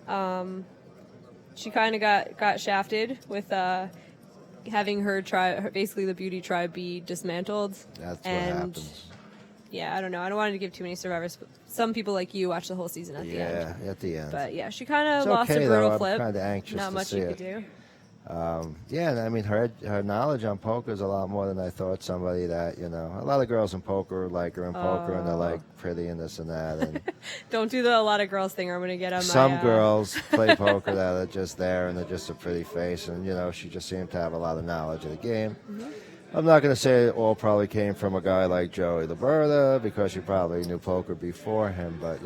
She kind of got shafted with having her tribe, basically the beauty tribe, be dismantled. That's what and happens. yeah, I don't know. I don't want to give too many survivors. But some people like you watch the whole season at the end. Yeah, at the end. But yeah, she kind of It's lost okay, a though. brutal I'm flip. kinda anxious Not to much see you it. could do. Yeah, and I mean, her knowledge on poker is a lot more than I thought. Somebody that, a lot of girls in poker like her in poker, and they're like pretty and this and that. And Don't do the a lot of girls thing, or I'm gonna get on my. some girls play poker that are just there and they're just a pretty face, and she just seemed to have a lot of knowledge of the game. Mm-hmm. I'm not going to say it all probably came from a guy like Joey Liberta because she probably knew poker before him, but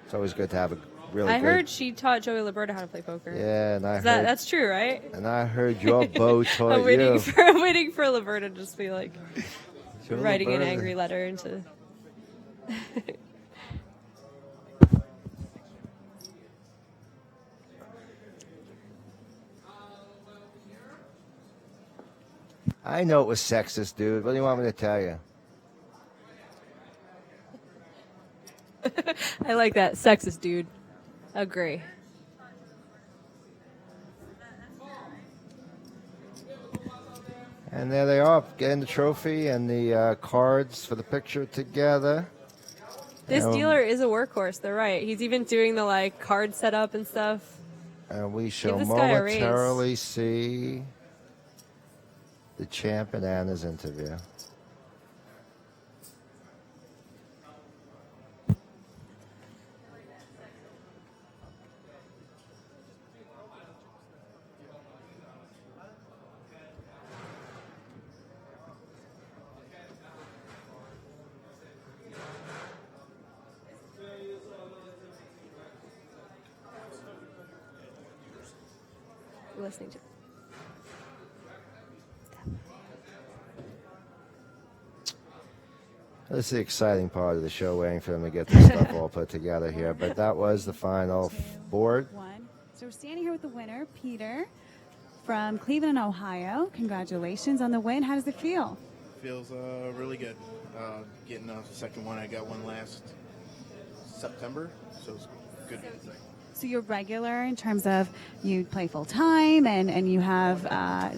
it's always good to have a really I good. heard she taught Joey Liberta how to play poker. Yeah, and I Is heard. that's true, right? And I heard your bow taught I'm waiting you. for waiting for Liberta to just be like Joey writing an Liberta. angry letter into. I know it was sexist, dude. What do you want me to tell you? I like that sexist dude. Agree. And there they are, getting the trophy and the cards for the picture together. This You know, dealer is a workhorse. They're right. He's even doing the card setup and stuff. And we shall this guy a raise. momentarily see the champ in Anna's interview. listening to. This is the exciting part of the show, waiting for them to get this stuff all put together here. But that was the final board. One. So we're standing here with the winner, Peter, from Cleveland, Ohio. Congratulations on the win. How does it feel? Feels really good. Getting a second one. I got one last September, so it's good. So you're regular in terms of you play full time and you have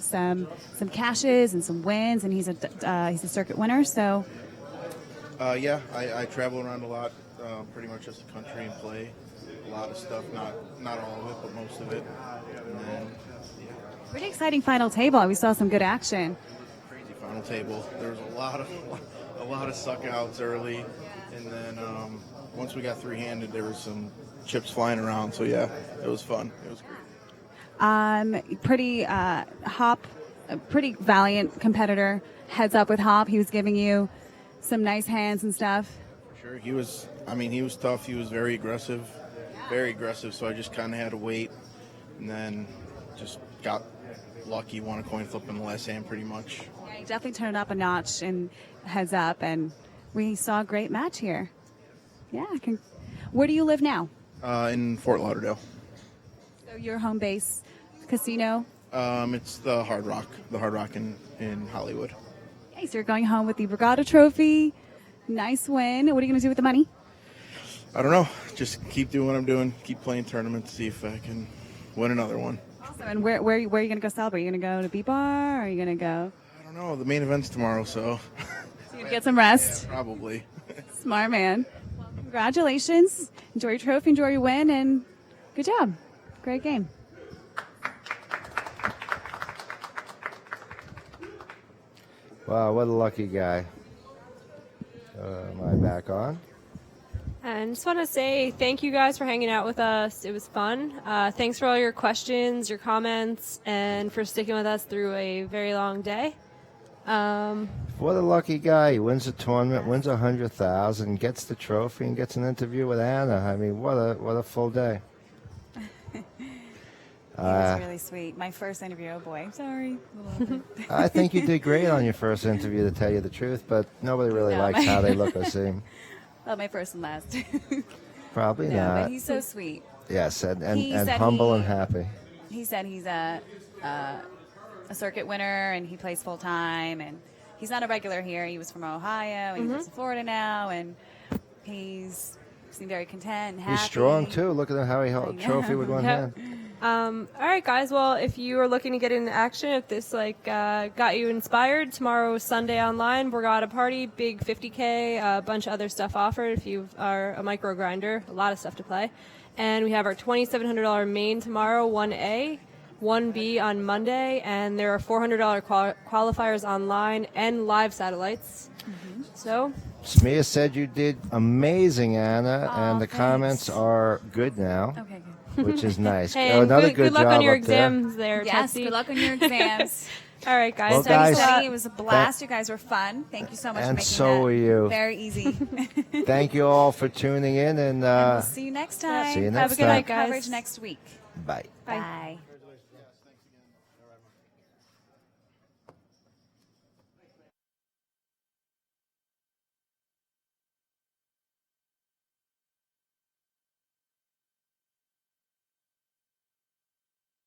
some cashes and some wins, and he's a circuit winner. So Yeah, I travel around a lot, pretty much just the country, and play a lot of stuff. Not all of it, but most of it. And then, yeah. pretty exciting final table. We saw some good action. Crazy final table. There was a lot of suck outs early, and then once we got three-handed, there was some chips flying around. So yeah, it was fun. It was great. Pretty valiant competitor. Heads up with Hop. He was giving you some nice hands and stuff. Sure, he was tough. He was very aggressive. So I just kind of had to wait, and then just got lucky. Won a coin flip in the last hand, pretty much. Yeah, he definitely turned up a notch in heads up, and we saw a great match here. Yeah. Where do you live now? In Fort Lauderdale. So your home base casino? It's the Hard Rock in Hollywood. Okay, so you're going home with the Borgata trophy. Nice win. What are you going to do with the money? I don't know. Just keep doing what I'm doing. Keep playing tournaments. See if I can win another one. Awesome. And where are you going to go celebrate? Are you going to go to B-Bar? Or are you going to go? I don't know. The main event's tomorrow, so. So you get some rest? Yeah, probably. Smart man. Well, congratulations. Enjoy your trophy. Enjoy your win. And good job. Great game. Wow, what a lucky guy. Am I back on? And just want to say thank you guys for hanging out with us. It was fun. Thanks for all your questions, your comments, and for sticking with us through a very long day. What a lucky guy. He wins the tournament, wins $100,000, gets the trophy, and gets an interview with Anna. I mean, what a full day. He was really sweet. My first interview, oh boy, sorry. I think you did great on your first interview, to tell you the truth, but nobody really likes how they look or seem. Well, my first and last. Probably No, not. but he's so sweet. Yes, He and said humble and happy. He said he's a circuit winner and he plays full time, and he's not a regular here. He was from Ohio and he lives in Florida now, and he's seemed very content and happy. He's strong too. Look at him, how he held a trophy with one hand. All right, guys. Well, if you are looking to get into action, if this got you inspired, tomorrow Sunday online, Borgata party, big 50K, a bunch of other stuff offered. If you are a micro grinder, a lot of stuff to play. And we have our $2,700 main tomorrow, 1A, 1B on Monday, and there are $400 qualifiers online and live satellites. So. Smia said you did amazing, Anna, and the thanks. comments are good now. Okay, good. Which is nice. Hey, Another good luck job on your up there. exams there, Yes, Tetsi. good luck on your exams. All right, guys. Well, Study, guys, study. It was a blast. You guys were fun. Thank you so much for and making so that were you. very easy. Thank you all for tuning in, and We'll see you next time. see you Have next a good time. night, guys. Coverage next week. Bye. Bye.